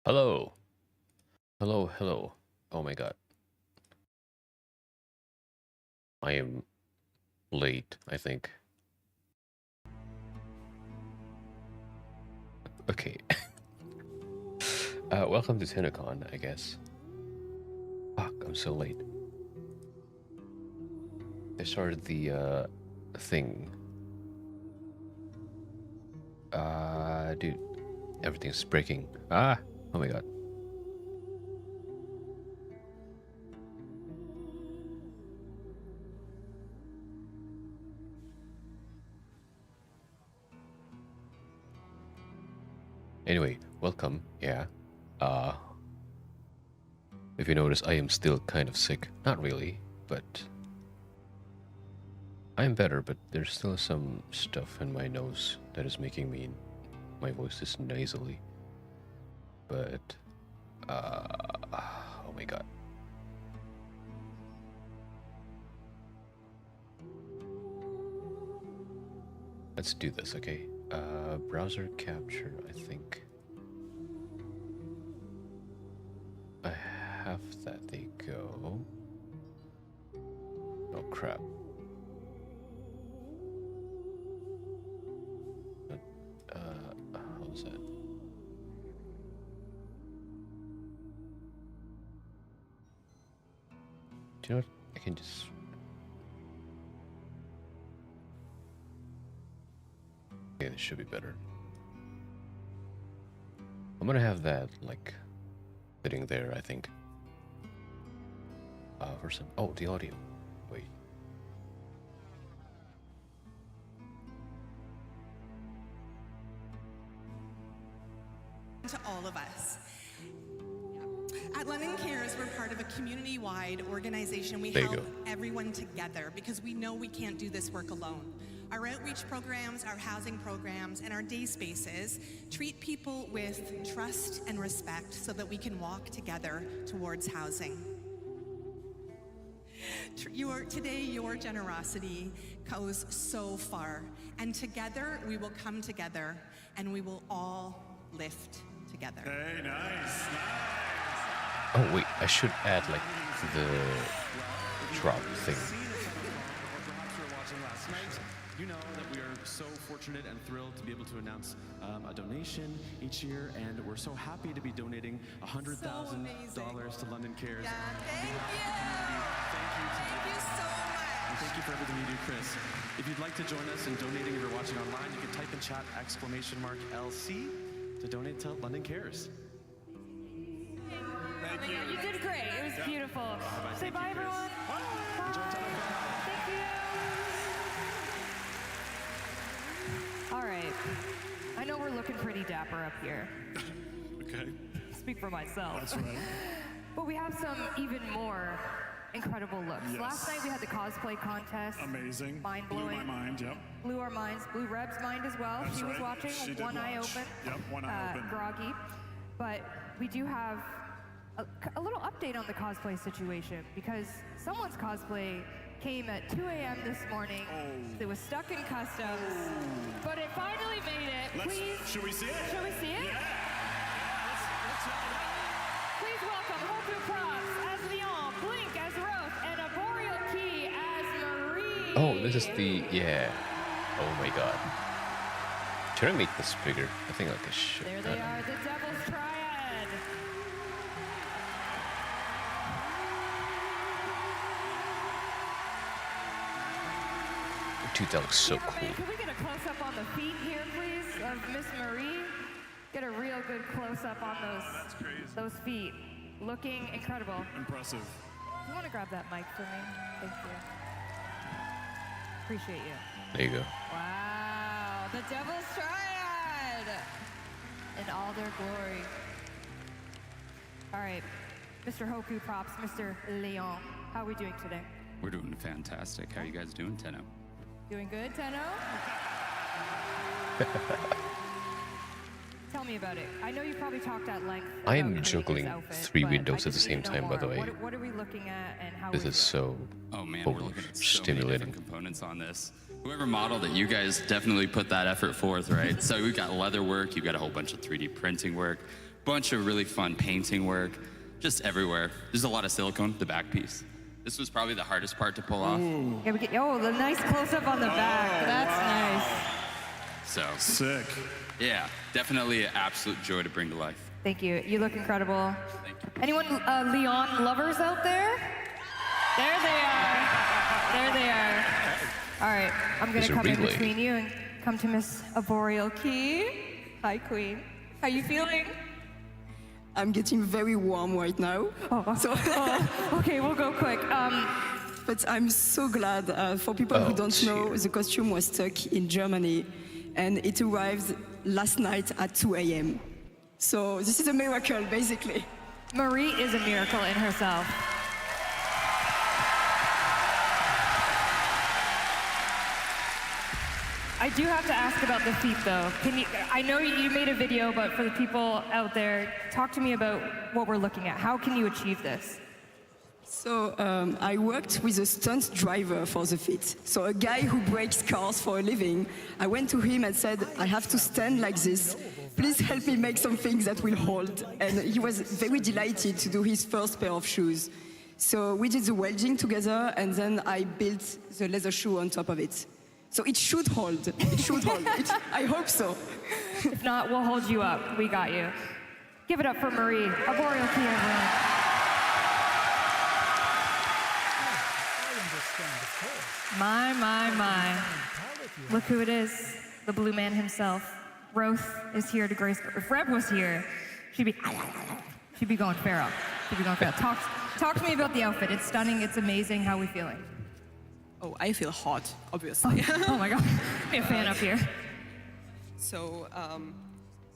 Hello. Hello, hello. Oh my god. I am late, I think. Okay. Welcome to TENNOCON, I guess. Fuck, I'm so late. I started the thing. Dude, everything's breaking. Ah, oh my god. Anyway, welcome. Yeah. If you notice, I am still kind of sick. Not really, but I'm better, but there's still some stuff in my nose that is making my voice is nasally. But oh my god. Let's do this, okay? Browser capture, I think. I have that. They go. Oh crap. How's that? Do you know what? I can just. Okay, this should be better. I'm gonna have that, like, sitting there, I think. For some. Oh, the audio. Wait. To all of us. At London Cares, we're part of a community-wide organization. We help everyone together because we know we can't do this work alone. Our outreach programs, our housing programs, and our day spaces treat people with trust and respect so that we can walk together towards housing. Today, your generosity goes so far, and together we will come together and we will all lift together. Hey, nice. Oh wait, I should add like the drop thing. You know that we are so fortunate and thrilled to be able to announce a donation each year, and we're so happy to be donating $100,000 to London Cares. Yeah, thank you. Thank you so much. And thank you for everything you do, Chris. If you'd like to join us in donating, if you're watching online, you can type in chat !LC to donate to London Cares. Thank you. You did great. It was beautiful. Bye-bye. Say bye, everyone. Bye. Enjoy TENNOCON. Thank you. All right. I know we're looking pretty dapper up here. Okay. Speak for myself. That's right. But we have some even more incredible looks. Yes. Last night we had the cosplay contest. Amazing. Mind-blowing. Blew my mind, yep. Blew our minds. Blew Reb's mind as well. That's she was right. watching. She did one eye watch. open. Yep, one eye open. Groggy. But we do have a little update on the cosplay situation because someone's cosplay came at 2 a.m. this morning. Oh. It was stuck in customs, but it finally made it. Please, Should we see it? should we see it? Yeah. Let's Please welcome Hoku Props as Leon, Blink as Rose, and Arboreal Key as Marie. Oh, this is the Oh my god. Should I make this bigger? I think like I should. There they are, the Devil's Triad. Dude, that looks so cool. Can we get a close-up on the feet here, please, of Miss Marie? Get a real good close-up on those feet. Looking incredible. Impressive. You want to grab that mic for me? Thank you. Appreciate you. There you go. Wow, the Devil's Triad in all their glory. All right, Mr. Hoku Props, Mr. Leon, how are we doing today? We're doing fantastic. How are you guys doing, Tenno? Doing good, Tenno? Tell me about it. I know you probably talked at length. I am juggling 3 windows at the same time, by the way. What are we looking at and how This is so Oh man, we're looking at so many stimulating. different components on this. Whoever modeled it, you guys definitely put that effort forth, right? So we've got leather work, you've got a whole bunch of 3D printing work. bunch of really fun painting work, just everywhere. There's a lot of silicone, the back piece. This was probably the hardest part to pull off. Yeah, we get, oh, the nice close-up on the back. That's nice. So, Sick. yeah, definitely an absolute joy to bring to life. Thank you. You look incredible. Thank you. Anyone Leon lovers out there? There they are. There they are. All right, I'm going to come in between you and come to Miss Arboreal Key. Hi, Queen. How you feeling? I'm getting very warm right now. Okay, we'll go quick. But I'm so glad. For people who don't know, the costume was stuck in Germany, and it arrived last night at 2 a.m. So this is a miracle, basically. Marie is a miracle in herself. I do have to ask about the feet, though. I know you made a video, but for the people out there, talk to me about what we're looking at. How can you achieve this? So I worked with a stunt driver for the feat. So a guy who breaks cars for a living. I went to him and said, I have to stand like this. Please help me make some things that will hold. And he was very delighted to do his first pair of shoes. So we did the welding together, and then I built the leather shoe on top of it. So it should hold. It should hold. I hope so. If not, we'll hold you up. We got you. Give it up for Marie. Arboreal Key, everyone. My. Look who it is. The blue man himself. Roth is here to grace. If Reb was here, she'd be going feral. She'd be going feral. Talk to me about the outfit. It's stunning. It's amazing. How are we feeling? Oh, I feel hot, obviously. Oh my God. Be a fan up here. So,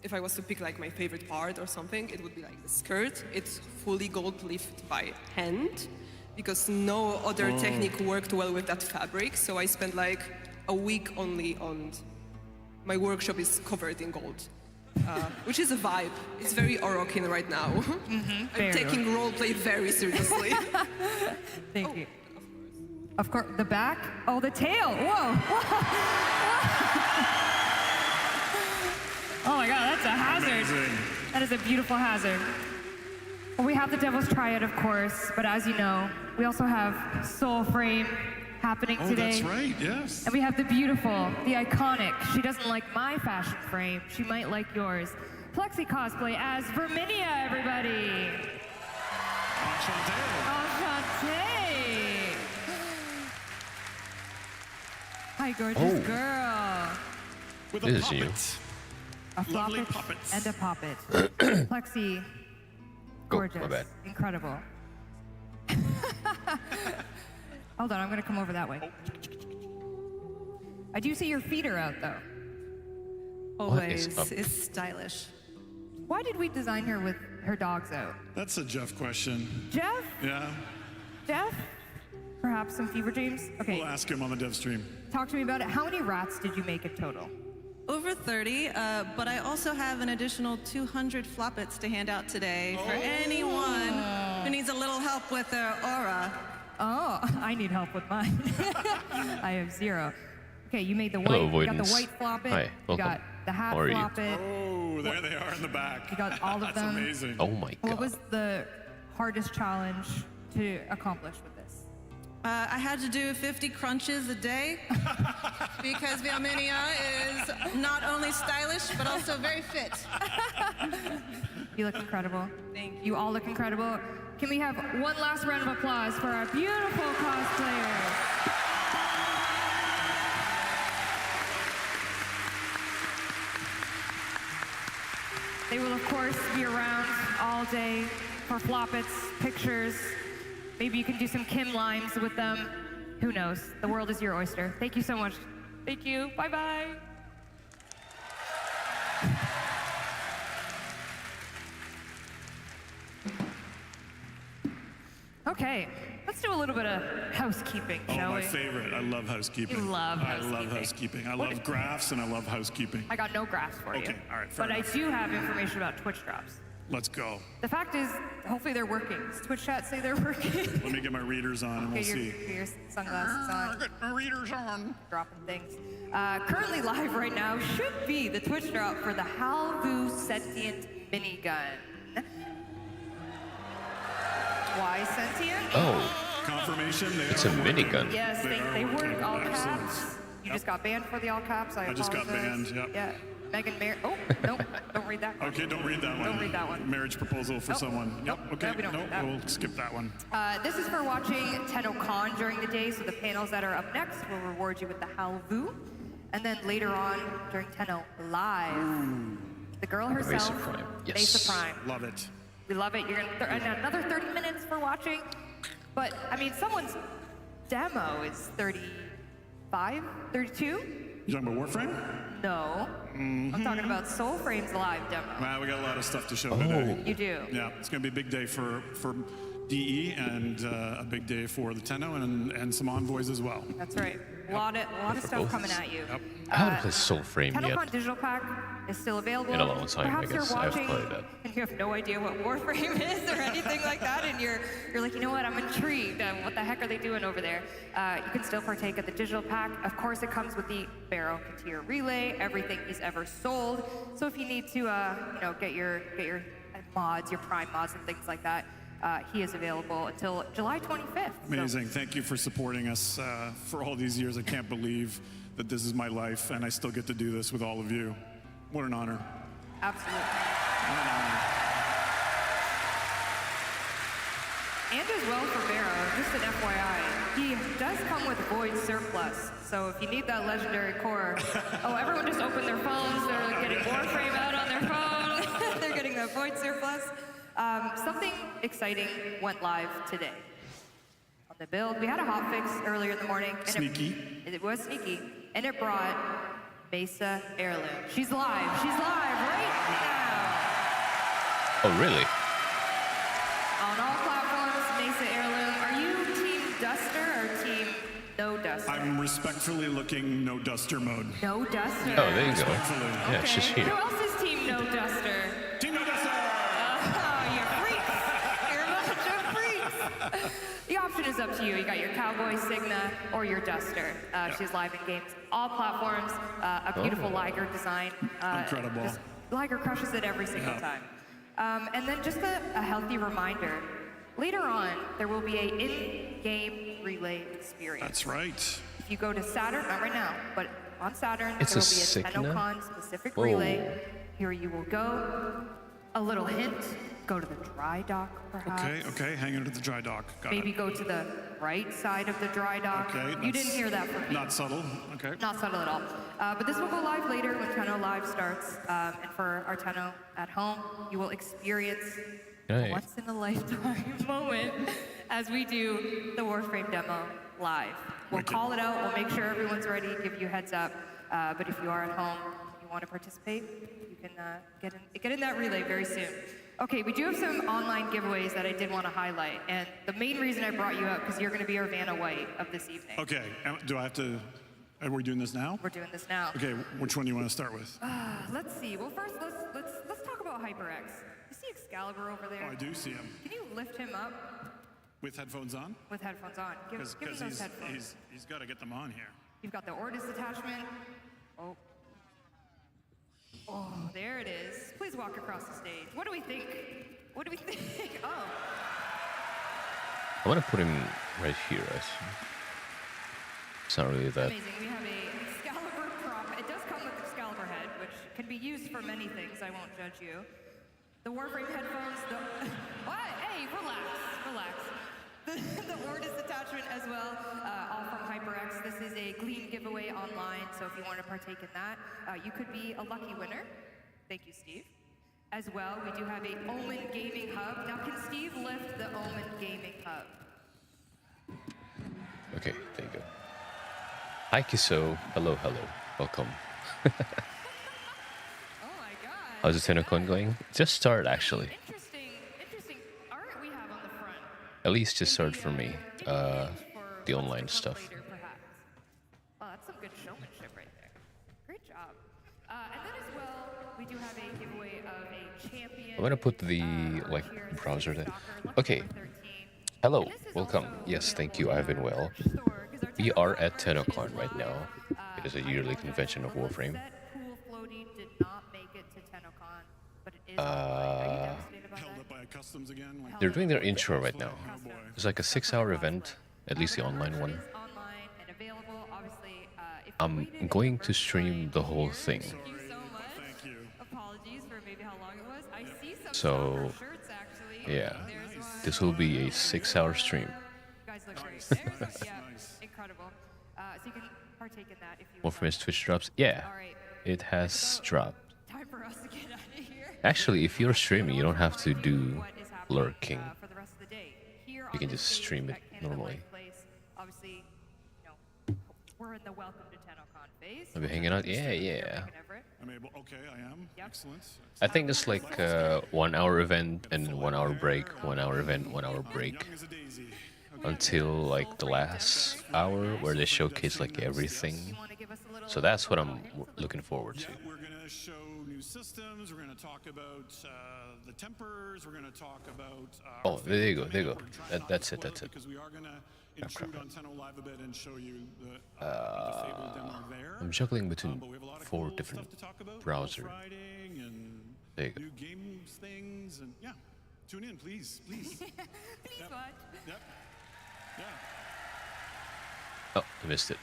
if I was to pick like my favorite part or something, it would be like the skirt. It's fully gold leafed by hand because no other technique worked well with that fabric. So I spent like a week only on. My workshop is covered in gold, which is a vibe. It's very Orokin right now. I'm taking roleplay very seriously. Thank you. Of course, the back. Oh, the tail. Whoa. Oh my God, that's a hazard. Amazing. That is a beautiful hazard. Well, we have the Devil's Triad, of course, but as you know, we also have WARFRAME happening today. That's right, yes. And we have the beautiful, the iconic. She doesn't like my fashion frame. She might like yours. Plexi cosplay as Verminia, everybody. Enchanté. Hi, gorgeous girl. With It a is you. puppet. A Lovely floppet puppets. and a poppet. Plexi, gorgeous, my bad. incredible. Hold on, I'm gonna come over that way. I do see your feet are out though. Always. up? It's stylish. Why did we design her with her dogs out? That's a Jeff question. Jeff? Yeah, Jeff? Perhaps some fever dreams? Okay, we'll ask him on the dev stream. talk to me about it. How many rats did you make in total? Over 30, but I also have an additional 200 floppets to hand out today for anyone who needs a little help with their aura. Oh, I need help with mine. I have 0. Okay, you made the Hello, white, you got the Avoidance. white floppet, Hi, you welcome. got the half How are you? floppet. Oh, there they are in the back. You got all of That's them. amazing. Oh my What God. was the hardest challenge to accomplish with this? I had to do 50 crunches a day because Vilminia is not only stylish, but also very fit. You look incredible. Thank you. You all look incredible. Can we have one last round of applause for our beautiful cosplayers? They will, of course, be around all day for floppets, pictures. Maybe you can do some Kim limes with them. Who knows? The world is your oyster. Thank you so much. Thank you. Bye-bye. Okay, let's do a little bit of housekeeping, Oh, shall my we? favorite. I love housekeeping. You love I love housekeeping. housekeeping. I What- love graphs and I love housekeeping. I got no graphs for you. Okay, all right, fair But enough. I do have information about Twitch drops. Let's go. The fact is, hopefully they're working. Does Twitch chat say they're working? Let me get my readers on and we'll Get see. your sunglasses on. Get my readers on. Dropping things. Currently live right now should be the Twitch drop for the Halvu Sentient minigun. Why sentient? Oh, Confirmation. it's a minigun. Yes, they work all caps. You just got banned for the all caps. I just got apologize. banned, yep. Yeah. Megan Mar. Oh, nope. Don't read that. Okay, don't read that one. Don't read that one. Marriage proposal for Nope. someone. Yep, Nope. okay. No, we don't read that. We'll skip that one. This is for watching TENNOCON during the day, so the panels that are up next will reward you with the Halvu. And then later on, during Tenno Live, the girl herself, Mesa Prime. Yes. Mesa Prime. Love it. We love it. You're gonna and another 30 minutes for watching. But I mean, someone's demo is 35, 32? You talking about Warframe? No, I'm talking about Soulframe's live demo. Wow, we got a lot of stuff to show today. You do. Yeah, it's going to be a big day for DE and a big day for the Tenno and some envoys as well. That's right. A lot of stuff both. coming at you. Yep. I haven't played Soulframe TENNOCON yet. Digital Pack is still available. In a long time, I Perhaps guess. you're I've watching played that. and you have no idea what Warframe is or anything like that, and you're like, you know what? I'm intrigued. What the heck are they doing over there? You can still partake of the digital pack. Of course, it comes with the Barrow Katir relay. Everything is ever sold. So if you need to, get your mods, your Prime mods, and things like that. He is available until July 25th. Amazing. Thank you for supporting us for all these years. I can't believe that this is my life and I still get to do this with all of you. What an honor. Absolutely. What an honor. And as well for Barrow, just an FYI, he does come with Void Surplus. So if you need that legendary core, everyone just opened their phones. They're getting Warframe out on their phone. They're getting that Void Surplus. Something exciting went live today on the build. We had a hotfix earlier in the morning. And Sneaky. It was sneaky. And it brought Mesa Heirloom. She's live. She's live right now. Oh, really? On all platforms, Mesa Heirloom. Are you Team Duster or Team No Duster? I'm respectfully looking no duster mode. No Duster. Oh, there you go. Respectfully. Yeah, she's Who here. else is Team No Duster? Team no duster! Oh, you're freaks. You're a bunch of freaks. The option is up to you. You got your Cowboy Signa or your Duster. She's live in games, all platforms. A beautiful Liger design. Incredible. Liger crushes it every single time. And then just a healthy reminder. Later on, there will be a in-game relay experience. That's right. If you go to Saturn, not right now, but on Saturn, It's there a will be a Signa? TENNOCON specific Whoa. relay. Here you will go. A little hint, go to the dry dock, perhaps. Okay, hang on to the dry dock. Got Maybe it. go to the right side of the dry dock. Okay, You didn't hear that from me. Not subtle. Okay. Not subtle at all. But this will go live later when Tenno Live starts. And for our Tenno at home, you will experience a Nice. once-in-a-lifetime moment as we do the Warframe demo live. We'll Wicked. call it out. We'll make sure everyone's ready, give you a heads up. But if you are at home, you want to participate, you can get in that relay very soon. Okay, we do have some online giveaways that I did want to highlight. And the main reason I brought you up, because you're going to be our Vanna White of this evening. Okay, do I have to, are we doing this now? We're doing this now. Okay, which one do you want to start with? Let's see. Well, first, let's talk about HyperX. You see Excalibur over there? Oh, I do see him. Can you lift him up With headphones on? with headphones on? Give me Because those headphones. he's got to get them on here. You've got the Ortis attachment. Oh, there it is. Please walk across the stage. What do we think? What do we think? Oh, I want to put him right here. It's not really that. amazing. We have a Excalibur prop. It does come with Excalibur head, which can be used for many things. I won't judge you. The Warframe headphones. What? Hey, relax. The Ortis attachment as well, all from HyperX. This is a clean giveaway online, so if you want to partake in that, you could be a lucky winner. Thank you, Steve. As well, we do have a Omen Gaming Hub. Now, can Steve lift the Omen Gaming Hub? Okay, there you go. Hi, Kiso. Hello. Welcome. Oh my God. How's the TENNOCON going? Just started, actually. Interesting art we have on the front. At least just started for me. The online stuff. Later, perhaps. Well, that's some good showmanship right there. Great job. And then as well, we do have a giveaway of a champion. I'm gonna put the browser there. Okay. Hello, welcome. Yes, thank you. I've been well. We are at TENNOCON right now. It is a yearly convention of Warframe. Pool floating did not make it to TENNOCON, but it is online. Are you devastated about Held that? up by customs again. Like, They're doing their intro right now. oh boy. It's like a 6-hour event, at least the online one. It is online and available. Obviously, if you I'm waited in going the to first stream line the whole here, thing. Thank you so much. Thank you. Apologies for maybe how long it was. I see some So, soccer shirts actually. yeah, There's one. this will be a 6-hour stream. You guys look great. There's a, yeah, incredible. So you can partake in that if you would WARFRAME's like. Twitch drops. Yeah, All right. it has dropped. Time for us to get out of here. Actually, if you're streaming, you don't have to do What is happening, lurking. for the rest of the day. Here You on can this just stage stream it at Canada normally. Life Place, obviously, you know, we're in the welcome to TENNOCON phase. Are we hanging out? Yeah, yeah. I'm able. Okay, I am. Yep. Excellent. I think it's like a 1-hour event and 1-hour break, 1-hour event, 1-hour break. Young as a daisy. Until like the last hour where they showcase like everything. So that's what I'm looking forward to. Yeah, we're gonna show new systems. We're gonna talk about the tempers. We're gonna talk about. Oh, there you go, there you go. We're trying not to That's it, spoil that's it. Because we are gonna intrude on Tenno Live a bit and show you the Fable demo there. I'm juggling between But we have a lot of 4 cool different stuff to talk about, browser. riding and There you go. new games things and yeah. Tune in, please, please. Please watch. Yep. Yeah. Oh, I missed it.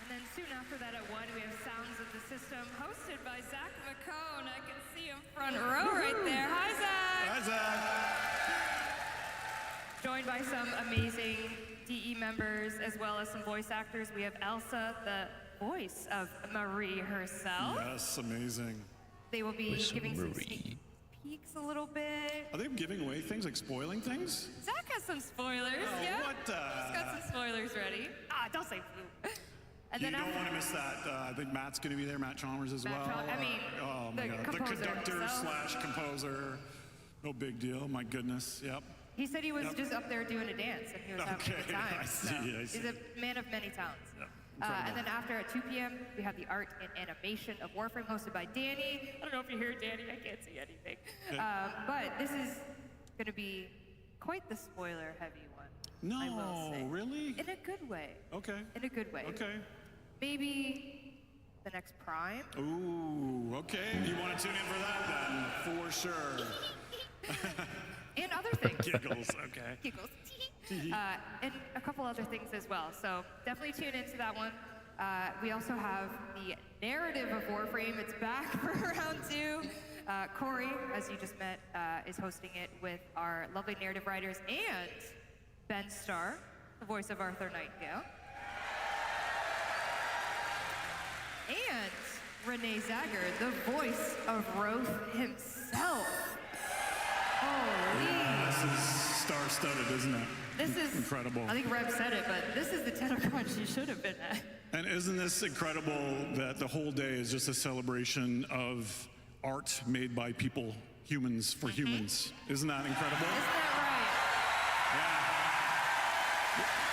And then soon after that at 1, we have Sounds of the System, hosted by Zach McCone. I can see him front row right there. Hi, Zach. Hi, Zach. Joined by some amazing DE members as well as some voice actors. We have Elsa, the voice of Marie herself. Yes, amazing. They will be Voice of giving some Marie. sneak peeks a little bit. Are they giving away things, like spoiling things? Zach has some spoilers. Oh, Yeah. what the- He's got some spoilers ready. Ah, don't say foo. And You then don't after want to miss that. I think Matt's going to be there, Matt Chalmers as Matt well. Chal- I mean, oh my the God. composer The conductor himself. / composer. No big deal. My goodness. Yep. he said he was Yep. just up there doing a dance and he was having a good Okay, time. I see, so I see. he's a man of many talents. Yep. And then after at 2 p.m., we have the art and animation of Warframe hosted by Danny. I don't know if you hear Danny, I can't see anything. But this is going to be quite the spoiler heavy one. I will say. No, really? In a good way. Okay. In a good way. Okay. Maybe the next Prime. Ooh, okay. You want to tune in for that then, for sure. And other things. Giggles, okay. Giggles. And a couple other things as well. So definitely tune into that one. We also have the narrative of Warframe. It's back for round 2. Corey, as you just met, is hosting it with our lovely narrative writers and Ben Starr, the voice of Arthur Nightingale. And Renee Zager, the voice of Roth himself. Holy. This is star-studded, isn't it? This is incredible. I think Reb said it, but this is the TENNOCON she should have been at. And isn't this incredible that the whole day is just a celebration of art made by people, humans for humans? Isn't that incredible? Isn't that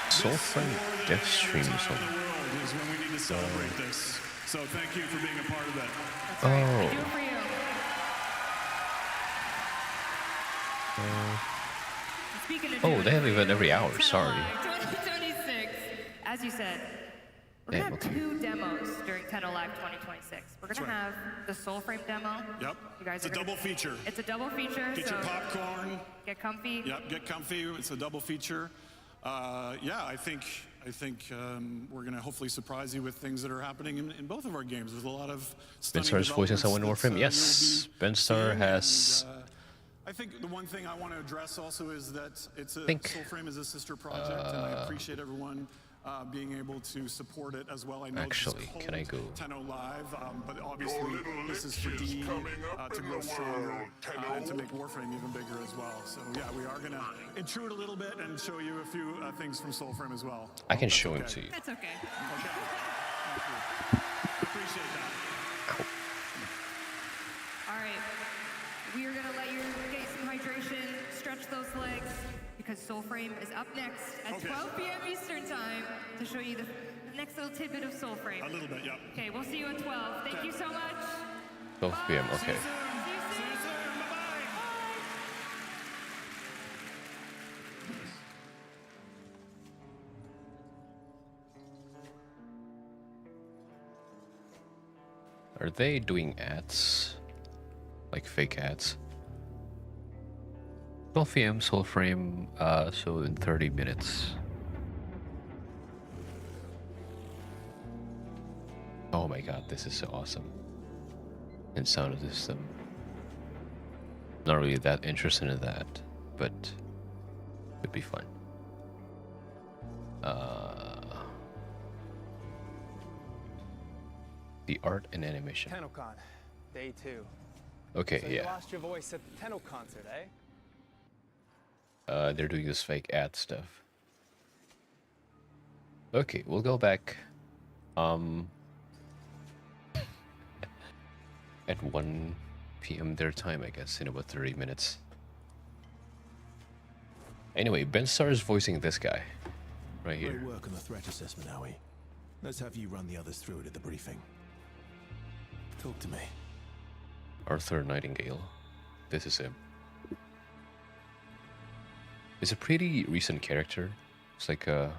Soulframe Death Stream or Time in something. the world is when we need to celebrate this. So thank you for being a part of that. right? That's right. We do it for you. Speaking of Oh, doing they have it for event you, every hour, TENNOCON sorry. 2026. As you said, we're Damn, going to have okay. 2 demos during TENNO Live 2026. We're going to right. have the Soulframe demo. Yep. You guys It's a are gonna- double feature. It's a double feature, Get so your popcorn. get comfy. Yep, get comfy. It's a double feature. Yeah, I think we're going to hopefully surprise you with things that are happening in both of our games. There's a lot of Ben stunning Starr's voicing someone in developments Warframe. that, Yes, you'll be Ben Starr seeing, has. and, I think the one thing I want to address also is that Think, Soulframe is a sister project, and I appreciate everyone being able to support it as well. I know Actually, this is can I cold go? Tenno Live, but obviously this is for D to grow stronger and to make Warframe even bigger as well. So yeah, we are going to intrude a little bit and show you a few things from Soulframe as well. I can That's show him okay. to you. That's okay. Okay. Thank you. Appreciate that. All right. We are going to let you get some hydration, stretch those legs, because Soulframe is up next at Okay. 12 p.m. Eastern Time to show you the next little tidbit of Soulframe. A little bit, yeah. Okay, we'll see you at 12. Thank you so much. 12 p.m. Okay. See you See soon. you soon. Bye-bye. Are they doing ads? like fake ads. 12 p.m. Soulframe, so in 30 minutes. Oh my god, this is so awesome. And sound system. Not really that interested in that, but it'd be fun. The art and animation. TENNOCON, day 2. Okay, so yeah. You lost your voice at the Tenno concert, eh? They're doing this fake ad stuff. Okay, we'll go back. At 1 p.m. their time, I guess, in about 30 minutes. Anyway, Ben Starr is voicing this guy right here. Great work on the threat assessment, Howie. Let's have you run the others through it at the briefing. Talk to me. Arthur Nightingale. This is him. It's a pretty recent character. It's like I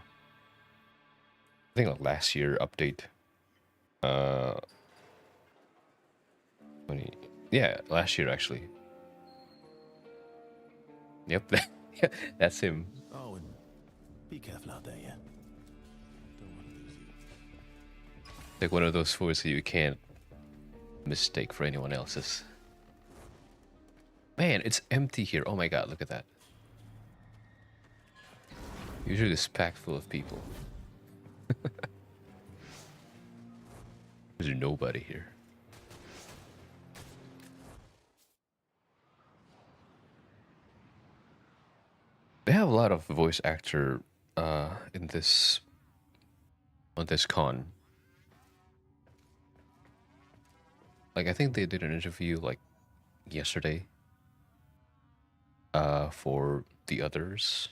think like last year update. Yeah, last year actually. Yep, that's him. Oh, and be careful out there, yeah? Don't want to lose you. Like one of those voices you can't mistake for anyone else's. Man, it's empty here. Oh my god, look at that. Usually it's packed full of people. There's nobody here. They have a lot of voice actor in this on this con. Like I think they did an interview like yesterday for the others.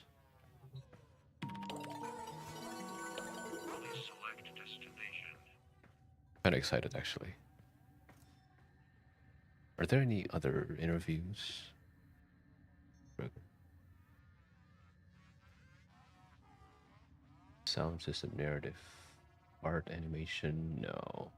Kind of excited actually. Are there any other interviews? Sound system, narrative, art, animation, no.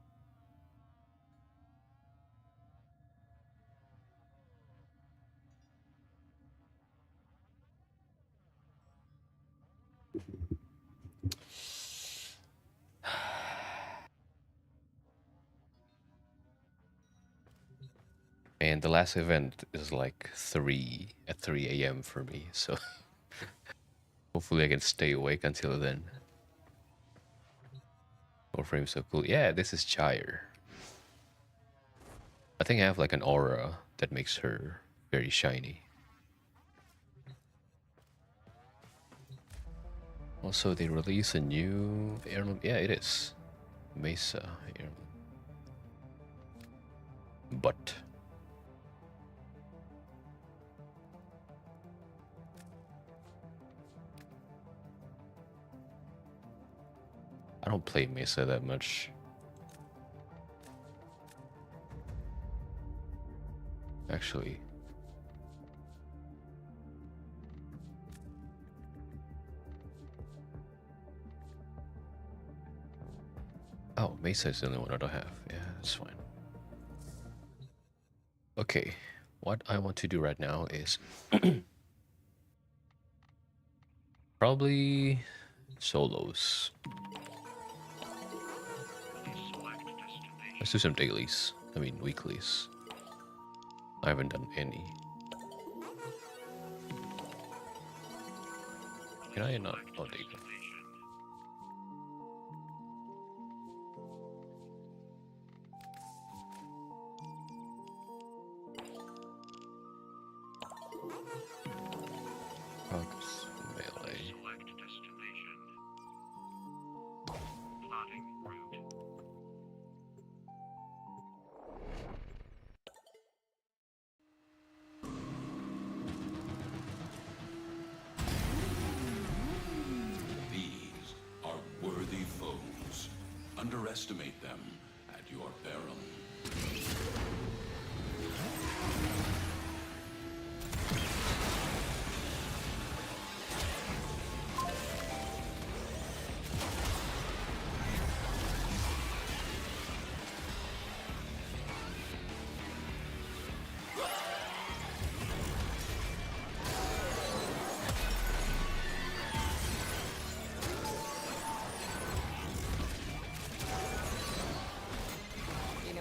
And the last event is like 3 a.m. for me, so hopefully I can stay awake until then. WARFRAME so cool. Yeah, this is Chire. I think I have like an aura that makes her very shiny. Also, they release a new heirloom. Yeah, it is. Mesa heirloom. But I don't play Mesa that much. Actually. Oh, Mesa is the only one I don't have. Yeah, that's fine. Okay, what I want to do right now is probably solos. Let's do some dailies. I mean, weeklies. I haven't done any. Can I not? Oh, there you go. Progress melee. These are worthy foes. Underestimate them at your peril.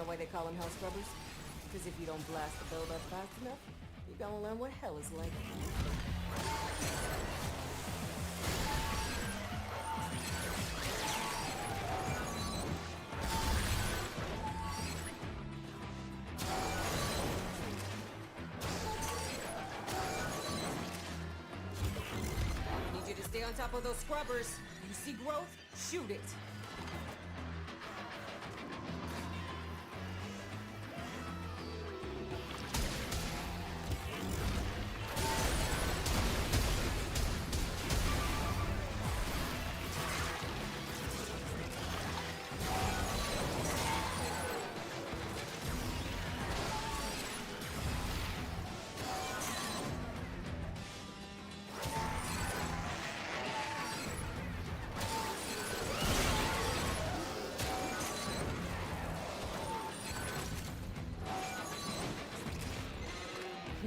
why they call them hell scrubbers? Because if you don't blast the build up fast enough, you're gonna learn what hell is like. Need you to stay on top of those scrubbers. You see growth? Shoot it.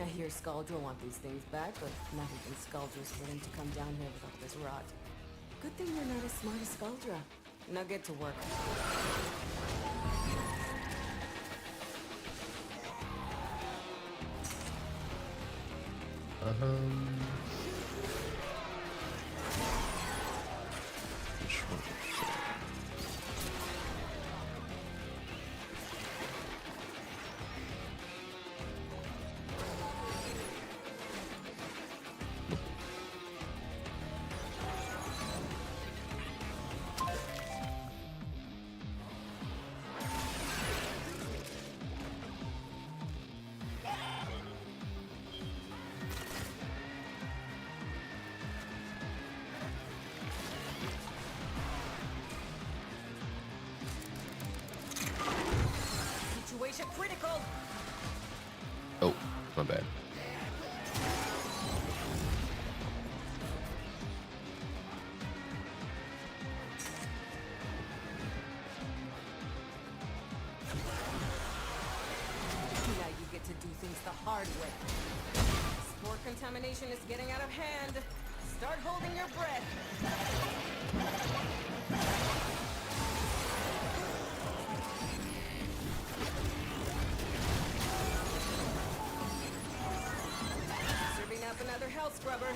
I hear Scaldra want these things back, but not even Scaldra's willing to come down here with all this rot. Good thing you're not as smart as Scaldra. Now get to work. Which one? Situation critical. Oh, my bad. Now you get to do things the hard way. Spore contamination is getting out of hand. Start holding your breath. Serving up another health scrubber.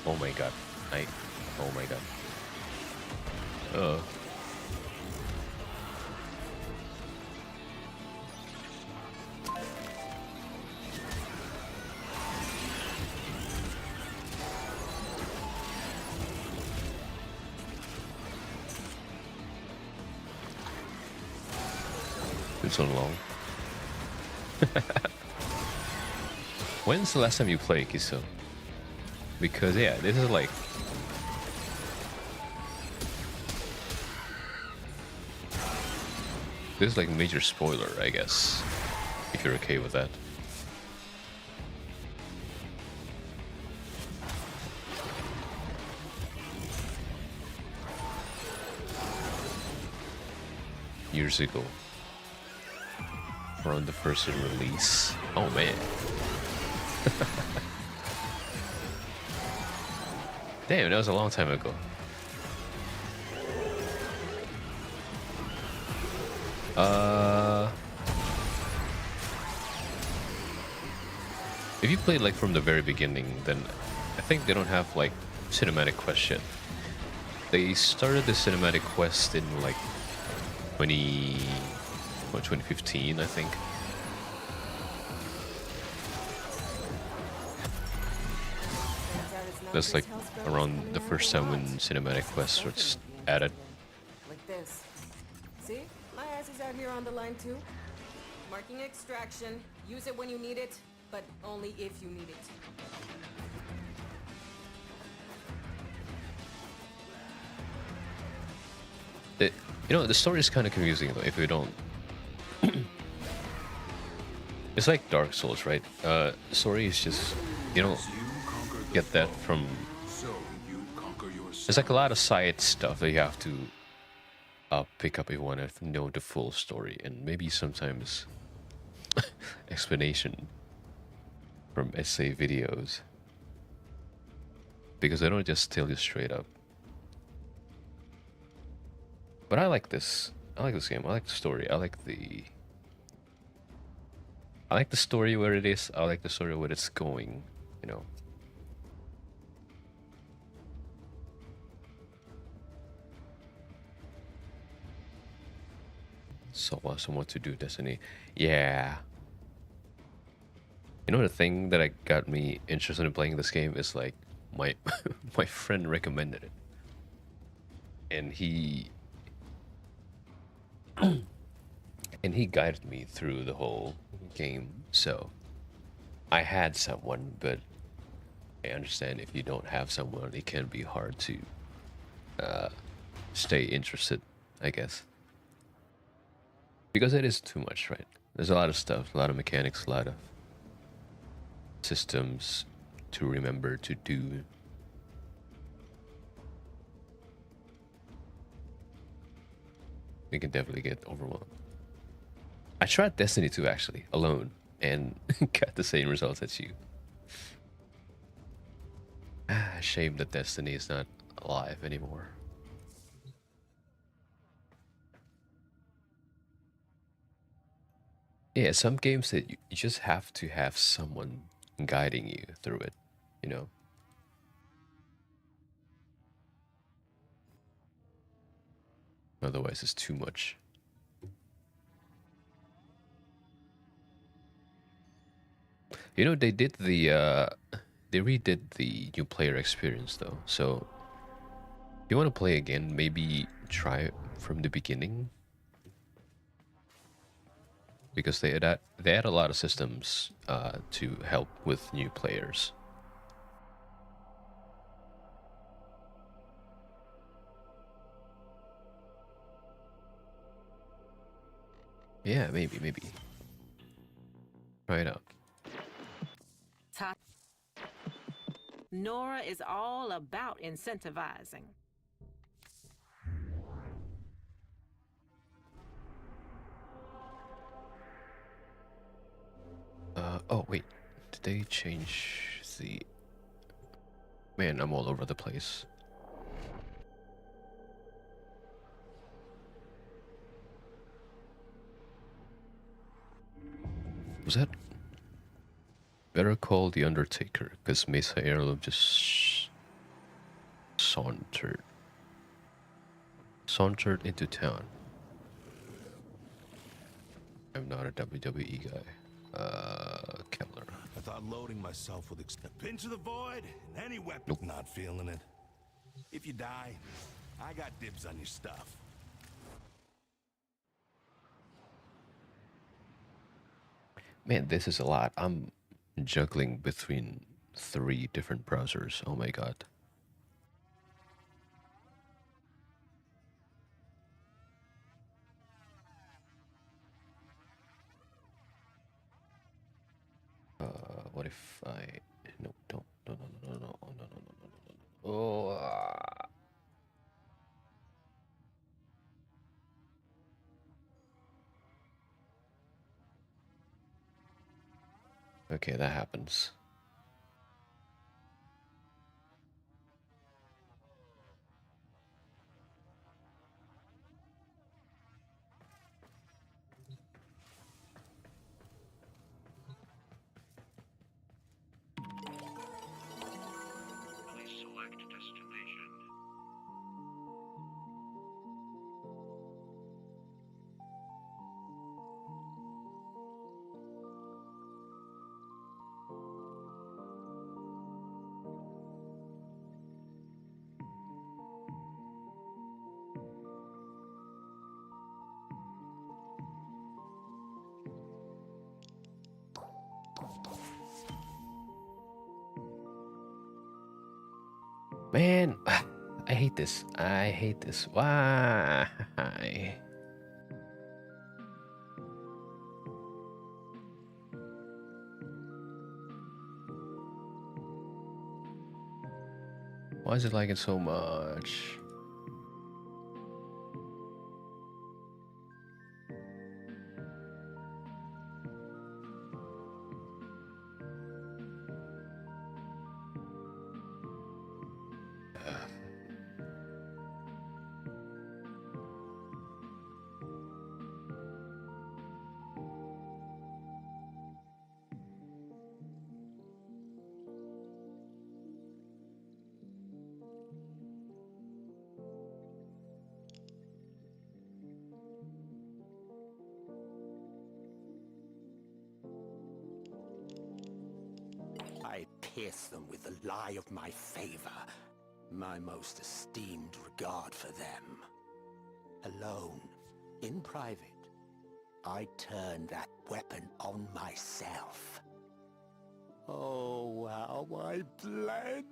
Oh my god. Oh my god. It's so long. When's the last time you played Kiso? Because yeah, this is like major spoiler, I guess, if you're okay with that. Years ago, around the first release. Oh man. Damn, that was a long time ago. If you played like from the very beginning, then I think they don't have like cinematic quest yet. They started the cinematic quest in like 2015, I think. That's like around the first time when cinematic quests was added. Like this. See? My ass is out here on the line too. Marking extraction. Use it when you need it, but only if you need it. You know, the story is kind of confusing though if you don't It's like Dark Souls, right? Story is just, you don't get that from... There's like a lot of side stuff that you have to pick up if you want to know the full story, and maybe sometimes explanation from essay videos, because they don't just tell you straight up. But I like this. I like this game. I like the story. I like the story where it is. I like the story where it's going, you know. So awesome what to do, Destiny. Yeah. You know, the thing that got me interested in playing this game is like my my friend recommended it. And he guided me through the whole game. So I had someone, but I understand if you don't have someone, it can be hard to stay interested, I guess. Because it is too much, right? There's a lot of stuff, a lot of mechanics, a lot of systems to remember to do. You can definitely get overwhelmed. I tried Destiny 2 actually, alone, and got the same results as you. Shame that Destiny is not alive anymore. Yeah, some games that you just have to have someone guiding you through it, you know? Otherwise, it's too much. You know, they did the, they redid the new player experience though. So, if you want to play again, maybe try it from the beginning. Because they add a lot of systems to help with new players. Yeah, maybe. Try it out. Nora is all about incentivizing. Oh wait, did they change the... Man, I'm all over the place. Was that... Better call the Undertaker, because Mesa Heirloom just sauntered into town. I'm not a WWE guy. Kevlar. I thought loading myself with a pinch of the void and any weapon. Nope. Not feeling it. If you die, I got dibs on your stuff. Man, this is a lot. I'm juggling between 3 different browsers. Oh my god. What if I... No. Oh, okay, that happens. Man, I hate this. Why? Why is it like it so much? I pierce them with the lie of my favor, my most esteemed regard for them. Alone, in private, I turn that weapon on myself. Oh, how I bled!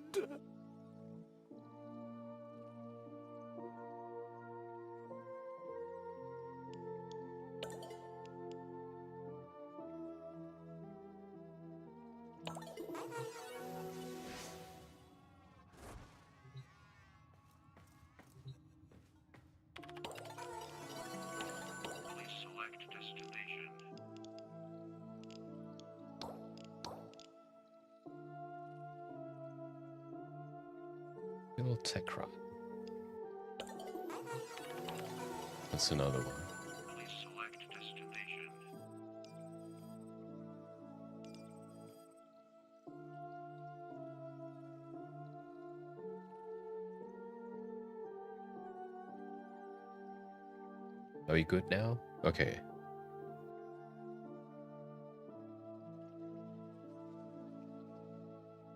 Little tech rod. That's another one. Please select destination. Are we good now? Okay.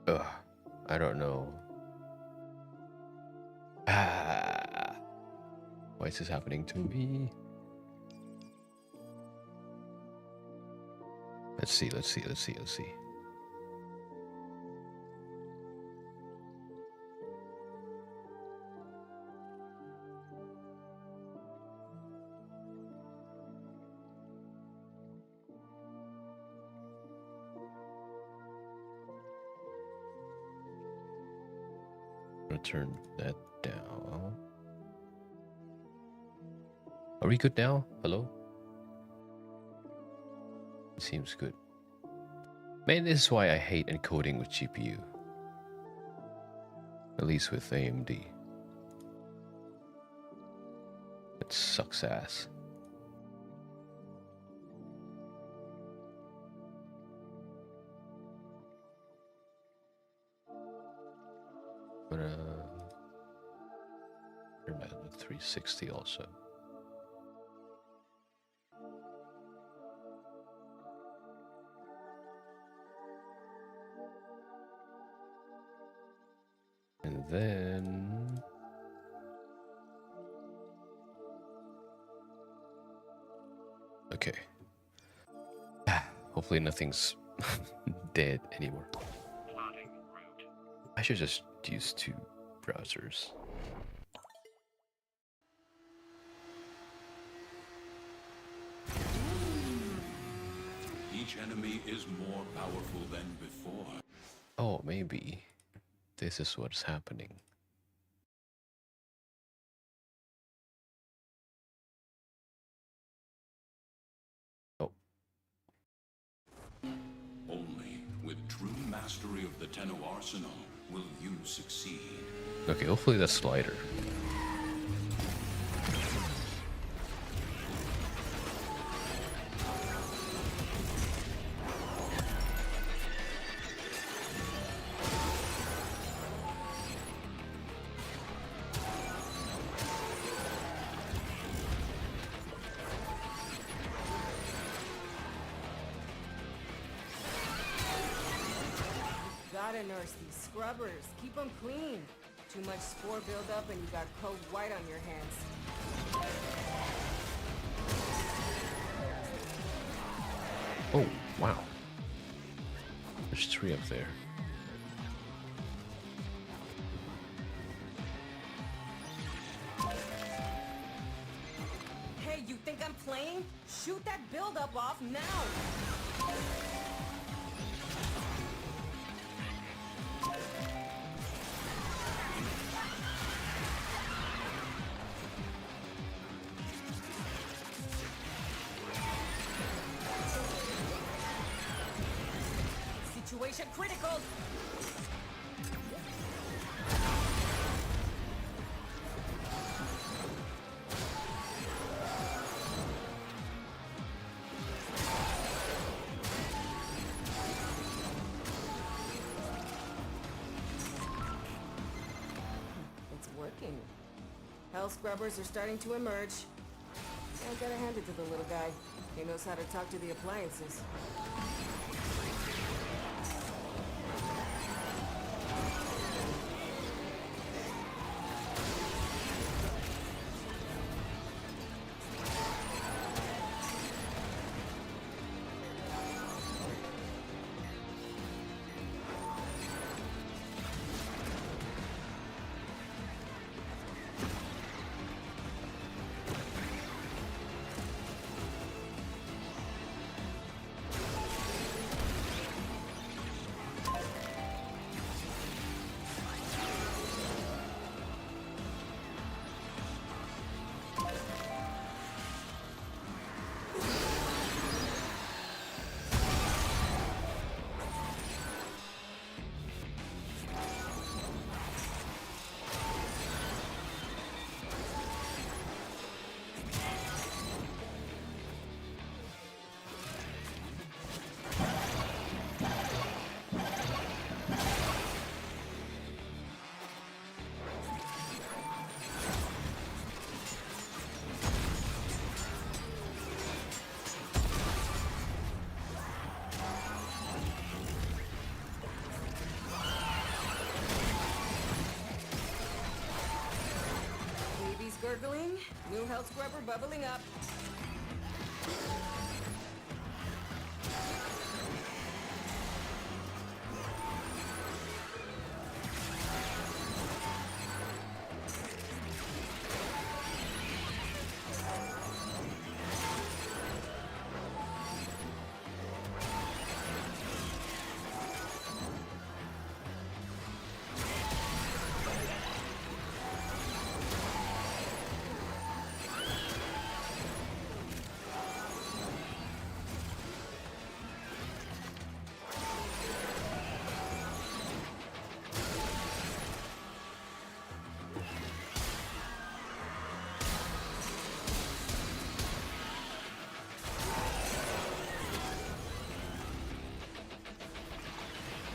Ugh, I don't know. Why is this happening to me? Let's see. Turn that down. Are we good now? Hello? It seems good. Man, this is why I hate encoding with GPU. At least with AMD. It sucks ass. I'm gonna turn that to 360 also. And then okay. Hopefully nothing's dead anymore. I should just use two browsers. Each enemy is more powerful than before. Oh, maybe this is what's happening. Oh. Only with true mastery of the Tenno arsenal will you succeed. Okay, hopefully that's lighter. Gotta nurse these scrubbers. Keep them clean. Too much spore buildup and you got cold white on your hands. Oh, wow. There's 3 up there. Hey, you think I'm playing? Shoot that buildup off now! Situation critical. It's working. Hell scrubbers are starting to emerge. I gotta hand it to the little guy. He knows how to talk to the appliances. Gurgling, new health scrubber bubbling up.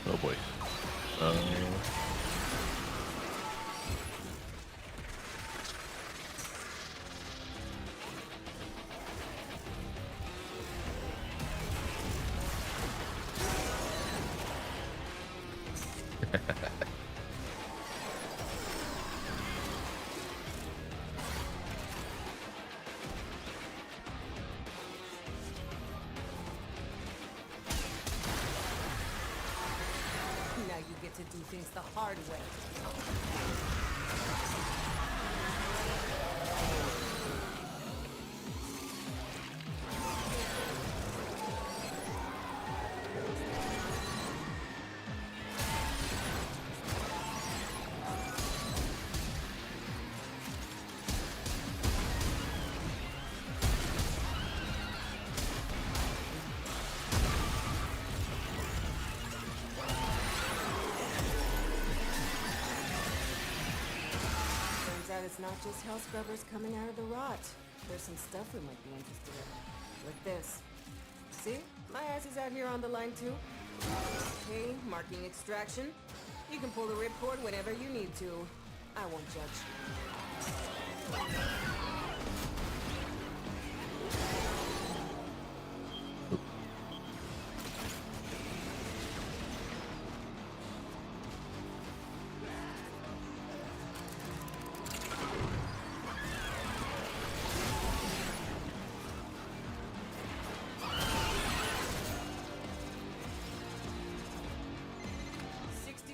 Oh boy. Now you get to do things the hard way. It's not just hell scrubbers coming out of the rot. There's some stuff we might be interested in. Like this. See? My ass is out here on the line too. Okay, marking extraction. You can pull the ripcord whenever you need to. I won't judge.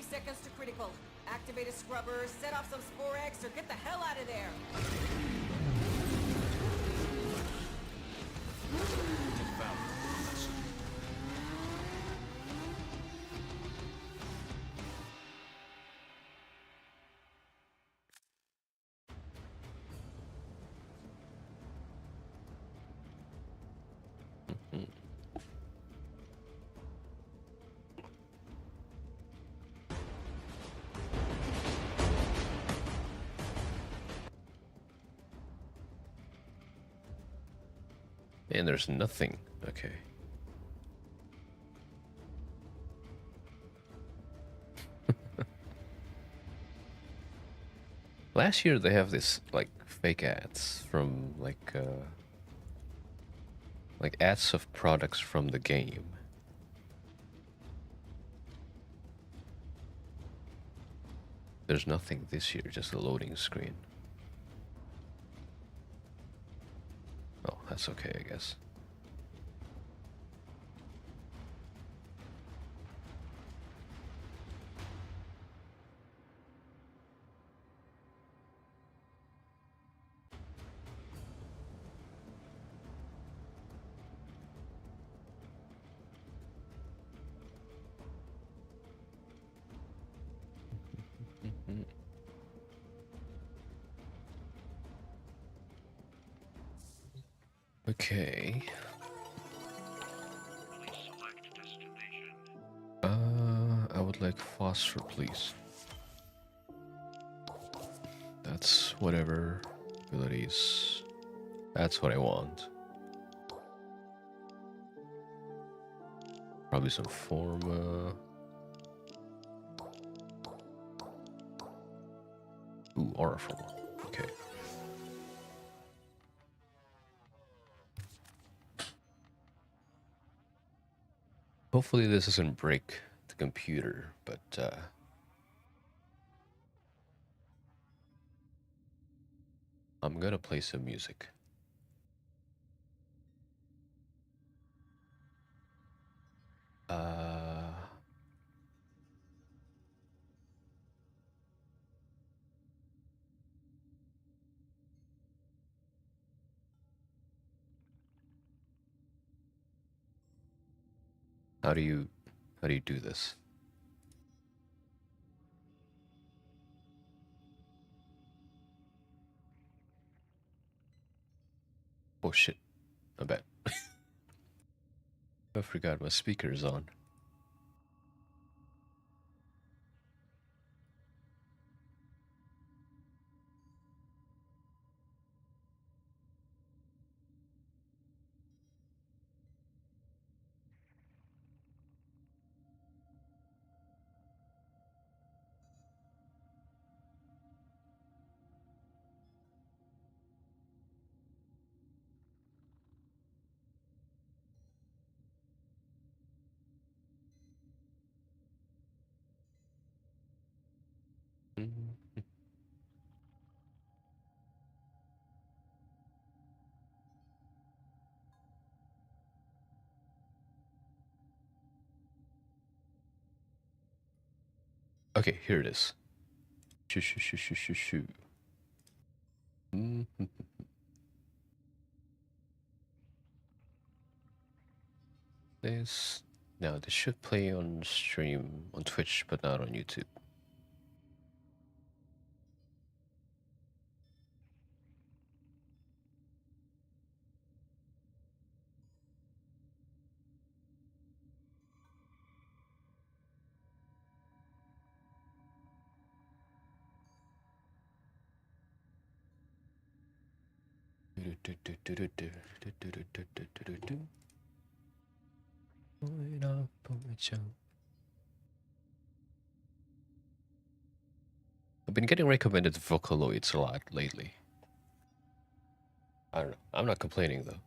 Seconds to critical. Activate a scrubber, set off some Spore X, or get the hell out of there! And there's nothing. Okay. Last year they have this like fake ads from like ads of products from the game. There's nothing this year, just a loading screen. Oh, that's okay, I guess. Okay. I would like phosphor, please. That's whatever abilities. That's what I want. Probably some form. Ooh, aura form. Okay. Hopefully this doesn't break the computer, but I'm gonna play some music. How do you do this? Oh shit, I bet. I forgot my speaker's on. Okay, here it is. Shoo shoo shoo shoo shoo shoo. This now this should play on stream on Twitch, but not on YouTube. I've been getting recommended Vocaloids a lot lately. I don't know. I'm not complaining though.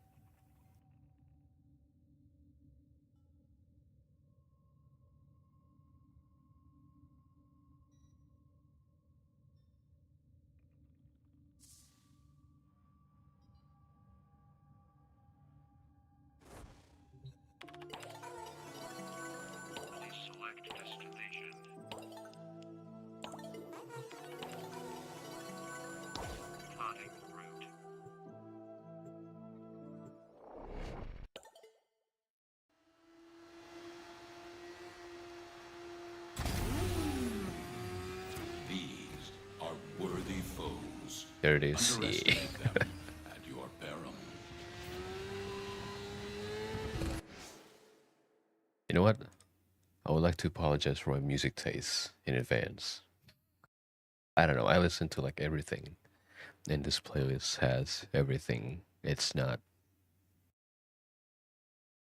There it is. Yeah. At your peril. You know what? I would like to apologize for my music tastes in advance. I don't know. I listen to like everything, and this playlist has everything. It's not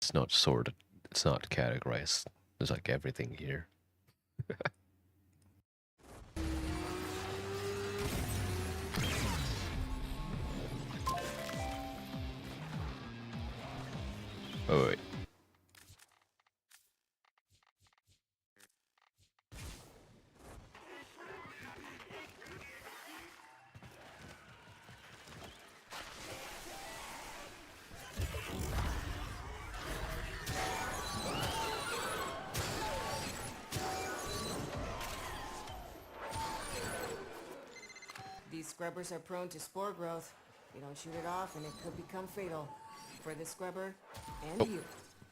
It's not sorted. It's not categorized. There's like everything here. Oh wait. These scrubbers are prone to spore growth. You don't shoot it off and it could become fatal. For the scrubber and you.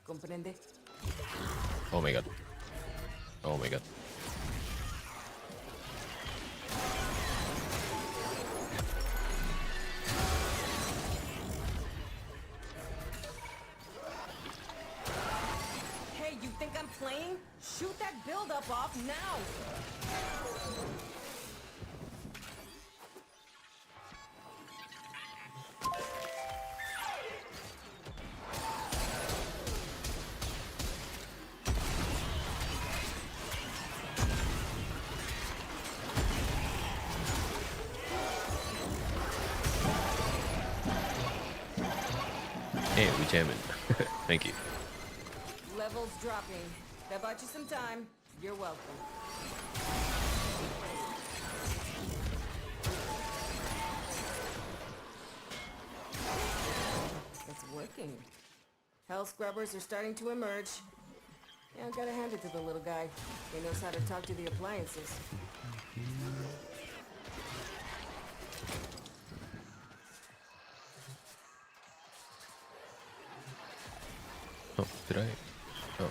Comprende? Oh my god. Oh my god. Hey, you think I'm playing? Shoot that buildup off now! Hey, we jamming. Thank you. Levels dropping. That bought you some time. You're welcome. It's working. Hell scrubbers are starting to emerge. Yeah, I gotta hand it to the little guy. He knows how to talk to the appliances. Oh, did I? Oh.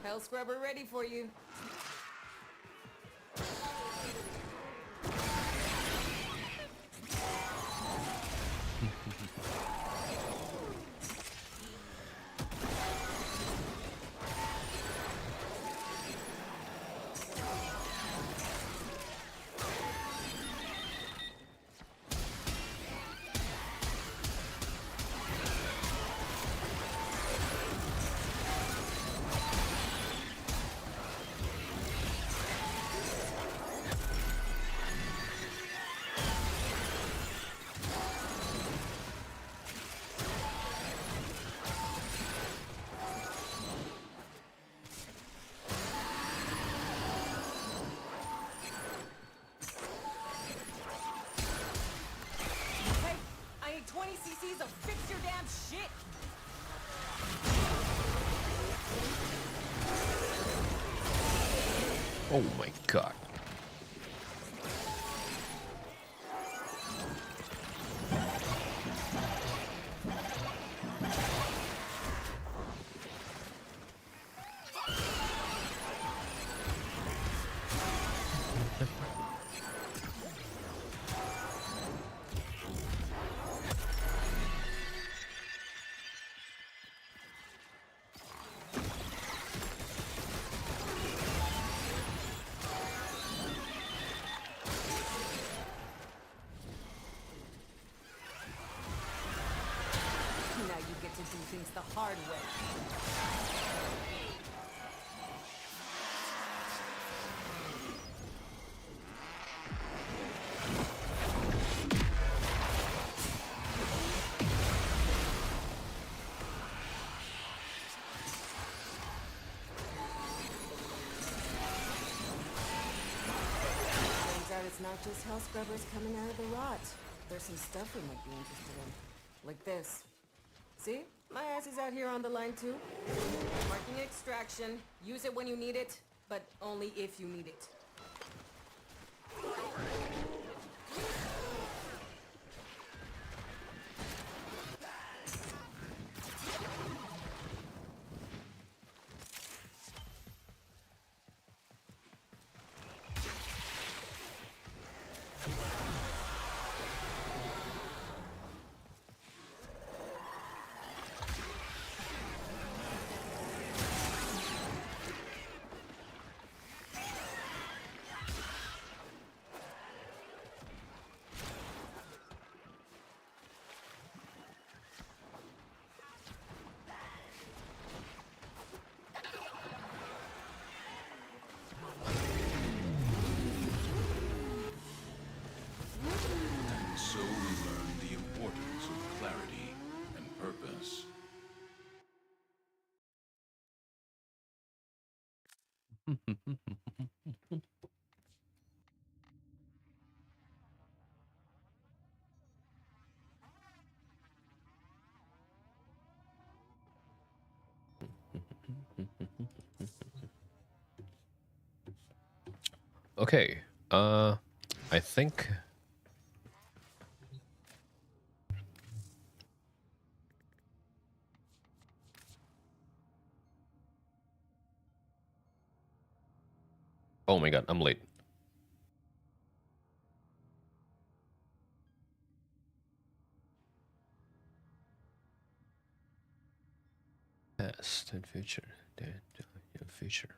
Hell scrubber ready for you. Hey, I need 20 cc's of fix your damn shit. Oh my god. Now you get to do things the hard way. It's not just hell scrubbers coming out of the rot. There's some stuff we might be interested in. Like this. See? My ass is out here on the line too. Marking extraction. Use it when you need it, but only if you need it. So we learn the importance of clarity and purpose. Okay, I think oh my god, I'm late. Past and future, future.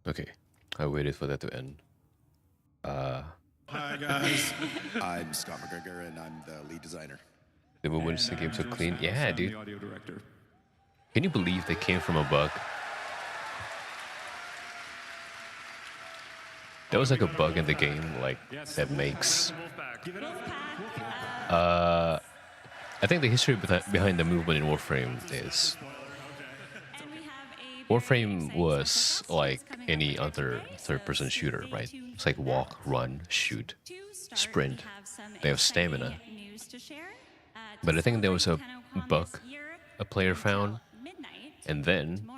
Okay, I waited for that to end. Hi guys, I'm Scott McGregor and I'm the lead designer. The movements the game so clean. Yeah, I'm dude. the audio director. Can you believe they came from a bug? There was like a bug in the game, like that makes. I think the history behind the movement in Warframe is Warframe was like any other third-person shooter, right? It's like walk, run, shoot, sprint. They have stamina. But I think there was a bug a player found, and then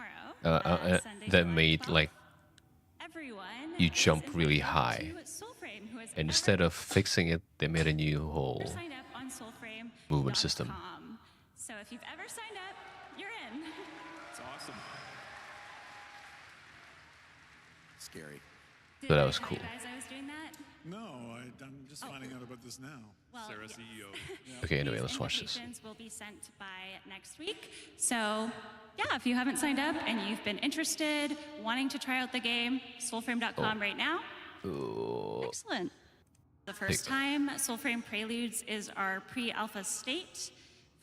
that made like you jump really high. And instead of fixing it, they made a new whole movement system. So if you've ever signed up, you're in. It's awesome. Scary. So that was cool. No, I'm just finding out about this now. Well, Sarah, CEO. Okay, anyway, let's watch this. Invitations will be sent by next week. So, yeah, if you haven't signed up and you've been interested, wanting to try out the game, soulframe.com right now. Excellent. The first time, Soulframe Preludes is our pre-alpha state.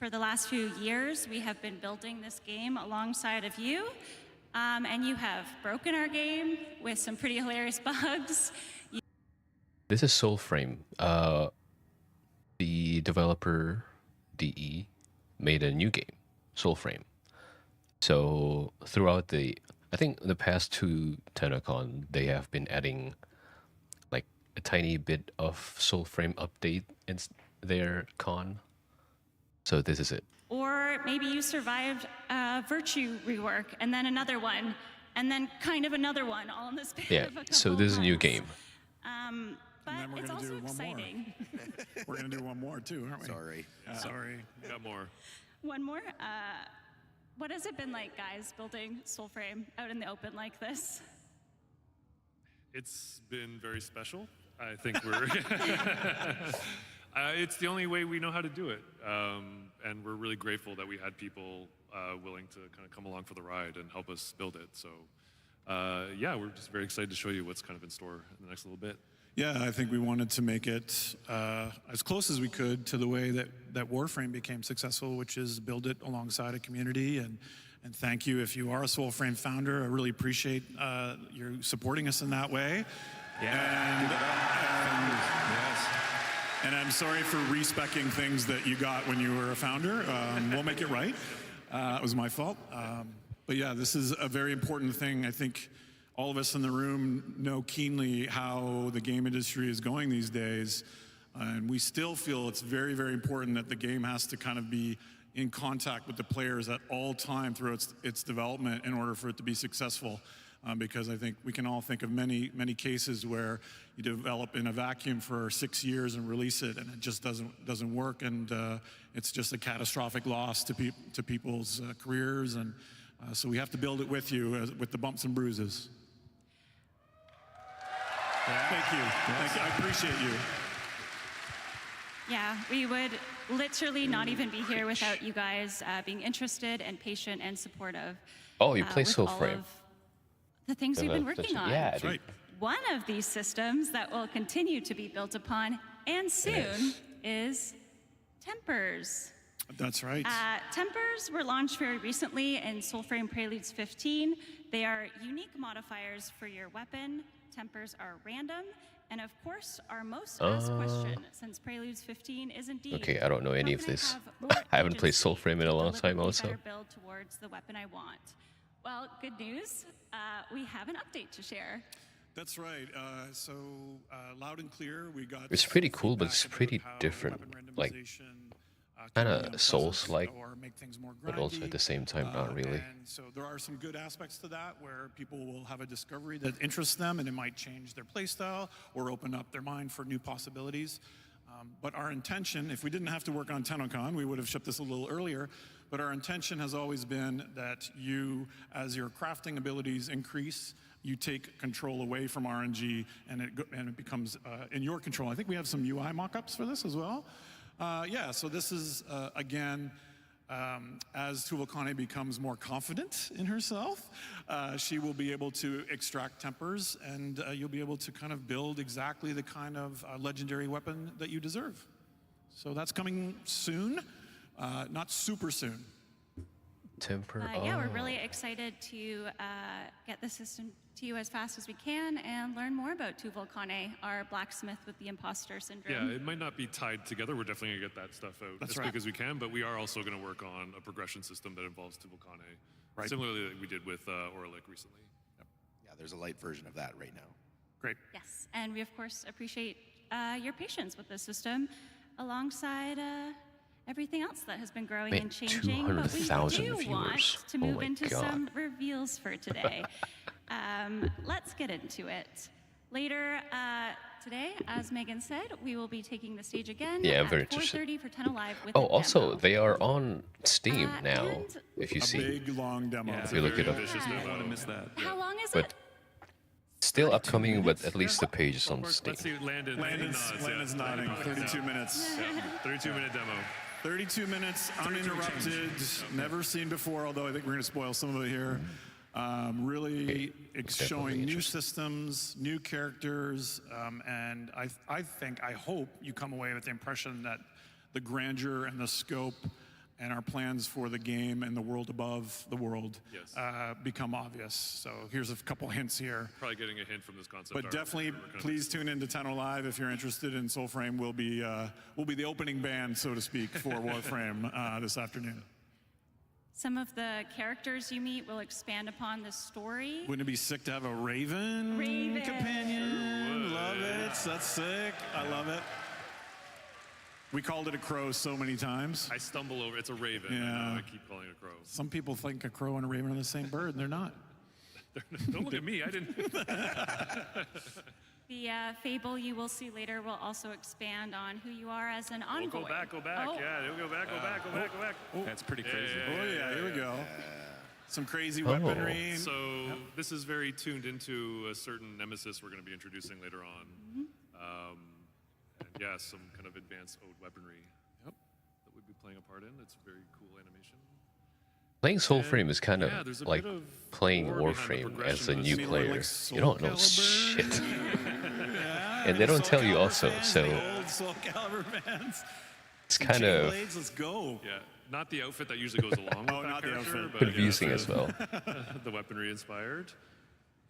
For the last few years, we have been building this game alongside of you. And you have broken our game with some pretty hilarious bugs. This is Soulframe. The developer, DE, made a new game, Soulframe. So throughout I think the past two TENNOCON, they have been adding like a tiny bit of Soulframe update in their con. So this is it. Or maybe you survived a Virtue rework, and then another one, and then kind of another one, all in this span Yeah, of a so couple this is a new months. game. But it's also exciting. We're gonna do one more too, aren't we? Sorry. Sorry. We got more. One more. What has it been like, guys, building Soulframe out in the open like this? It's been very special. I think we're... it's the only way we know how to do it. And we're really grateful that we had people willing to kind of come along for the ride and help us build it. So yeah, we're just very excited to show you what's kind of in store in the next little bit. Yeah, I think we wanted to make it as close as we could to the way that Warframe became successful, which is build it alongside a community. And thank you if you are a Soulframe founder. I really appreciate your supporting us in that way. Yeah. And I'm sorry for respecing things that you got when you were a founder. We'll make it right. It was my fault. But yeah, this is a very important thing. I think all of us in the room know keenly how the game industry is going these days. And we still feel it's very, very important that the game has to kind of be in contact with the players at all time through its development in order for it to be successful. Because I think we can all think of many, many cases where you develop in a vacuum for 6 years and release it, and it just doesn't work, and it's just a catastrophic loss to people's careers. And so we have to build it with you, with the bumps and bruises. Thank you. Thank you. I appreciate you. Yeah, we would literally not even be here without you guys being interested and patient and supportive. Oh, you play with all Soulframe. of the things we've been working on. Yeah, that's right. One of these systems that will continue to be built upon, and soon, is Tempers. That's right. Tempers were launched very recently in Soulframe Preludes 15. They are unique modifiers for your weapon. Tempers are random. And of course, our most asked question, since Preludes 15 is indeed, Okay, I don't know any of this. have more I haven't played agency Soulframe in a to long time deliberately also. better build towards the weapon I want? Well, good news. We have an update to share. That's right. So loud and clear, we got. It's pretty cool, but it's pretty different. Like, kind of Souls-like, but also at the same time, not really. And so there are some good aspects to that where people will have a discovery that interests them, and it might change their playstyle or open up their mind for new possibilities. But our intention, if we didn't have to work on TENNOCON, we would have shipped this a little earlier. But our intention has always been that you, as your crafting abilities increase, you take control away from RNG, and it becomes in your control. I think we have some UI mock-ups for this as well. Yeah, so this is, again, as Tuvokane becomes more confident in herself, she will be able to extract tempers, and you'll be able to kind of build exactly the kind of legendary weapon that you deserve. So that's coming soon, not super soon. Temper. Yeah, we're really excited to get the system to you as fast as we can and learn more about Tuvokane, our blacksmith with the imposter syndrome. Yeah, it might not be tied together. We're definitely going to get that stuff out as quick as we can, but we are also going to work on a progression system that involves Tuvokane, similarly like we did with Orlick recently. Yep. Yeah, there's a light version of that right now. Great. Yes, and we of course appreciate your patience with the system alongside everything else that has been growing and changing, but we 200,000 do viewers. want to move into God. some reveals for today. Let's get into it. Later today, as Megan said, we will be taking the stage again Yeah, I'm at very 4:30 for Tenno Live with Oh, a also, demo. they are on Steam now, and if you A see. big, long demo. If you look it up. I don't want to miss that. How long is But it? still upcoming, but at least the page is on Steam. Let's see Landon. Landon's nodding. 32 minutes. 32-minute demo. 32 minutes, uninterrupted, never seen before, although I think we're going to spoil some of it here. Really showing new systems, new characters, and I hope you come away with the impression that the grandeur and the scope and our plans for the game and the world above the world become obvious. So here's a couple hints here. Probably getting a hint from this concept But art. definitely, please tune into Tenno Live if you're interested in Soulframe. We'll be the opening band, so to speak, for WARFRAME this afternoon. Some of the characters you meet will expand upon the story. Wouldn't it be sick to have a Raven companion? Love it. That's sick. I love it. We called it a crow so many times. I stumble over. It's a raven. Yeah. I keep calling it a crow. Some people think a crow and a raven are the same bird, and they're not. Don't look at me. I didn't. The fable you will see later will also expand on who you are as an envoy. We'll go back. Oh. Yeah, they'll go back. Go back. That's pretty crazy. Oh yeah, here we go. Some crazy weaponry. So this is very tuned into a certain nemesis we're going to be introducing later on. And yeah, some kind of advanced ode weaponry that we'd be playing a part in. It's a very cool animation. Playing Soulframe is kind of yeah, there's a like bit of playing lore behind the Warframe as a progression new of this. player. Like You don't know shit. And they don't tell you also, so Old Soul Calibur fans. it's kind of Blades, let's go. Yeah, not the outfit that usually goes along with that not the character, outfit. but confusing as well. the weaponry inspired.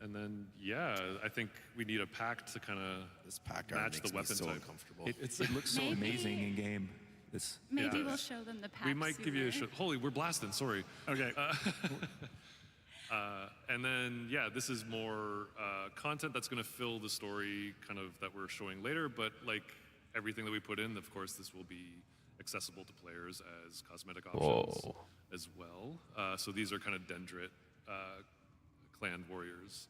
And then, yeah, I think we need a pack to kind of This pack match makes the weapon me so type. uncomfortable. It looks so amazing in game. This. Maybe we'll show them the pack. We might give you a show. Holy, we're blasting. Sorry. Okay. And then, yeah, this is more content that's going to fill the story kind of that we're showing later. But like everything that we put in, of course, this will be accessible to players as cosmetic options as well. So these are kind of Dendrit clan warriors.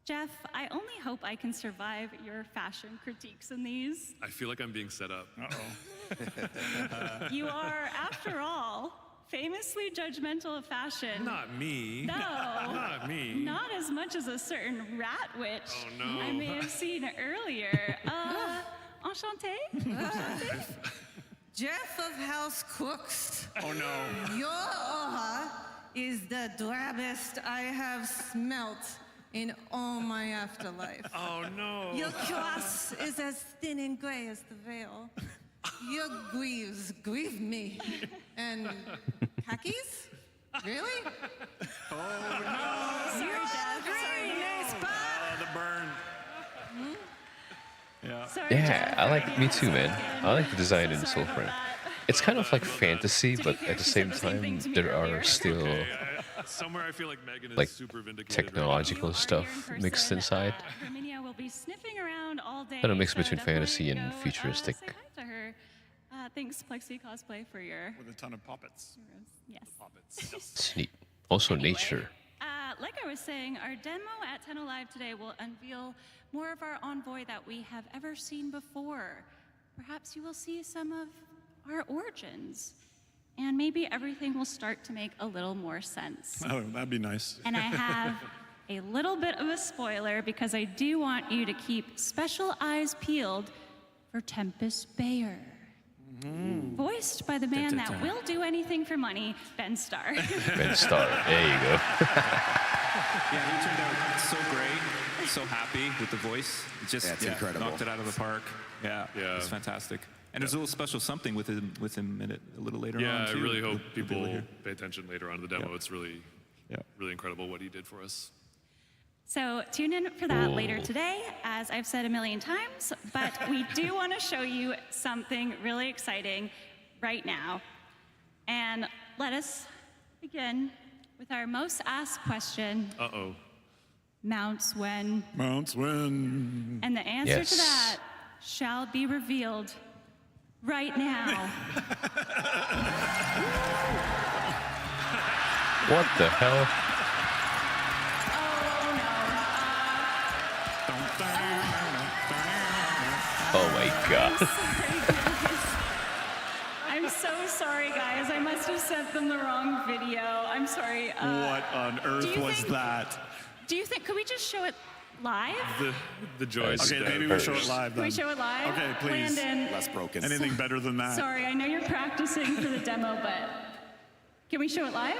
Jeff, I only hope I can survive your fashion critiques in these. I feel like I'm being set up. Uh-oh. You are, after all, famously judgmental of fashion. Not me. No. Not me. Not as much as a certain rat witch I may have seen earlier. Enchanté? Jeff of House Cooks. Oh no. Your aura is the drabbest I have smelt in all my afterlife. Oh no. Your cross is as thin and gray as the veil. Your greaves grieve me. And khakis? Really? Oh no. Sorry, Jeff. The burn. Yeah. Sorry, Yeah, Jeff. I like. Me too, man. I like the design in Soulframe. It's kind of like fantasy, but at the same time, there are still Somewhere I feel like Megan is like super vindicated. technological stuff mixed inside. Herminia will be sniffing around all day. Kind of mix so between definitely fantasy and go, futuristic. Say hi to her. Thanks, Plexi Cosplay, for your... With a ton of puppets. Yes. It's neat. Also, nature. Like I was saying, our demo at Tenno Live today will unveil more of our envoy that we have ever seen before. Perhaps you will see some of our origins, and maybe everything will start to make a little more sense. Oh, that'd be nice. And I have a little bit of a spoiler because I do want you to keep special eyes peeled for Tempest Bayer. Voiced by the man that will do anything for money, Ben Starr. Ben Starr, there you go. Yeah, he turned out so great, so happy with the voice. It just It's incredible. knocked it out of the park. Yeah, it's fantastic. And there's a little special something with him in it a little later on, Yeah, I too. really hope With people here. pay attention later on in the demo. It's really, really incredible what he did for us. So tune in for that later today, as I've said a million times, but we do want to show you something really exciting right now. And let us begin with our most asked question. Uh-oh. Mounts when? Mounts when? And the answer to that shall be revealed right now. What the hell? Oh my god. I'm so sorry, guys. I must have sent them the wrong video. I'm sorry. What on earth was that? Do you think, could we just show it live? The joys. Okay, maybe we show it live Can then. we show it live? Okay, please. Landon. Less broken. Anything better than that? Sorry, I know you're practicing for the demo, but can we show it live?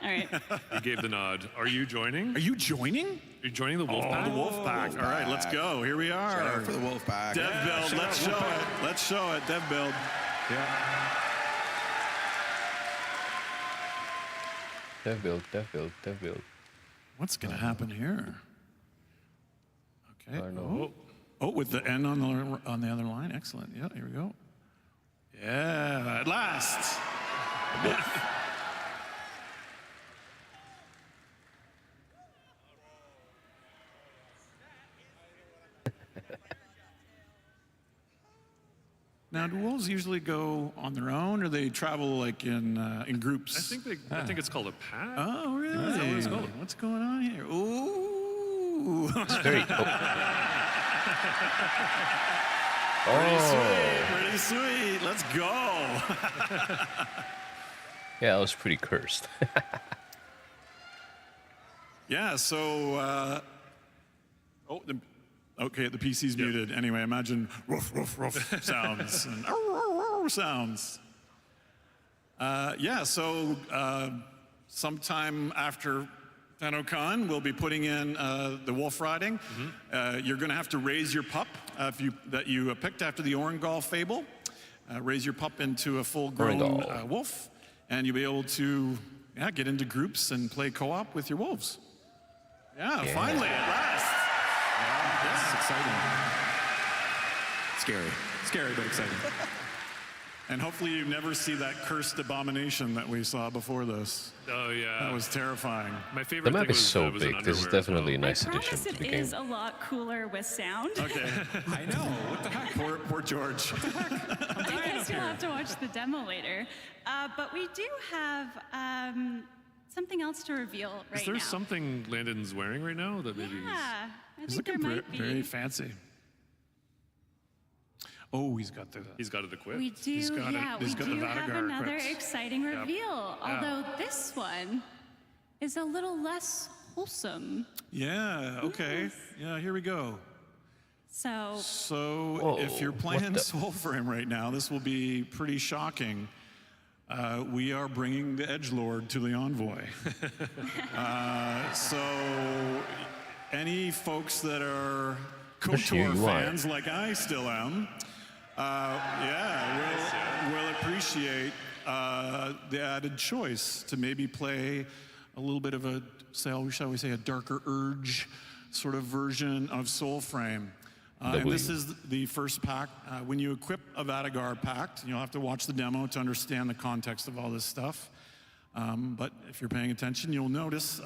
All right. He gave the nod. Are you joining? Are you joining? Are you joining the wolf pack? The wolf pack. All right, let's go. Here we are. Shout out for the wolf pack. Dev build. shout Let's out show wolf it. Let's show it. Dev build. Dev build, dev build, dev build. What's going to happen here? Okay. I don't know. Oh, with the N on the other line. Excellent. Yeah, here we go. Yeah, at last. Now, do wolves usually go on their own, or they travel like in groups? I think it's called a pack. Oh, really? Is that what it's called? What's going on here? Ooh. It's very. Pretty sweet. Let's go. Yeah, that was pretty cursed. Yeah, so, okay, the PC's muted. Anyway, imagine woof, woof, woof sounds and sounds. Yeah, so sometime after TennoCon, we'll be putting in the wolf riding. You're going to have to raise your pup that you picked after the Orengal fable. Raise your pup into a full-grown wolf, and you'll be able to get into groups and play co-op with your wolves. Yeah, finally, at last. This is exciting. Scary, but exciting. And hopefully you never see that cursed abomination that we saw before this. Oh yeah. That was terrifying. My favorite The map thing is was, so was an big. This is underwear as definitely a well. nice I addition promise to the it game. is a lot cooler with sound. Okay. I know. What the heck? Poor George. I guess you'll have to watch the demo later. But we do have something else to reveal right Is there now. something Landon's wearing right now that maybe Yeah, I He's think there looking might be. very fancy. Oh, he's got the. he's got it equipped? We do, He's got it. yeah, He's we got the do have Vatigar another equipped. exciting reveal. Although this one is a little less wholesome. Yeah. Okay. Yeah. Here we go. So So if you're playing Soulframe right now, this will be pretty shocking. We are bringing the Edgelord to the Envoy. So any folks that are KOTOR fans, like I still am, will appreciate the added choice to maybe play a little bit of a, shall we say, a darker urge sort of version of Soulframe. And this is the first pack. When you equip a Vatigar pact, you'll have to watch the demo to understand the context of all this stuff. But if you're paying attention, you'll notice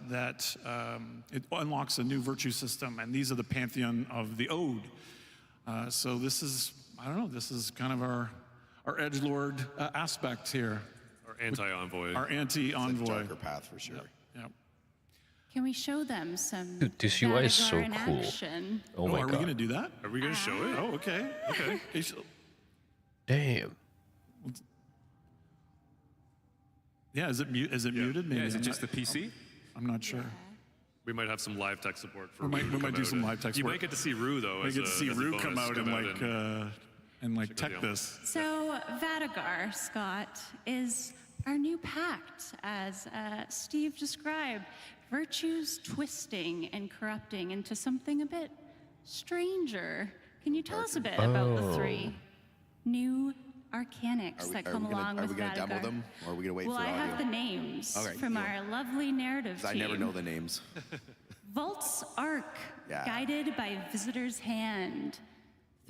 that it unlocks a new virtue system, and these are the pantheon of the Ode. So this is, I don't know, this is kind of our edgelord aspect here. Our anti-envoy. Our anti-envoy. It's a darker path for sure. Yep. can we show them some Dude, this UI is so Vatigar in cool. action? Oh my Are god. we going to do that? Are we going to show it? Oh, okay. Okay. Damn. Yeah, is it muted? Maybe Yeah, is it I'm just not- the PC? I'm not sure. We might have some live tech support for We might- Rue to we might come do out some and- live tech You support. might get to see Rue though. We as get to a- see as a Rue bonus, come out and like check out tech the this. So Vatigar, Scott, is our new pact, as Steve described. Virtues twisting and corrupting into something a bit stranger. Can you tell us a bit about the three new arcanics that come along with Are we going to Vatigar? demo them, or are we going to wait Well, for I audio? have the names Okay, from cool. our lovely narrative 'Cause team. I never know the names. Vault's Arc, Yeah. guided by Visitor's Hand.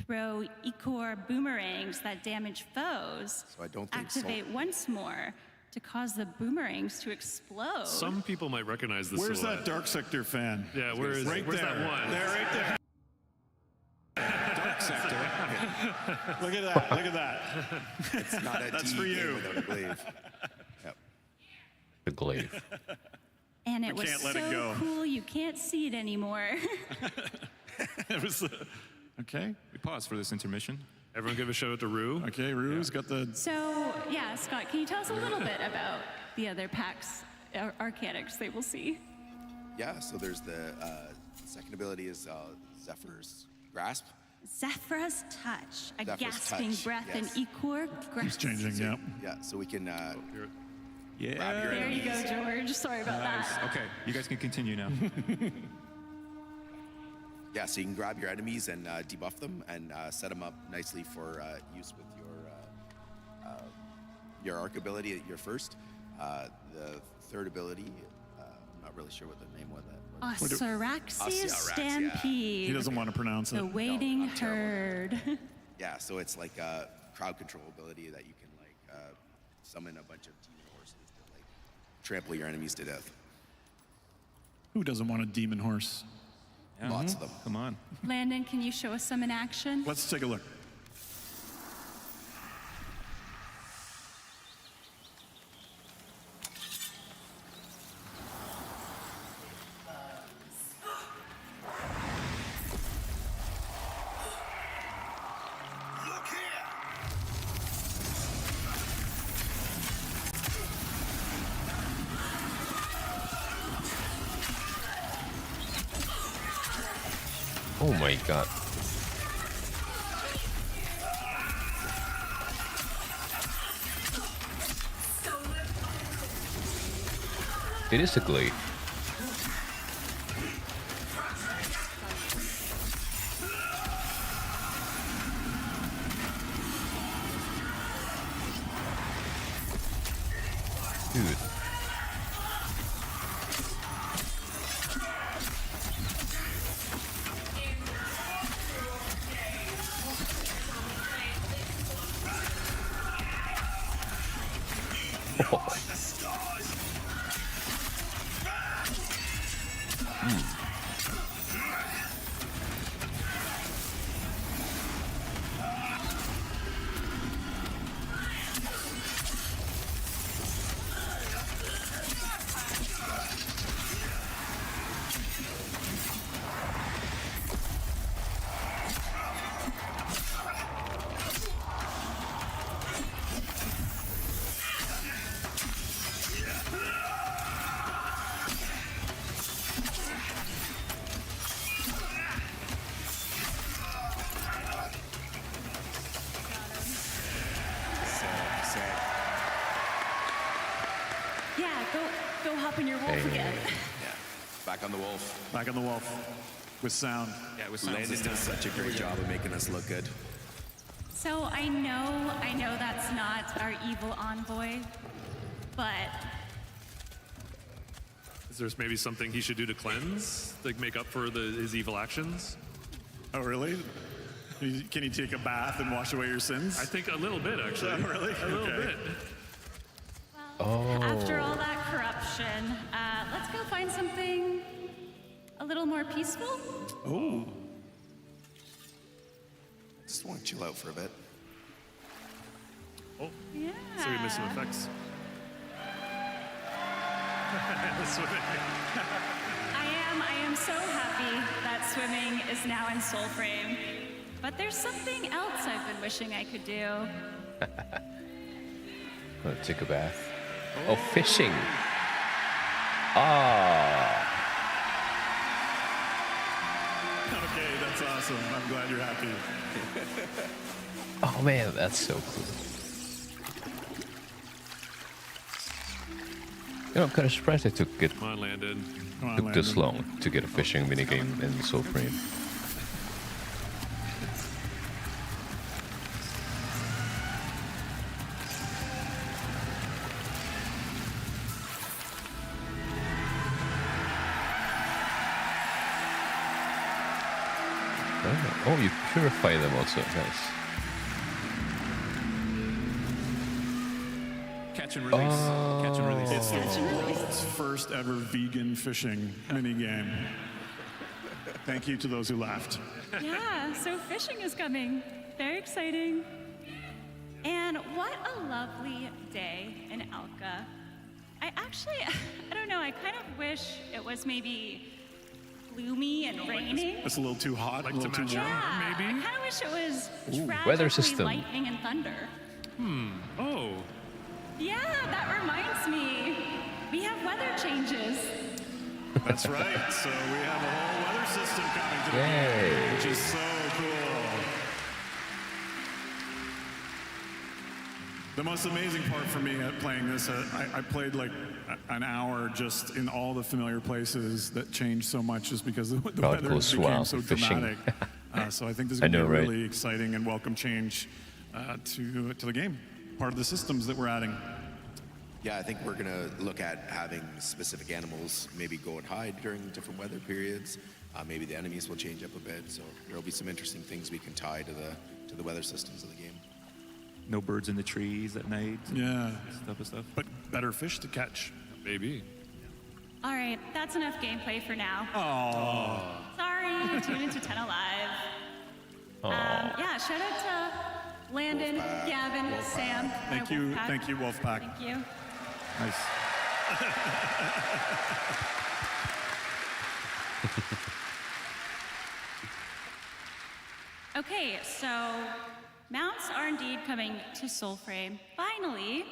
Throw Ichor boomerangs that damage foes. So I don't think Activate once more to cause the boomerangs to explode. Some people might recognize this. Where's that Dark Sector fan? Yeah, where's right where's there. that one? There, right there. Dark Sector. Look at that. Look at that. It's not a That's D for game you. without a glaive. Yep. The glaive. And it We was can't let it so go. cool you can't see it anymore. It was okay. We pause for this intermission. Everyone give a shout out to Rue. Okay, Rue's got the. So, yeah, Scott, can you tell us a little bit about the other packs, arcanics they will see? Yeah, so there's the second ability is Zephyr's Grasp. Zephyr's Touch, a Zephyr's gasping Touch, breath yes. and Ichor grasp. changing, yeah. Yeah, so we can grab your There you go, enemies. George. Sorry about that. Okay, you guys can continue now. Yeah, so you can grab your enemies and debuff them and set them up nicely for use with your arc ability at your first. The third ability, I'm not really sure what the name of that was. Osaraxia's Stampede. He doesn't want to pronounce The it. waiting herd. Yeah, so it's like a crowd control ability that you can like summon a bunch of demon horses to like trample your enemies to death. Who doesn't want a demon horse? Yeah. Lots of them. Come on. Landon, can you show us some in action? Let's take a look. Oh my god. It is a glaive. Dude. Go hop in your wolf again. Yeah. Back on the wolf. Back on the wolf. With sound. Yeah, with sound. Landon does such a great job of making us look good. So I know that's not our evil envoy, but Is there maybe something he should do to cleanse, like make up for his evil actions? Oh, really? Can he take a bath and wash away your sins? I think a little bit, actually. Oh, really? A little bit. after all that corruption, let's go find something a little more peaceful. Oh. Just want to chill out for a bit. Oh. Yeah. So we missed some effects. I am so happy that swimming is now in Soulframe. But there's something else I've been wishing I could do. Take a bath. Oh, fishing. Ah. Okay, that's awesome. I'm glad you're happy. Oh man, that's so cool. You know, I'm kind of surprised it took Come on, Landon. took this long to get a fishing minigame in Soulframe. Oh, you purify them also. Nice. Catch and release. Catch and release. It's the world's first ever vegan fishing minigame. Thank you to those who laughed. Yeah, so fishing is coming. Very exciting. And what a lovely day in Alka. I don't know, I kind of wish it was maybe gloomy and raining. It's a little too hot, a little too warm. Yeah, maybe? I kind of wish it was weather tragically system. lightning and thunder. Oh. Yeah, that reminds me. We have weather changes. That's right. So we have a whole weather system coming to the Yay. game, which is so cool. The most amazing part for me at playing this, I played like an hour just in all the familiar places that changed so much just because the weather became so dramatic. So I think this is going to be a really exciting and welcome change to the game. Part of the systems that we're adding. Yeah, I think we're gonna look at having specific animals maybe go and hide during different weather periods. Maybe the enemies will change up a bit, so there'll be some interesting things we can tie to the weather systems of the game. No birds in the trees at night. Yeah. Stuff. But better fish to catch. Maybe. All right, that's enough gameplay for now. Aww. Sorry, tune into 10 Alive. Yeah, shout out to Landon, Gavin, Sam. Thank you, Wolfpack. Thank you. Nice. Okay, so mounts are indeed coming to Soulframe, finally.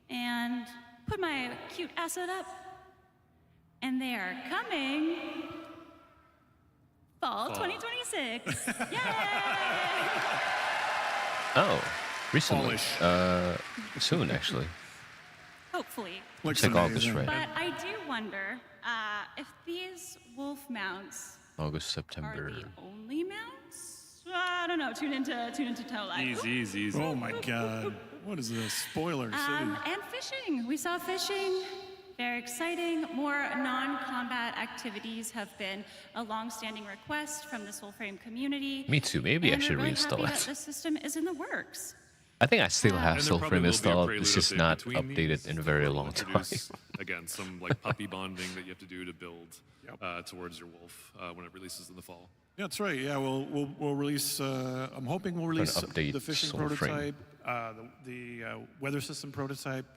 And put my cute asset up. And they are coming fall 2026. Yay! Oh, recently. Soon, actually. Hopefully. Looks like August, right? But I do wonder if these wolf mounts August, are September. the only mounts. I don't know. Tune into Toe Live. Easy. Oh my God! What is this? Spoiler city. And fishing. We saw fishing. Very exciting. More non-combat activities have been a long-standing request from the Soulframe community. Me too. Maybe I And should we're really reinstall happy it. that the system is in the works. I think I still have And there probably Soulframe will be a installed. prelude It's just update not between updated these in a very that'll long time. introduce, Again, some like puppy bonding that you have to do to build towards your wolf when it releases in the fall. Yeah, that's right. Yeah, we'll release. I'm hoping we'll release update the fishing Soulframe. prototype, the weather system prototype,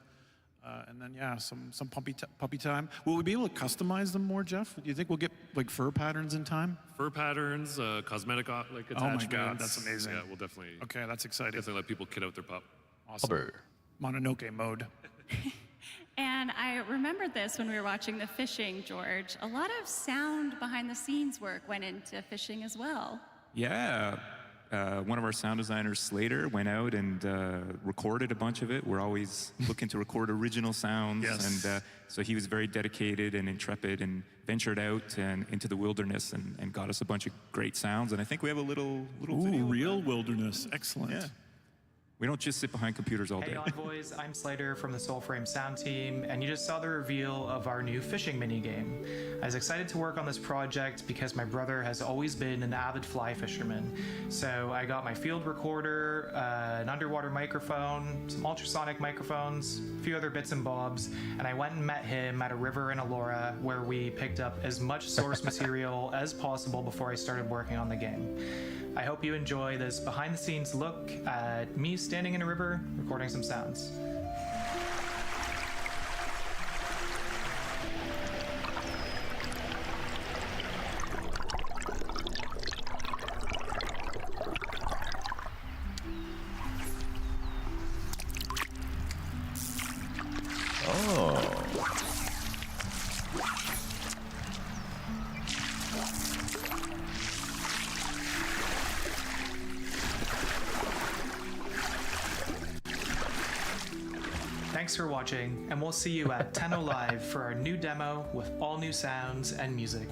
and then some puppy time. Will we be able to customize them more, Jeff? Do you think we'll get like fur patterns in time? Fur patterns, cosmetic like Oh my attachments. God, that's amazing. Yeah, we'll definitely. Okay, that's exciting. Definitely let people kid out their pup. Awesome. Mononoke mode. And I remembered this when we were watching the fishing, George. A lot of sound behind the scenes work went into fishing as well. Yeah. One of our sound designers, Slater, went out and recorded a bunch of it. We're always looking to record original sounds. Yes. And so he was very dedicated and intrepid and ventured out and into the wilderness and got us a bunch of great sounds. And I think we have a little video. Real wilderness. Excellent. Yeah. We don't just sit behind computers all day. Hey Envoys, I'm Slater from the Soulframe sound team, and you just saw the reveal of our new fishing minigame. I was excited to work on this project because my brother has always been an avid fly fisherman. So I got my field recorder, an underwater microphone, some ultrasonic microphones, a few other bits and bobs, and I went and met him at a river in Elora where we picked up as much source material as possible before I started working on the game. I hope you enjoy this behind-the-scenes look at me standing in a river recording some sounds. Thanks for watching, and we'll see you at Tenno Live for our new demo with all new sounds and music.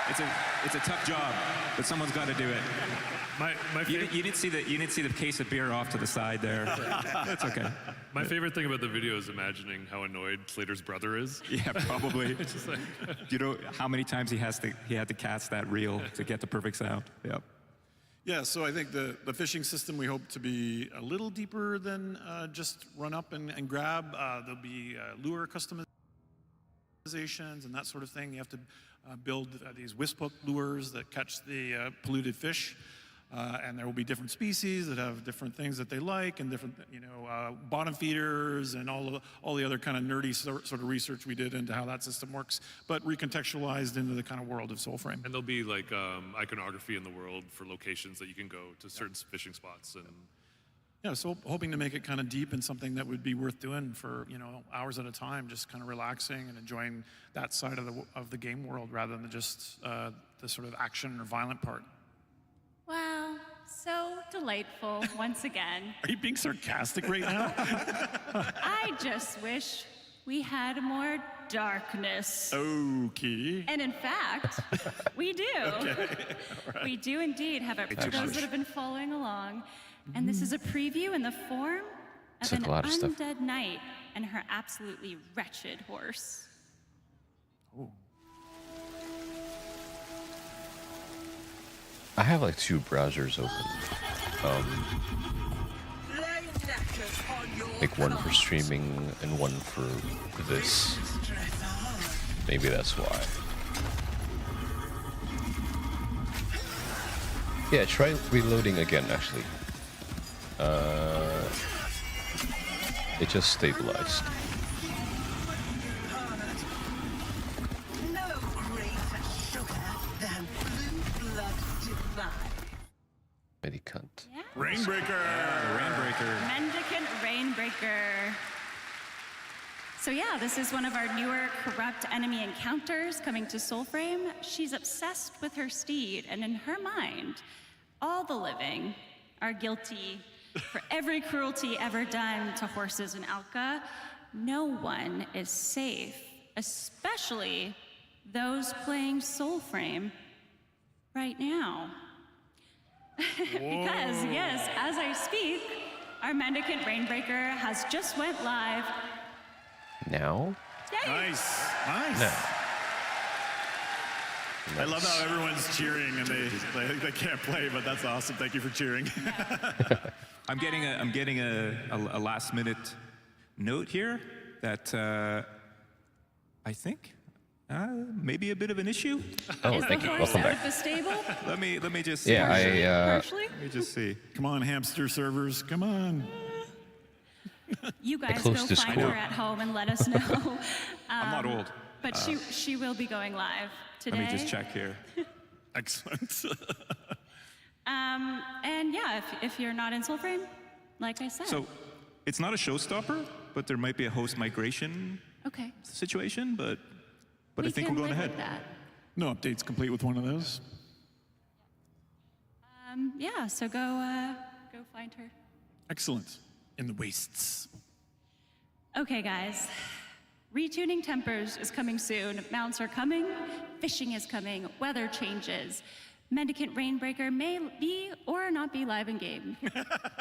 It's a tough job, but someone's got to do it. You didn't see the case of beer off to the side there. That's okay. My favorite thing about the video is imagining how annoyed Slater's brother is. Yeah, probably. It's just like You know how many times he had to cast that reel to get the perfect sound. Yep. Yeah, so I think the fishing system we hope to be a little deeper than just run up and grab. There'll be lure customizations and that sort of thing. You have to build these wisp hook lures that catch the polluted fish. And there will be different species that have different things that they like, and different, bottom feeders, and all the other kind of nerdy sort of research we did into how that system works, but recontextualized into the kind of world of Soulframe. And there'll be like iconography in the world for locations that you can go to certain fishing spots. And yeah, so hoping to make it kind of deep and something that would be worth doing for hours at a time, just kind of relaxing and enjoying that side of the game world rather than just the sort of action or violent part. Wow, so delightful once again. Are you being sarcastic right now? I just wish we had more darkness. Okay. And in fact, we do. Okay. All right. We do indeed have it for those that have been following along. And this is a preview in the form of an undead knight and her absolutely wretched horse. Ooh. I have like 2 browsers open. Like one for streaming and one for this. Maybe that's why. Yeah, try reloading again actually. It just stabilized. Maybe cunt. Yeah. Rainbreaker! Rainbreaker. Mendicant Rainbreaker. So yeah, this is one of our newer corrupt enemy encounters coming to Soulframe. She's obsessed with her steed, and in her mind, all the living are guilty for every cruelty ever done to horses in Alka. No one is safe, especially those playing Soulframe right now. Because, yes, as I speak, our Mendicant Rainbreaker has just went live. Now? Yay! Nice. No. I love how everyone's cheering and they can't play, but that's awesome. Thank you for cheering. I'm getting a last minute note here that I think maybe a bit of an issue. Oh, thank you. Welcome back. The stable? Let me just Yeah, let me just see. Come on, hamster servers. Come on. You guys close go to find school. her at home and let us know. I'm not old. But she will be going live today. Let me just check here. Excellent. And yeah, if you're not in Soulframe, like I said. So it's not a showstopper, but there might be a host migration Okay. situation, but I think can we're going live ahead. with that. No updates complete with one of those. Yeah, so go find her. Excellent. In the wastes. Okay, guys. Retuning tempers is coming soon. Mounts are coming. Fishing is coming. Weather changes. Mendicant Rainbreaker may be or not be live in game.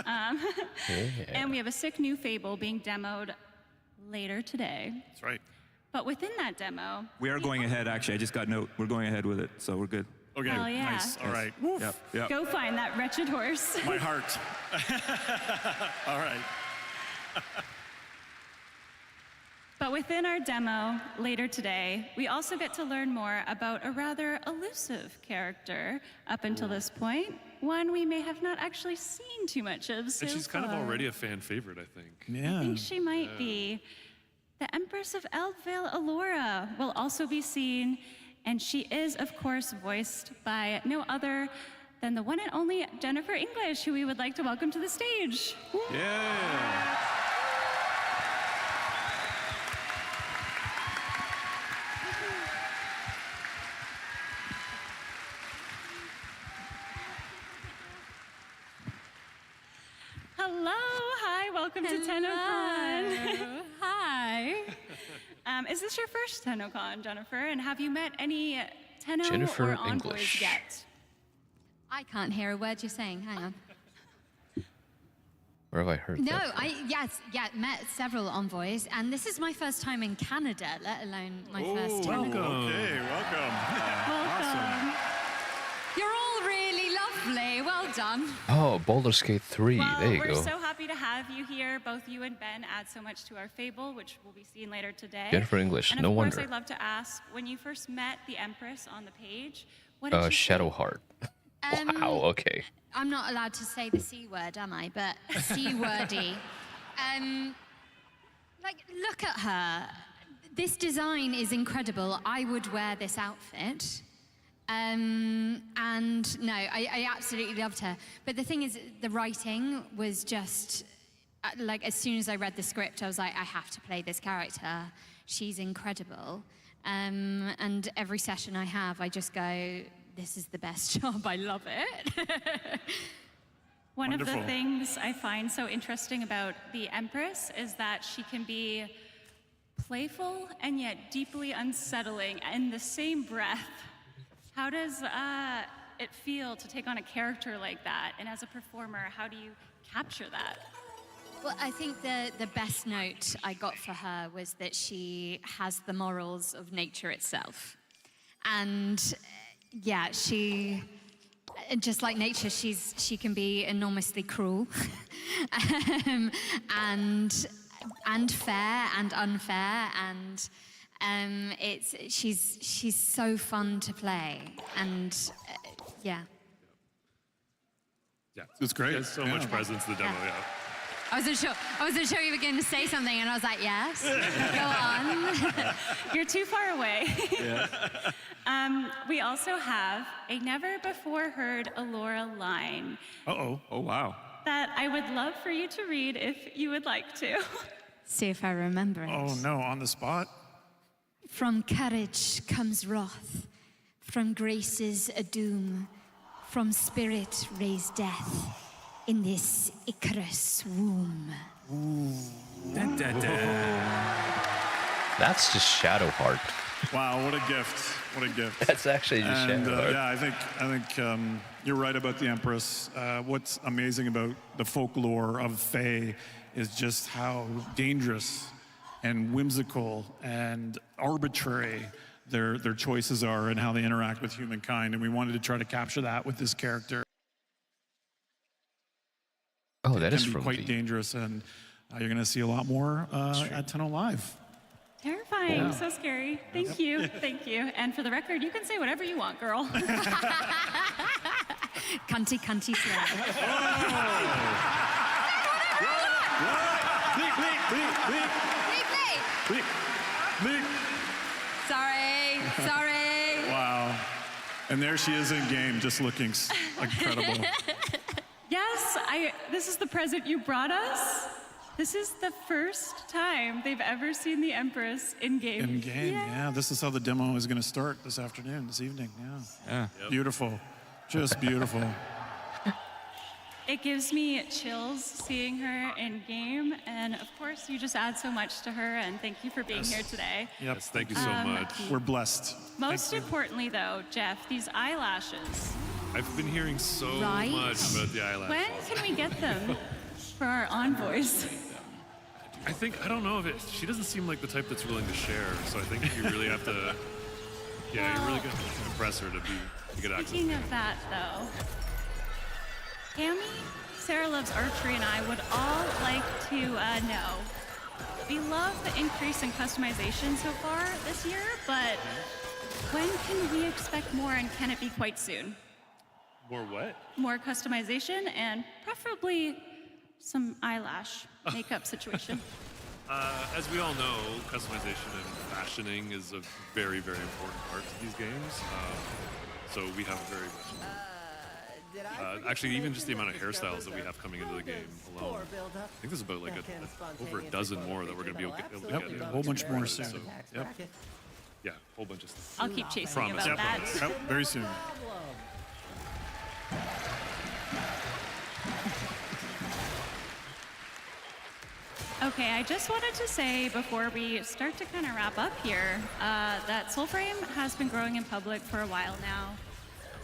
And we have a sick new Fable being demoed later today. That's right. But within that demo, We are going ahead, actually. I just got note. We're going ahead with it, so we're good. Okay, hell yeah. nice. All right. Yep. Go find that wretched horse. My heart. All right. But within our demo later today, we also get to learn more about a rather elusive character up until this point, one we may have not actually seen too much of so And she's kind of far. already a fan favorite, I think. Yeah. I think she might be. The Empress of Eldvale, Alora, will also be seen, and she is, of course, voiced by no other than the one and only Jennifer English, who we would like to welcome to the stage. Yeah. Hello, hi, welcome to TENNOCON. Hi. Is this your first TENNOCON, Jennifer? And have you met any Tenno Jennifer or envoys English. yet? I can't hear a word you're saying. Hang on. Where have I heard No, that? met several envoys, and this is my first time in Canada, let alone my first time. Okay, welcome. Awesome. You're all really lovely. Well done. Oh, Baldur's Gate 3. Well, there you we're go. so happy to have you here. Both you and Ben add so much to our fable, which we'll be seeing later today. Jennifer English, and no of course, wonder. I'd love to ask, when you first met the Empress on the page, what did she Shadowheart. Wow, okay. I'm not allowed to say the C word, am I? But C-wordy. Look at her. This design is incredible. I would wear this outfit. And no, I absolutely loved her. But the thing is, the writing was just, as soon as I read the script, I was like, I have to play this character. She's incredible. And every session I have, I just go, this is the best job. I love it. One of Wonderful. the things I find so interesting about the Empress is that she can be playful and yet deeply unsettling in the same breath. How does it feel to take on a character like that? And as a performer, how do you capture that? Well, I think the best note I got for her was that she has the morals of nature itself. And yeah, she, just like nature, she can be enormously cruel and fair and unfair, and she's so fun to play, and yeah. Yeah. It's great. There's so much presence in the demo, yeah. I wasn't sure you were going to say something, and I was like, yes, go on. You're too far away. Yeah. We also have a never-before-heard Alora line Uh-oh. Oh, wow. that I would love for you to read if you would like to. See if I remember it. Oh, no, on the spot? From courage comes wrath, from graces a doom, from spirit raised death in this Icarus womb. That's just Shadowheart. Wow, what a gift. What a gift. That's actually just And Shadowheart. yeah, I think you're right about the Empress. What's amazing about the folklore of Fae is just how dangerous and whimsical and arbitrary their choices are and how they interact with humankind, and we wanted to try to capture that with this character. Oh, that is from quite dangerous, and you're going to see a lot more at Tenno Live. Terrifying, Yeah. so scary. Thank you, thank you. And for the record, you can say whatever you want, girl. Cunty, cunty, swear. Sorry. Wow. And there she is in game, just looking incredible. Yes, this is the present you brought us. This is the first time they've ever seen the Empress in game. In game, yeah. This is how the demo is going to start this afternoon, this evening. Yeah. Yep. Beautiful. Just beautiful. It gives me chills seeing her in game, and of course, you just add so much to her. And thank you for being here today. Yep. Yes, thank you so much. We're blessed. Most importantly, though, Jeff, these eyelashes. I've been hearing so Right? much about the eyelashes. When can we get them for our envoys? I don't know if she doesn't seem like the type that's willing to share, so I think you really have to, you really got to impress her to get access. Speaking of that, though, Tammy, Sarah Loves Archery, and I would all like to know. We love the increase in customization so far this year, but when can we expect more, and can it be quite soon? More what? More customization and preferably some eyelash makeup situation. As we all know, customization and fashioning is a very, very important part of these games. So we have very much. Actually, even just the amount of hairstyles that we have coming into the game alone, I think there's about like over a dozen more that we're going to be able to get. Yep, a whole bunch more soon. So, Yep. yeah, a whole bunch of stuff. I'll keep chasing you Promise. about that. Yep, very soon. Okay, I just wanted to say before we start to kind of wrap up here that Soulframe has been growing in public for a while now.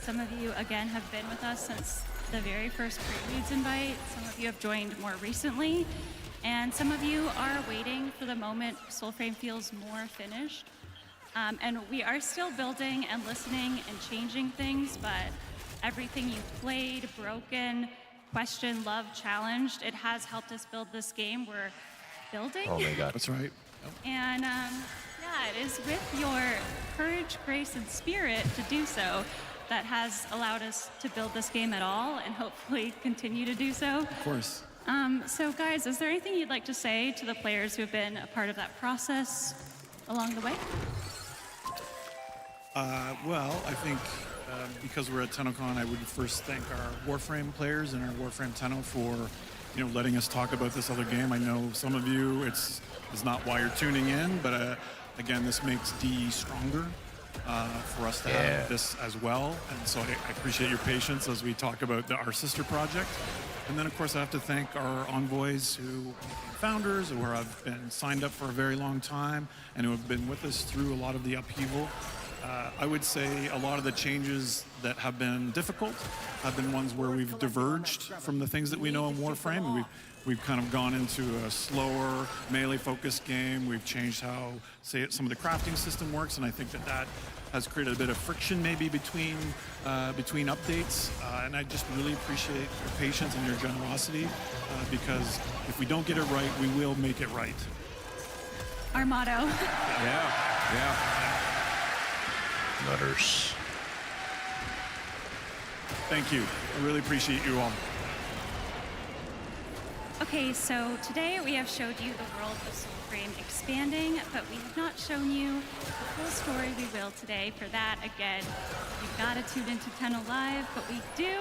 Some of you, again, have been with us since the very first Preludes invite. Some of you have joined more recently. And some of you are waiting for the moment Soulframe feels more finished. And we are still building and listening and changing things, but everything you've played, broken, questioned, loved, challenged, it has helped us build this game. We're building. Oh my God. That's right. And yeah, it is with your courage, grace, and spirit to do so that has allowed us to build this game at all and hopefully continue to do so. Of course. So guys, is there anything you'd like to say to the players who have been a part of that process along the way? Well, I think because we're at TennoCon, I would first thank our Warframe players and our Warframe Tenno for letting us talk about this other game. I know some of you, it's not why you're tuning in, but again, this makes DE stronger for us to have this as well. And so I appreciate your patience as we talk about our sister project. And then, of course, I have to thank our envoys who became founders, who have been signed up for a very long time, and who have been with us through a lot of the upheaval. I would say a lot of the changes that have been difficult have been ones where we've diverged from the things that we know in Warframe. We've kind of gone into a slower, melee-focused game. We've changed how, say, some of the crafting system works, and I think that has created a bit of friction maybe between updates. And I just really appreciate your patience and your generosity, because if we don't get it right, we will make it right. Our motto. Yeah. Nutters. Thank you. I really appreciate you all. Okay, so today we have showed you the world of Soulframe expanding, but we have not shown you the full story. We will today. For that, again, you've got to tune into Tenno Live, but we do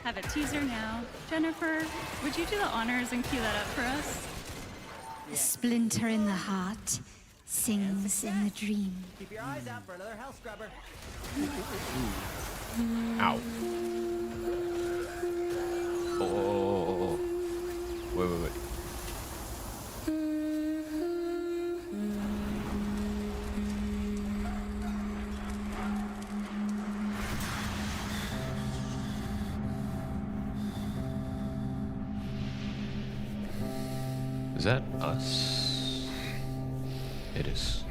have a teaser now. Jennifer, would you do the honors and cue that up for us? The splinter in the heart sings in the dream. Keep your eyes out for another hell scrubber. Ow. Oh. Wait. Is that us? It is.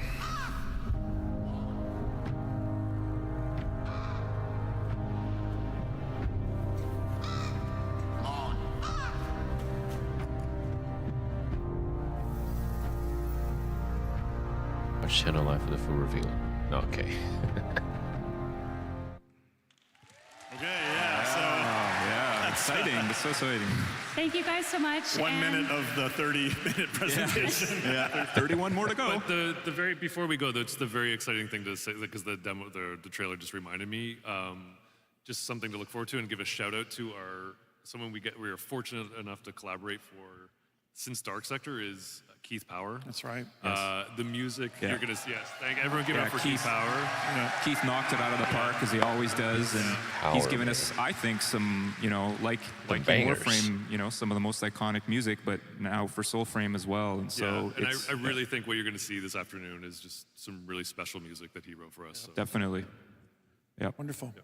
Watch channel live for the full reveal. Okay. Okay, yeah, so... yeah, exciting. That's so exciting. Thank you guys so much. 1 minute of the 30-minute presentation. Yeah, 31 more to go. But the very before we go, that's the very exciting thing to say, because the demo, the trailer just reminded me. Just something to look forward to, and give a shout out to someone we are fortunate enough to collaborate for since Dark Sector is Keith Power. That's right. The music Yeah. you're gonna see. Yes, thank everyone. Give it up for Keith Power. Keith knocked it out of the park as he always does, and he's given us, I think, some, like in bangers. Warframe, some of the most iconic music, but now for Soulframe as well. And so, and I really think what you're gonna see this afternoon is just some really special music that he wrote for us. So. Definitely. Yeah. Wonderful.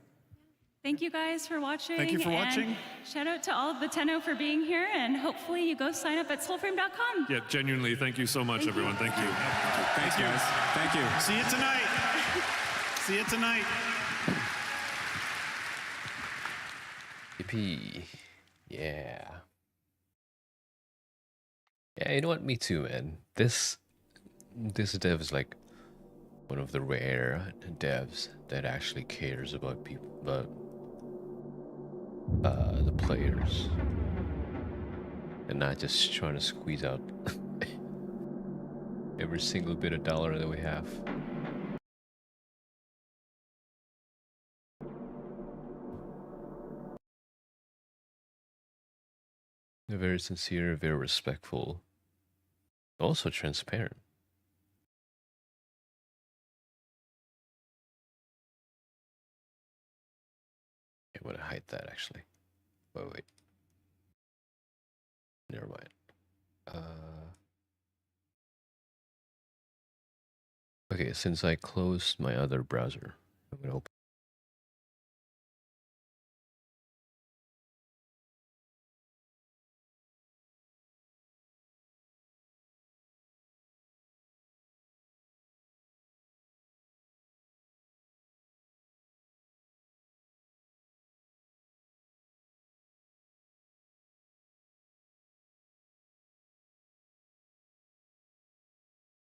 Thank you guys for watching. Thank you for and watching. Shout out to all of the Tenno for being here, and hopefully you go sign up at soulframe.com. Yeah, genuinely, thank you so much, everyone. Thank you. Thanks, guys. Thank you. See you tonight. See you tonight. Yippee. Yeah. Yeah, you know what? Me too, man. This dev is like one of the rare devs that actually cares about people, about the players, and not just trying to squeeze out every single bit of dollar that we have. They're very sincere, very respectful, also transparent. I want to hide that actually. Wait. Never mind. Okay, since I closed my other browser, I'm gonna open.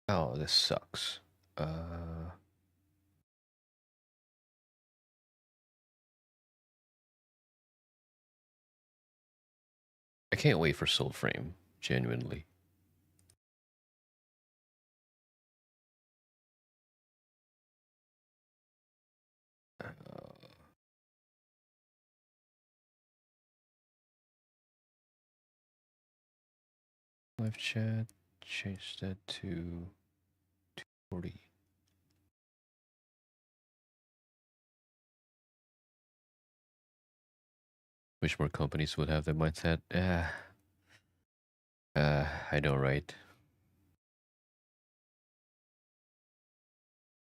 Oh, this sucks. I can't wait for Soulframe, genuinely. Live chat, change that to 240. Wish more companies would have that mindset. I know, right?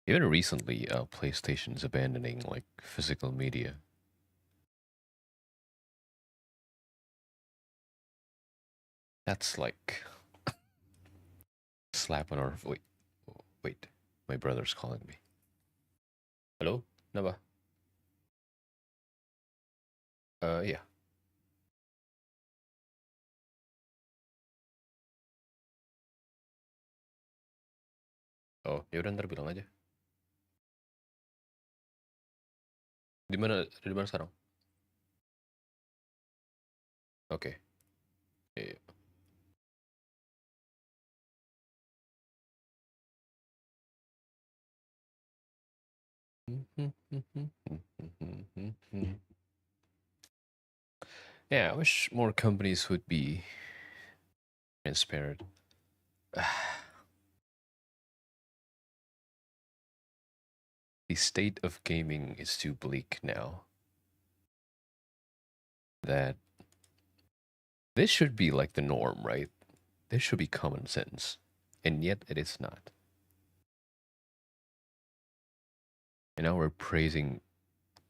Even recently, PlayStation's abandoning like physical media. That's like slap on our wait. My brother's calling me. Hello, Naba. Yeah. Oh, ya udah ntar bilang aja. Di mana sekarang? Oke. Iya. Yeah, I wish more companies would be transparent. The state of gaming is too bleak now. That this should be like the norm, right? This should be common sense. And yet it is not. And now we're praising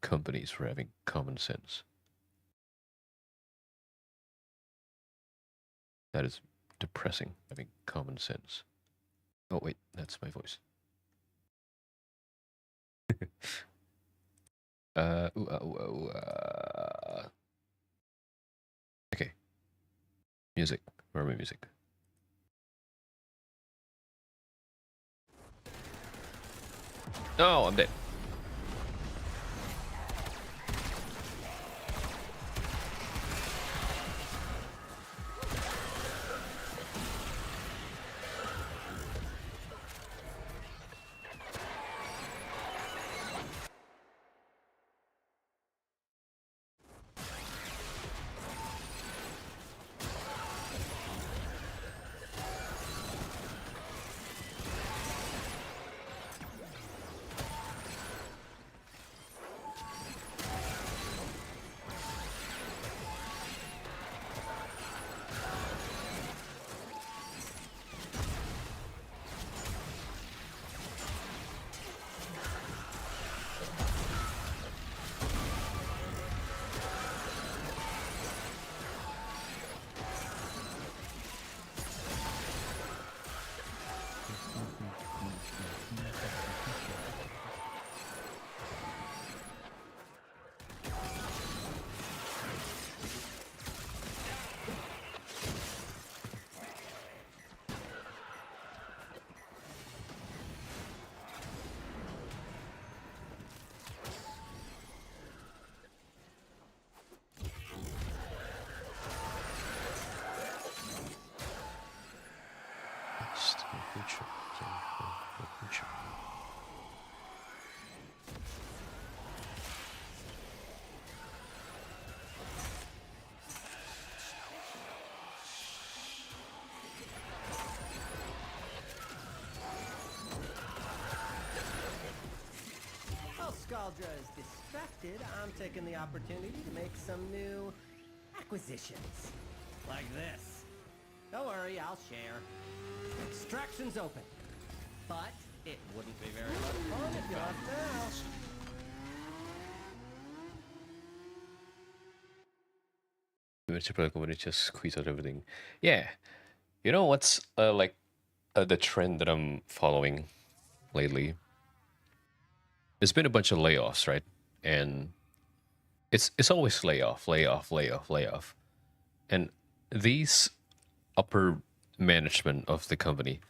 companies for having common sense. That is depressing, having common sense. Oh wait, that's my voice. Okay. Music. Where are my music? Oh, I'm dead. While Scaldra is distracted, I'm taking the opportunity to make some new acquisitions. Like this. Don't worry, I'll share. Extraction's open. But it wouldn't be very much fun if you left now. When it just squeeze out everything. Yeah. You know what's the trend that I'm following lately? There's been a bunch of layoffs, right? And it's always layoff. And these upper management of the company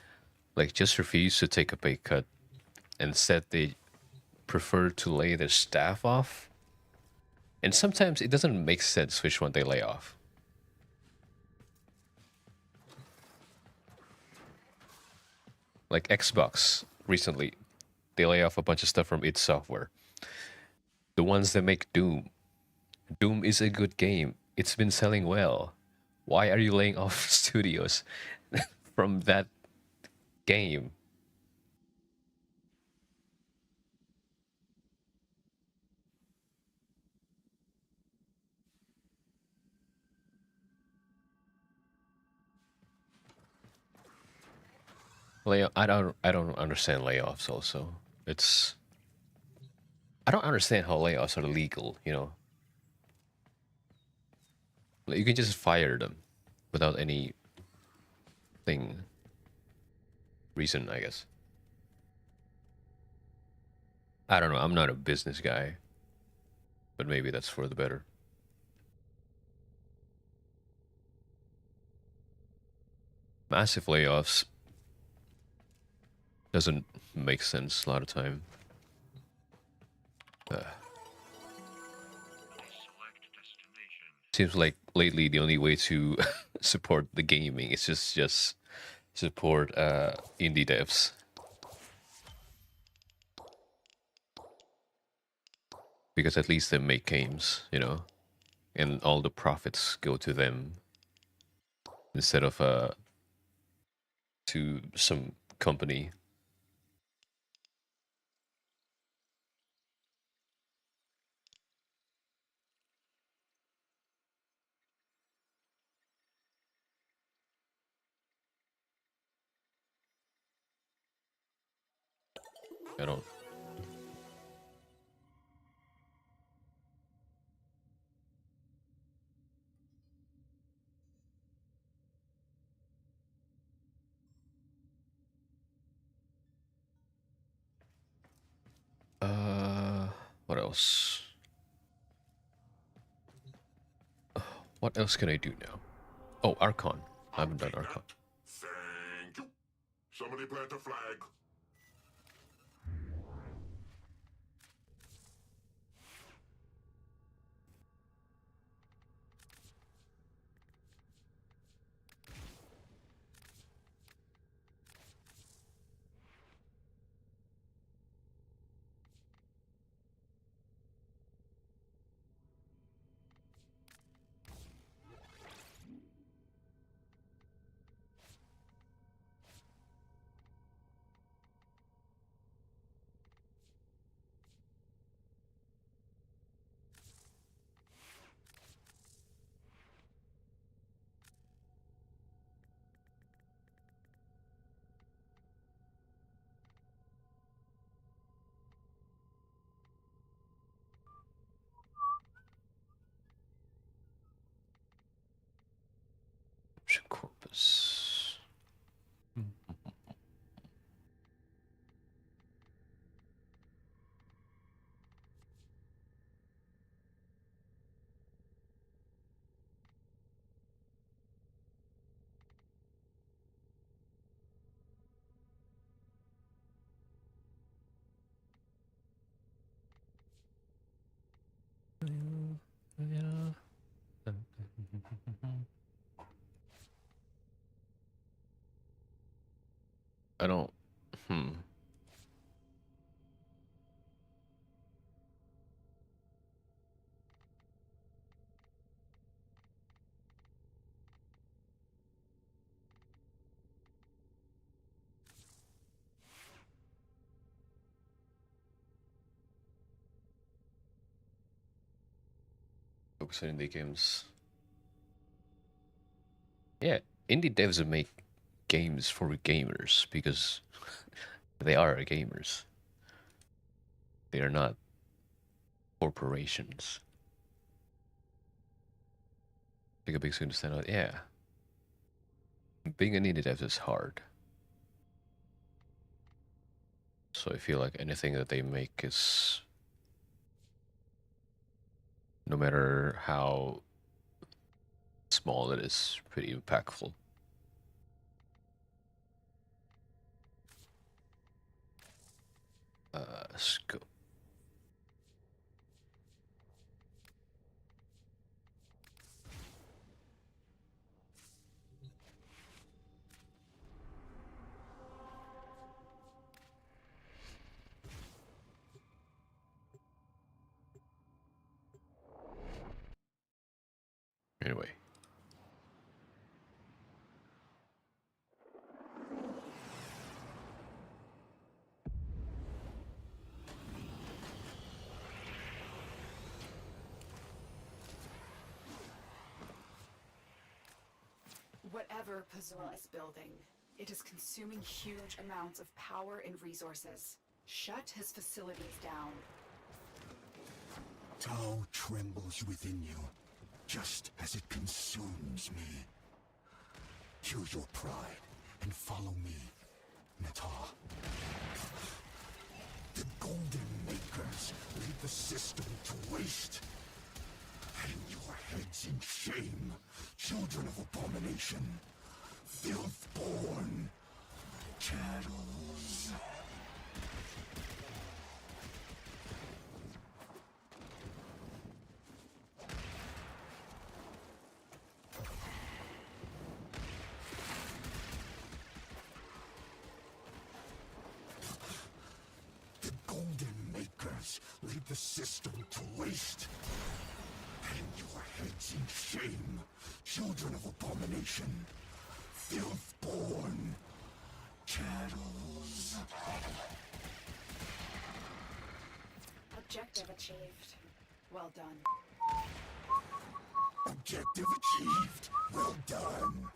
just refuse to take a pay cut. Instead, they prefer to lay their staff off. And sometimes it doesn't make sense which one they lay off. Like Xbox recently, they lay off a bunch of stuff from id Software. The ones that make Doom. Doom is a good game. It's been selling well. Why are you laying off studios from that game? I don't understand layoffs also. I don't understand how layoffs are legal, you know. You can just fire them without any reason, I guess. I don't know, I'm not a business guy. But maybe that's for the better. Massive layoffs doesn't make sense a lot of time. Seems like lately the only way to support the gaming is just support indie devs. Because at least they make games, you know, and all the profits go to them instead of to some company. I don't. What else? What else can I do now? Oh, Archon. I haven't done Archon. Thank you. Somebody plant a flag. Action corpus. I don't. Focus on indie games. Yeah, indie devs make games for gamers because they are gamers. They are not corporations. Take a big swing to stand out. Yeah. Being an indie dev is hard. So I feel like anything that they make is, no matter how small it is, pretty impactful. Let's go. Anyway. Whatever Pazul is building, it is consuming huge amounts of power and resources. Shut his facilities down. Tau trembles within you, just as it consumes me. Kill your pride and follow me, Nata. The Golden Makers lead the system to waste. Hang your heads in shame, children of abomination, filth-born chattels. The Golden Makers lead the system to waste. Hang your heads in shame, children of abomination, filth-born chattels. Objective achieved. Well done. Objective achieved. Well done.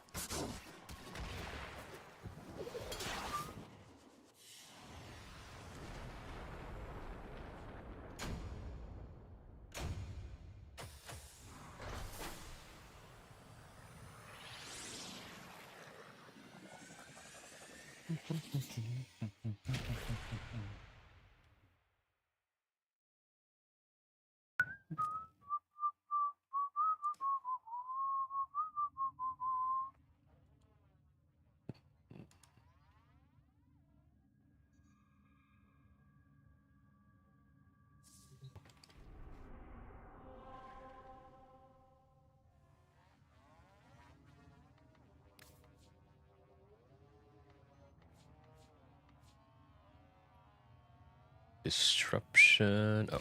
Disruption. Oh.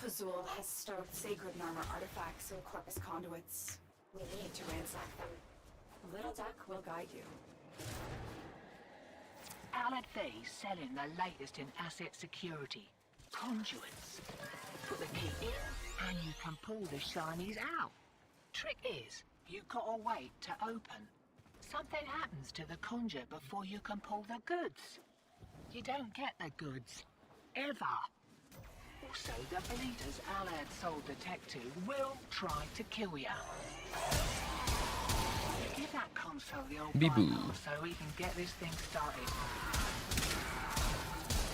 Pazul has stowed sacred Narmer artifacts in Corpus conduits. We need to ransack them. Little Duck will guide you. Alad V's selling the latest in asset security. Conduits. Put the key in and you can pull the shinies out. Trick is, you gotta wait to open. something happens to the conjure before you can pull the goods. You don't get the goods. Ever. Also, the bleeders Alad sold the tech to will try to kill ya. Give that console the old bypass so we can get this thing started.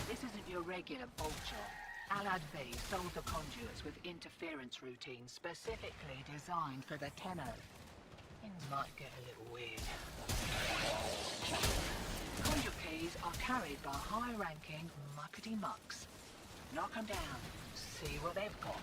This isn't your regular vulture. Alad V sold the conduits with interference routines specifically designed for the Tenno. Things might get a little weird. Conduit keys are carried by high-ranking muckety-mucks. Knock them down. See what they've got.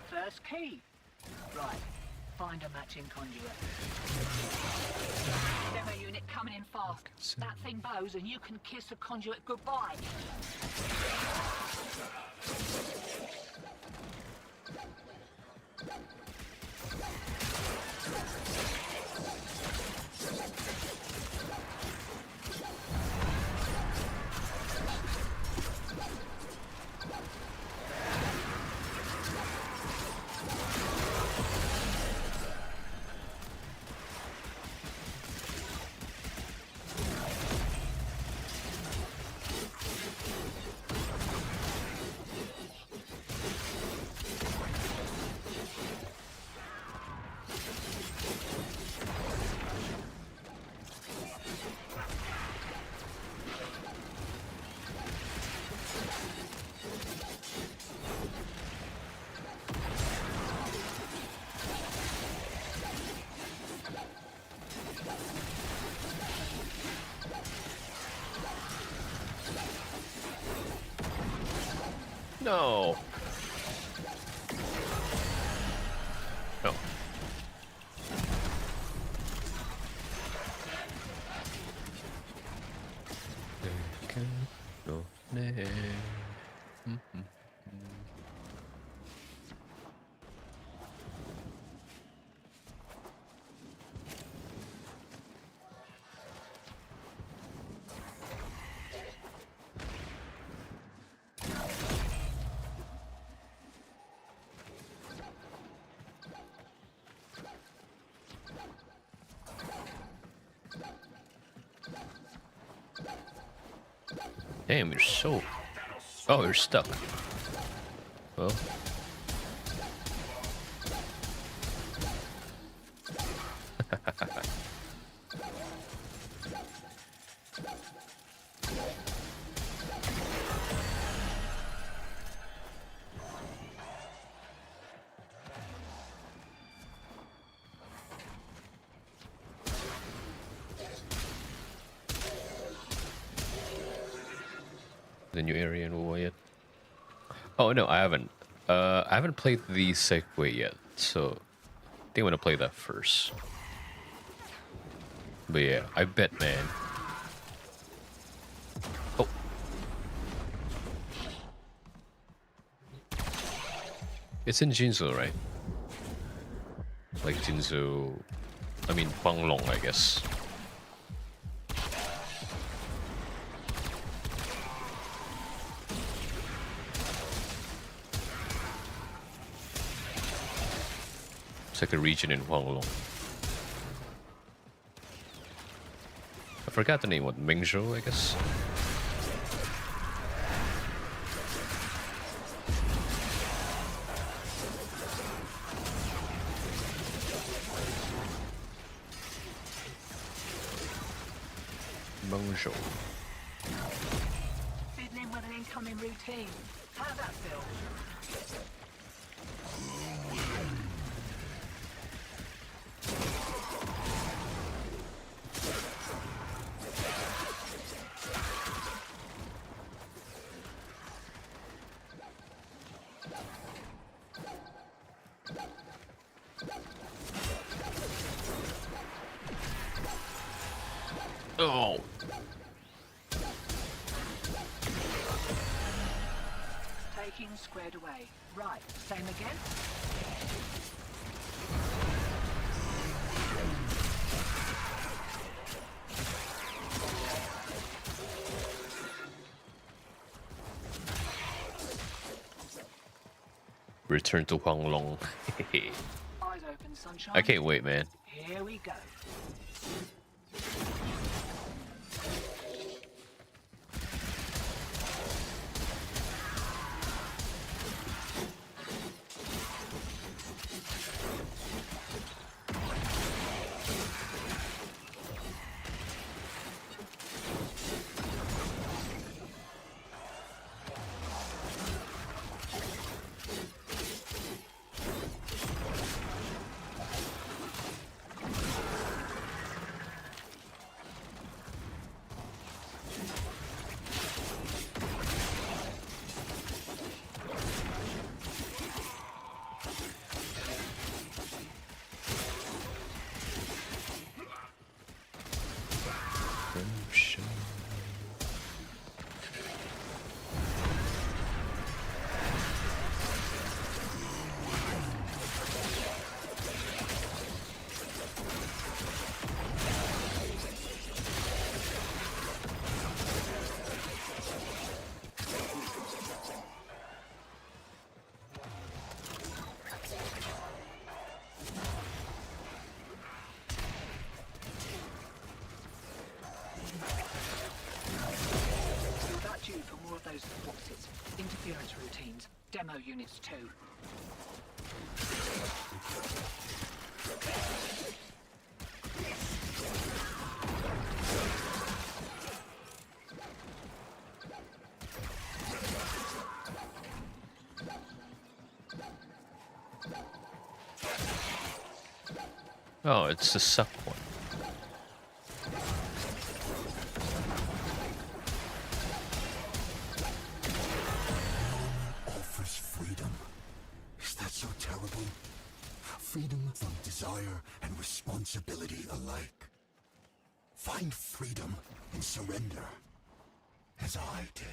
First key. Right. Find a matching conduit. Demo unit coming in fast. That thing bows and you can kiss the conduit goodbye. No. No. Damn, you're so... Oh, you're stuck. Well... the new area in WoW yet? Oh no, I haven't. I haven't played the Segway yet, so I think I'm gonna play that first. But yeah, I bet, man. Oh. It's in Jinzhou, right? Like Jinzhou... I mean, Huanglong, I guess. It's like a region in Huanglong. I forgot the name, what, Mingzhou, I guess? Mingzhou. Fiddling with an incoming routine. How'd that feel? Oh. Take Braking squared away. Right, same again. Return to Huanglong. Eyes open, sunshine. I can't wait, man. Here we go. Interference routines. Demo units too. Oh, it's the suck one. Offers freedom. Is that so terrible? Freedom from desire and responsibility alike. Find freedom and surrender, as I did.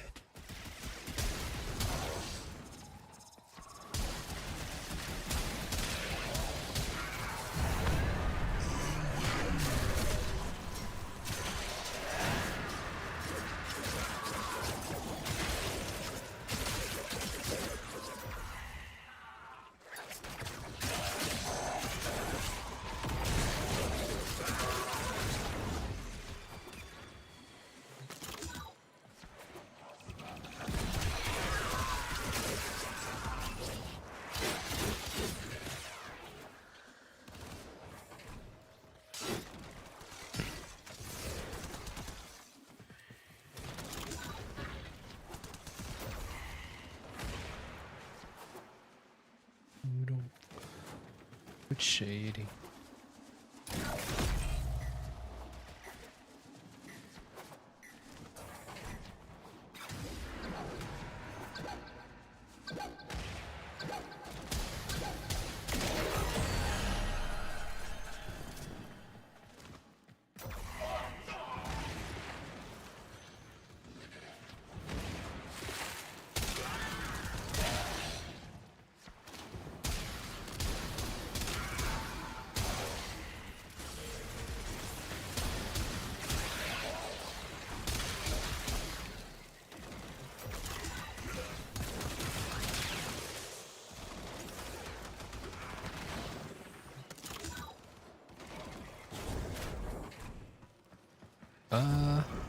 It's shady.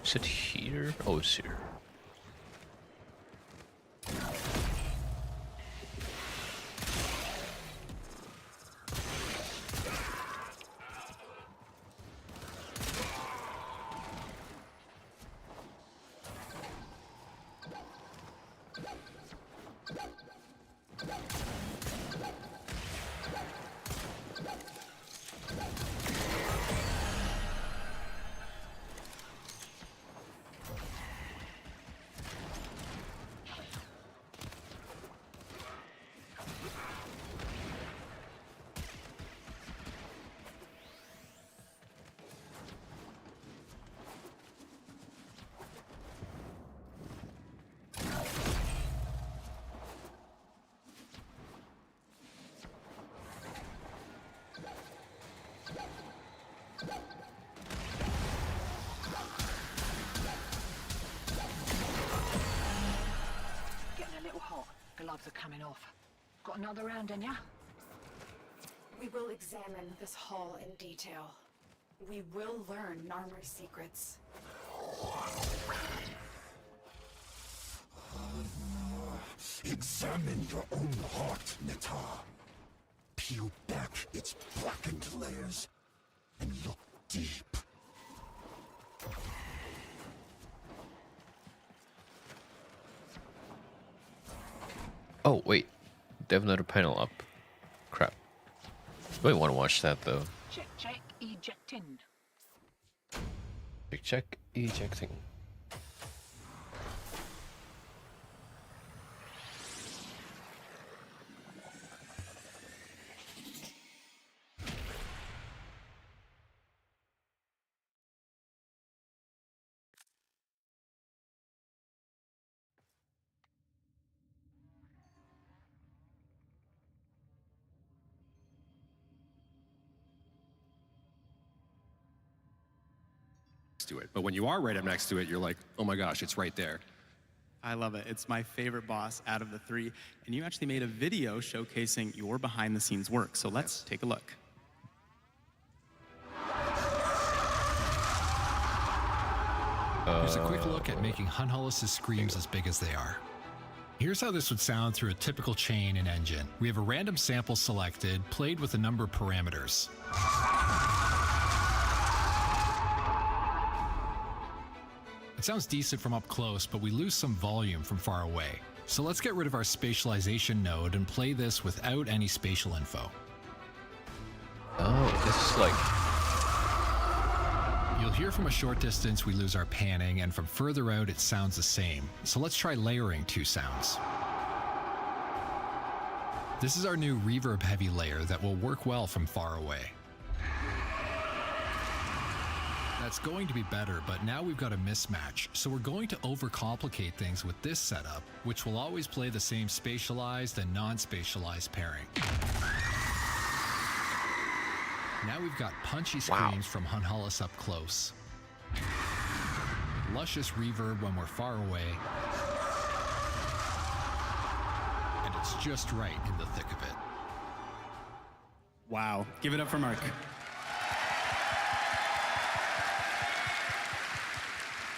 Is it here? Oh, it's here. guards are coming off. Got another round in ya? We will examine this hall in detail. We will learn Narmer's secrets. Examine your own heart, Netta. Peel back its blackened layers and look deep. Oh, wait. They have another panel up. Crap. Really want to watch that, though. Check, ejecting. Check, ejecting. To it, but when you are right up next to it, you're like, oh my gosh, it's right there. I love it. It's my favorite boss out of the three, and you actually made a video showcasing your behind-the-scenes work, so let's take a look. Here's a quick look at making Hunhollis' screams as big as they are. Here's how this would sound through a typical chain and engine. We have a random sample selected, played with a number of parameters. It sounds decent from up close, but we lose some volume from far away. So let's get rid of our spatialization node and play this without any spatial info. Oh, this is like... You'll hear from a short distance we lose our panning, and from further out it sounds the same. So let's try layering two sounds. This is our new reverb heavy layer that will work well from far away. That's going to be better, but now we've got a mismatch, so we're going to overcomplicate things with this setup, which will always play the same spatialized and non-spatialized pairing. Now we've got punchy screams from Hunhollis up close, luscious reverb when we're far away, and it's just right in the thick of it. Wow, give it up for Mark.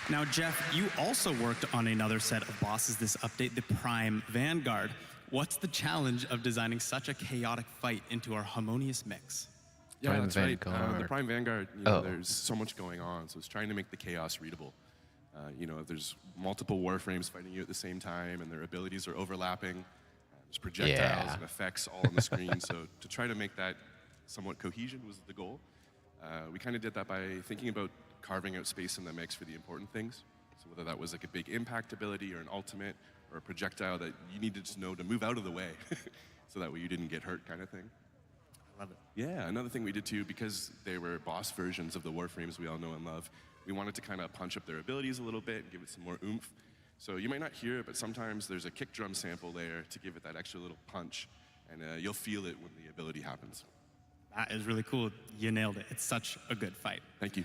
Now, Jeff, you also worked on another set of bosses this update, the Prime Vanguard. What's the challenge of designing such a chaotic fight into our harmonious mix? Yeah, that's right. The Prime Vanguard, there's so much going on, so it's trying to make the chaos readable. If there's multiple Warframes fighting you at the same time and their abilities are overlapping, there's projectiles and effects all on the screen, so to try to make that somewhat cohesion was the goal. We kind of did that by thinking about carving out space in the mix for the important things. So whether that was like a big impact ability or an ultimate or a projectile that you needed to know to move out of the way so that way you didn't get hurt kind of thing. I love it. Yeah, another thing we did too, because they were boss versions of the Warframes we all know and love, we wanted to kind of punch up their abilities a little bit and give it some more oomph. So you might not hear it, but sometimes there's a kick drum sample there to give it that extra little punch, and you'll feel it when the ability happens. That is really cool. You nailed it. It's such a good fight. Thank you.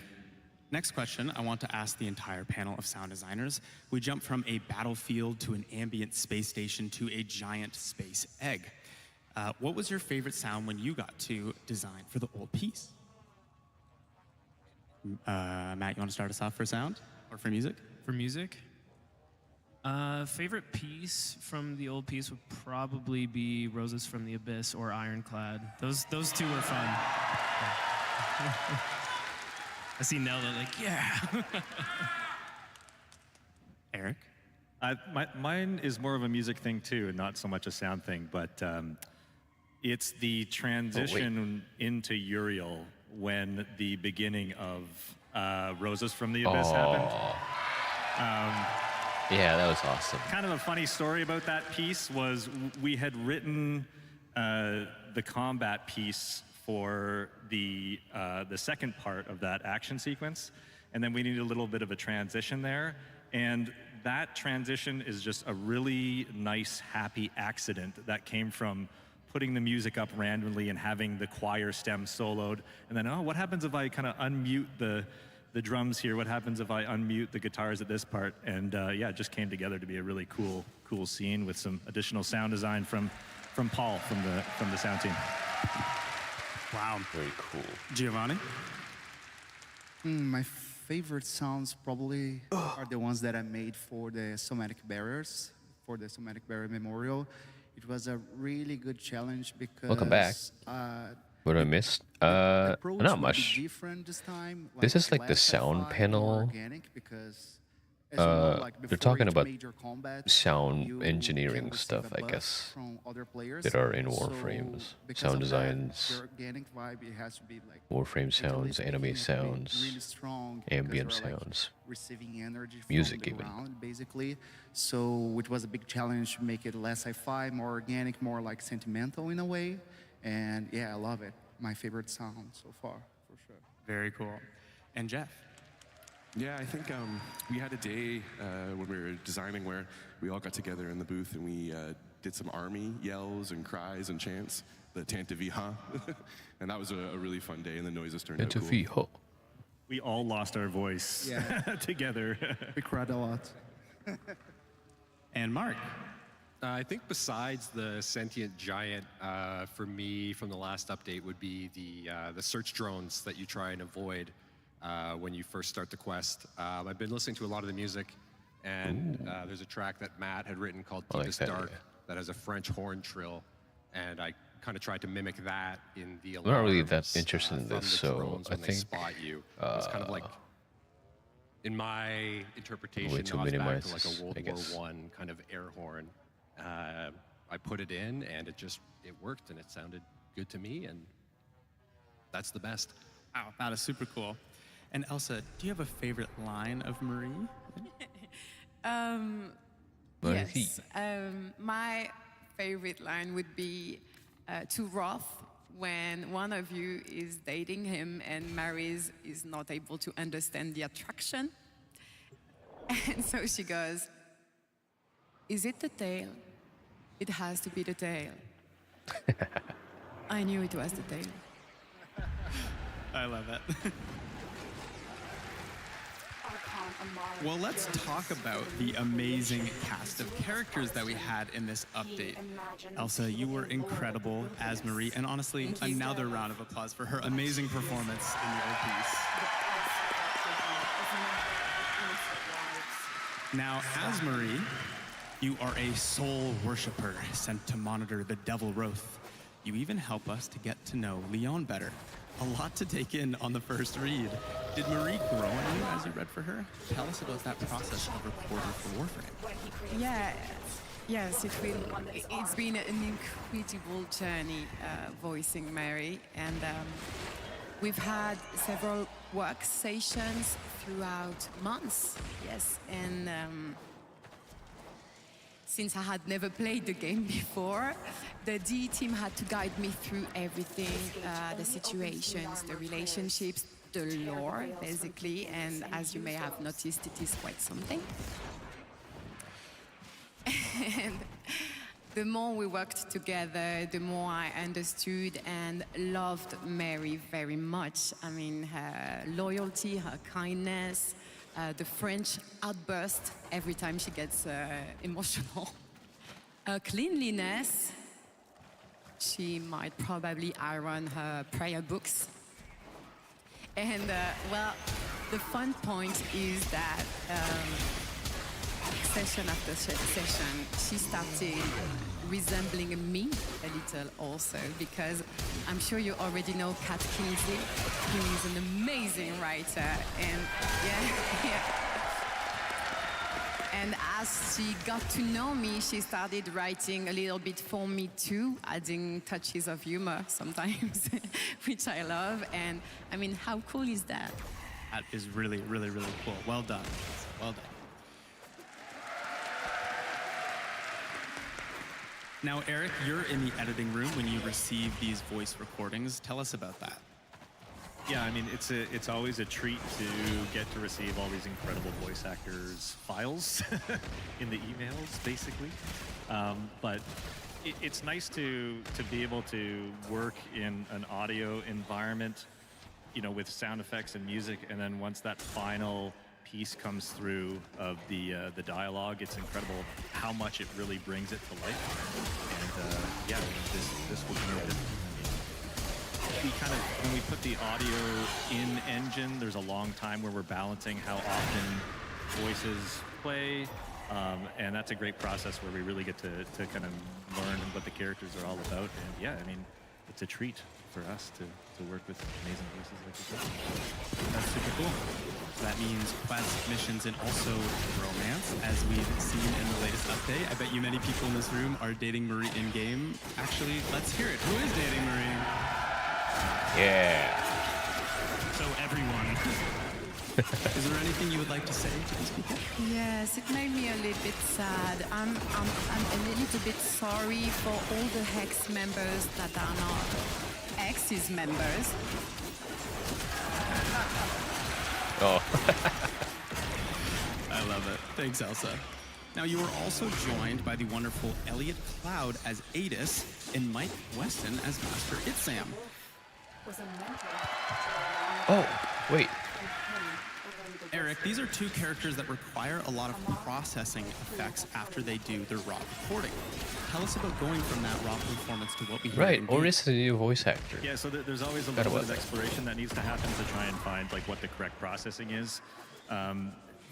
Next question, I want to ask the entire panel of sound designers. We jump from a battlefield to an ambient space station to a giant space egg. What was your favorite sound when you got to design for the old piece? Matt, you want to start us off for sound or for music? For music? Favorite piece from the old piece would probably be Roses from the Abyss or Ironclad. Those two were fun. I see Nelda like, yeah. Eric? Mine is more of a music thing too, and not so much a sound thing, but it's the transition into Uriel when the beginning of Roses from the Abyss happened. Yeah, that was awesome. Kind of a funny story about that piece was we had written the combat piece for the second part of that action sequence, and then we needed a little bit of a transition there, and that transition is just a really nice, happy accident that came from putting the music up randomly and having the choir stem soloed, and then, oh, what happens if I kind of unmute the the drums here. What happens if I unmute the guitars at this part? And yeah, it just came together to be a really cool scene with some additional sound design from Paul from the sound team. Wow. Very cool. Giovanni? My favorite sounds probably are the ones that I made for the somatic barriers, for the somatic barrier memorial. It was a really good challenge because Welcome back. What I missed? Not much. This is like the sound panel. They're talking about sound engineering stuff, I guess, that are in Warframes. Sound designs, Warframe sounds, anime sounds, ambient sounds, receiving energy music from the even. round, basically. So it was a big challenge to make it less sci-fi, more organic, more like sentimental in a way. And yeah, I love it. My favorite sound so far, for sure. Very cool. And Jeff? Yeah, I think we had a day when we were designing where we all got together in the booth and we did some army yells and cries and chants, the Tantavi Ha. And that was a really fun day, and the noises turned out cool. We all lost our voice together. We cried a lot. And Mark? I think besides the sentient giant, for me from the last update would be the search drones that you try and avoid when you first start the quest. I've been listening to a lot of the music, and there's a track that Matt had written called Deepest Dark that has a French horn trill, and I kind of tried to mimic that in the alarms. I'm not really that interested in from this, the so drones I when they think spot you. It's kind of like, in my interpretation, to nods back minimize to like a World I guess. War I kind of air horn. I put it in, and it worked, and it sounded good to me, and that's the best. Wow, that is super cool. And Elsa, do you have a favorite line of Marie? Yes. My favorite line would be to Roth when one of you is dating him and Mary's is not able to understand the attraction. And so she goes, "Is it the tail? It has to be the tail." I knew it was the tail. I love it. Well, let's talk about the amazing cast of characters that we had in this update. Elsa, you were incredible as Marie, and honestly, another round of applause for her amazing performance in the old piece. Now, as Marie, you are a soul worshiper sent to monitor the Devil Wrath. You even help us to get to know Leon better. A lot to take in on the first read. Did Marie grow on you as you read for her? Tell us about that process of recording for Warframe. Yeah, yes, it's been an incredible journey voicing Mary, and we've had several work sessions throughout months, yes, and since I had never played the game before, the D team had to guide me through everything, the situations, the relationships, the lore, basically, and as you may have noticed, it is quite something. And the more we worked together, the more I understood and loved Mary very much. I mean, her loyalty, her kindness, the French outburst every time she gets emotional. Her cleanliness, she might probably iron her prayer books. And well, the fun point is that session after session, she started resembling me a little also, because I'm sure you already know Kat Kingsley. He's an amazing writer, and yeah. And as she got to know me, she started writing a little bit for me too, adding touches of humor sometimes, which I love. And I mean, how cool is that? That is really, really, really cool. Well done. Well done. Now, Eric, you're in the editing room when you receive these voice recordings. Tell us about that. Yeah, I mean, it's always a treat to get to receive all these incredible voice actors' files in the emails, basically. But it's nice to be able to work in an audio environment you know, with sound effects and music, and then once that final piece comes through of the dialogue, it's incredible how much it really brings it to life. And yeah, this was no different. We kind of, when we put the audio in engine, there's a long time where we're balancing how often voices play, and that's a great process where we really get to kind of learn what the characters are all about. And yeah, I mean, it's a treat for us to work with amazing voices like this. That's super cool. So that means quest missions and also romance, as we've seen in the latest update. I bet you many people in this room are dating Marie in game. Actually, let's hear it. Who is dating Marie? Yeah. So everyone. Is there anything you would like to say to these people? Yes, it made me a little bit sad. I'm a little bit sorry for all the Hex members that are not X's members. Oh. I love it. Thanks, Elsa. Now, you are also joined by the wonderful Elliot Cloud as Adis and Mike Weston as Master Itsam. Oh, wait. Eric, these are two characters that require a lot of processing effects after they do their raw recording. Tell us about going from that raw performance to what we hear. Right, or is it a new voice actor? Yeah, so there's always a little bit of exploration that needs to happen to try and find like what the correct processing is.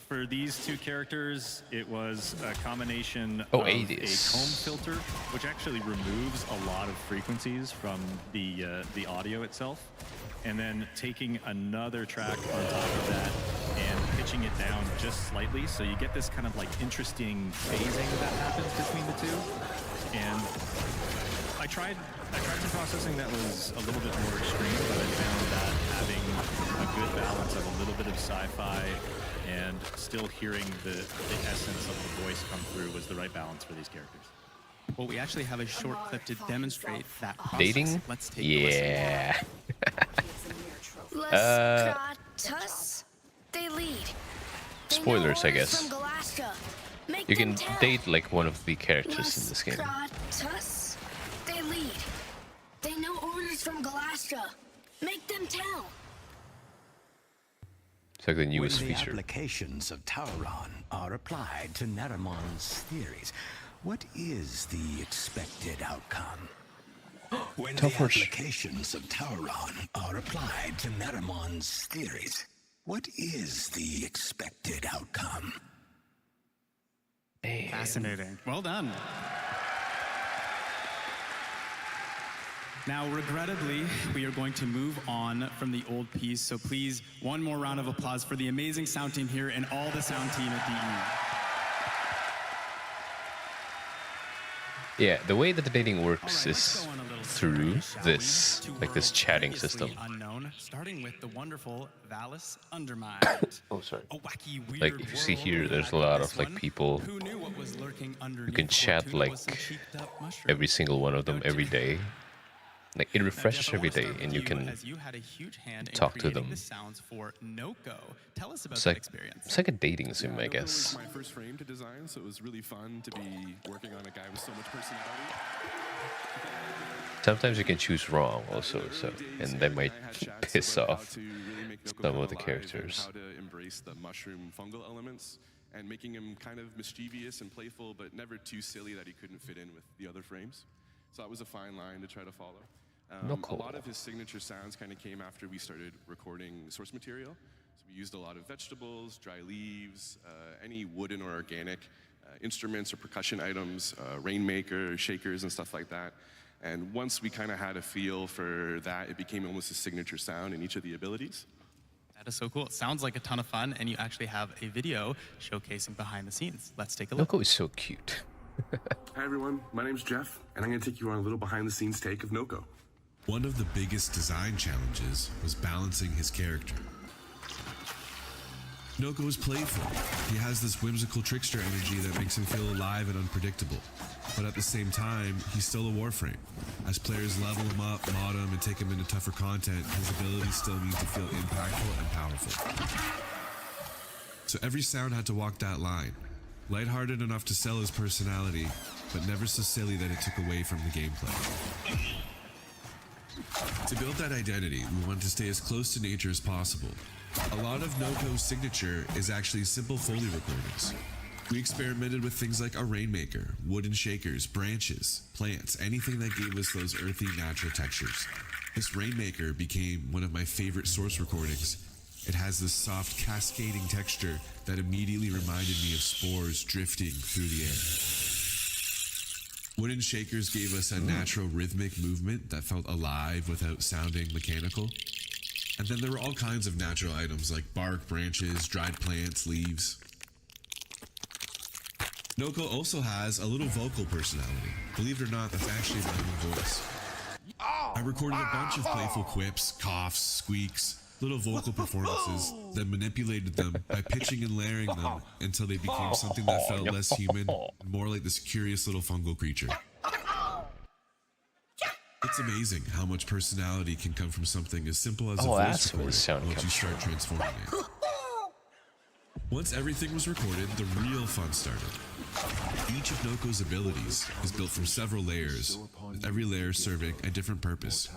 For these two characters, it was a combination of a comb filter, which actually removes a lot of frequencies from the audio itself, and then taking another track on top of that and pitching it down just slightly, so you get this kind of like interesting phasing that happens between the two. And I tried some processing that was a little bit more extreme, but I found that having a good balance of a little bit of sci-fi and still hearing the essence of the voice come through was the right balance for these characters. Well, we actually have a short clip to demonstrate that process. Dating? Let's take a listen. Yeah. Kratos, they lead. Spoilers, I guess. You can date like one of the characters in this game. Kratos, they lead. They know orders from Galastra. Make them tell. It's like the newest When the feature. applications of Tauron are applied to Naramon's theories, what is the expected outcome? When the applications of Tauron are applied to Naramon's theories, what is the expected outcome? Fascinating. Well done. Now, regrettably, we are going to move on from the old piece, so please, one more round of applause for the amazing sound team here and all the sound team at DE. Yeah, the way that the dating works is through this, like this chatting system. Unknown, starting with the wonderful Valis Undermine. Oh, sorry. A wacky, weird Like if you see here, there's a lot of like people Who knew what was lurking you underneath can chat Fortuna like was some cheeked-up mushroom. every single one of them every day. Like it refreshes every day, and you can As you had a huge hand in talk to creating them. the sounds for Noko. Tell us about It's that like experience. it's like a dating sim, I guess. It was my first frame to design, so it was really fun to be working on a guy with so much personality. Sometimes you can choose wrong also, so and that might piss off some of the characters. How to embrace the mushroom fungal elements and making him kind of mischievous and playful, but never too silly that he couldn't fit in with the other frames. So that was a fine line to try to follow. A lot of his signature sounds kind of came after we started recording source material. So we used a lot of vegetables, dry leaves, any wooden or organic instruments or percussion items, rainmaker, shakers, and stuff like that. And once we kind of had a feel for that, it became almost a signature sound in each of the abilities. That is so cool. It sounds like a ton of fun, and you actually have a video showcasing behind the scenes. Let's take a look. Noko is so cute. Hi everyone, my name's Jeff, and I'm going to take you on a little behind-the-scenes take of Noko. One of the biggest design challenges was balancing his character. Noko is playful. He has this whimsical trickster energy that makes him feel alive and unpredictable. But at the same time, he's still a Warframe. As players level him up, mod him, and take him into tougher content, his abilities still need to feel impactful and powerful. So every sound had to walk that line. Lighthearted enough to sell his personality, but never so silly that it took away from the gameplay. To build that identity, we want to stay as close to nature as possible. A lot of NOCO's signature is actually simple Foley recordings. We experimented with things like a rainmaker, wooden shakers, branches, plants, anything that gave us those earthy, natural textures. This rainmaker became one of my favorite source recordings. It has this soft, cascading texture that immediately reminded me of spores drifting through the air. Wooden shakers gave us a natural rhythmic movement that felt alive without sounding mechanical. And then there were all kinds of natural items like bark, branches, dried plants, leaves. NOCO also has a little vocal personality. Believe it or not, that's actually my own voice. I recorded a bunch of playful quips, coughs, squeaks, little vocal performances, then manipulated them by pitching and layering them until they became something that felt less human and more like this curious little fungal creature. It's amazing how much personality can come from something as simple as a voice recording once you start transforming it. Once everything was recorded, the real fun started. Each of NOCO's abilities is built from several layers, with every layer serving a different purpose.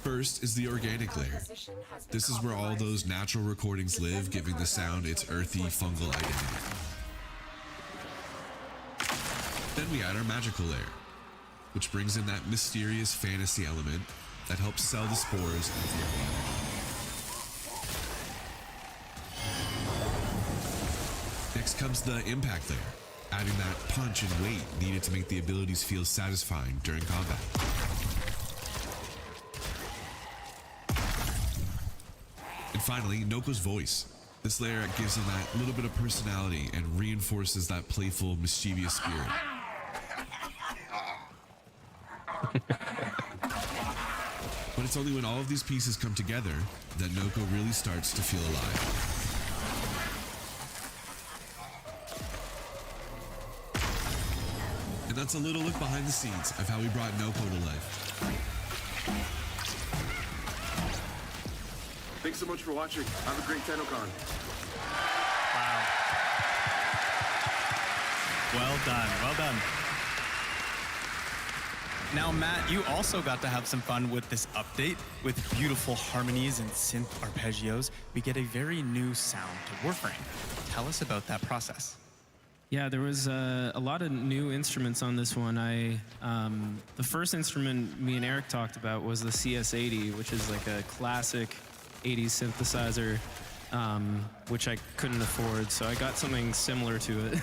First is the organic layer. This is where all those natural recordings live, giving the sound its earthy, fungal identity. Then we add our magical layer, which brings in that mysterious fantasy element that helps sell the spores into the environment. Next comes the impact layer, adding that punch and weight needed to make the abilities feel satisfying during combat. And finally, NOCO's voice. This layer gives them that little bit of personality and reinforces that playful, mischievous spirit. But it's only when all of these pieces come together that NOCO really starts to feel alive. And that's a little look behind the scenes of how we brought NOCO to life. Thanks so much for watching. Have a great TENNOCON. Wow. Well done, well done. Now, Matt, you also got to have some fun with this update. With beautiful harmonies and synth arpeggios, we get a very new sound to Warframe. Tell us about that process. Yeah, there was a lot of new instruments on this one. The first instrument me and Eric talked about was the CS80, which is like a classic 80s synthesizer, which I couldn't afford, so I got something similar to it.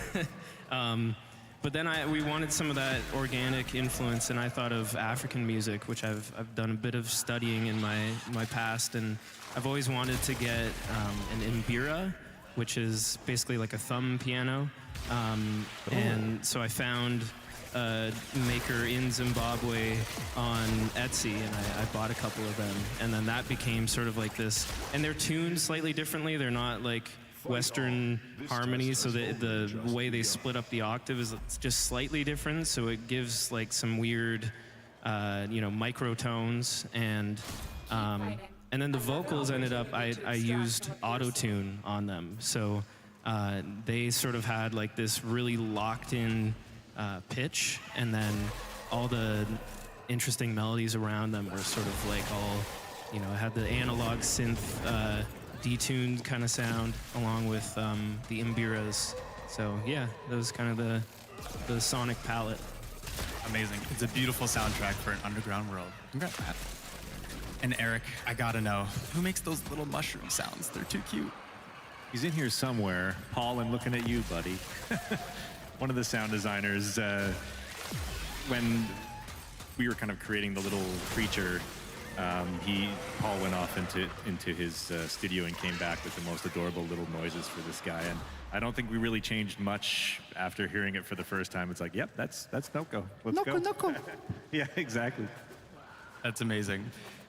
But then we wanted some of that organic influence, and I thought of African music, which I've done a bit of studying in my past, and I've always wanted to get an mbira, which is basically like a thumb piano. And so I found a maker in Zimbabwe on Etsy, and I bought a couple of them. And then that became sort of like this, and they're tuned slightly differently. They're not like Western harmonies, so the way they split up the octave is just slightly different, so it gives like some weird, microtones, and then the vocals ended up, I used auto-tune on them, so they sort of had like this really locked-in pitch, and then all the interesting melodies around them were sort of like all, had the analog synth detuned kind of sound along with the mbiras. So yeah, that was kind of the sonic palette. Amazing. It's a beautiful soundtrack for an underground world. Congrats, Matt. And Eric, I gotta know, who makes those little mushroom sounds? They're too cute. He's in here somewhere. Paul, I'm looking at you, buddy. One of the sound designers, when we were kind of creating the little creature, Paul went off into his studio and came back with the most adorable little noises for this guy. And I don't think we really changed much after hearing it for the first time. It's like, yep, that's NOCO. Let's go. NOCO. Yeah, exactly. That's amazing.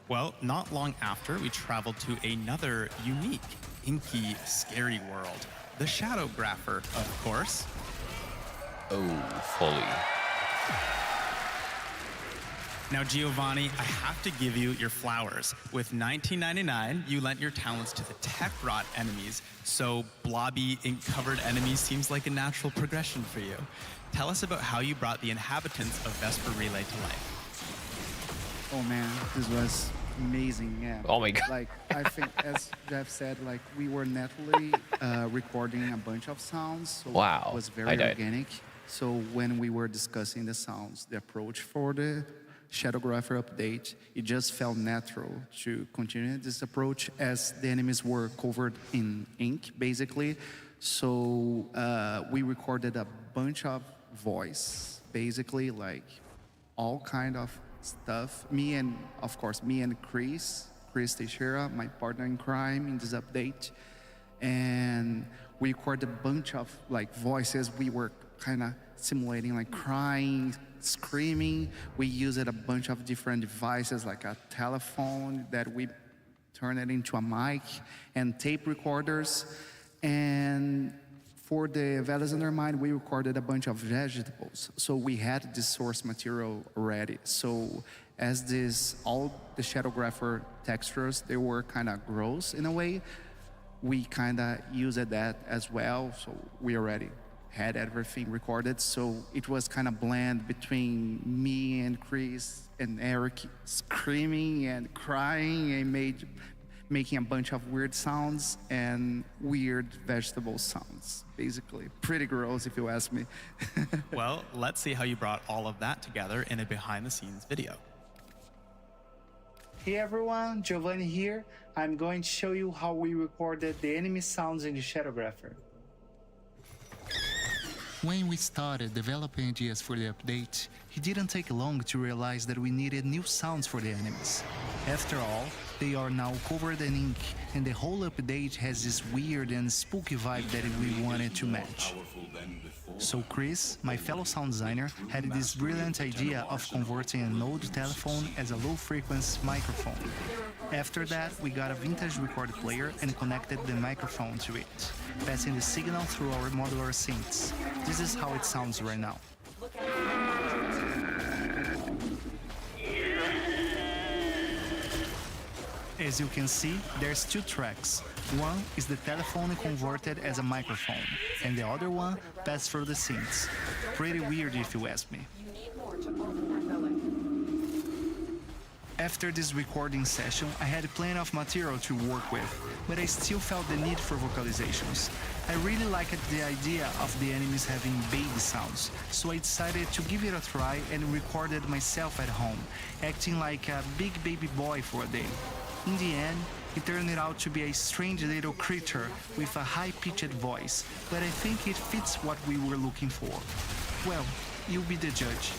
Well, not long after, we traveled to another unique, inky, scary world. The Shadowgrapher, of course. Oh, Foley. Now, Giovanni, I have to give you your flowers. With $19.99, you lent your talents to the tech-rot enemies, so blobby, ink-covered enemies seems like a natural progression for you. Tell us about how you brought the inhabitants of Vesper Relay to life. Oh man, this was amazing. Yeah. Oh my God. Like I think, as Jeff said, like we were naturally recording a bunch of sounds. So Wow, it was I very died. organic. So when we were discussing the sounds, the approach for the Shadowgrapher update, it just felt natural to continue this approach as the enemies were covered in ink, basically. So we recorded a bunch of voice, basically, like all kind of stuff. Me and Chris Teixeira, my partner in crime in this update, and we recorded a bunch of like voices. We were kind of simulating like crying, screaming. We used a bunch of different devices like a telephone that we turned it into a mic and tape recorders. And for the Valleys Undermined, we recorded a bunch of vegetables. So we had this source material already. So as all the Shadowgrapher textures, they were kind of gross in a way. We kind of used that as well. So we already had everything recorded. So it was kind of blend between me and Chris and Eric screaming and crying and making a bunch of weird sounds and weird vegetable sounds, basically. Pretty gross, if you ask me. Well, let's see how you brought all of that together in a behind-the-scenes video. Hey everyone, Giovanni here. I'm going to show you how we recorded the enemy sounds in the Shadowgrapher. When we started developing ideas for the update, it didn't take long to realize that we needed new sounds for the enemies. After all, they are now covered in ink, and the whole update has this weird and spooky vibe that we wanted to match. So Chris, my fellow sound designer, had this brilliant idea of converting an old telephone as a low-frequency microphone. After that, we got a vintage record player and connected the microphone to it, passing the signal through our modular synths. This is how it sounds right now. As you can see, there's two tracks. One is the telephone converted as a microphone, and the other one passed through the synths. Pretty weird if you ask me. After this recording session, I had plenty of material to work with, but I still felt the need for vocalizations. I really liked the idea of the enemies having baby sounds, so I decided to give it a try and recorded myself at home, acting like a big baby boy for a day. In the end, it turned out to be a strange little creature with a high-pitched voice, but I think it fits what we were looking for. Well, you be the judge.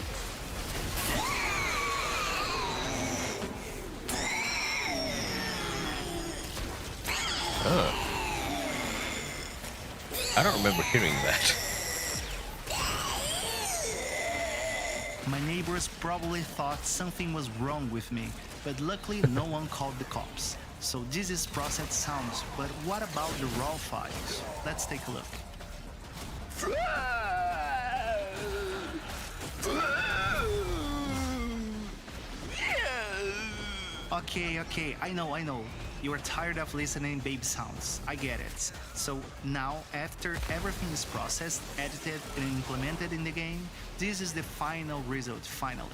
I don't remember hearing that. My neighbors probably thought something was wrong with me, but luckily no one called the cops. So this is processed sounds, but what about the raw files? Let's take a look. Okay, I know. You are tired of listening baby sounds. I get it. So now, after everything is processed, edited, and implemented in the game, this is the final result, finally.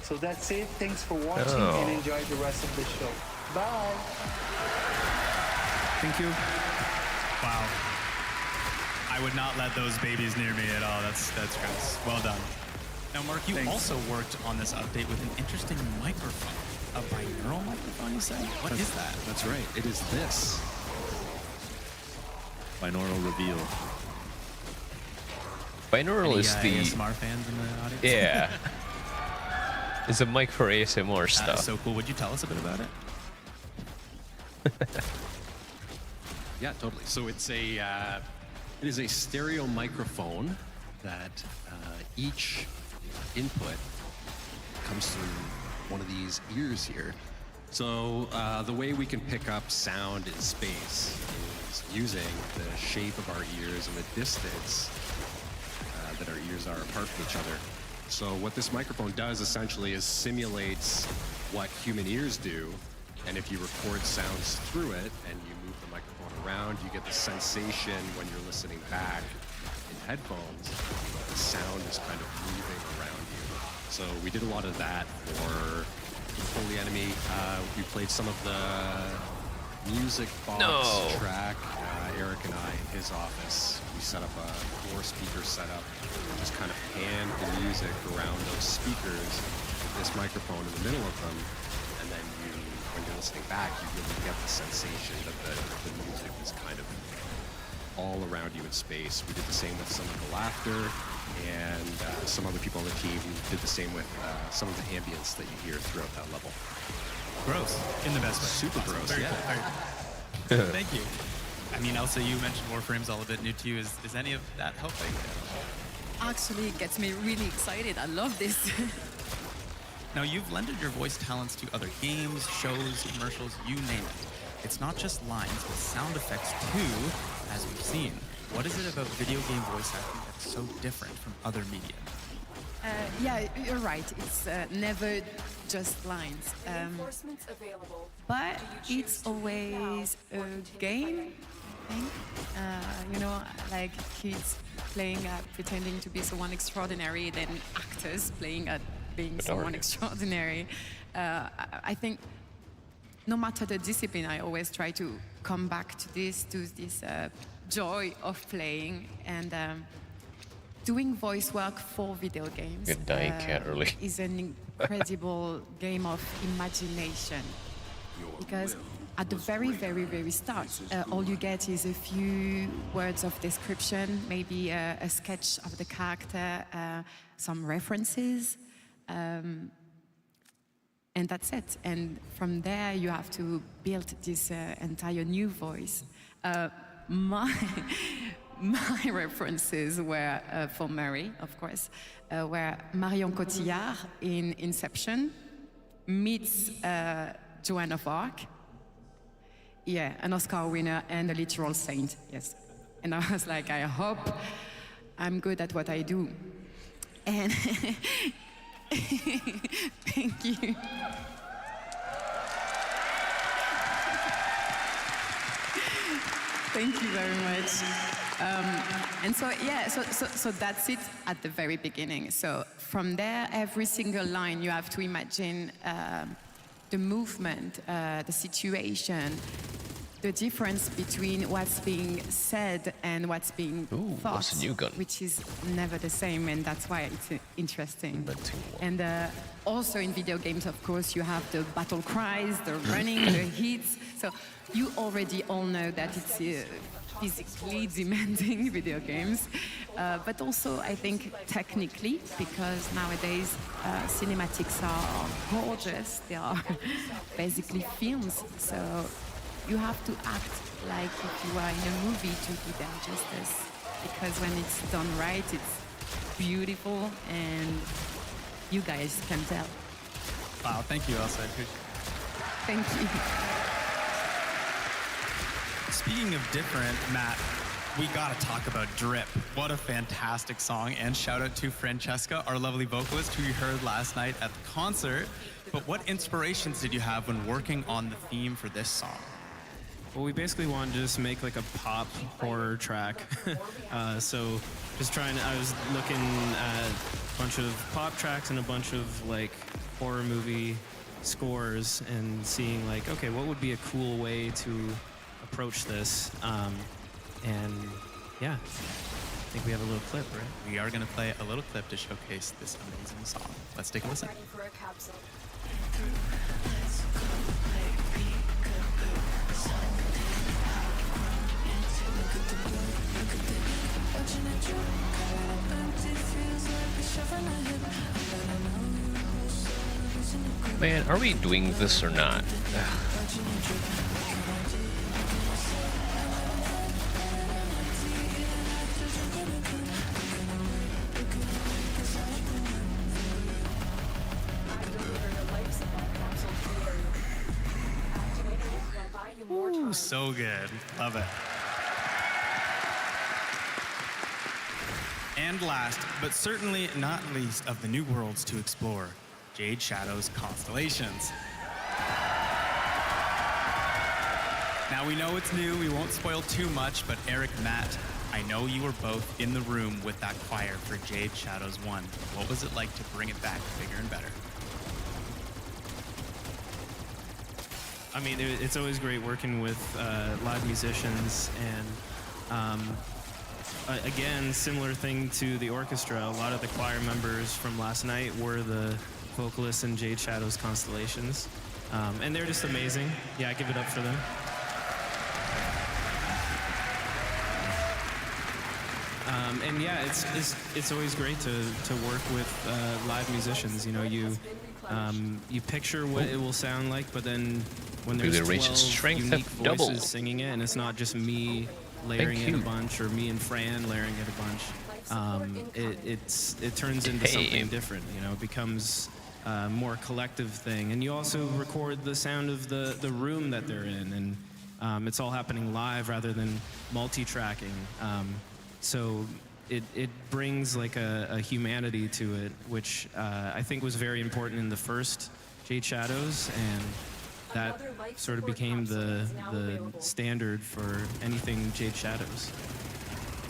So that's it. Thanks for watching and enjoy the rest of the show. Bye. Thank you. Wow. I would not let those babies near me at all. That's gross. Well done. Now, Mark, you also worked on this update with an interesting microphone. A binaural microphone, you said? What is that? That's right. It is this. Binaural reveal. Binaural is the ASMR fans in the audience? Yeah. It's a mic for ASMR stuff. So cool. Would you tell us a bit about it? Yeah, totally. So it is a stereo microphone that each input comes through one of these ears here. So the way we can pick up sound in space is using the shape of our ears and the distance that our ears are apart from each other. So what this microphone does essentially is simulates what human ears do, and if you record sounds through it and you move the microphone around, you get the sensation when you're listening back in headphones, the sound is kind of moving around you. So we did a lot of that for Holy Enemy. We played some of the music box track. Eric and I in his office, we set up a 4-speaker setup, just kind of pan the music around those speakers with this microphone in the middle of them, and then when you're listening back, you really get the sensation that the music is kind of all around you in space. We did the same with some of the laughter, and some other people on the team did the same with some of the ambience that you hear throughout that level. Gross, in the best way. Super gross, Very yeah. cool. Thank you. I mean, Elsa, you mentioned Warframe's all a bit new to you. Is any of that helping? Actually, it gets me really excited. I love this. Now, you've lended your voice talents to other games, shows, commercials, you name it. It's not just lines, but sound effects too, as we've seen. What is it about video game voice acting that's so different from other media? Yeah, you're right. It's never just lines. But it's always a game, I think. You know, like kids playing at pretending to be someone extraordinary, then actors playing at being someone extraordinary. I think no matter the discipline, I always try to come back to this joy of playing and doing voice work for video games. You're dying cat early. Is an incredible game of imagination. Because at the very, very, very start, all you get is a few words of description, maybe a sketch of the character, some references, and that's it. And from there, you have to build this entire new voice. My references were for Mary, of course, were Marion Cotillard in Inception meets Joan of Arc. Yeah, an Oscar winner and a literal saint, yes. And I was like, I hope I'm good at what I do. And thank you. Thank you very much. And so, yeah, so that's it at the very beginning. So from there, every single line, you have to imagine the movement, the situation, the difference between what's being said and what's being thought, what's a new gun? which is never the same, and that's why it's interesting. And also in video games, of course, you have the battle cries, the running, the hits. So you already all know that it's physically demanding video games, but also I think technically, because nowadays cinematics are gorgeous. They are basically films, so you have to act like if you are in a movie to do them justice, because when it's done right, it's beautiful, and you guys can tell. Wow, thank you, Elsa. Thank you. Speaking of different, Matt, we gotta talk about Drip. What a fantastic song, and shout out to Francesca, our lovely vocalist, who you heard last night at the concert. But what inspirations did you have when working on the theme for this song? Well, we basically wanted to just make like a pop horror track. So just I was looking at a bunch of pop tracks and a bunch of like horror movie scores and seeing like, okay, what would be a cool way to approach this? And yeah, I think we have a little clip, right? We are gonna play a little clip to showcase this amazing song. Let's take a listen. Ready for a capsule. Man, are we doing this or not? Ooh, so good. Love it. And last, but certainly not least of the new worlds to explore, Jade Shadow's Constellations. Now we know it's new, we won't spoil too much, but Eric, Matt, I know you were both in the room with that choir for Jade Shadows 1. What was it like to bring it back bigger and better? I mean, it's always great working with live musicians, and again, similar thing to the orchestra. A lot of the choir members from last night were the vocalists in Jade Shadow's Constellations, and they're just amazing. Yeah, I give it up for them. And yeah, it's always great to work with live musicians. You know, you picture what it will sound like, but then when there's 12 unique voices singing it, and it's not just me layering it a bunch or me and Fran layering it a bunch, it turns into something different. You know, it becomes a more collective thing. And you also record the sound of the room that they're in, and it's all happening live rather than multi-tracking. So it brings like a humanity to it, which I think was very important in the first Jade Shadows, and that sort of became the standard for anything Jade Shadows.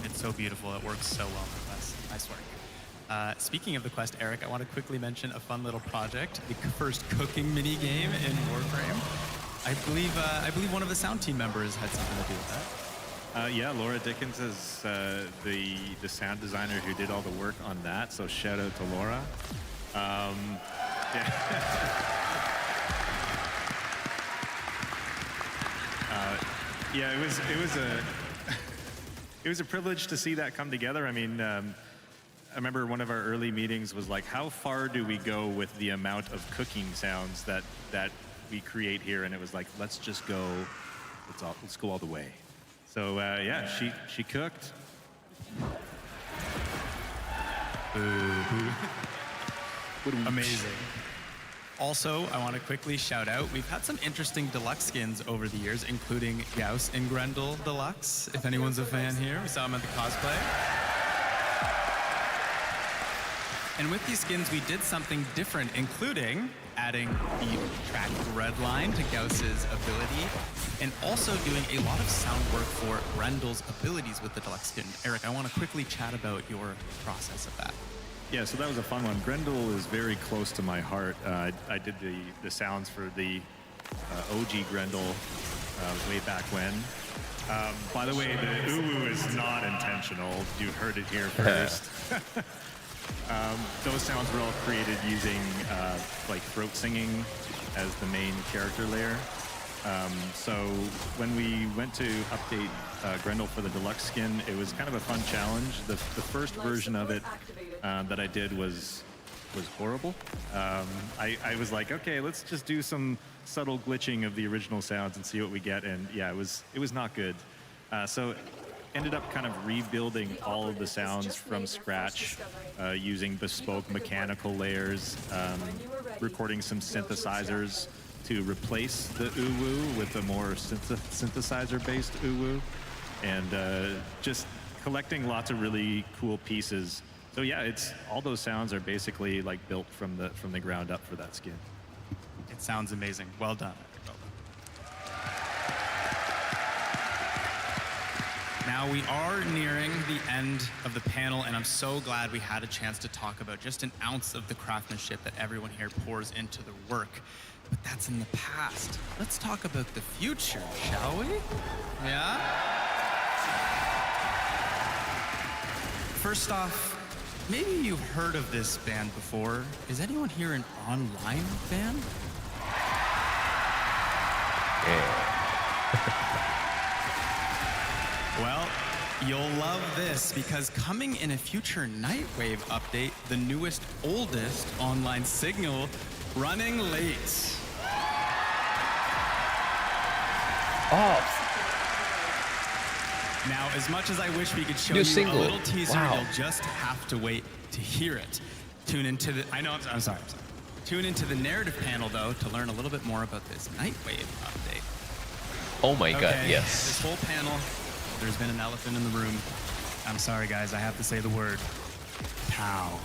It's so beautiful. It works so well with us. Nice work. Speaking of the quest, Eric, I want to quickly mention a fun little project, the first cooking mini game in Warframe. I believe one of the sound team members had something to do with that. Yeah, Laura Dickens is the sound designer who did all the work on that, so shout out to Laura. Yeah, it was a privilege to see that come together. I mean, I remember one of our early meetings was like, how far do we go with the amount of cooking sounds that we create here? And it was like, let's just go, let's go all the way. So yeah, she cooked. Amazing. Also, I want to quickly shout out, we've had some interesting deluxe skins over the years, including Gauss and Grendel Deluxe, if anyone's a fan here. We saw them at the cosplay. And with these skins, we did something different, including adding the track red line to Gauss's ability, and also doing a lot of sound work for Grendel's abilities with the deluxe skin. Eric, I want to quickly chat about your process of that. Yeah, so that was a fun one. Grendel is very close to my heart. I did the sounds for the OG Grendel way back when. By the way, the uwu is not intentional. You heard it here first. Those sounds were all created using like throat singing as the main character layer. So when we went to update Grendel for the deluxe skin, it was kind of a fun challenge. The first version of it that I did was horrible. I was like, okay, let's just do some subtle glitching of the original sounds and see what we get. And yeah, it was not good. So ended up kind of rebuilding all of the sounds from scratch using bespoke mechanical layers, recording some synthesizers to replace the uwu with a more synthesizer-based uwu, and just collecting lots of really cool pieces. So yeah, all those sounds are basically like built from the ground up for that skin. It sounds amazing. Well done. Now we are nearing the end of the panel, and I'm so glad we had a chance to talk about just an ounce of the craftsmanship that everyone here pours into the work. But that's in the past. Let's talk about the future, shall we? Yeah? First off, maybe you've heard of this band before. Is anyone here an online fan? Yeah. Well, you'll love this, because coming in a future Nightwave update, the newest, oldest online signal running late. Oh. Now, as much as I wish we could show New you single. a little teaser, Wow. you'll just have to wait to hear it. Tune into the, I'm sorry. Tune into the narrative panel, though, to learn a little bit more about this Nightwave update. Oh my god, Okay, yes. This whole panel, there's been an elephant in the room. I'm sorry, guys, I have to say the word. Tau.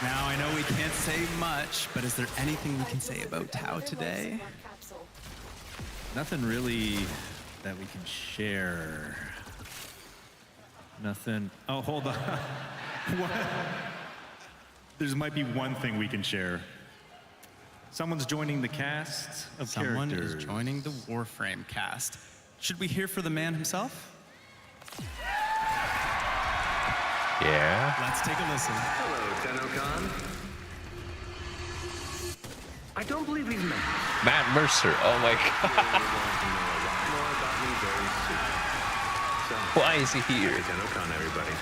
Now, I know we can't say much, but is there anything we can say about Tau today? Nothing really that we can share. Nothing. Oh, hold on. What? There might be one thing we can share. Someone's joining the cast of Someone characters. is joining the Warframe cast. Should we hear for the man himself? Yeah. Let's take a listen. Hello, TENNOCON. I don't believe we've met. Matt Mercer. Oh my god. More about me very soon. So, Why is he here? happy TENNOCON, everybody.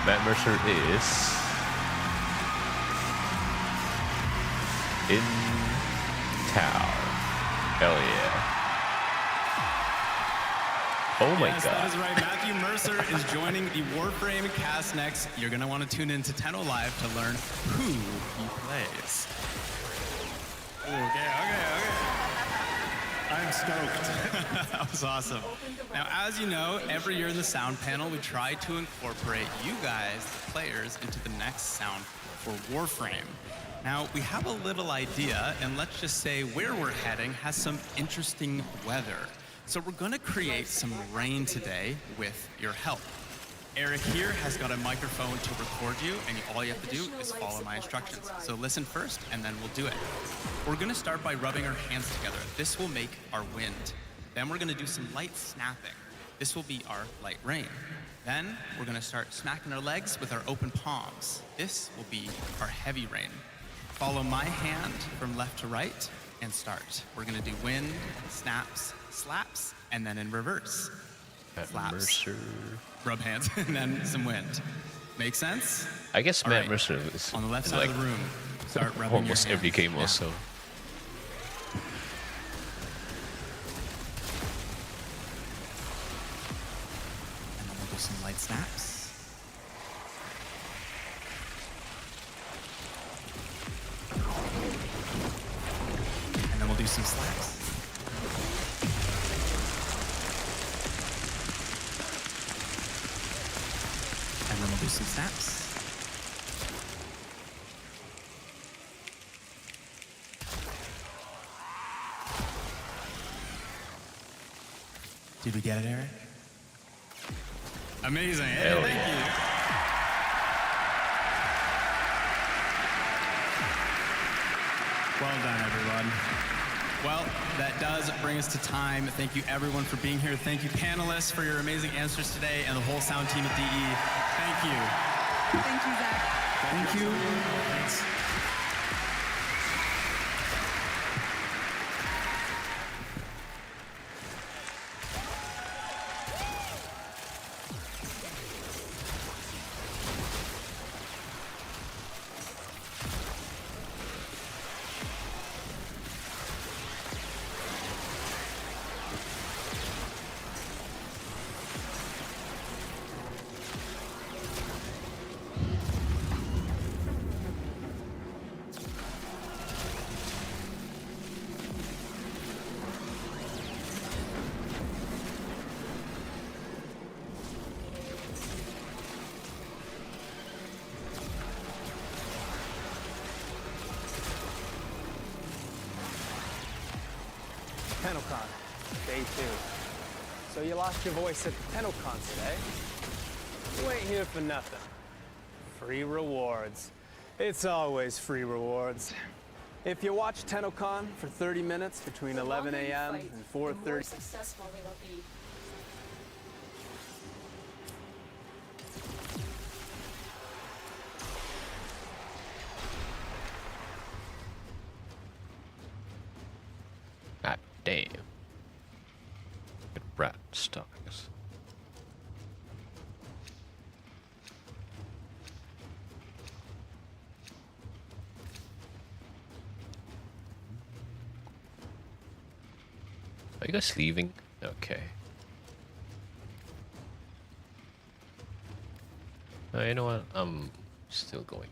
Matt Mercer is in Tau. Hell yeah. Oh my Yes, god. that is right. Matthew Mercer is joining the Warframe cast next. You're going to want to tune in to Tenno Live to learn who he plays. Okay. I'm stoked. That was awesome. Now, as you know, every year in the sound panel, we try to incorporate you guys, the players, into the next sound for Warframe. Now, we have a little idea, and let's just say where we're heading has some interesting weather. So we're going to create some rain today with your help. Eric here has got a microphone to record you, and all you have to do is follow my instructions. So listen first, and then we'll do it. We're going to start by rubbing our hands together. This will make our wind. Then we're going to do some light snapping. This will be our light rain. Then we're going to start smacking our legs with our open palms. This will be our heavy rain. Follow my hand from left to right and start. We're going to do wind, snaps, slaps, and then in reverse. Matt Mercer. Rub hands, and then some wind. Make sense? I guess All Matt right. Mercer is On the left side like of the room, start rubbing almost your every hands. game Yeah. also. And then we'll do some light snaps. And then we'll do some slaps. And then we'll do some snaps. Did we get it, Eric? Amazing. Hey, Hell thank yeah. you. Well done, everyone. Well, that does bring us to time. Thank you, everyone, for being here. Thank you, panelists, for your amazing answers today, and the whole sound team at DE. Thank you. Thank you, Zach. Thank you. Thanks. TENNOCON, day 2. So you lost your voice at the TENNOCON today? You ain't here for nothing. Free rewards. It's always free rewards. If you watch TENNOCON for 30 minutes between 11 a.m. and 4:30. Successful they will be. God damn. Good rat stocks. Are you guys leaving? Okay. You know what? I'm still going.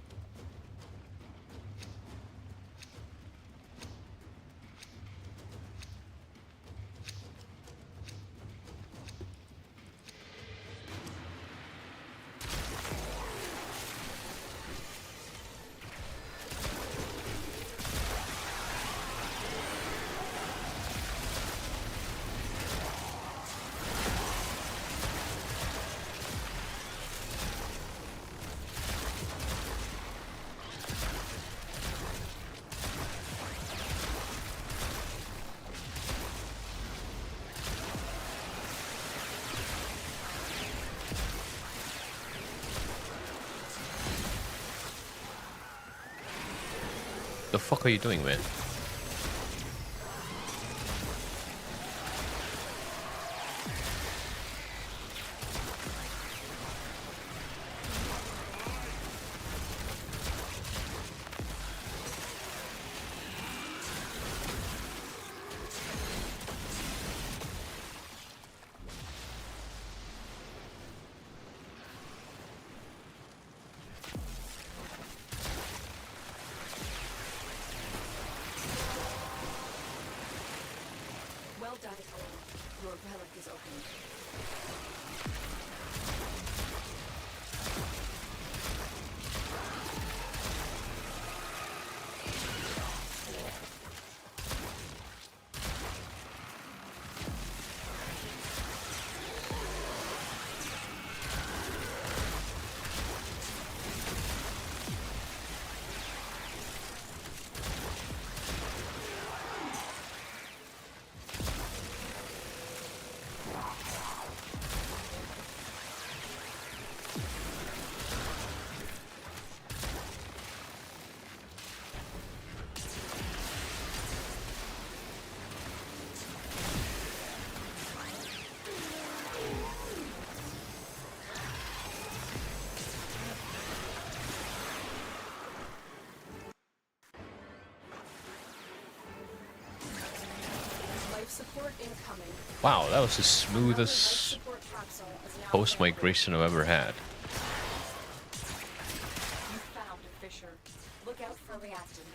The fuck are you doing, man? Well done, Your relic is open. Life support incoming. Wow, that was the smoothest post-migration I've ever had. You found a fissure. Look out for reactant.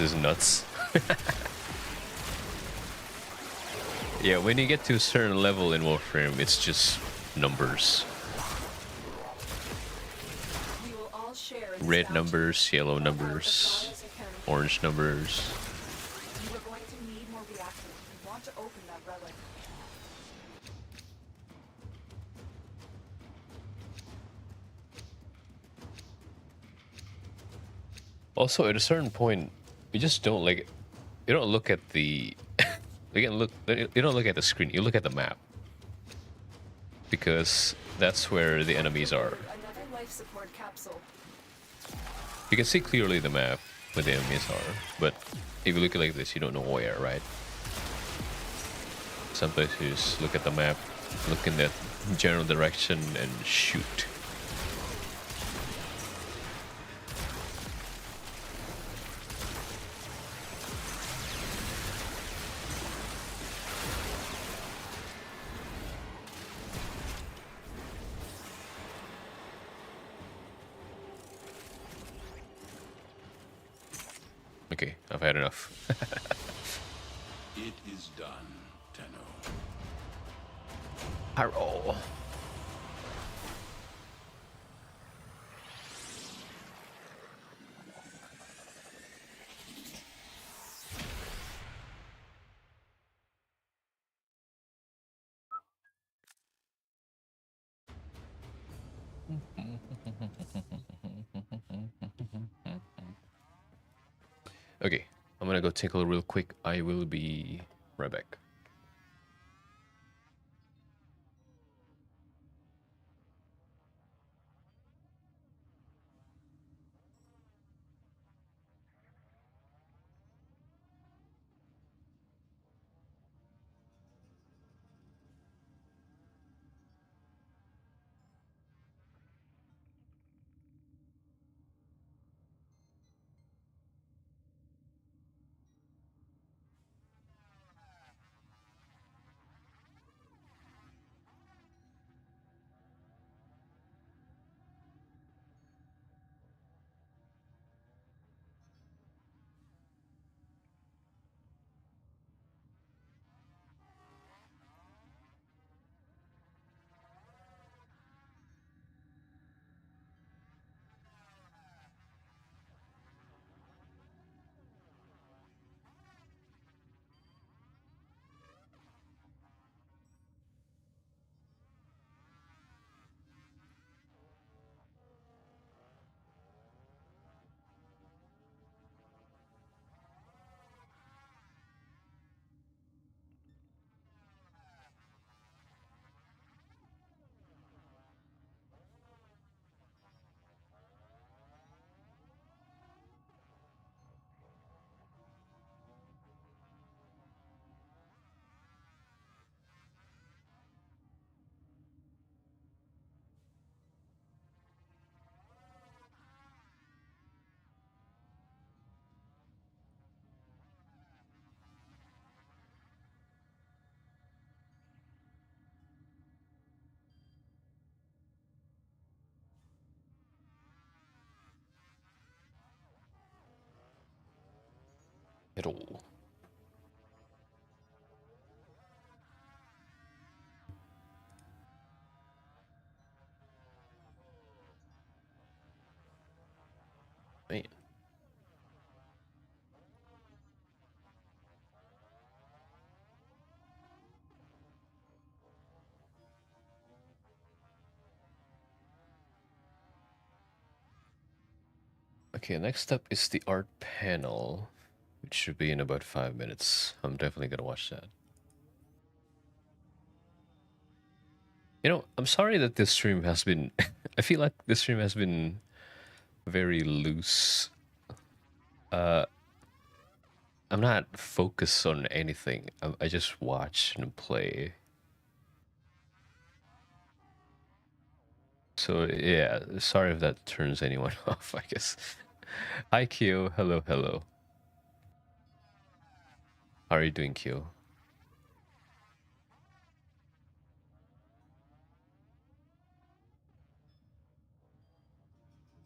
is nuts. Yeah, when you get to a certain level in Warframe, it's just numbers. Red numbers, yellow numbers, orange numbers. You are going to need more reactors if you want to open that relic. Also, at a certain point, you just don't like. You don't look at the. You don't look at the screen. You look at the map, because that's where the enemies are. Another life support capsule. You can see clearly the map where the enemies are, but if you look like this, you don't know where, right? Sometimes you just look at the map, look in that general direction, and shoot. Okay, I've had enough. It is done, Tenno. Arrow. Okay, I'm gonna go tinkle real quick. I will be right back. At all. Man. Okay, next up is the art panel, which should be in about 5 minutes. I'm definitely gonna watch that. You know, I'm sorry that this stream has been... I feel like this stream has been very loose. I'm not focused on anything. I just watch and play. So yeah, sorry if that turns anyone off, I guess. Hi Kyo, hello, hello. How are you doing, Kyo?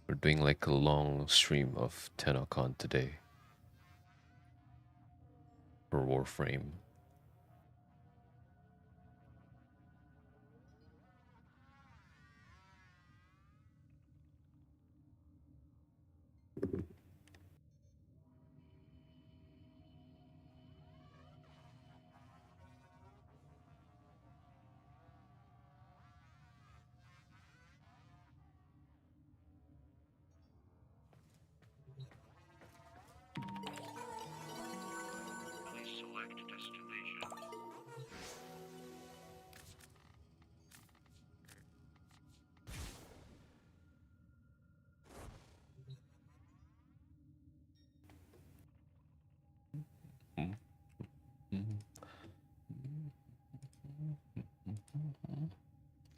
We're doing like a long stream of TENNOCON today. for Warframe.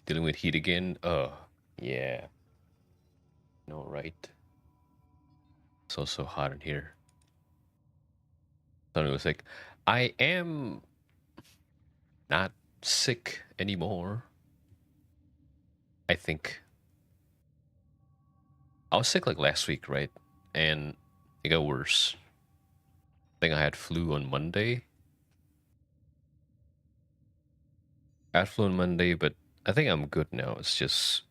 Dealing with heat again? Yeah. No, right? It's also hot in here. So it was like, I am not sick anymore. I think. I was sick like last week, right? And it got worse. I think I had flu on Monday. I had flu on Monday, but I think I'm good now. It's just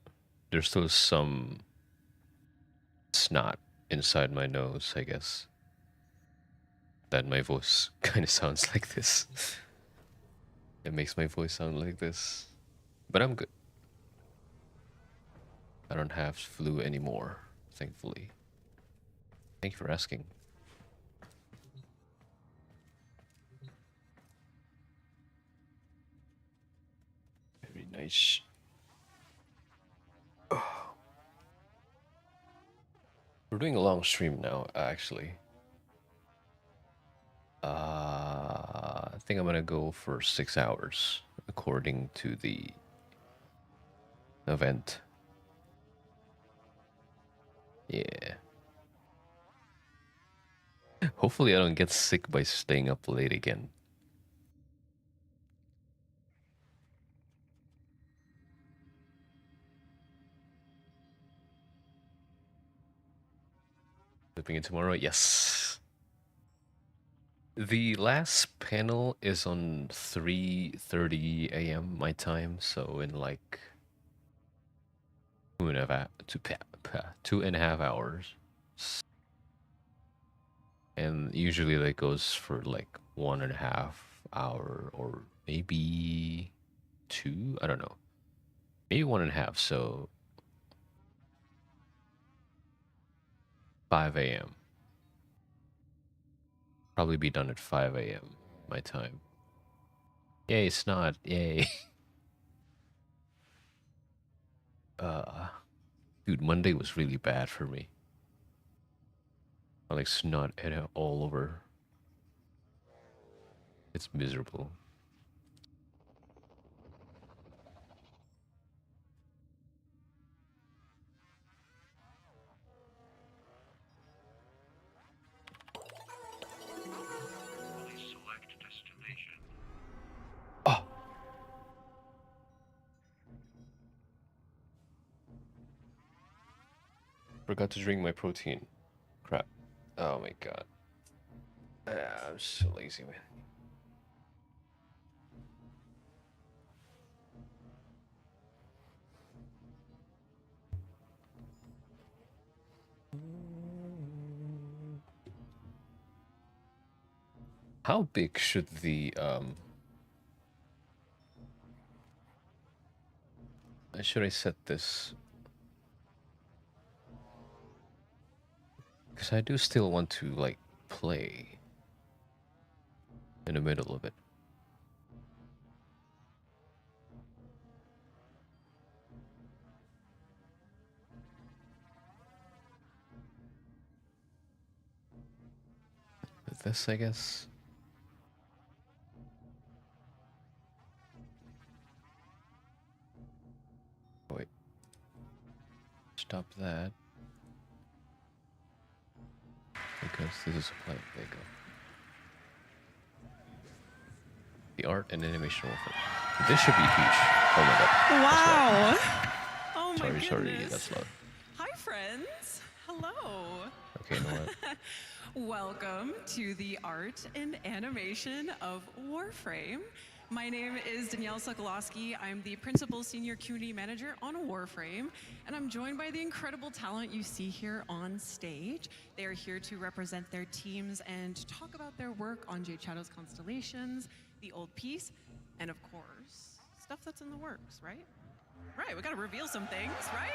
there's still some snot inside my nose, I guess. That my voice kind of sounds like this. It makes my voice sound like this. But I'm good. I don't have flu anymore, thankfully. Thank you for asking. Very nice. We're doing a long stream now, actually. I think I'm gonna go for 6 hours, according to the event. Yeah. Hopefully I don't get sick by staying up late again. Sleeping in tomorrow? Yes. The last panel is on 3:30 a.m. my time, so in like 2.5 hours. And usually that goes for like 1.5 hour or maybe 2. I don't know. Maybe 1.5. So 5 a.m. Probably be done at 5 a.m. my time. Yay, snot. Yay. Dude, Monday was really bad for me. I like snot all over. It's miserable. Oh. Forgot to drink my protein. Crap. Oh my god. I'm so lazy, man. How big should the should I set this? Because I do still want to like play in the middle of it. With this, I guess. Wait. Stop that. Because this is a play. There you go. The art and animation Warframe. This should be huge. Oh my god. Wow. Oh my sorry, goodness. sorry, that's loud. Hi, friends. Hello. Okay, you know what? Welcome to the art and animation of Warframe. My name is Danielle Sokolowski. I'm the Principal Senior Community Manager on Warframe, and I'm joined by the incredible talent you see here on stage. They are here to represent their teams and talk about their work on Jade Shadow's Constellations, the old piece, and of course, stuff that's in the works, right? Right, we gotta reveal some things, right?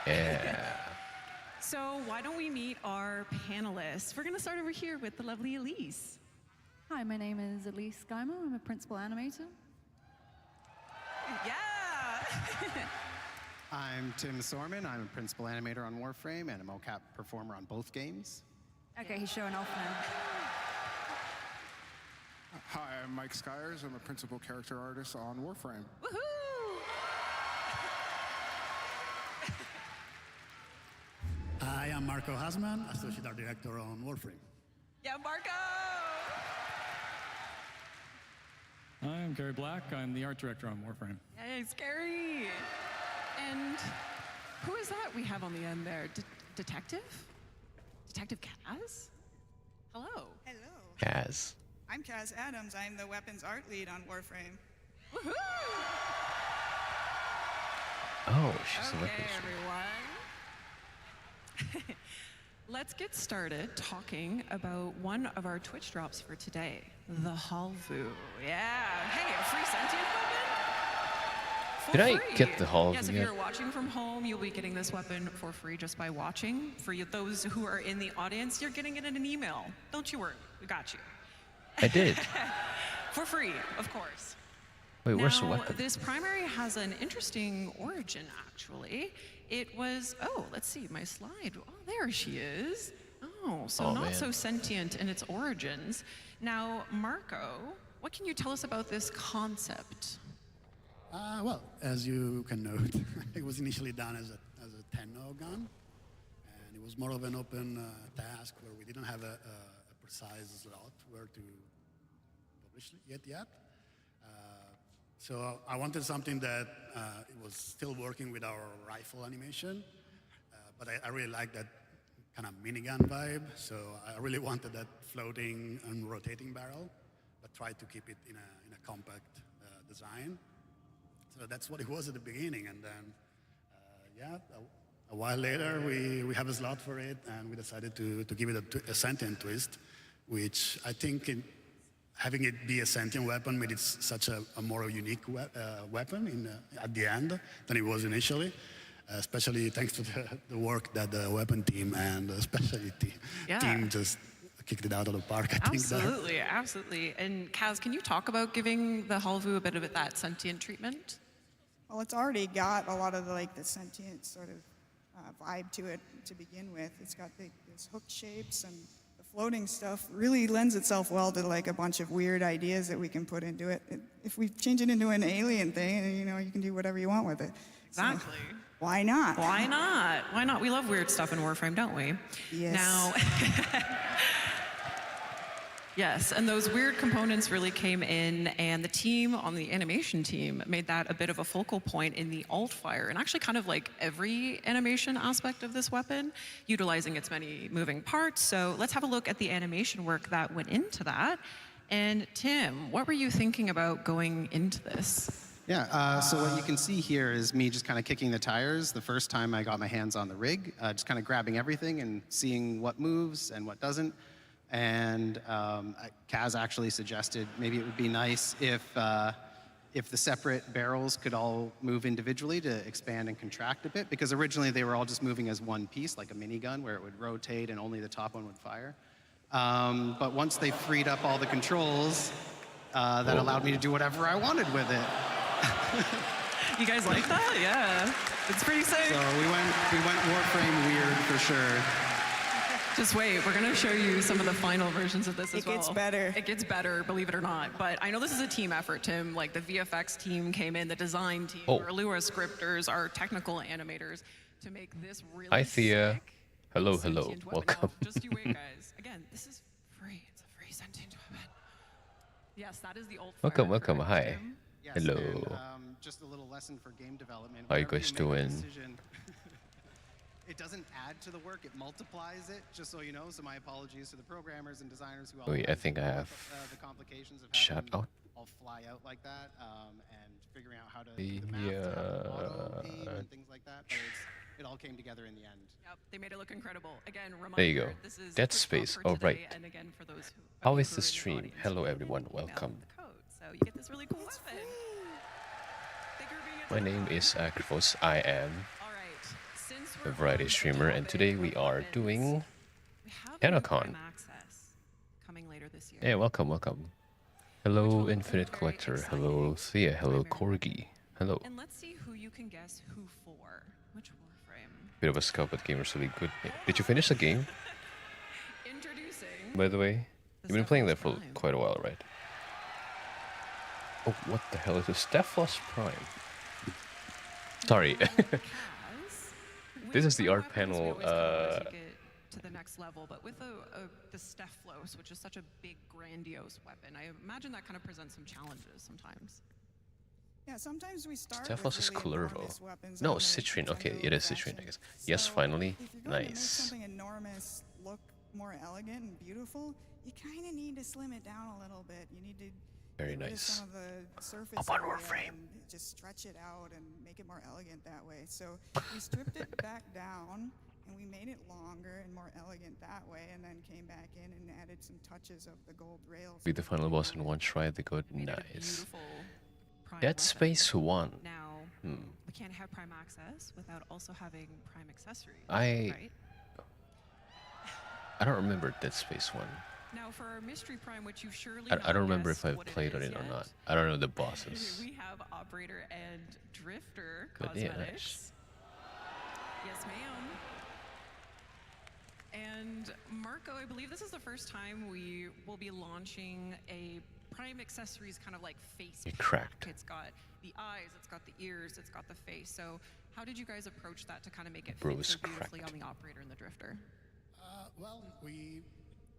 Yeah. Yeah. So why don't we meet our panelists? We're gonna start over here with the lovely Elise. Hi, my name is Elise Geimer. I'm a principal animator. Yeah! I'm Tim Sorman. I'm a principal animator on Warframe and a mocap performer on both games. Okay, he's showing off now. Hi, I'm Mike Skyers. I'm a principal character artist on Warframe. Woohoo! Hi, I'm Marco Hasman, Associate Art Director on Warframe. Yeah, Marco! Hi, I'm Gary Black. I'm the art director on Warframe. Hey, scary! And who is that we have on the end there? Detective? Detective Kaz? Hello. Hello. Kaz. I'm Kaz Adams. I'm the weapons art lead on Warframe. Woohoo! Oh, she's okay, a weapons. everyone. Let's get started talking about one of our Twitch drops for today, the Halvu. Yeah, hey, a free sentient weapon? Did I Free. get the Halvu Yes, if yet? you're watching from home, you'll be getting this weapon for free just by watching. For you, those who are in the audience, you're getting it in an email. Don't you worry, we got you. I did. For free, of course. Wait, where's the Now, weapon? this primary has an interesting origin, actually. It was, oh, let's see, my slide. Oh, there she is. Oh, so Oh, not man. so sentient in its origins. Now, Marco, what can you tell us about this concept? Well, as you can note, it was initially done as a TENNOCON, and it was more of an open task where we didn't have a precise slot where to publish it yet. So I wanted something that it was still working with our rifle animation, but I really like that kind of minigun vibe. So I really wanted that floating and rotating barrel, but tried to keep it in a compact design. So that's what it was at the beginning, and then yeah, a while later we have a slot for it, and we decided to give it a sentient twist, which I think having it be a sentient weapon made it such a more unique weapon at the end than it was initially, especially thanks to the work that the weapon team and the specialty team just kicked it out of the park, I think. Absolutely, absolutely. And Kaz, can you talk about giving the Halvu a bit of that sentient treatment? Well, it's already got a lot of the sentient sort of vibe to it to begin with. It's got these hook shapes, and the floating stuff really lends itself well to a bunch of weird ideas that we can put into it. If we change it into an alien thing, you can do whatever you want with it. Exactly. So, why not? Why not? Why not? We love weird stuff in Warframe, don't we? Yes. Now, yes, and those weird components really came in, and the team on the animation team made that a bit of a focal point in the alt fire, and actually kind of every animation aspect of this weapon, utilizing its many moving parts. So let's have a look at the animation work that went into that. And Tim, what were you thinking about going into this? Yeah, so what you can see here is me just kind of kicking the tires the first time I got my hands on the rig, just kind of grabbing everything and seeing what moves and what doesn't. And Kaz actually suggested maybe it would be nice if the separate barrels could all move individually to expand and contract a bit, because originally they were all just moving as one piece, like a minigun, where it would rotate and only the top one would fire. But once they freed up all the controls, that allowed me to do whatever I wanted with it. You guys like that? Yeah, it's pretty sick. So we went Warframe weird for sure. Just wait, we're gonna show you some of the final versions of this as well. It gets better. It gets better, believe it or not. But I know this is a team effort, Tim. The VFX team came in, the design team, our Lua scripters, our technical animators, to make this really Hi, Thea. sick Hello, sentient hello. weapon. Welcome. Now, just you wait, guys. Again, this is free. It's a free sentient weapon. Yes, that is the old. Welcome, welcome. Hi. Yes, Hello. And, just a little lesson for game development. How you Whenever guys make a doing? decision- It doesn't add to the work, it multiplies it, just so you know. So my apologies to the programmers and designers who all Wait, I think I have the complications of shout having out. all fly out like that, and figuring out how to do the math to have an auto aim and things like that. But it all came together in the end. Yep, they made it look incredible. Again, reminder, There you go. this is Dead the Space. for All today, right. And again, for those who How is the stream? Hello, everyone. Welcome. so you get this really cool weapon. My name is Akrifos. I am a variety streamer, and today we are doing TENNOCON. Coming later this year. Yeah, welcome, welcome. Hello, Infinite Collector. Hello, Thea. Hello, Corgi. Hello. And let's see who you can guess who for. Which Warframe? Bit of a scout, but gamer's really good. Did you finish the game? Introducing. By the way, you've been playing that for quite a while, right? Oh, what the hell is this? Stephalos Prime. Sorry. This is the art panel. To the next level, but with the Stephalos, which is such a big, grandiose weapon, I imagine that kind of presents some challenges sometimes. Yeah, sometimes we start Stephalos with is really Kullervo. enormous weapons No, on the Citrine. Okay, Nintendo it is Citrine, I fashion. guess. Yes, So finally. if you're going to make Nice. something enormous look more elegant and beautiful, you kind of need to slim it down a little bit. You need to Very get rid of nice. some of the surface Up on area Warframe. and just stretch it out and make it more elegant that way. So we stripped it back down and we made it longer and more elegant that way, and then came back in and added some touches of the gold rails. Beat the final boss in one try. The good. Nice. Beautiful Prime Dead weapon. Space 1. Now, Hmm. we can't have Prime access without also having Prime accessories. I don't remember Dead Space 1. Now, for our Mystery Prime, which you surely I don't remember guessed if I've what played on is it or yet. not. I don't know the bosses. We have Operator and Drifter But yeah, cosmetics. nice. Yes, ma'am. And Marco, I believe this is the first time we will be launching a Prime accessories kind of like face It pack. cracked. It's got the eyes, it's got the ears, it's got the face. So how did you guys approach that to kind of make it Bro fit is so beautifully cracked. on the Operator and the Drifter? Well, we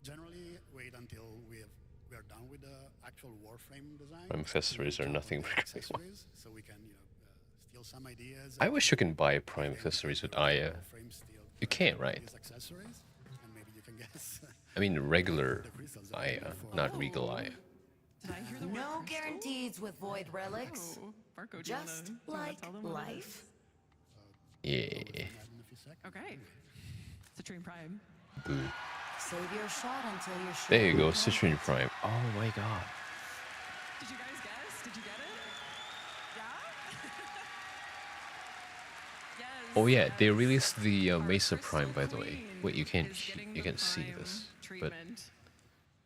generally wait until we are done with the actual Warframe design. Prime accessories are nothing for accessories, so we can steal some ideas. I wish you can buy Prime accessories with Aya. You can't, right? These accessories, and maybe you can guess. I mean regular Aya, not Regal Aya. No guarantees with void relics. Marco, do you Just wanna like tell them what it life. Yeah. Okay. Citrine Prime. Boo. Save your shot until you're sure. There you go, Citrine Prime. Oh my god. Did you guys guess? Did you get it? Yeah? Yes. Oh yeah, they released the Mesa Prime, by the way. Wait, you can't see this, but Treatment.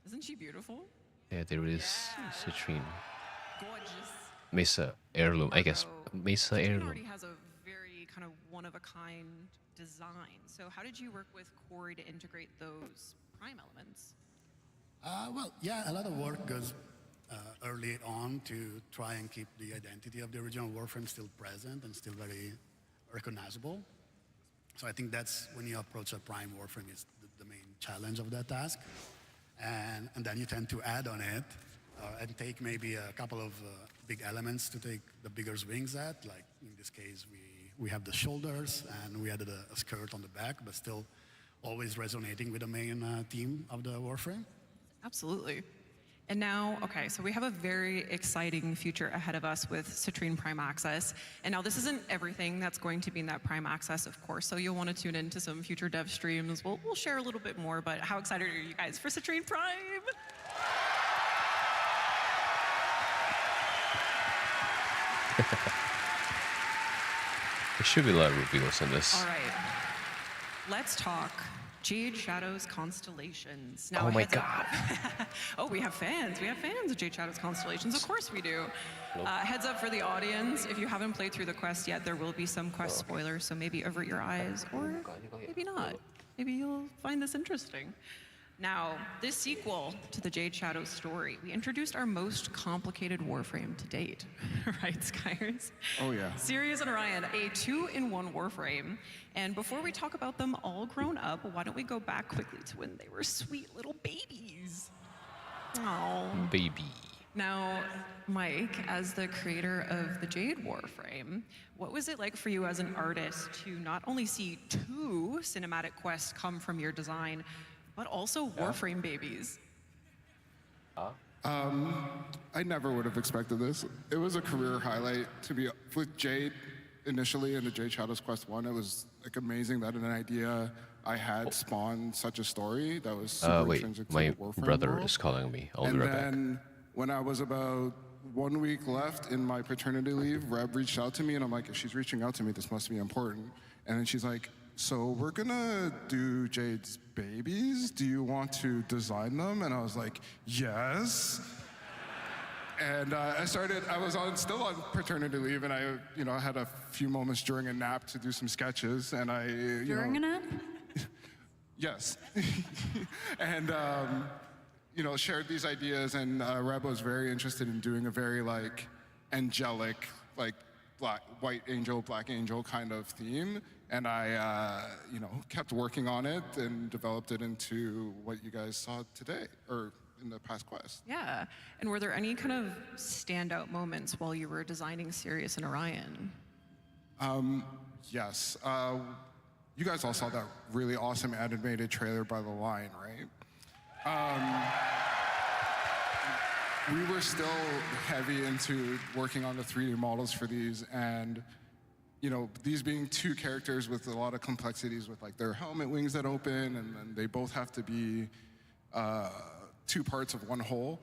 Isn't she beautiful? yeah, they released Citrine Gorgeous. Mesa Heirloom. I guess Mesa Citrine Heirloom. already has a very kind of one-of-a-kind design. So how did you work with Corey to integrate those Prime elements? Well, yeah, a lot of work goes early on to try and keep the identity of the original Warframe still present and still very recognizable. So I think that's when you approach a Prime Warframe is the main challenge of that task. And then you tend to add on it and take maybe a couple of big elements to take the bigger swings at. Like in this case, we have the shoulders and we added a skirt on the back, but still always resonating with the main theme of the Warframe. Absolutely. And now, okay, so we have a very exciting future ahead of us with Citrine Prime Access. And now this isn't everything that's going to be in that Prime Access, of course, so you'll want to tune into some future dev streams. We'll share a little bit more, but how excited are you guys for Citrine Prime? There should be a lot of reveals in this. All right, let's talk Jade Shadow's Constellations. Oh my heads up. god. Oh, we have fans. We have fans of Jade Shadow's Constellations. Of course we do. Heads up for the audience. If you haven't played through the quest yet, there will be some quest spoilers, so maybe avert your eyes, or maybe not. Maybe you'll find this interesting. Now, this sequel to the Jade Shadow story, we introduced our most complicated Warframe to date. Right, Skyers? Oh, yeah. Sirius and Orion, a 2-in-1 Warframe. And before we talk about them all grown up, why don't we go back quickly to when they were sweet little babies? Oh. Baby. Now, Mike, as the creator of the Jade Warframe, what was it like for you as an artist to not only see 2 cinematic quests come from your design, but also Warframe babies? I never would have expected this. It was a career highlight to be with Jade initially in the Jade Shadows Quest 1. It was like amazing that an idea I had spawned such a story that was super Wait, intrinsic to my the Warframe brother world. is calling me. I'll be And right back. then when I was about 1 week left in my paternity leave, Reb reached out to me and I'm like, if she's reaching out to me, this must be important. And then she's like, so we're gonna do Jade's babies. Do you want to design them? And I was like, yes. And I was still on paternity leave, and I had a few moments during a nap to do some sketches, and During a nap? Yes. And, shared these ideas, and Reb was very interested in doing a very, like, angelic, like, white angel, black angel kind of theme. And I, kept working on it and developed it into what you guys saw today, or in the past quest. Yeah. And were there any kind of standout moments while you were designing Sirius and Orion? Yes. You guys all saw that really awesome animated trailer by The Line, right? We were still heavy into working on the 3D models for these, and these being 2 characters with a lot of complexities with like their helmet wings that open, and then they both have to be 2 parts of one whole.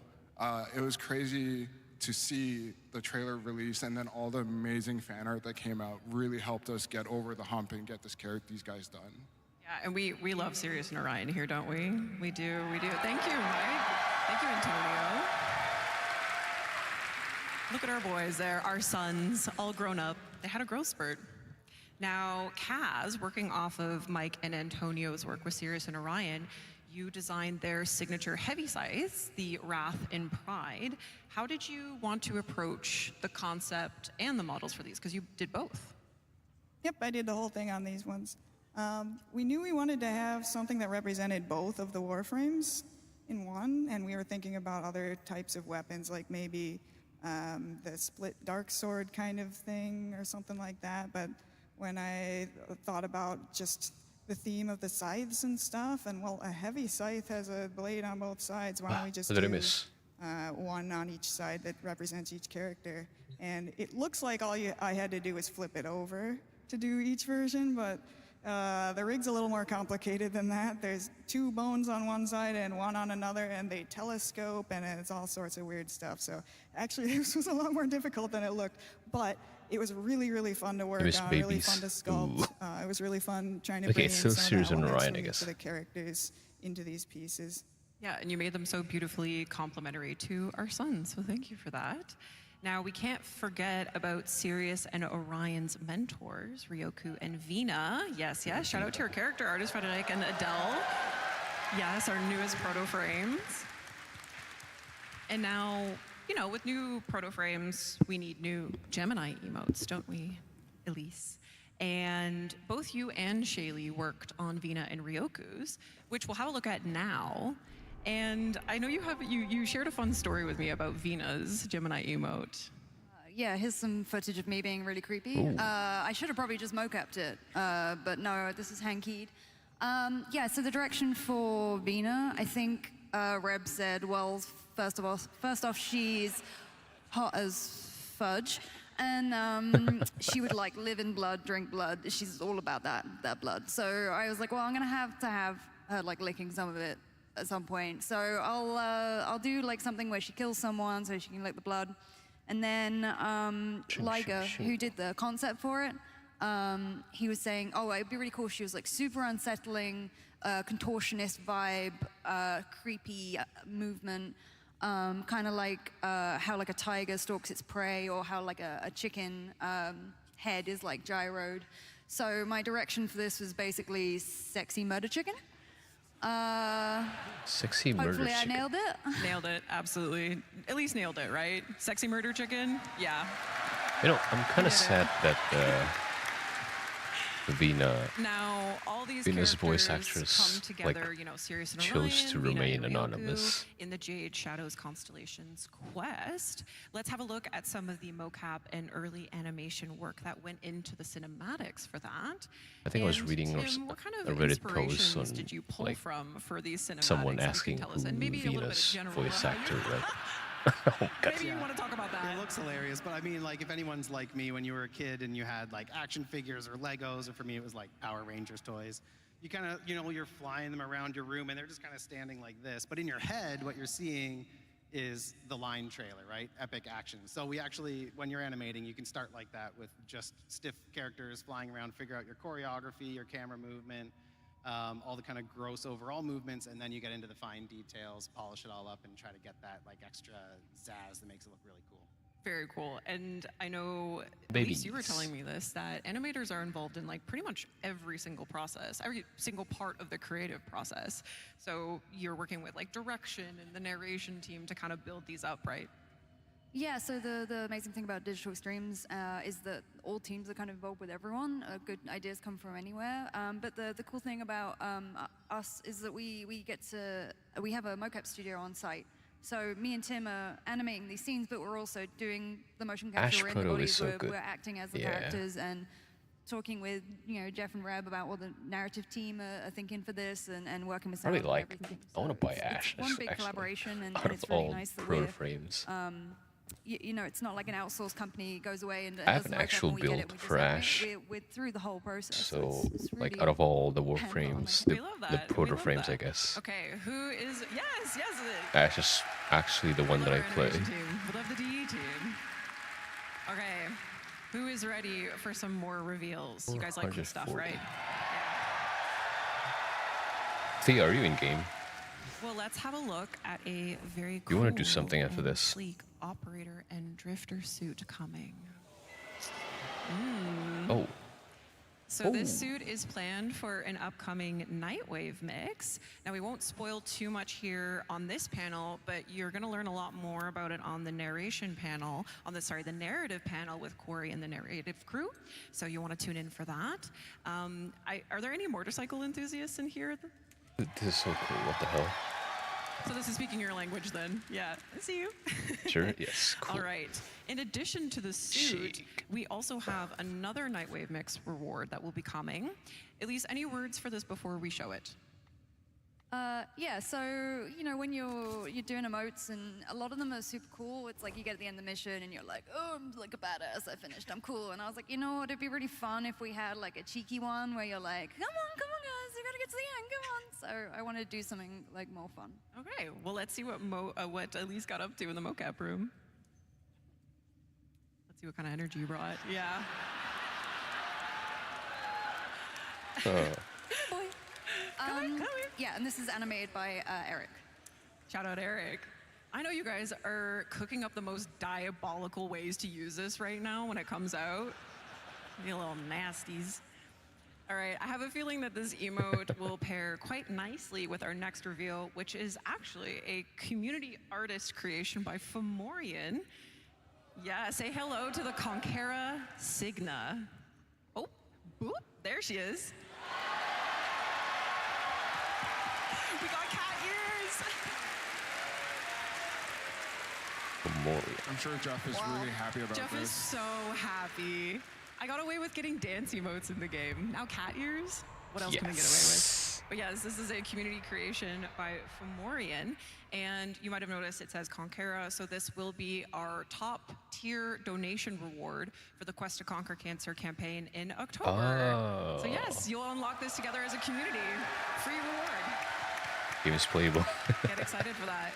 It was crazy to see the trailer release, and then all the amazing fan art that came out really helped us get over the hump and get these guys done. Yeah, and we love Sirius and Orion here, don't we? We do. Thank you, Mike. Thank you, Antonio. Look at our boys there, our sons, all grown up. They had a growth spurt. Now, Kaz, working off of Mike and Antonio's work with Sirius and Orion, you designed their signature heavy scythes, the Wrath and Pride. How did you want to approach the concept and the models for these? Because you did both. Yep, I did the whole thing on these ones. We knew we wanted to have something that represented both of the Warframes in one, and we were thinking about other types of weapons, like maybe the split dark sword kind of thing or something like that. But when I thought about just the theme of the scythes and stuff, and well, a heavy scythe has a blade on both sides. Why don't we just do one on each side that represents each character? And it looks like I had to do was flip it over to do each version, but the rig's a little more complicated than that. There's 2 bones on one side and 1 on another, and they telescope, and it's all sorts of weird stuff. So actually, this was a lot more difficult than it looked, but it was really, really fun to work on, really fun to sculpt. It was really fun trying to bring in some of the elements for the characters into these pieces. Yeah, and you made them so beautifully complementary to our sons, so thank you for that. Now, we can't forget about Sirius and Orion's mentors, Ryoku and Vina. Yes, shout out to our character artist, Frederick and Adele. Yes, our newest proto frames. And now, with new proto frames, we need new Gemini emotes, don't we, Elise? And both you and Shaylee worked on Vina and Ryoku's, which we'll have a look at now. And I know you shared a fun story with me about Vina's Gemini emote. Yeah, here's some footage of me being really creepy. I should have probably just mocapped it, but no, this is hand-keyed. So the direction for Vina, I think Reb said, well, first off, she's hot as fudge, and she would like live in blood, drink blood. She's all about that blood. So I was like, well, I'm gonna have to have her like licking some of it at some point. So I'll do like something where she kills someone so she can lick the blood. And then Liger, who did the concept for it, he was saying, oh, it'd be really cool. She was like super unsettling, contortionist vibe, creepy movement, kind of like how like a tiger stalks its prey, or how like a chicken head is like gyroed. So my direction for this was basically sexy murder chicken. Sexy murder chicken. Hopefully I nailed it. Nailed it, absolutely. At least nailed it, right? Sexy murder chicken? Yeah. I'm kind of sad that Vina. Now, all these Vina's characters voice actress come together, like you know, Sirius and chose Orion, to Vina remain and Ryoku anonymous. in the Jade Shadows Constellations quest. Let's have a look at some of the mocap and early animation work that went into the cinematics for that. I think I was And reading Tim, what kind a of Reddit post inspirations on did you pull like from for these cinematics? someone that you asking can tell us? who And maybe a little bit of Vina's general voice about actor, you. right? Oh, God. Maybe you want to talk about that. It looks hilarious, but I mean, like, if anyone's like me when you were a kid and you had like action figures or Legos, or for me it was like Power Rangers toys, you kind of, you know, you're flying them around your room and they're just kind of standing like this. But in your head, what you're seeing is the line trailer, right? Epic action. So we actually, when you're animating, you can start like that with just stiff characters flying around, figure out your choreography, your camera movement, all the kind of gross overall movements, and then you get into the fine details, polish it all up, and try to get that like extra zazz that makes it look really cool. Very cool. And I know, at least you were telling me this, that animators are involved in like pretty much every single process, every single part of the creative process. So you're working with like direction and the narration team to kind of build these up, right? Yeah, so the amazing thing about digital streams is that all teams are kind of involved with everyone. Good ideas come from anywhere. But the cool thing about us is that we have a mocap studio on site. So me and Tim are animating these scenes, but we're also doing the motion capture. We're in the bodies, we're acting as the characters and talking with, you know, Jeff and Reb about what the narrative team are thinking for this and working with sound and everything. I want to buy Ash. It's one big collaboration, and out it's of really all nice that proto-frames. you know, it's not like an outsourced company goes away and I have does an the mocap actual and we get it, build we just for animate. Ash. We're through the whole process. So, it's like, really out of all the hands-on. WARFRAMEs, We love the that. proto-frames, I guess. Okay, who is, yes, Ash is actually the one that I play. We love the DE team. Okay, who is ready for some more reveals? You guys like cool stuff, 440. right? Thea, are you in game? Well, let's have a look at a very cool You want to do something after and this? sleek operator and drifter suit coming. Oh. So this suit is planned for an upcoming Nightwave mix. Now we won't spoil too much here on this panel, but you're going to learn a lot more about it on the narration panel, the narrative panel with Corey and the narrative crew. So you want to tune in for that. Are there any motorcycle enthusiasts in here? This is so cool. What the hell? So this is speaking your language then? Yeah, I see you. Sure, yes, cool. All right. In addition to the suit, we also have another Nightwave Mix reward that will be coming. Elise, any words for this before we show it? Yeah, so, you know, when you're doing emotes, and a lot of them are super cool, it's like you get at the end of the mission and you're like, oh, I'm like a badass, I finished, I'm cool. And I was like, you know what, it'd be really fun if we had like a cheeky one where you're like, come on guys, you gotta get to the end, come on. So I wanted to do something like more fun. Okay, well let's see what Elise got up to in the mocap room. Let's see what kind of energy you brought. Yeah. Boy. Yeah, and this is animated by Eric. Shout out Eric. I know you guys are cooking up the most diabolical ways to use this right now when it comes out. You little nasties. All right, I have a feeling that this emote will pair quite nicely with our next reveal, which is actually a community artist creation by Fomorian. Yeah, say hello to the Conquera Signa. Oh, boop, there she is. We got cat ears. I'm sure Jeff is really happy about Jeff this. is so happy. I got away with getting dance emotes in the game. Now cat ears? What else can we get away with? But yes, this is a community creation by Fomorian. And you might have noticed it says Conquera, so this will be our top tier donation reward for the Quest to Conquer Cancer campaign in October. Oh. So yes, you'll unlock this together as a community. Free reward. Game is playable. Get excited for that.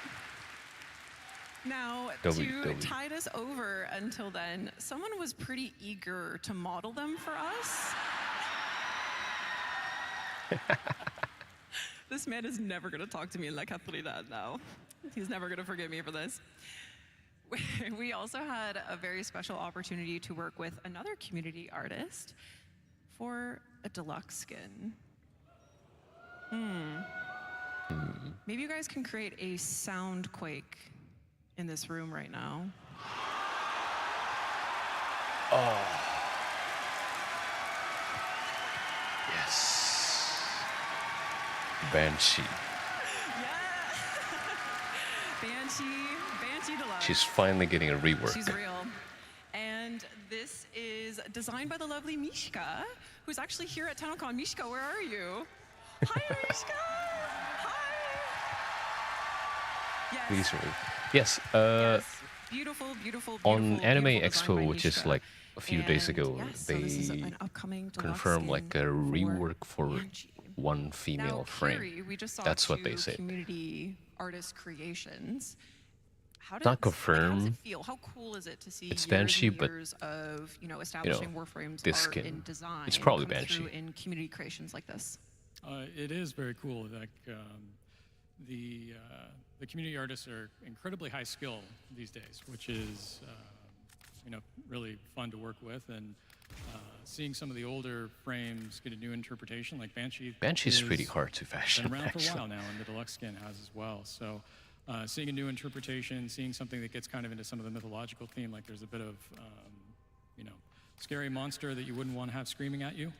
Now, to tide us over until then, someone was pretty eager to model them for us. This man is never going to talk to me like Catherine now. He's never going to forgive me for this. We also had a very special opportunity to work with another community artist for a deluxe skin. Maybe you guys can create a sound quake in this room right now. Yes. Banshee. Banshee Deluxe. She's finally getting a rework. She's real. And this is designed by the lovely Mishka, who's actually here at TennoCon. Mishka, where are you? Hi, Mishka! Hi! Please, yes. Beautiful, beautiful, on beautiful, Anime beautiful Expo, design by which is Mishka. like a few days And ago, yes, so this is they an upcoming deluxe confirmed skin like a rework for one female Now, frame. Kiri, we just saw That's what they two said. community artist creations. How Not how does it confirmed. feel? How cool is it to see It's years Banshee, and but, years of establishing Warframe's this art skin, and design it's probably come through Banshee. in community creations like this? It is very cool. Like the community artists are incredibly high skill these days, which is really fun to work with. And seeing some of the older frames get a new interpretation, like Banshee. Banshee's pretty hard to fashion. Been around for a actually. while now, and the deluxe skin has as well. So seeing a new interpretation, seeing something that gets kind of into some of the mythological theme, like there's a bit of scary monster that you wouldn't want to have screaming at you.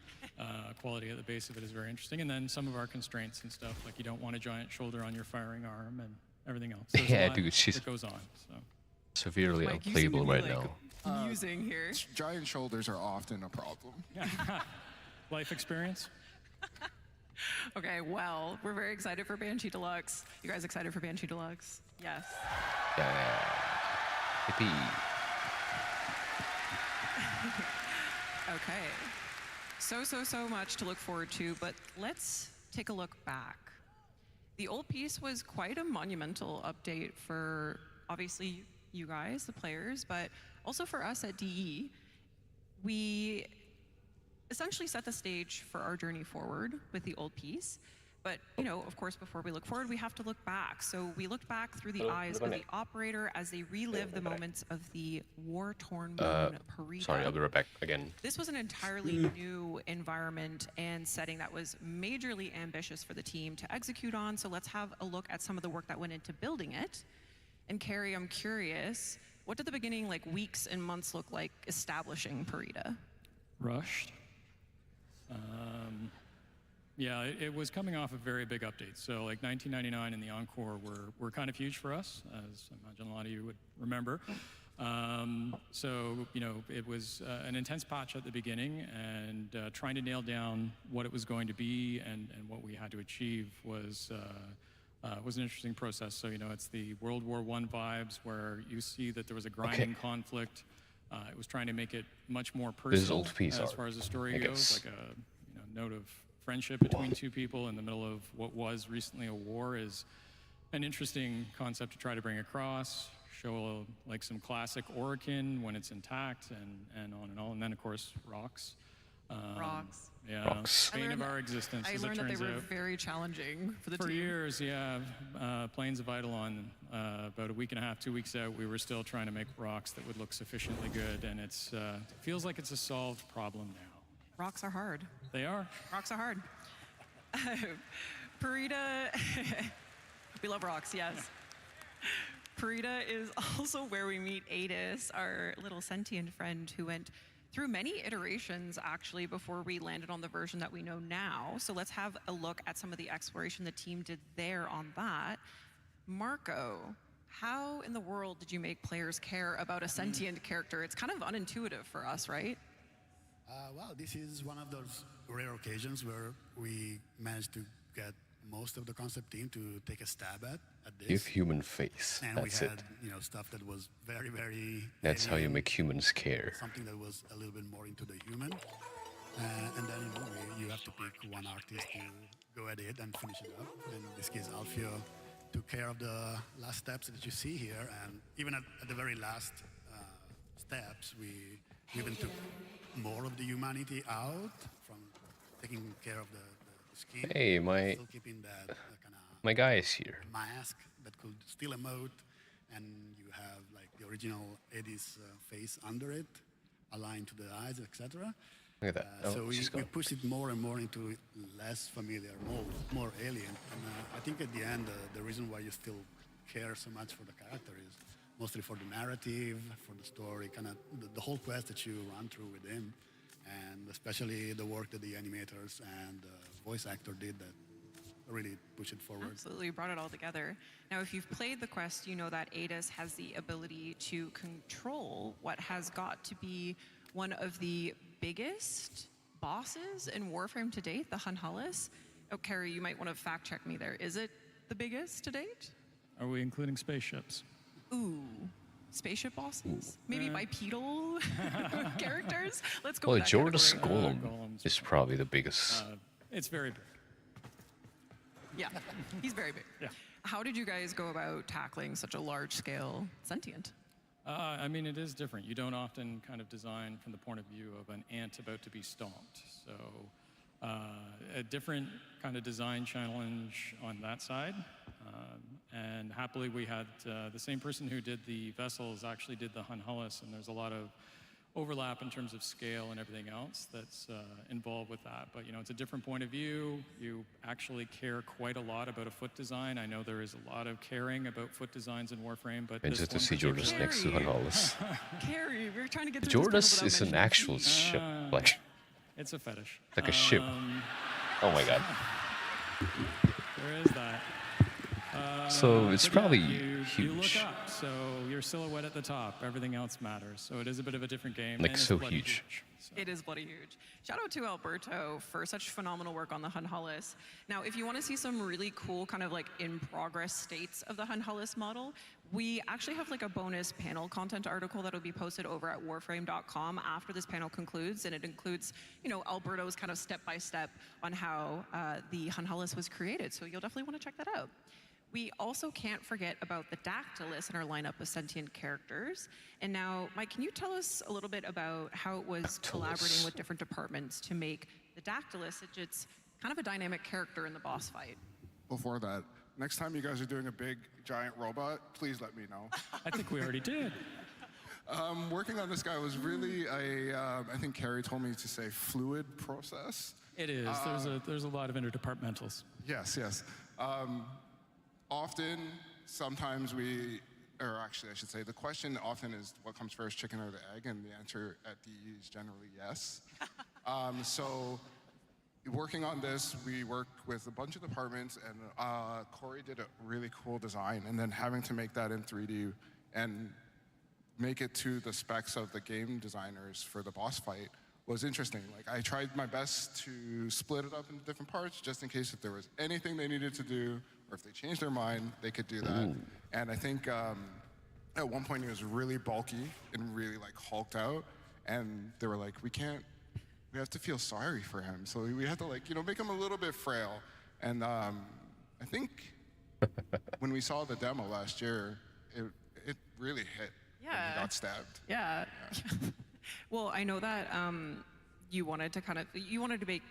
Quality at the base of it is very interesting. And then some of our constraints and stuff, like you don't want a giant shoulder on your firing arm and everything else. There's a Yeah, lot dude, she's that goes on. So. severely Mike, you seem to unplayable be, right like, now. Musing here. Giant shoulders are often a problem. Life experience? Okay, well, we're very excited for Banshee Deluxe. You guys excited for Banshee Deluxe? Yes. Yeah. Yippee. Okay. So much to look forward to, but let's take a look back. The old piece was quite a monumental update for, obviously, you guys, the players, but also for us at DE. We essentially set the stage for our journey forward with the old piece. But, of course, before we look forward, we have to look back. So we looked back through the eyes of the operator as they relive the moments of the war-torn moon Parida. Sorry, I'll be right back again. This was an entirely new environment and setting that was majorly ambitious for the team to execute on. So let's have a look at some of the work that went into building it. And Carrie, I'm curious, what did the beginning, weeks and months look like establishing Parida? Rushed. Yeah, it was coming off a very big update. So 1999 and the Encore were kind of huge for us, as I imagine a lot of you would remember. It was an intense patch at the beginning, and trying to nail down what it was going to be and what we had to achieve was an interesting process. So, it's the World War I vibes where you see that there was a grinding conflict. It was trying to make it much more personal old piece as art, far as the story I goes, guess. like a note of friendship between two people in the middle of what was recently a war is an interesting concept to try to bring across, show some classic Orokin when it's intact and on and on. And then, of course, rocks. Rocks. Yeah, Rocks. bane of our existence, I as it learned that turns they were out. very challenging for the For team. years, yeah. Plains of Eidolon, about a week and a half, 2 weeks out, we were still trying to make rocks that would look sufficiently good, and it feels like it's a solved problem now. Rocks are hard. They are. Rocks are hard. Parida, we love rocks, yes. Parida is also where we meet Adis, our little sentient friend who went through many iterations actually before we landed on the version that we know now. So let's have a look at some of the exploration the team did there on that. Marco, how in the world did you make players care about a sentient character? It's kind of unintuitive for us, right? Well, this is one of those rare occasions where we managed to get most of the concept team to take a stab at this. Give human face. And That's we it. had, stuff that was very, very... That's how you make humans care. Something that was a little bit more into the human. And then, you have to pick one artist to go at it and finish it up. In this case, Alfio took care of the last steps that you see here. And even at the very last steps, we even took more of the humanity out from taking care of the skin. Hey, my still keeping that kind of my guy is here. mask that could still emote, and you have the original Eddie's face under it, aligned to the eyes, etc. Look at that. So we she's gone. push it more and more into less familiar, more alien. And I think at the end, the reason why you still care so much for the character is mostly for the narrative, for the story, kind of the whole quest that you run through with him. and especially the work that the animators and voice actor did that really push it forward. Absolutely, brought it all together. Now, if you've played the quest, you know that Adis has the ability to control what has got to be one of the biggest bosses in Warframe to date, the Hunhullus. Oh, Carrie, you might want to fact check me there. Is it the biggest to date? Are we including spaceships? Ooh, spaceship bosses? Maybe bipedal characters? Let's go Well, with that Jorda's category. Golem is probably the biggest. It's very big. Yeah, he's very big. Yeah. How did you guys go about tackling such a large-scale sentient? I mean, it is different. You don't often kind of design from the point of view of an ant about to be stomped. So a different kind of design challenge on that side. And happily, we had the same person who did the vessels actually did the Hunhullus, and there's a lot of overlap in terms of scale and everything else that's involved with that. But, you know, it's a different point of view. You actually care quite a lot about a foot design. I know there is a lot of caring about foot designs in Warframe, but And just to see Jorda's next to Hunhullus. Carrie, we're trying to get through Jorda's is an actual ship, like it's a fetish. like a ship. Oh my god. There is that. So it's probably You huge. look up, so your silhouette at the top, everything else matters. So it is a bit of a different game. Like and it's so bloody huge. It is bloody huge. Shout out to Alberto for such phenomenal work on the Hunhullus. Now, if you want to see some really cool kind of like in-progress states of the Hunhullus model, we actually have like a bonus panel content article that will be posted over at warframe.com after this panel concludes, and it includes, you know, Alberto's kind of step-by-step on how the Hunhullus was created. So you'll definitely want to check that out. We also can't forget about the Dactylus in our lineup of sentient characters. And now, Mike, can you tell us a little bit about how it was collaborating with different departments to make the Dactylus? It's kind of a dynamic character in the boss fight. Before that, next time you guys are doing a big, giant robot, please let me know. I think we already did. Working on this guy was really I think Carrie told me to say fluid process. It is. There's a lot of interdepartmentals. Yes, yes. Often, sometimes or actually I should say, the question often is what comes first, chicken or the egg, and the answer at DE is generally yes. So working on this, we work with a bunch of departments, and Corey did a really cool design, and then having to make that in 3D and make it to the specs of the game designers for the boss fight was interesting. Like, I tried my best to split it up into different parts just in case if there was anything they needed to do, or if they changed their mind, they could do that. Ooh. And I think at one point he was really bulky and really like hulked out, and they were like, we have to feel sorry for him. So we had to, like, you know, make him a little bit frail. And I think when we saw the demo last year, it really hit when he got stabbed. Yeah. Well, I know that you wanted to make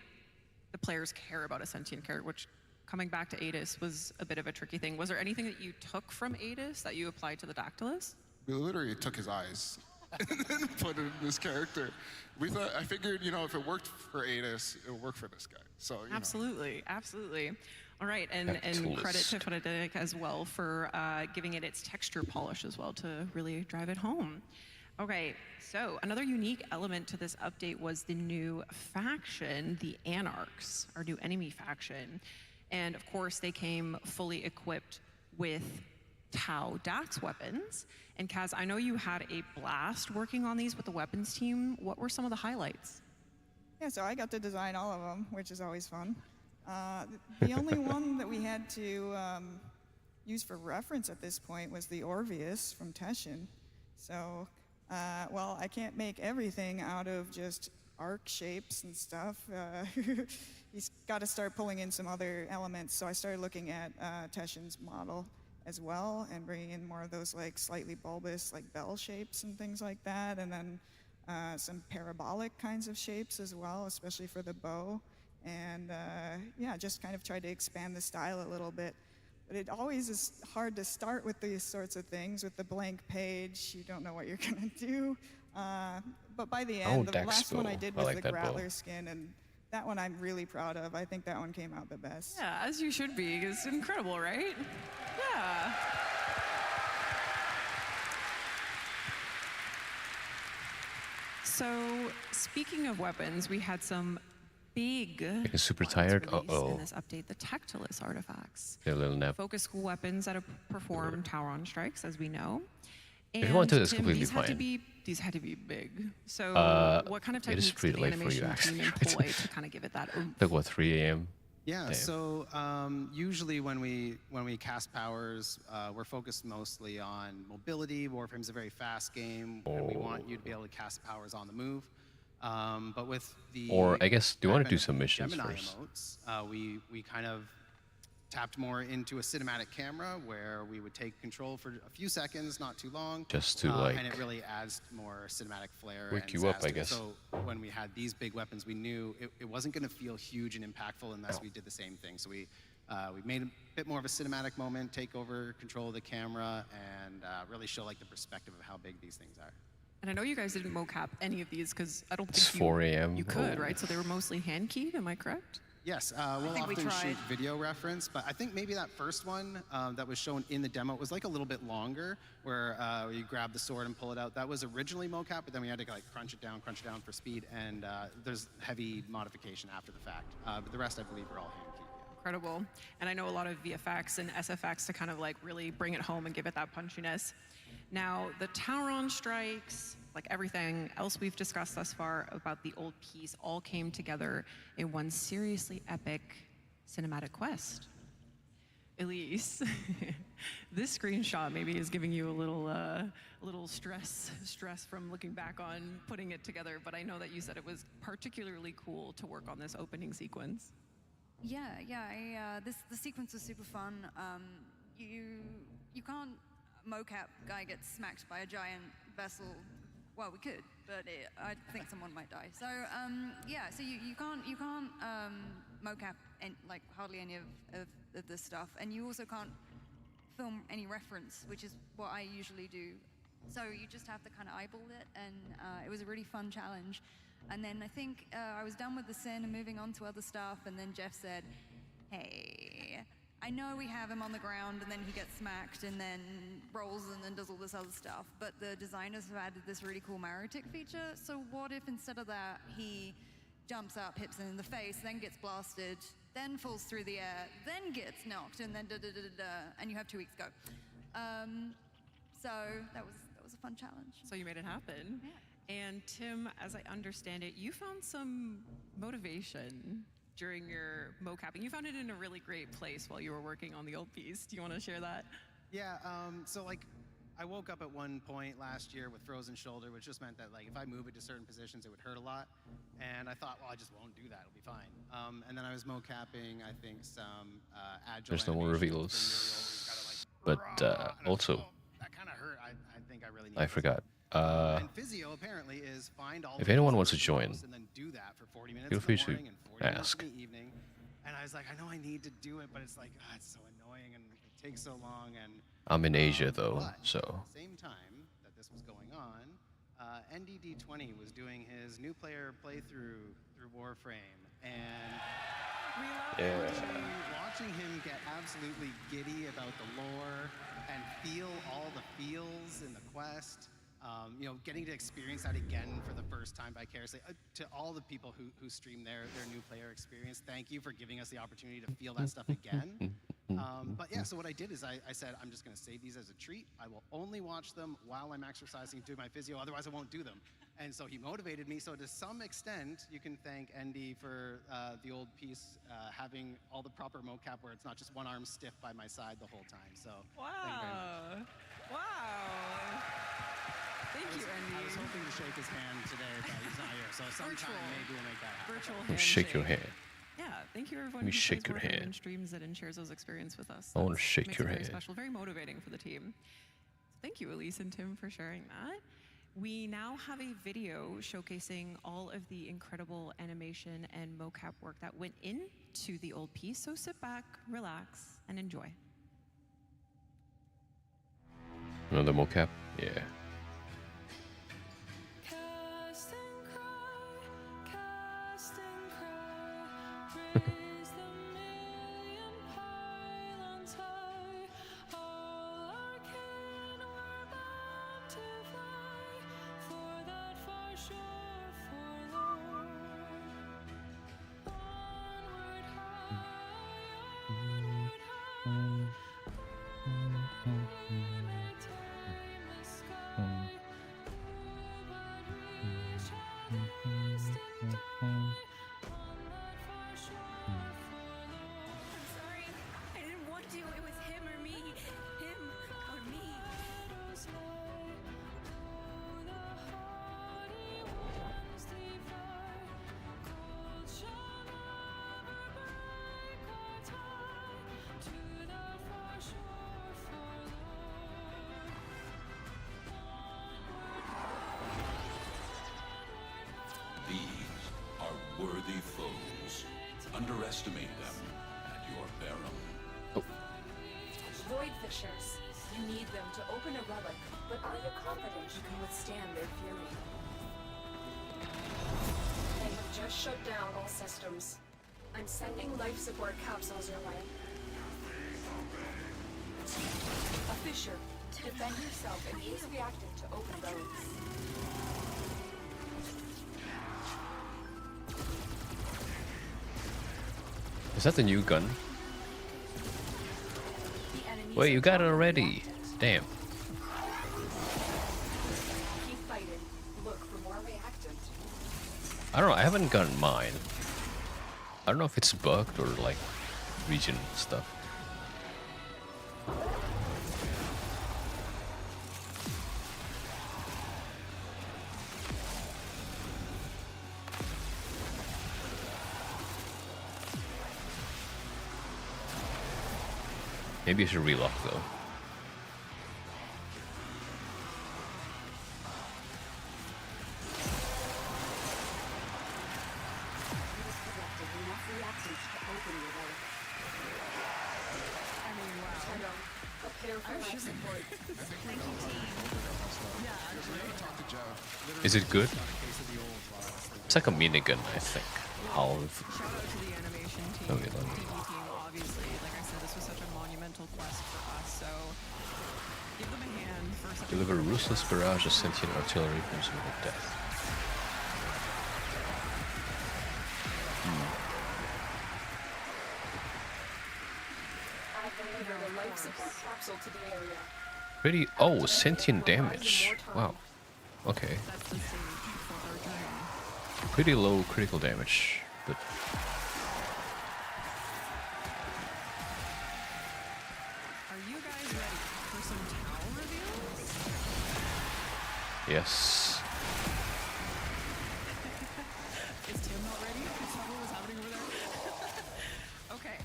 the players care about a sentient character, which, coming back to Adis, was a bit of a tricky thing. Was there anything that you took from Adis that you applied to the Dactylus? We literally took his eyes and put it in this character. I figured, you know, if it worked for Adis, it would work for this guy. So, you Absolutely, absolutely. All right, and credit to Frederic as well for giving it its texture polish as well to really drive it home. Okay, so another unique element to this update was the new faction, the Anarchs, our new enemy faction. And of course, they came fully equipped with Tau Dax weapons. And Kaz, I know you had a blast working on these with the weapons team. What were some of the highlights? Yeah, so I got to design all of them, which is always fun. The only one that we had to use for reference at this point was the Orpheus from Teshin. So, well, I can't make everything out of just arc shapes and stuff. He's got to start pulling in some other elements. So I started looking at Teshin's model as well and bringing in more of those like slightly bulbous like bell shapes and things like that. And then some parabolic kinds of shapes as well, especially for the bow. And yeah, just kind of tried to expand the style a little bit. But it always is hard to start with these sorts of things. With the blank page, you don't know what you're going to do. But by the end, the last one I did was the Grattler skin, and that one I'm really proud of. I think that one came out the best. Yeah, as you should be. It's incredible, right? Yeah. So, speaking of weapons, we had some big Getting super tired. in Uh-oh. this update, the Tactilis artifacts. Get a little nap. Focus school weapons that perform Tauron strikes, as we know. If you want to, it's Tim, completely these had to fine. these had to be big. So, what kind of it is techniques pretty did the late for you, animation team actually. employ to kind of give it that oomph? Like what, 3 a.m.? Yeah, Damn. so usually when we cast powers, we're focused mostly on mobility. Warframe's a very fast game, and we want you to be able to cast powers on the move. But with the Or I guess, do you want to do advent of some the missions Gemini first? emotes, we kind of tapped more into a cinematic camera where we would take control for a few seconds, not too long. Just to, like, and it really adds more cinematic flair. wake and you up, zazz I to it. guess. So when we had these big weapons, we knew it wasn't going to feel huge and impactful unless we did the same thing. So we made a bit more of a cinematic moment, take over control of the camera, and really show like the perspective of how big these things are. And I know you guys didn't mocap any of these because I don't It's think 4 a.m. you could, Oh. right? So they were mostly hand keyed. Am I correct? Yes, we'll think we often shoot tried. video reference, but I think maybe that first one that was shown in the demo was like a little bit longer, where you grab the sword and pull it out. That was originally mocap, but then we had to like crunch it down for speed, and there's heavy modification after the fact. But the rest, I believe, are all hand keyed. Incredible. And I know a lot of VFX and SFX to kind of like really bring it home and give it that punchiness. Now, the Tauron strikes, like everything else we've discussed thus far about the old piece, all came together in one seriously epic cinematic quest. Elise, this screenshot maybe is giving you a little stress from looking back on putting it together, but I know that you said it was particularly cool to work on this opening sequence. Yeah. The sequence was super fun. You can't mocap guy gets smacked by a giant vessel. Well, we could, but I think someone might die. So yeah, so you can't mocap like hardly any of this stuff, and you also can't film any reference, which is what I usually do. So you just have to kind of eyeball it, and it was a really fun challenge. And then I think I was done with the sin and moving on to other stuff, and then Jeff said, hey, I know we have him on the ground and then he gets smacked and then rolls and then does all this other stuff, but the designers have added this really cool marrow tick feature, so what if instead of that he jumps up, hits him in the face, then gets blasted, then falls through the air, then gets knocked, and then and you have 2 weeks go. So that was a fun challenge. So you made it happen. Yeah. And Tim, as I understand it, you found some motivation during your mocapping. You found it in a really great place while you were working on the old piece. Do you want to share that? Yeah, so like I woke up at one point last year with frozen shoulder, which just meant that like if I move it to certain positions, it would hurt a lot. And I thought, well, I just won't do that, it'll be fine. And then I was mocapping, I think, some agile There's no more reveals. But also, that kind of hurt. I think I really need I forgot. and physio apparently is find all If the anyone things wants to that are join, close and then do that for 40 minutes feel in the free to morning and 40 minutes ask. in the evening. And I was like, I know I need to do it, but it's like, it's so annoying and it takes so long. And I'm in Asia though, but so. at the same time that this was going on, NDD20 was doing his new player playthrough through Warframe, and watching him get absolutely giddy about the lore and feel all the feels in the quest. You know, getting to experience that again for the first time vicariously. To all the people who stream their new player experience, thank you for giving us the opportunity to feel that stuff again. But yeah, so what I did is I said, I'm just going to save these as a treat. I will only watch them while I'm exercising, doing my physio, otherwise I won't do them. And so he motivated me. So to some extent, you can thank ND for the old piece having all the proper mocap where it's not just one arm stiff by my side the whole time. So wow. Thank you very much. Wow. Thank you, Andy. I was hoping to shake his hand today, but he's not here. So sometime maybe we'll make that happen. Virtual Let me shake your hand. Yeah, thank you everyone Let me who shake plays your Warframe hand. and streams it and shares those experience with us. I want to That's- shake makes your it very hand. special, very motivating for the team. Thank you, Elise and Tim, for sharing that. We now have a video showcasing all of the incredible animation and mocap work that went into the old piece, so sit back, relax, and enjoy. Another mocap? Yeah. unworthy foes. Underestimate them at your peril. Void Fishers. You need them to open a relic, but are you confident you can withstand their fury? They have just shut down all systems. I'm sending life support capsules your way. A Fisher. Defend yourself and use reactant to open roads. Is that the new gun? Wait, you got it already. Damn. Keep fighting. Look for more reactant. I don't know, I haven't gotten mine. I don't know if it's bugged or like region stuff. Maybe I should relock though. Is it good? It's like a minigun, I think. Half. Shout out to the animation team, Okay, the TV team, obviously. Like I said, this was such a monumental quest for us, so give them a hand for such Deliver ruthless barrage of sentient artillery from zone of death. I've delivered a life support capsule to the area. Pretty. Oh, sentient damage. Wow. Okay. That's the stage for our journey. Pretty low critical damage, but. Are you guys ready for some tower reveals? Yes. Is Tim not ready? Is that what was happening over there? Okay,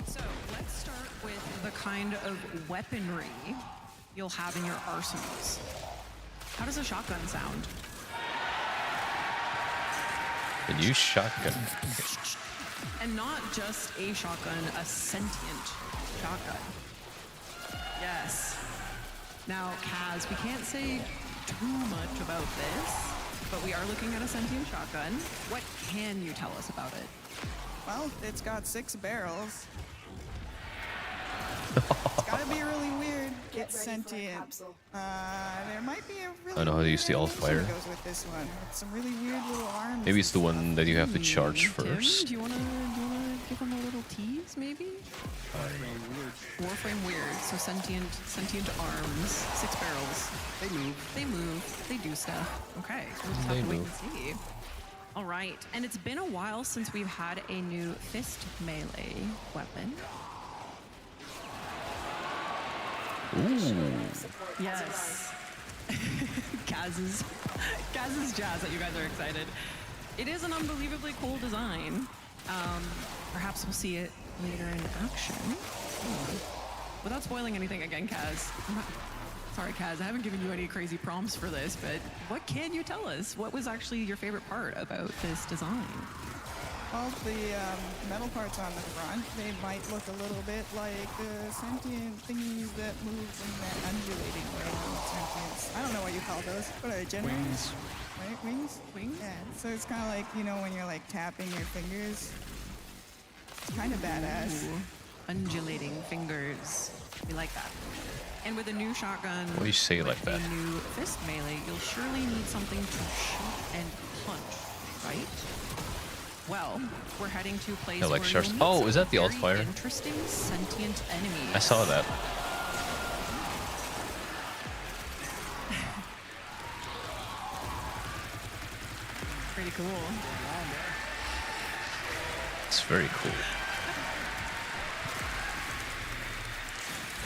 so let's start with the kind of weaponry you'll have in your arsenals. How does a shotgun sound? A new shotgun. And not just a shotgun, a sentient shotgun. Yes. Now, Kaz, we can't say too much about this, but we are looking at a sentient shotgun. What can you tell us about it? Well, it's got 6 barrels. It's gotta be really weird. It's sentient. There might be a really I know how to use the alt fire. goes with this one. It's some really weird little arms. Maybe it's the one that you have to charge Tim, first. do you wanna give them a little tease, maybe? Warframe weird. So sentient arms, 6 barrels. They move. They move. They do stuff. Okay, we'll just have to wait and see. All right, and it's been a while since we've had a new fist melee weapon. Ooh. Yes. Kaz's jazz that you guys are excited. It is an unbelievably cool design. Perhaps we'll see it later in action. Without spoiling anything again, Kaz. Sorry, Kaz, I haven't given you any crazy prompts for this, but what can you tell us? What was actually your favorite part about this design? Well, the metal parts on the front, they might look a little bit like the sentient thingies that move in that undulating way. Sentience. I don't know what you call those. What are they, generators? Wings. Right? Wings? Wings? Yeah. So it's kind of like, you know, when you're like tapping your fingers. Kind of badass. Ooh, undulating fingers. We like that. And with a new shotgun, Why do you say it like that? a new fist melee, you'll surely need something to shoot and punch, right? Well, we're heading to a place Yeah, like where sharks. you'll meet Oh, some is that the alt very fire? interesting sentient enemies. I saw that. Pretty cool. It's very cool.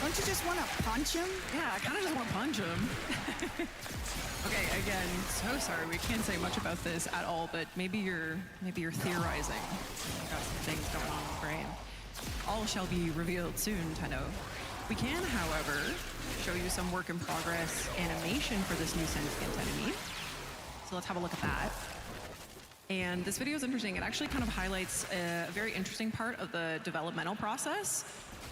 Don't you just want to punch him? Yeah, I kind of just want to punch him. Okay, again, so sorry we can't say much about this at all, but maybe you're theorizing. Got some things going on in the brain. All shall be revealed soon, Tenno. We can, however, show you some work in progress animation for this new sentient enemy. So let's have a look at that. And this video is interesting. It actually kind of highlights a very interesting part of the developmental process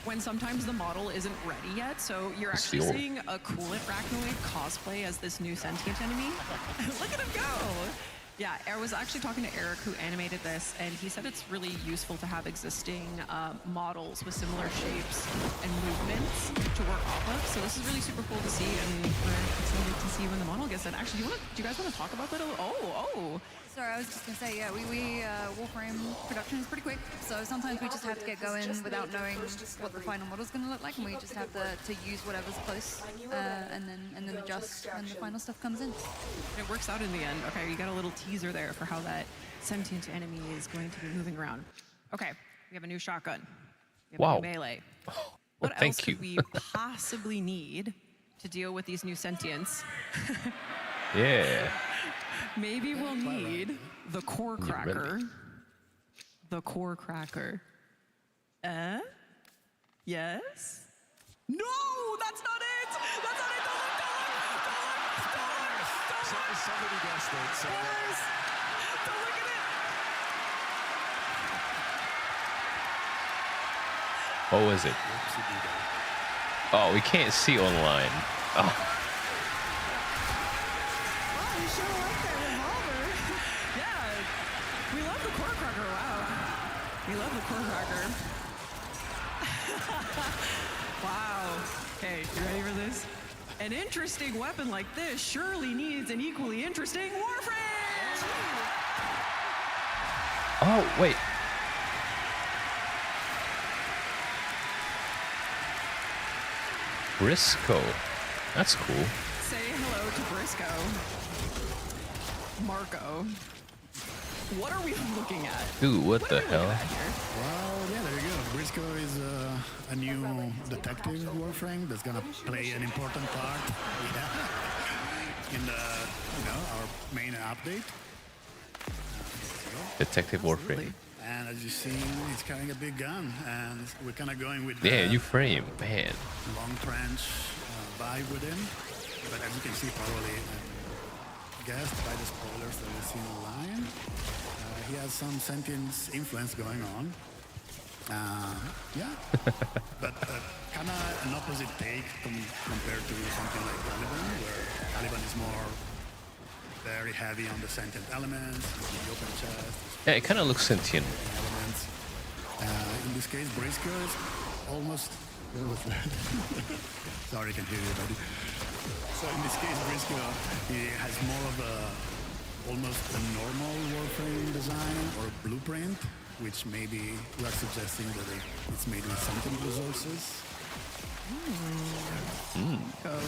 when sometimes the model isn't ready yet. So you're actually seeing a Coolant Arachnoid cosplay as this new sentient enemy. Look at him go! Yeah, I was actually talking to Eric who animated this, and he said it's really useful to have existing models with similar shapes and movements to work off of. So this is really super cool to see, and we're excited to see when the model gets in. Actually, do you guys want to talk about that a little? Oh. Sorry, I was just gonna say, yeah, WARFRAME production is pretty quick, so sometimes we just have to get going without knowing what the final model's gonna look like, and we just have to use whatever's close, and then adjust when the final stuff comes in. It works out in the end. Okay, you got a little teaser there for how that sentient enemy is going to be moving around. Okay, we have a new shotgun. We have a new melee. What else could we possibly need to deal with these new sentients? Yeah. Maybe we'll need the core cracker. The core cracker. Yes? No, that's not it! That's not it! Don't look! Somebody guessed it. So. Don't look at it! What was it? Oh, we can't see online. Oh. We love the core cracker, wow. We love the core cracker. Wow. Okay, you ready for this? An interesting weapon like this surely needs an equally interesting Warframe! Oh, wait. Briscoe. That's cool. Say hello to Briscoe. Marco. What are we looking at? Dude, what the hell? Well, yeah, there you go. Briscoe is a new detective Warframe that's gonna play an important part in the, our main update. Detective Warframe. And as you see, he's carrying a big gun, and we're kind of going with Yeah, you frame, man. long trench vibe with him. But as you can see, probably guessed by the spoilers that we've seen online, he has some sentient influence going on. Yeah, but kind of an opposite take compared to something like Caliban, where Caliban is more very heavy on the sentient elements, the open chest. Yeah, it kind of looks sentient. Elements. In this case, Briscoe is almost. Sorry, I can hear you, buddy. So in this case, Briscoe, he has more of almost a normal Warframe design or blueprint, which maybe we are suggesting that it's made with sentient resources. Go.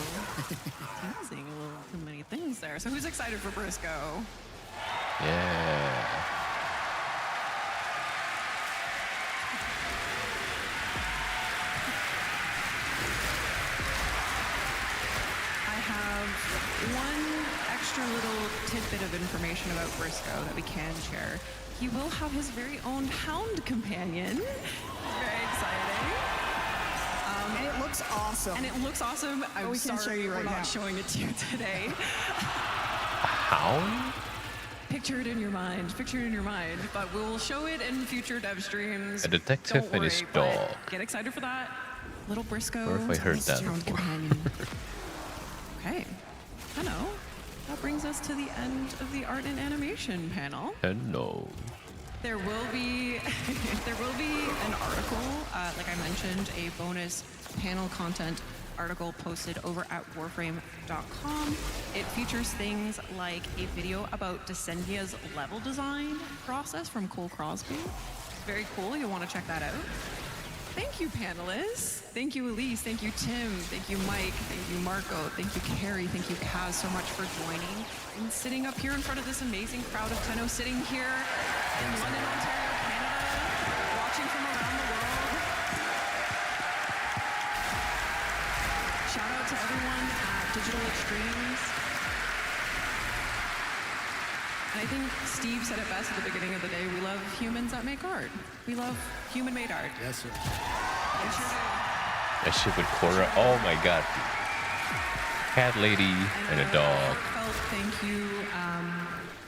I'm seeing a little too many things there. So who's excited for Briscoe? Yeah. I have one extra little tidbit of information about Briscoe that we can share. He will have his very own hound companion. Very exciting. And it looks awesome. And it looks awesome. I'm sorry we're not showing it to you today. Hound? Picture it in your mind. Picture it in your mind. But we'll show it in future dev streams. A detective Don't and worry, his but dog. Get excited for that. Little Briscoe. Or if I heard that hound before. companion. Okay. Hello. That brings us to the end of the art and animation panel. No. There will be an article, like I mentioned, a bonus panel content article posted over at warframe.com. It features things like a video about Descendia's level design process from Cole Crosby. It's very cool. You'll want to check that out. Thank you, panelists. Thank you, Elise. Thank you, Tim. Thank you, Mike. Thank you, Marco. Thank you, Carrie. Thank you, Kaz, so much for joining and sitting up here in front of this amazing crowd of Tenno, sitting here in London, Ontario, Canada, watching from around the world. Shout out to everyone at Digital Extremes. And I think Steve said it best at the beginning of the day. We love humans that make art. We love human-made art. Yes, sir. Yes, sir. That shit with Cora. Oh my god. Cat lady and a dog. Heartfelt thank you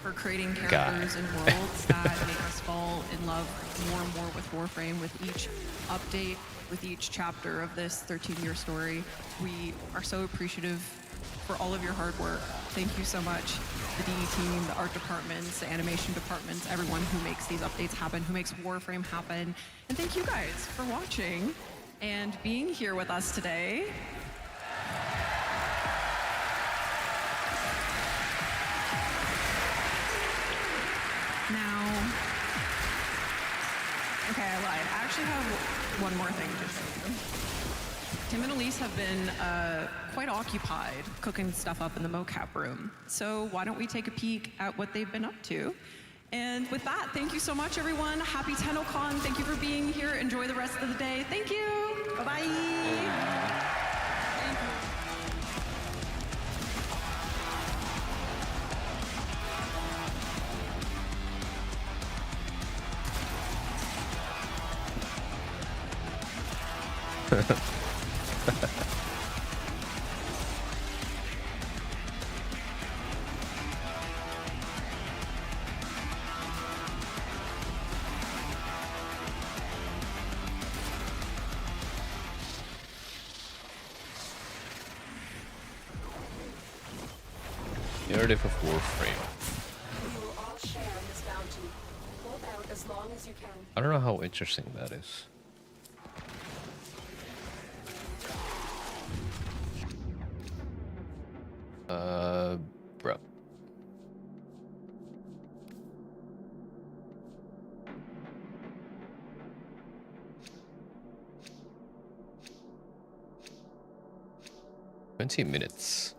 for creating characters and worlds that make us fall in love more and more with Warframe with each update, with each chapter of this 13-year story. We are so appreciative for all of your hard work. Thank you so much. The DE team, the art departments, the animation departments, everyone who makes these updates happen, who makes Warframe happen. And thank you guys for watching and being here with us today. Now, okay, I lied. I actually have one more thing to show you. Tim and Elise have been quite occupied cooking stuff up in the mocap room. So why don't we take a peek at what they've been up to? And with that, thank you so much, everyone. Happy TENNOCON. Thank you for being here. Enjoy the rest of the day. Thank you. Bye-bye. Thank you. Narrative of Warframe. We will all share in this bounty. Hold out as long as you can. I don't know how interesting that is. Bro. $20 minutes.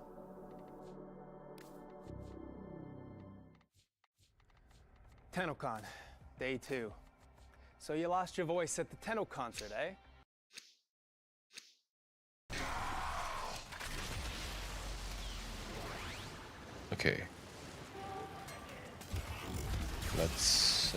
TENNOCON, day 2. So you lost your voice at the Tenno concert, eh? Okay. Let's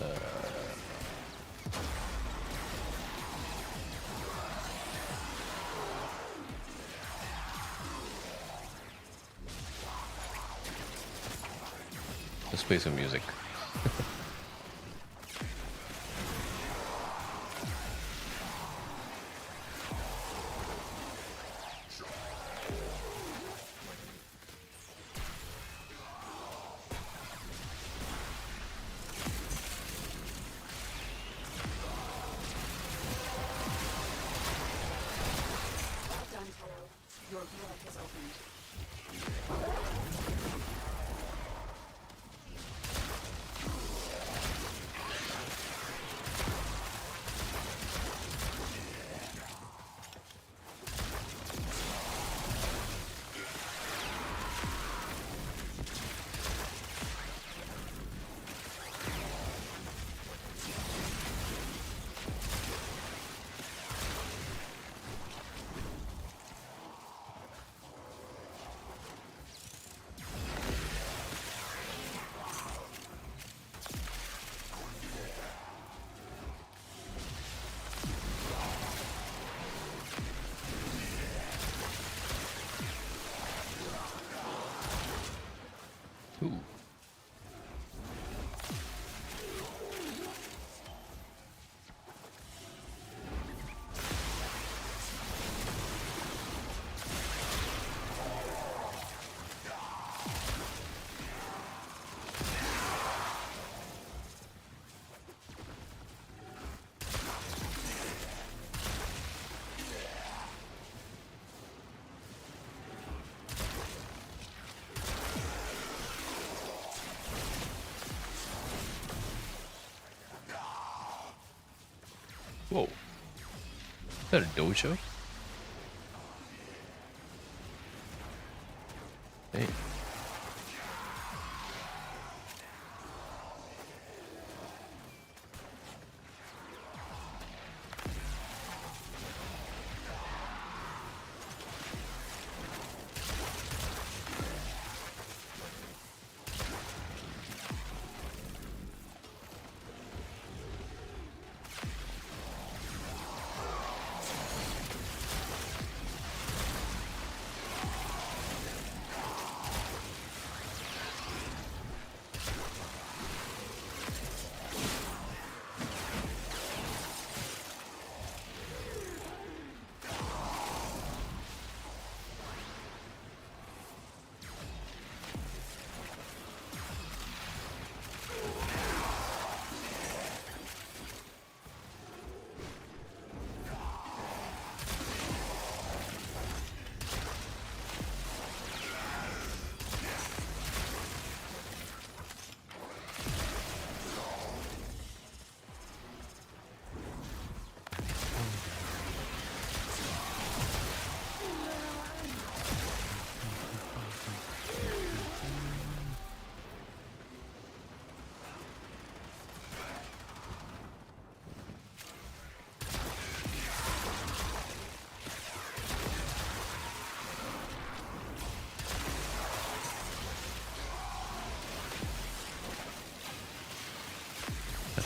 play some music. Your relic is opened. Ooh. Whoa. Is that a dojo? Hey.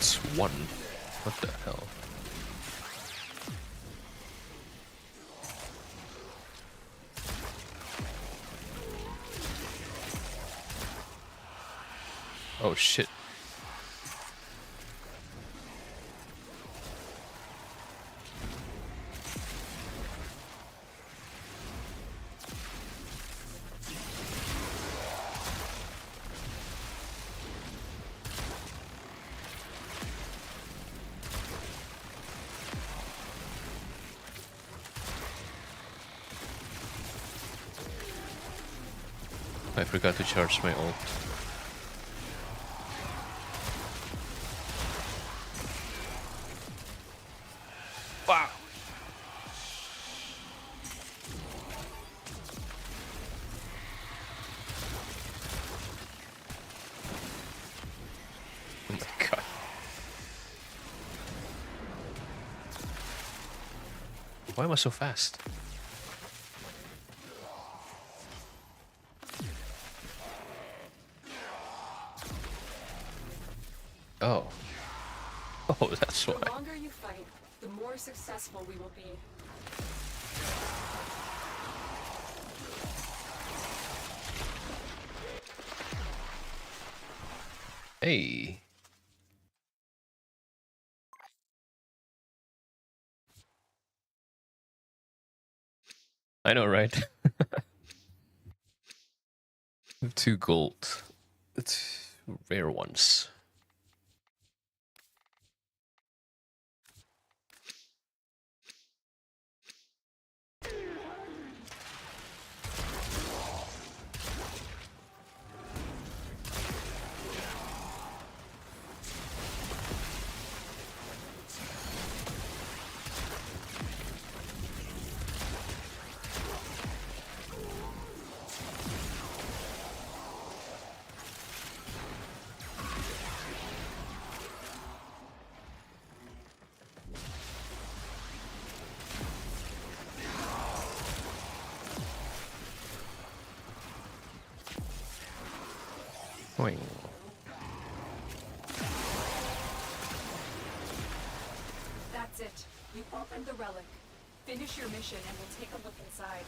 It's 1. What the hell? Oh shit. I forgot to charge my ult. Wow. Oh my god. Why am I so fast? Oh. Oh, that's why. The longer you fight, the more successful we will be. Hey. I know, right? 2 gold. It's rare ones. Boing. That's it. You opened the relic. Finish your mission and we'll take a look inside.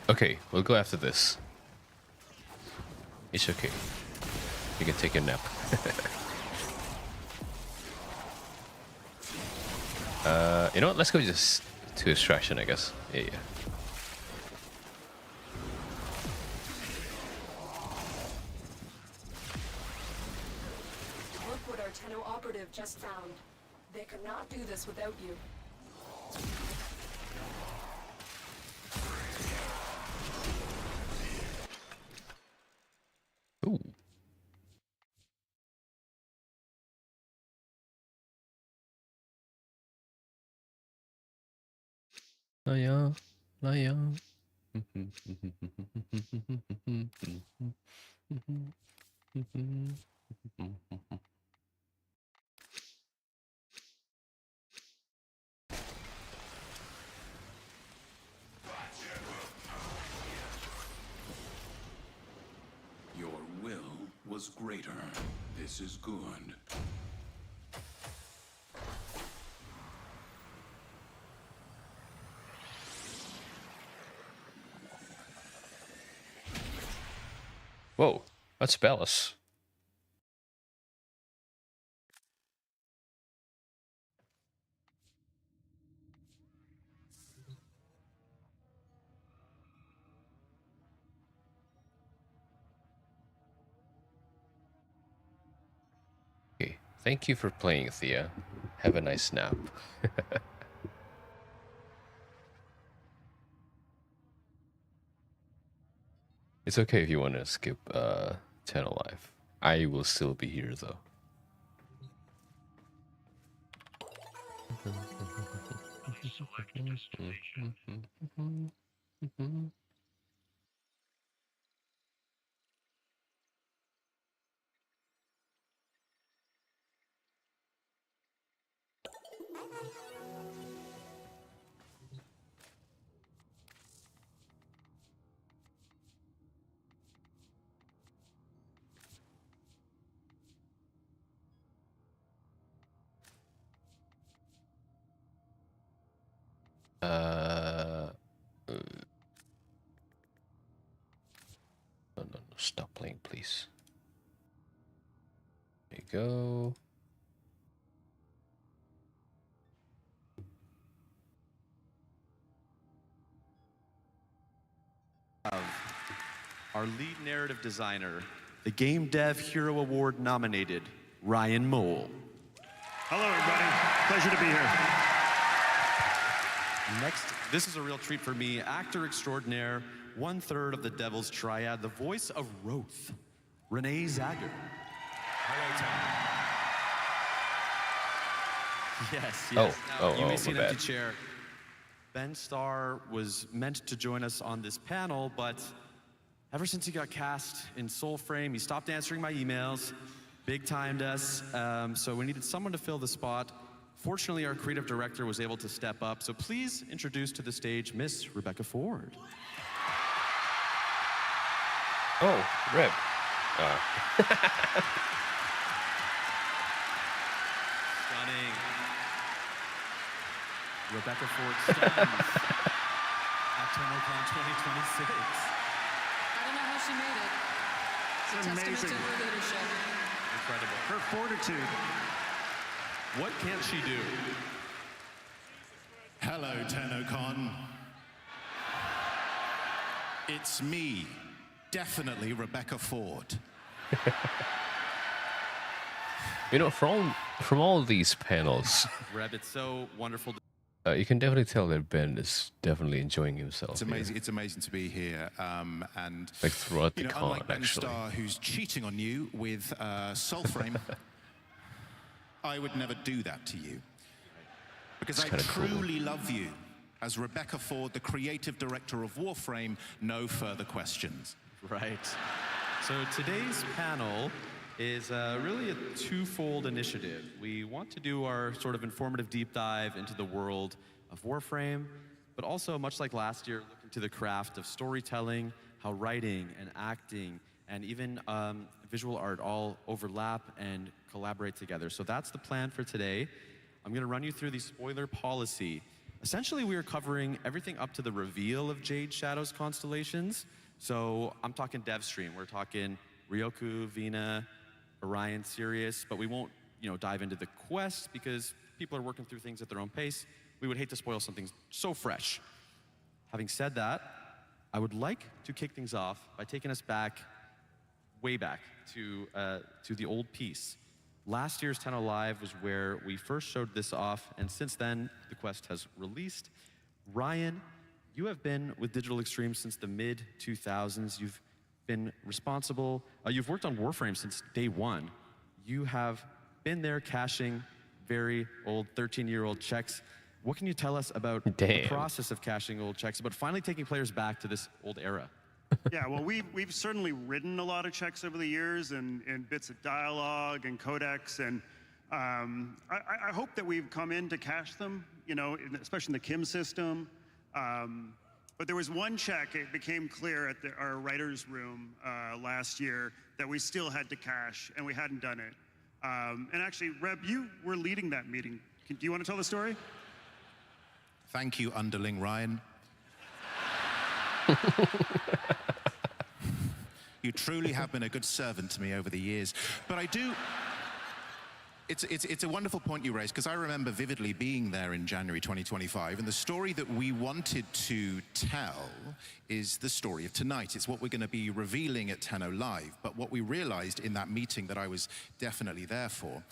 Okay, we'll go after this. It's okay. You can take a nap. You know what? Let's go just to extraction, I guess. Yeah. Look what our Tenno operative just found. They could not do this without you. Ooh. Laya, Laya. Your will was greater. This is good. Whoa, that's Ballast. Okay, thank you for playing, Thea. Have a nice nap. It's okay if you want to skip 10 alive. I will still be here though. No, stop playing, please. There you go. Our lead narrative designer, the Game Dev Hero Award nominated, Ryan Mole. Hello, everybody. Pleasure to be here. Next, this is a real treat for me, actor extraordinaire, 1/3 of the Devil's Triad, the voice of Roth, Renee Zager. Hello, Tom. Yes. You may see an empty chair. Ben Starr was meant to join us on this panel, but ever since he got cast in Soulframe, he stopped answering my emails, big-timed us, so we needed someone to fill the spot. Fortunately, our creative director was able to step up, so please introduce to the stage Miss Rebecca Ford. Oh, Reb. Stunning. Rebecca Ford stuns at TENNOCON 2026. I don't know how she made it. It's a testament to her leadership. Incredible. Her fortitude. What can't she do? Hello, TENNOCON. It's me, definitely Rebecca Ford. You know, from all these panels, Reb, it's so wonderful. You can definitely tell that Ben is definitely enjoying himself. It's amazing. It's amazing to be here, and like throughout the con, unlike Ben actually. Starr, who's cheating on you with Soulframe, I would never do that to you. Because I kinda cool. truly love you. As Rebecca Ford, the creative director of Warframe, no further questions. Right. So today's panel is really a twofold initiative. We want to do our sort of informative deep dive into the world of Warframe, but also, much like last year, look into the craft of storytelling, how writing and acting and even visual art all overlap and collaborate together. So that's the plan for today. I'm going to run you through the spoiler policy. Essentially, we are covering everything up to the reveal of Jade Shadow's constellations. So I'm talking dev stream. We're talking Ryoku, Vina, Orion, Sirius, but we won't, dive into the quest because people are working through things at their own pace. We would hate to spoil something so fresh. Having said that, I would like to kick things off by taking us back, way back to the old piece. Last year's Tenno Live was where we first showed this off, and since then, the quest has released. Ryan, you have been with Digital Extreme since the mid-2000s. You've been responsible. You've worked on Warframe since day one. You have been there caching very old 13-year-old checks. What can you tell us about the process of caching old checks, about finally taking players back to this old era? Yeah, well, we've certainly written a lot of checks over the years and bits of dialogue and codecs, and I hope that we've come in to cache them, especially in the Kim system. But there was one check, it became clear at our writer's room last year that we still had to cache, and we hadn't done it. And actually, Reb, you were leading that meeting. Do you want to tell the story? Thank you, underling Ryan. You truly have been a good servant to me over the years. But I do... It's a wonderful point you raised, because I remember vividly being there in January 2025, and the story that we wanted to tell is the story of tonight. It's what we're going to be revealing at Tenno Live. But what we realized in that meeting that I was definitely there for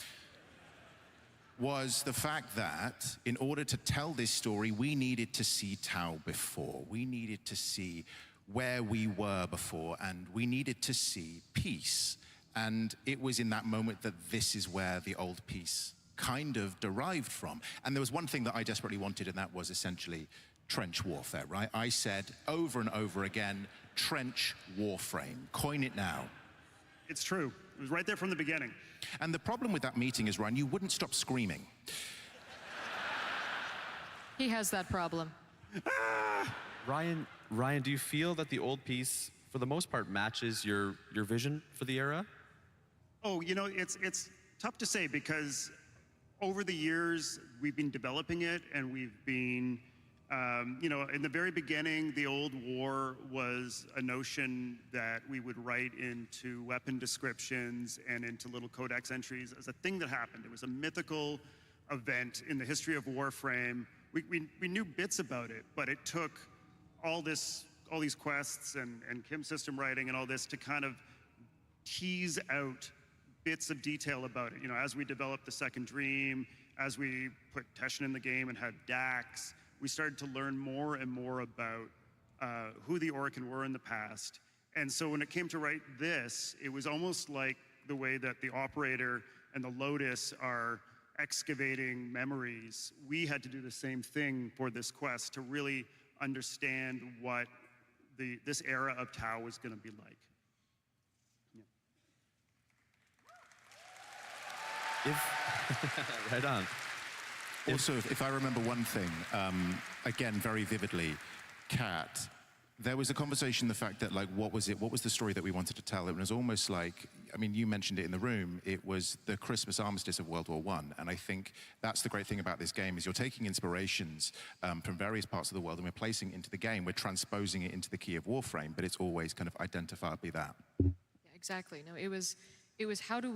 was the fact that in order to tell this story, we needed to see Tau before. We needed to see where we were before, and we needed to see peace. And it was in that moment that this is where the old piece kind of derived from. And there was one thing that I desperately wanted, and that was essentially trench warfare, right? I said over and over again, trench warframe, coin it now. It's true. It was right there from the beginning. And the problem with that meeting is, Ryan, you wouldn't stop screaming. He has that problem. Ryan, do you feel that the old piece, for the most part, matches your vision for the era? Oh, it's tough to say, because over the years, we've been developing it, and we've been, in the very beginning, the old war was a notion that we would write into weapon descriptions and into little codex entries as a thing that happened. It was a mythical event in the history of Warframe. We knew bits about it, but it took all these quests and Kim system writing and all this to kind of tease out bits of detail about it. As we developed the Second Dream, as we put Teshin in the game and had Dax, we started to learn more and more about who the Orokin were in the past. And so when it came to write this, it was almost like the way that the Operator and the Lotus are excavating memories. We had to do the same thing for this quest to really understand what this era of Tau was going to be like. Right on. Also, if I remember one thing, again, very vividly, Kat, there was a conversation, the fact that, what was the story that we wanted to tell? It was almost like, you mentioned it in the room, it was the Christmas armistice of World War I. And I think that's the great thing about this game, is you're taking inspirations from various parts of the world and we're placing it into the game. We're transposing it into the key of Warframe, but it's always kind of identifiably that. Yeah, exactly. No, it was how do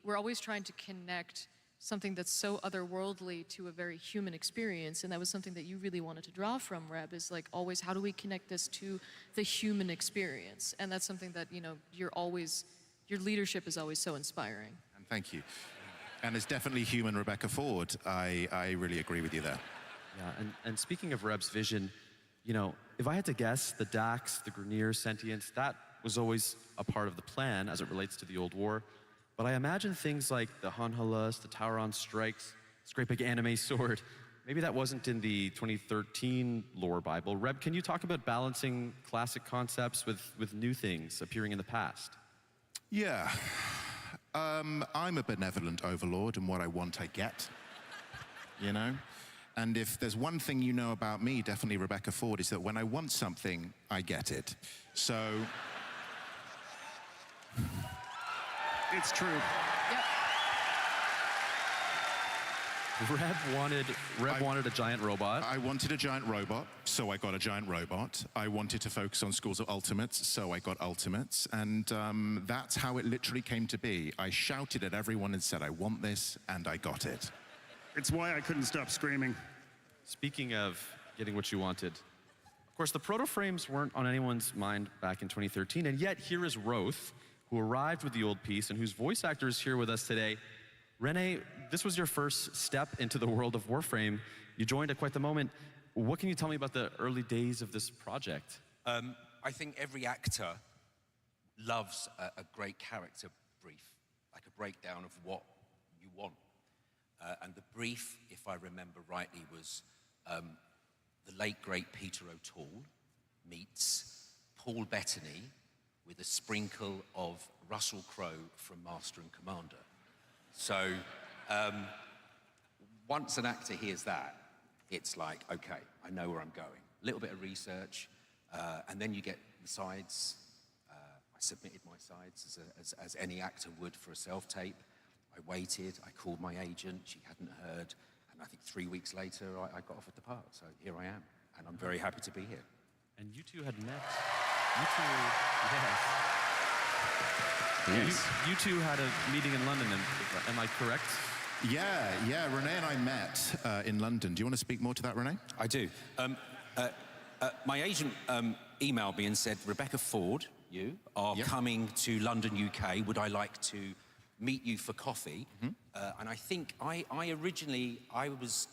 we're always trying to connect something that's so otherworldly to a very human experience, and that was something that you really wanted to draw from, Reb, is always how do we connect this to the human experience? And that's something that, your leadership is always so inspiring. And thank you. And it's definitely human, Rebecca Ford. I really agree with you there. Yeah, and speaking of Reb's vision, if I had to guess, the Dax, the Grineer, Sentience, that was always a part of the plan as it relates to the old war. But I imagine things like the Hanhalas, the Tauron strikes, this great big anime sword. Maybe that wasn't in the 2013 lore Bible. Reb, can you talk about balancing classic concepts with new things appearing in the past? Yeah. I'm a benevolent overlord, and what I want, I get. You know? And if there's one thing you know about me, definitely Rebecca Ford, is that when I want something, I get it. So... It's true. Yep. Reb wanted a giant robot. I wanted a giant robot, so I got a giant robot. I wanted to focus on schools of ultimates, so I got ultimates. And that's how it literally came to be. I shouted at everyone and said, I want this, and I got it. It's why I couldn't stop screaming. Speaking of getting what you wanted, of course, the proto-frames weren't on anyone's mind back in 2013, and yet here is Roth, who arrived with the old piece and whose voice actor is here with us today. Rene, this was your first step into the world of Warframe. You joined at quite the moment. What can you tell me about the early days of this project? I think every actor loves a great character brief, like a breakdown of what you want. And the brief, if I remember rightly, was the late, great Peter O'Toole meets Paul Bettany with a sprinkle of Russell Crowe from Master and Commander. So once an actor hears that, it's like, okay, I know where I'm going. A little bit of research, and then you get the sides. I submitted my sides as any actor would for a self-tape. I waited, I called my agent, she hadn't heard, and I think 3 weeks later, I got offered the part. So here I am, and I'm very happy to be here. And you two had met. You two, yes. You two had a meeting in London, am I correct? Yeah, Renee and I met in London. Do you want to speak more to that, Renee? I do. My agent emailed me and said, Rebecca Ford, you are coming to London, UK. Would I like to meet you for coffee? And I think I originally was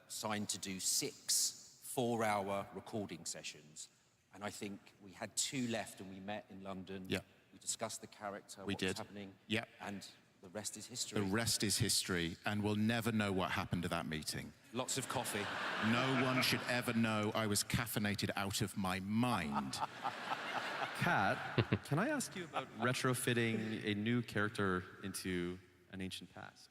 signed to do 6 4-hour recording sessions. And I think we had 2 left, and we met in London. Yeah. We discussed the character, what was happening. Yeah. And the rest is history. The rest is history, and we'll never know what happened at that meeting. Lots of coffee. No one should ever know I was caffeinated out of my mind. Kat, can I ask you about retrofitting a new character into an ancient past?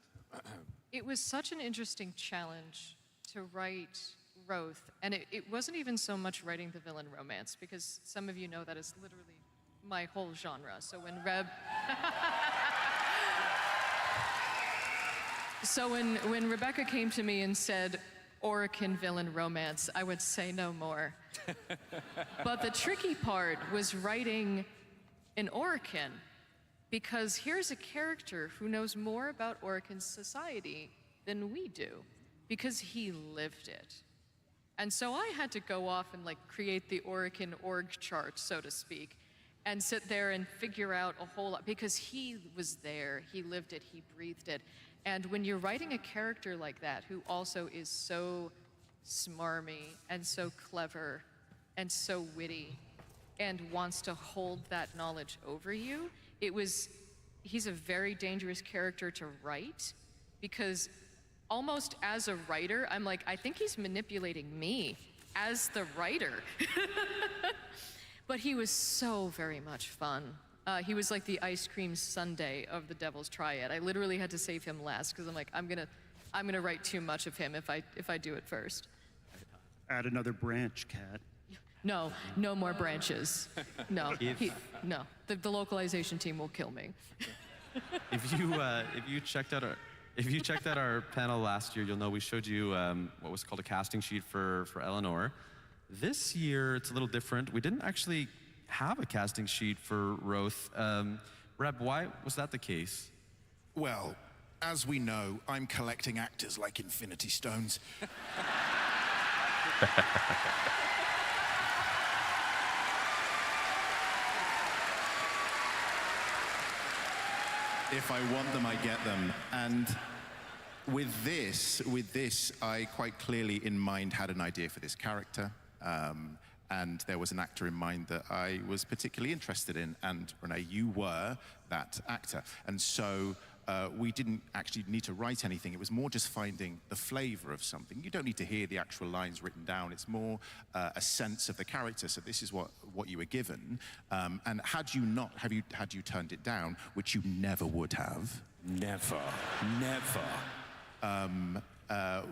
It was such an interesting challenge to write Roth, and it wasn't even so much writing the villain romance, because some of you know that is literally my whole genre. So when when Rebecca came to me and said, Orokin villain romance, I would say no more. But the tricky part was writing an Orokin, because here's a character who knows more about Orokin's society than we do, because he lived it. And so I had to go off and create the Orokin org chart, so to speak, and sit there and figure out a whole lot, because he was there, he lived it, he breathed it. And when you're writing a character like that, who also is so smarmy and so clever and so witty and wants to hold that knowledge over you, he's a very dangerous character to write, because almost as a writer, I'm like, I think he's manipulating me as the writer. But he was so very much fun. He was like the ice cream sundae of the Devil's Triad. I literally had to save him last, because I'm like, I'm gonna write too much of him if I do it first. Add another branch, Kat. No more branches. No, no. The localization team will kill me. If you checked out our panel last year, you'll know we showed you what was called a casting sheet for Eleanor. This year, it's a little different. We didn't actually have a casting sheet for Roth. Reb, why was that the case? Well, as we know, I'm collecting actors like Infinity Stones. If I want them, I get them. And with this, I quite clearly in mind had an idea for this character. and there was an actor in mind that I was particularly interested in, and Renee, you were that actor. And so we didn't actually need to write anything. It was more just finding the flavor of something. You don't need to hear the actual lines written down. It's more a sense of the character. So this is what you were given. And had you turned it down, which you never would have. Never.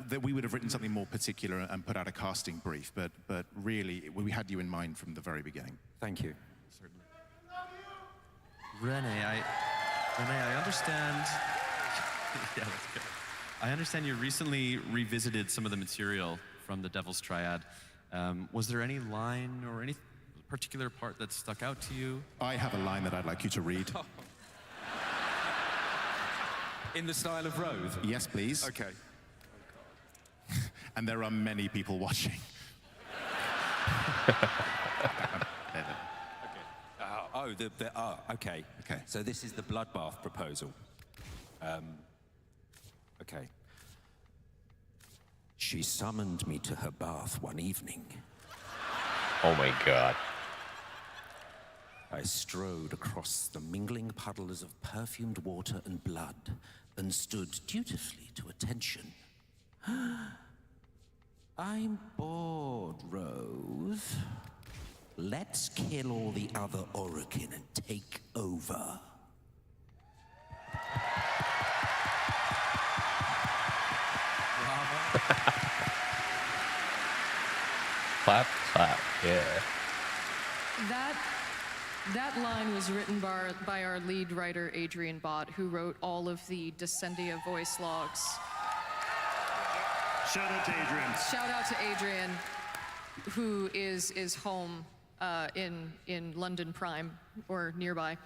That we would have written something more particular and put out a casting brief. But really, we had you in mind from the very beginning. Thank you. Certainly. Renee, I understand. Yeah, that's good. I understand you recently revisited some of the material from the Devil's Triad. Was there any line or any particular part that stuck out to you? I have a line that I'd like you to read. In the style of Rove? Yes, please. Okay. And there are many people watching. Okay. Okay. So this is the bloodbath proposal. Okay. She summoned me to her bath one evening. Oh my God. I strode across the mingling puddles of perfumed water and blood and stood dutifully to attention. I'm bored, Rose. Let's kill all the other Orokin and take over. Clap, clap, yeah. That line was written by our lead writer, Adrian Bott, who wrote all of the Descendia voice logs. Shout out to Adrian. Shout out to Adrian, who is home in London Prime, or nearby.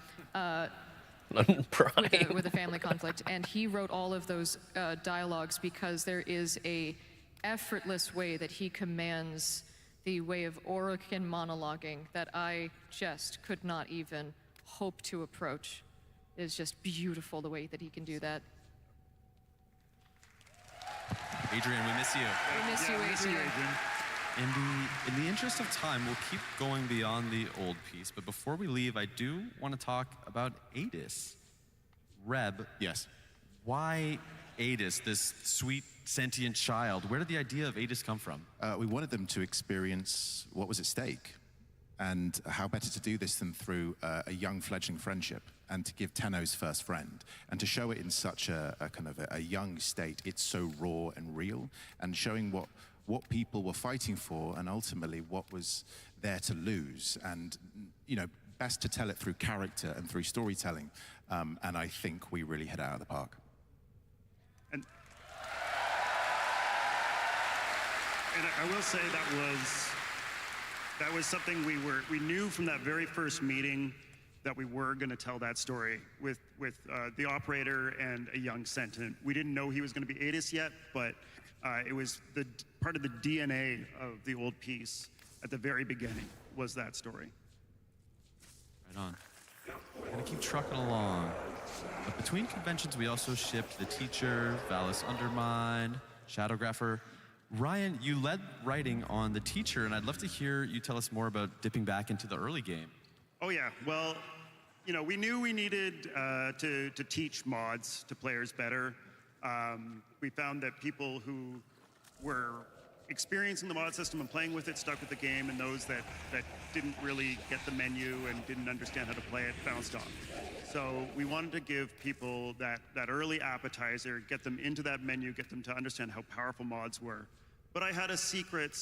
London Prime. With a family conflict. And he wrote all of those dialogues because there is a effortless way that he commands the way of Orokin monologuing that I just could not even hope to approach. It's just beautiful the way that he can do that. Adrian, we miss you. We miss you, Adrian. In the interest of time, we'll keep going beyond the old piece, but before we leave, I do want to talk about Adis. Reb. Yes. Why Adis, this sweet, sentient child? Where did the idea of Adis come from? We wanted them to experience what was at stake. And how better to do this than through a young fledgling friendship, and to give Tenno's first friend, and to show it in such a kind of a young state. It's so raw and real, and showing what people were fighting for, and ultimately what was there to lose. And, you know, best to tell it through character and through storytelling. And I think we really hit it out of the park. And I will say that was something we knew from that very first meeting that we were going to tell that story with the operator and a young sentient. We didn't know he was going to be Adis yet, but it was part of the DNA of the old piece at the very beginning was that story. Right on. We're gonna keep trucking along. But between conventions, we also shipped The Teacher, Valis Undermine, Shadowgrapher. Ryan, you led writing on The Teacher, and I'd love to hear you tell us more about dipping back into the early game. Oh yeah, well, you know, we knew we needed to teach mods to players better. We found that people who were experiencing the mod system and playing with it stuck with the game, and those that didn't really get the menu and didn't understand how to play it bounced off. So we wanted to give people that early appetizer, get them into that menu, get them to understand how powerful mods were. But I had a secret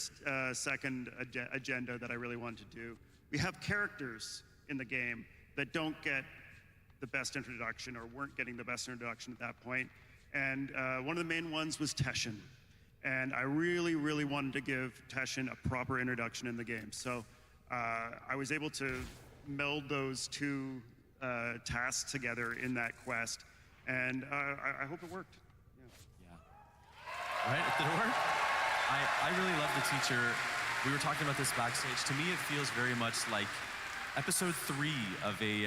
second agenda that I really wanted to do. We have characters in the game that don't get the best introduction, or weren't getting the best introduction at that point. And one of the main ones was Teshin. And I really, really wanted to give Teshin a proper introduction in the game. So I was able to meld those two tasks together in that quest. And I hope it worked. Yeah. Right, it did work? I really love The Teacher. We were talking about this backstage. To me, it feels very much like episode 3 of a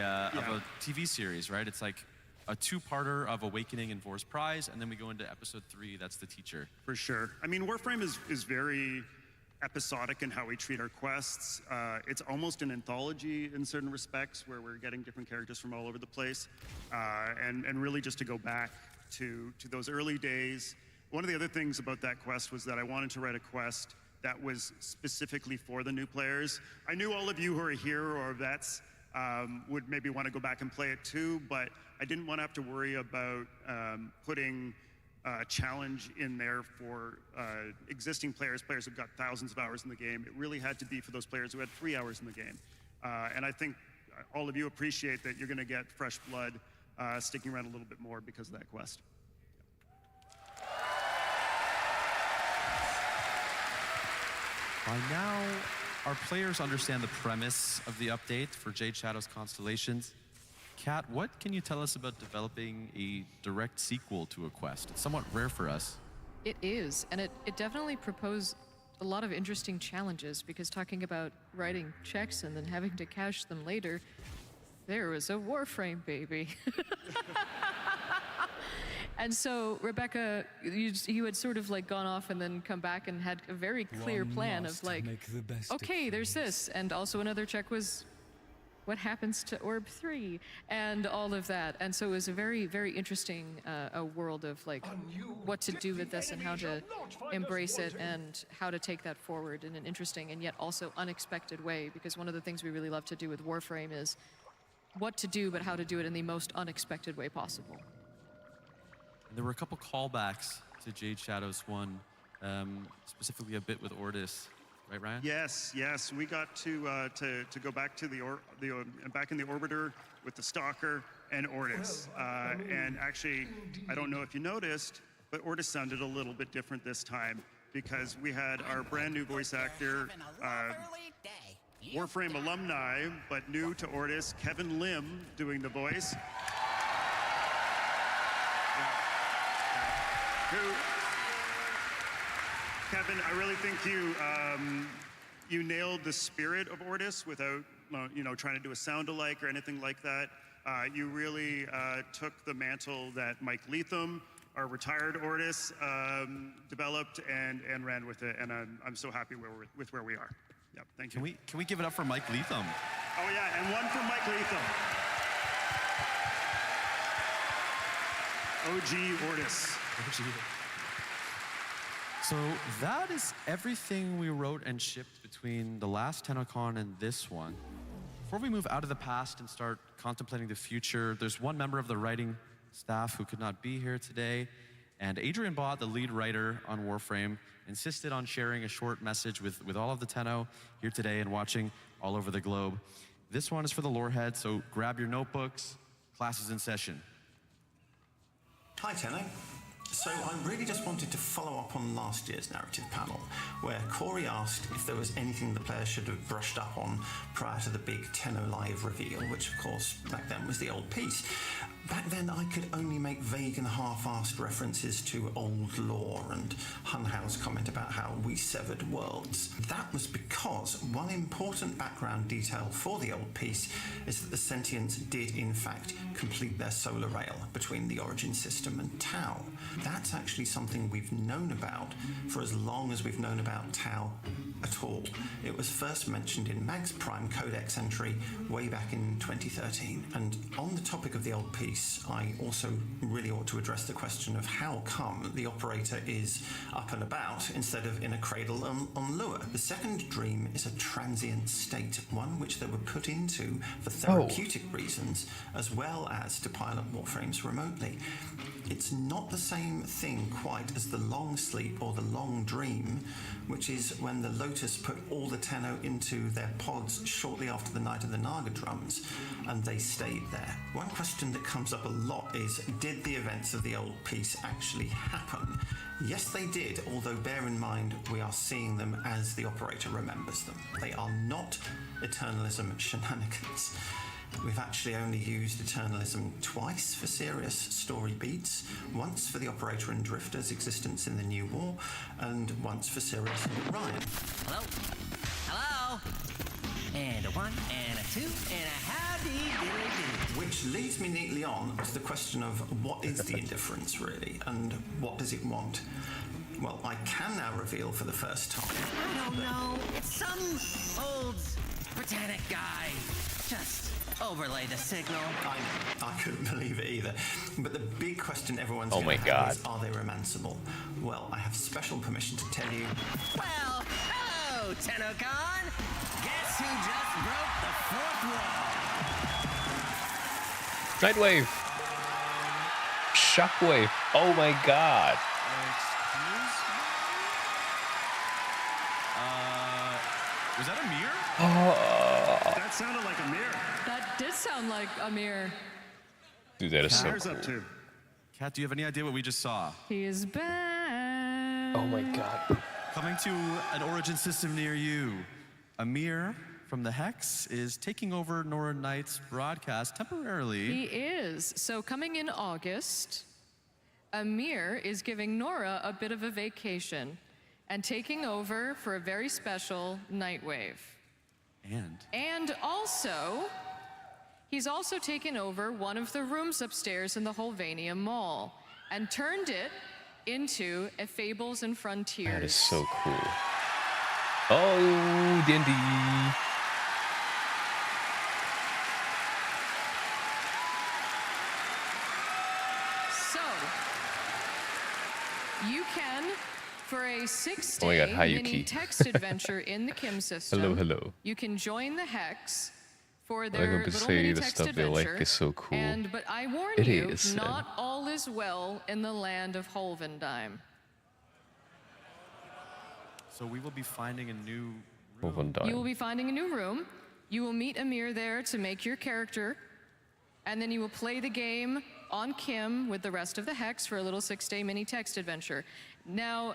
TV series, right? It's like a two-parter of Awakening and Vor's Prize, and then we go into episode 3, that's The Teacher. For sure. I mean, Warframe is very episodic in how we treat our quests. It's almost an anthology in certain respects, where we're getting different characters from all over the place, and really just to go back to those early days. One of the other things about that quest was that I wanted to write a quest that was specifically for the new players. I knew all of you who are here or vets would maybe want to go back and play it too, but I didn't want to have to worry about putting a challenge in there for existing players who've got thousands of hours in the game. It really had to be for those players who had 3 hours in the game. And I think all of you appreciate that you're going to get fresh blood sticking around a little bit more because of that quest. By now, our players understand the premise of the update for Jade Shadow's Constellations. Kat, what can you tell us about developing a direct sequel to a quest? It's somewhat rare for us. It is, and it definitely proposed a lot of interesting challenges, because talking about writing checks and then having to cash them later, there was a Warframe, baby. And so, Rebecca, you had sort of like gone off and then come back and had a very clear plan of like, okay, there's this. And also another check was, what happens to Orb 3? And all of that. And so it was a very, very interesting a world of like what to do with this and how to embrace it and how to take that forward in an interesting and yet also unexpected way. Because one of the things we really love to do with Warframe is what to do, but how to do it in the most unexpected way possible. There were a couple callbacks to Jade Shadow's 1, specifically a bit with Ortis, right, Ryan? Yes, yes. We got to go back to back in the Orbiter with the Stalker and Ortis. And actually, I don't know if you noticed, but Ortis sounded a little bit different this time, because we had our brand new voice actor, Warframe alumni, but new to Ortis, Kevin Lim, doing the voice. Kevin, I really think you nailed the spirit of Ortis without trying to do a sound-alike or anything like that. You really took the mantle that Mike Leatham, our retired Ortis, developed and ran with it, and I'm so happy with where we are. Yeah, thank you. Can we give it up for Mike Leatham? Oh yeah, and one for Mike Leatham. OG Ortis. So that is everything we wrote and shipped between the last TENNOCON and this one. Before we move out of the past and start contemplating the future, there's one member of the writing staff who could not be here today, and Adrian Bott, the lead writer on Warframe, insisted on sharing a short message with all of the Tenno here today and watching all over the globe. This one is for the lorehead, so grab your notebooks, class is in session. Hi, Tenno. So I really just wanted to follow up on last year's narrative panel, where Corey asked if there was anything the players should have brushed up on prior to the big Tenno Live reveal, which of course back then was the old piece. Back then I could only make vague and half-assed references to old lore and Hunhow's comment about how we severed worlds. That was because one important background detail for the old piece is that the Sentients did in fact complete their solar rail between the Origin system and Tau. That's actually something we've known about for as long as we've known about Tau at all. It was first mentioned in Mag's Prime Codex entry way back in 2013. And on the topic of the old piece, I also really ought to address the question of how come the operator is up and about instead of in a cradle on Lua. The second dream is a transient state, one which they were put into for therapeutic reasons, as well as to pilot Warframes remotely. It's not the same thing quite as the long sleep or the long dream, which is when the Lotus put all the Tenno into their pods shortly after the Night of the Naga drums, and they stayed there. One question that comes up a lot is, did the events of the old piece actually happen? Yes, they did, although bear in mind we are seeing them as the operator remembers them. They are not Eternalism shenanigans. We've actually only used Eternalism twice for serious story beats, once for the Operator and Drifter's existence in the New War, and once for Sirius and Orion. Hello? Hello? And a 1, and a 2, and a howdy-diddly-do. Which leads me neatly on to the question of what is the indifference really, and what does it want? Well, I can now reveal for the first time. I don't know. It's some old Britannic guy. Just overlay the signal. I couldn't believe it either. But the big question everyone's Oh gonna my have God. is, are they romanceable? Well, I have special permission to tell you. Well, hello, TENNOCON. Guess who just broke the fourth wall? Nightwave. Shockwave. Oh my God. Was that a mirror? Oh. That sounded like a mirror. That did sound like a mirror. Dude, that is so Where's cool. up to? Kat, do you have any idea what we just saw? He is back. Oh my God. Coming to an Origin system near you. Amir from the Hex is taking over Nora Knight's broadcast temporarily. He is. So coming in August, Amir is giving Nora a bit of a vacation and taking over for a very special Nightwave. And also, he's also taken over one of the rooms upstairs in the Holvania Mall and turned it into a Fables and Frontiers. That is so cool. Oh, D&D. So, you can, for a 6-day Oh my God, hi, mini Yuki. text adventure in the Kim system, Hello, hello. you can join the Hex for I'm their going to little say mini the text stuff they adventure. like is so cool. But I warn It you, is, not all is well in the land of Holvendime. So we will be finding a new You will be finding a new room. You will meet Amir there to make your character. And then you will play the game on Kim with the rest of the Hex for a little 6-day mini text adventure. Now,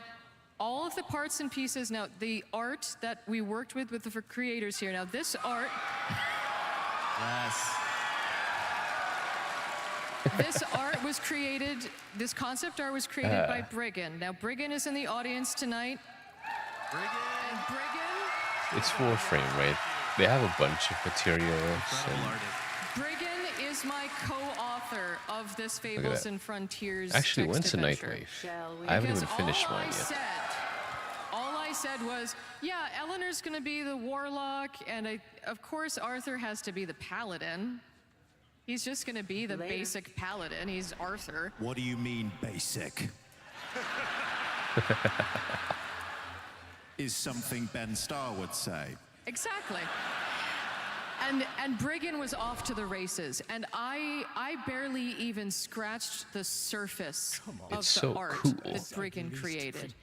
all of the parts and pieces, now the art that we worked with the creators here, now this art, Yes. this art was created, this concept art was created by Briggan. Now Briggan is in the audience tonight. And Briggan It's Warframe, right? They have a bunch of materials. And Briggan is my co-author of this Look at Fables that. and Frontiers Actually, text when's the adventure. Nightwave? I haven't even Because finished all mine yet. All I said was, yeah, Eleanor's gonna be the warlock, and of course Arthur has to be the paladin. He's just gonna be the basic paladin. He's Arthur. What do you mean, basic? Is something Ben Starr would say. Exactly. And Briggan was off to the races, and I barely even scratched the surface of It's the so art cool. that Briggan created.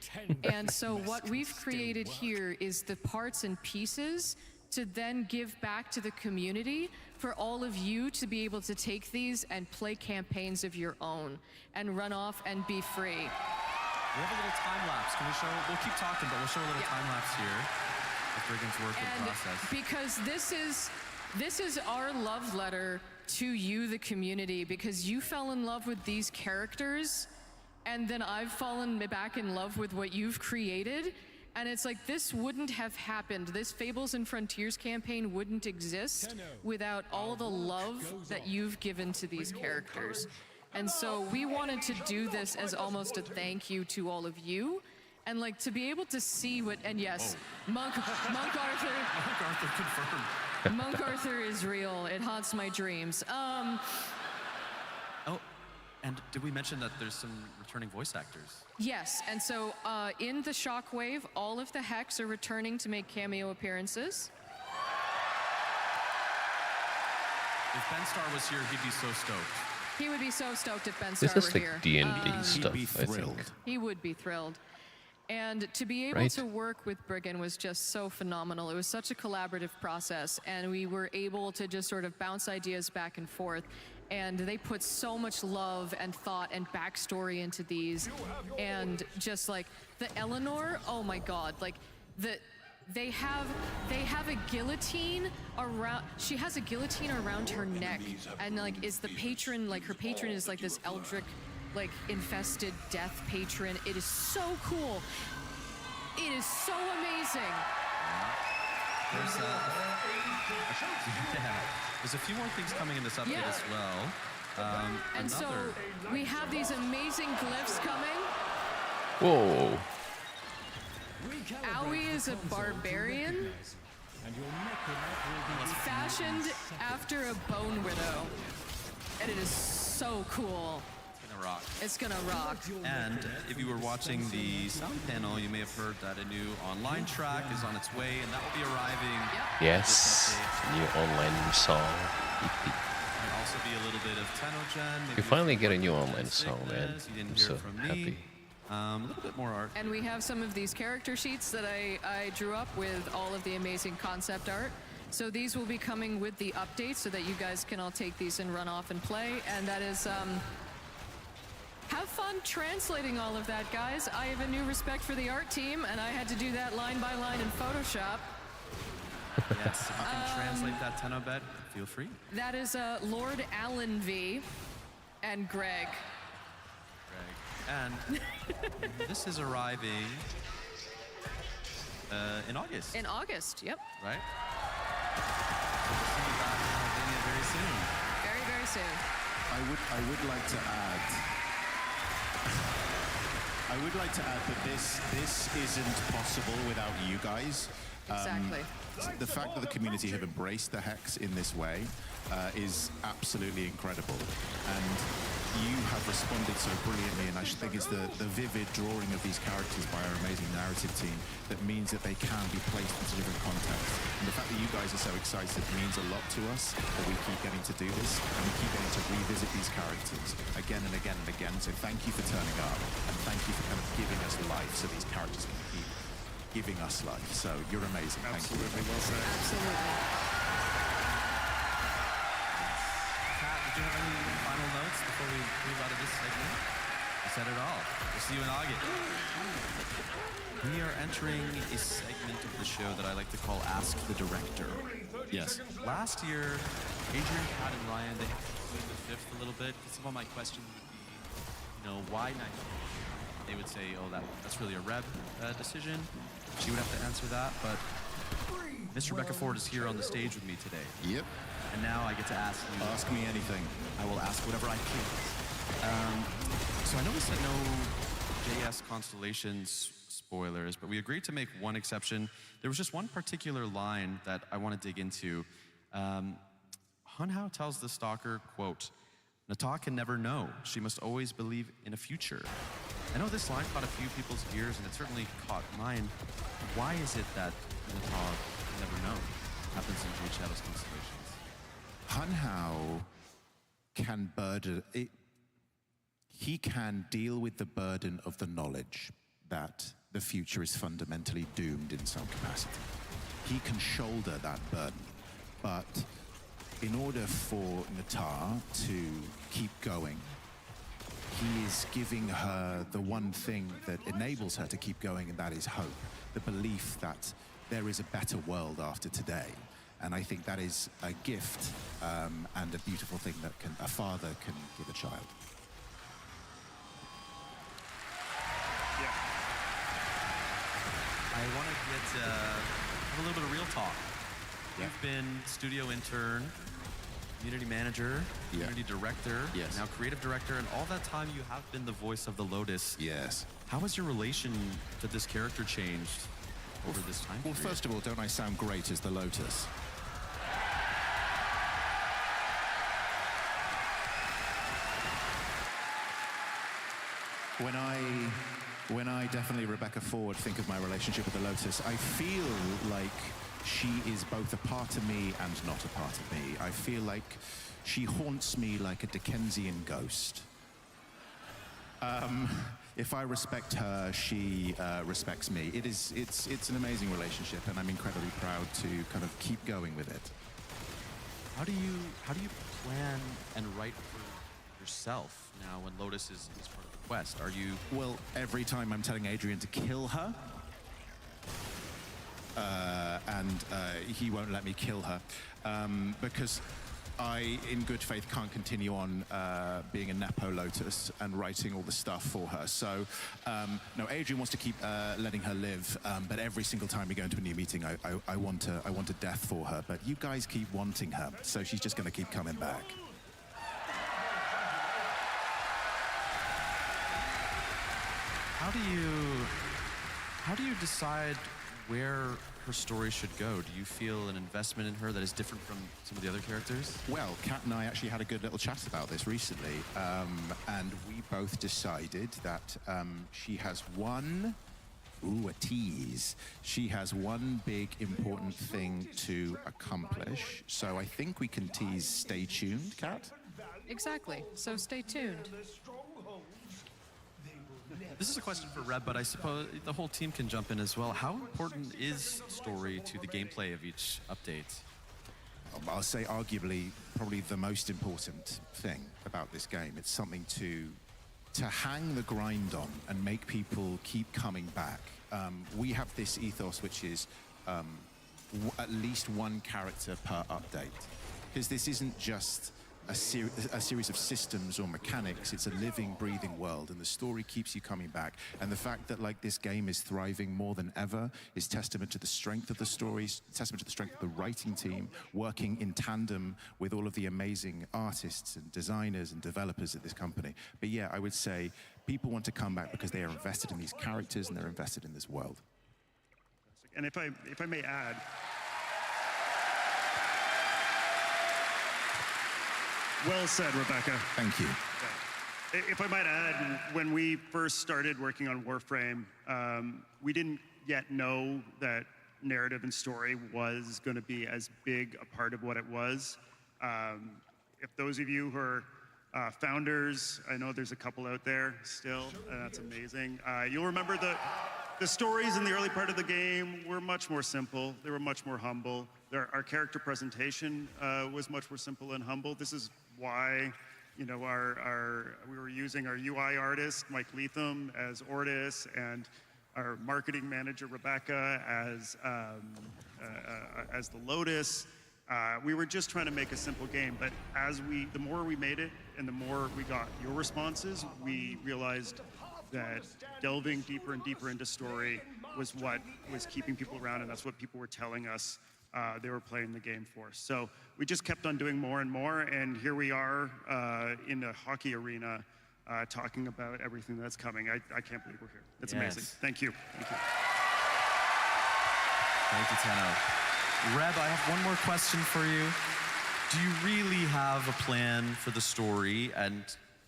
And so what we've created here is the parts and pieces to then give back to the community for all of you to be able to take these and play campaigns of your own and run off and be free. We have a little time lapse. Can we show? We'll keep talking, but we'll show a little time lapse here of Briggan's work in process. Because this is our love letter to you, the community, because you fell in love with these characters, and then I've fallen back in love with what you've created. And it's like, this wouldn't have happened. This Fables and Frontiers campaign wouldn't exist without all the love that you've given to these characters. And so we wanted to do this as almost a thank you to all of you. And like to be able to see what, and yes, Monk Arthur. Monk Arthur confirmed. Monk Arthur is real. It haunts my dreams. Oh, and did we mention that there's some returning voice actors? Yes, and so in the Shockwave, all of the Hex are returning to make cameo appearances. If Ben Starr was here, he'd be so stoked. He would be so stoked if Ben Starr This is were like here. D&D stuff, I think. He would be thrilled. And to be able Right. to work with Briggan was just so phenomenal. It was such a collaborative process, and we were able to just sort of bounce ideas back and forth. And they put so much love and thought and backstory into these. And just like the Eleanor, oh my God, like they have a guillotine around, she has a guillotine around her neck, and like is the patron, like her patron is like this eldritch, like infested death patron. It is so cool. It is so amazing. There's a few more things coming in this update as well. And so we have these amazing glyphs coming. Whoa. Aoi is a barbarian fashioned after a Bone Widow. And it is so cool. It's gonna rock. It's gonna rock. And if you were watching the sound panel, you may have heard that a new online track is on its way, and that will be arriving. Yes, new online song. Might also be a little bit of TENNOCON. We finally get a new online song, man. I'm so happy. A little bit more art. And we have some of these character sheets that I drew up with all of the amazing concept art. So these will be coming with the updates so that you guys can all take these and run off and play. And that is, have fun translating all of that, guys. I have a new respect for the art team, and I had to do that line by line in Photoshop. Yes, if I can translate that TENNOBet, feel free. That is Lord Allen V and Greg. And this is arriving in August. In August, yep. Right? So we'll see that very soon. Very, very soon. I would like to add that this isn't possible without you guys. Exactly. The fact that the community have embraced the Hex in this way is absolutely incredible. And you have responded so brilliantly, and I think it's the vivid drawing of these characters by our amazing narrative team that means that they can be placed into different contexts. And the fact that you guys are so excited means a lot to us, that we keep getting to do this, and we keep getting to revisit these characters again and again and again. So thank you for turning up, and thank you for kind of giving us life so these characters can keep giving us life. So you're amazing. Absolutely. Thank you. Well said. Absolutely. Kat, did you have any final notes before we move out of this segment? You said it all. We'll see you in August. We are entering a segment of the show that I like to call Ask the Director. Yes. Last year, Adrian, Kat, and Ryan, they played the fifth a little bit. Some of my questions would be, why 19? They would say, oh, that's really a Reb decision. She would have to answer that, but Miss Rebecca Ford is here on the stage with me today. Yep. And now I get to ask you. Ask me anything. I will ask whatever I please. So I know we said no JS Constellations spoilers, but we agreed to make one exception. There was just one particular line that I want to dig into. Hunhao tells the stalker, quote, "Nata can never know. She must always believe in a future." I know this line caught a few people's ears, and it certainly caught mine. Why is it that Nata can never know happens in Jade Shadow's Constellations? Hunhao can burden it. He can deal with the burden of the knowledge that the future is fundamentally doomed in some capacity. He can shoulder that burden, but in order for Nata to keep going, he is giving her the one thing that enables her to keep going, and that is hope, the belief that there is a better world after today. And I think that is a gift and a beautiful thing that a father can give a child. I want to get a little bit of real talk. You've been studio intern, community manager, community director, now creative director, and all that time you have been the voice of the Lotus. Yes. How has your relation to this character changed over this time period? Well, first of all, don't I sound great as the Lotus? When I definitely, Rebecca Ford, think of my relationship with the Lotus, I feel like she is both a part of me and not a part of me. I feel like she haunts me like a Dickensian ghost. If I respect her, she respects me. It's an amazing relationship, and I'm incredibly proud to kind of keep going with it. How do you plan and write for yourself now when Lotus is part of the quest? Are you... Well, every time I'm telling Adrian to kill her, and he won't let me kill her, because I, in good faith, can't continue on being a Nepo Lotus and writing all the stuff for her. So, no, Adrian wants to keep letting her live, but every single time we go into a new meeting, I want a death for her. But you guys keep wanting her, so she's just going to keep coming back. How do you decide where her story should go? Do you feel an investment in her that is different from some of the other characters? Well, Kat and I actually had a good little chat about this recently, and we both decided that she has one, a tease, she has one big important thing to accomplish. So I think we can tease stay tuned, Kat? Exactly, so stay tuned. This is a question for Reb, but I suppose the whole team can jump in as well. How important is story to the gameplay of each update? I'll say arguably probably the most important thing about this game. It's something to hang the grind on and make people keep coming back. We have this ethos which is at least one character per update, because this isn't just a series of systems or mechanics. It's a living, breathing world, and the story keeps you coming back. And the fact that like this game is thriving more than ever is testament to the strength of the stories, testament to the strength of the writing team, working in tandem with all of the amazing artists and designers and developers at this company. But yeah, I would say people want to come back because they are invested in these characters and they're invested in this world. And if I may add, well said, Rebecca. Thank you. Yeah. If I might add, when we first started working on Warframe, we didn't yet know that narrative and story was going to be as big a part of what it was. If those of you who are founders, I know there's a couple out there still, and that's amazing. You'll remember the stories in the early part of the game were much more simple. They were much more humble. Our character presentation was much more simple and humble. This is why, you know, we were using our UI artist, Mike Leatham, as Ortis, and our marketing manager, Rebecca, as the Lotus. We were just trying to make a simple game, but the more we made it and the more we got your responses, we realized that delving deeper and deeper into story was what was keeping people around, and that's what people were telling us they were playing the game for. So we just kept on doing more and more, and here we are in a hockey arena talking about everything that's coming. I can't believe we're here. It's amazing. Thank you. Thank you. Thank you, Tenno. Reb, I have one more question for you. Do you really have a plan for the story? And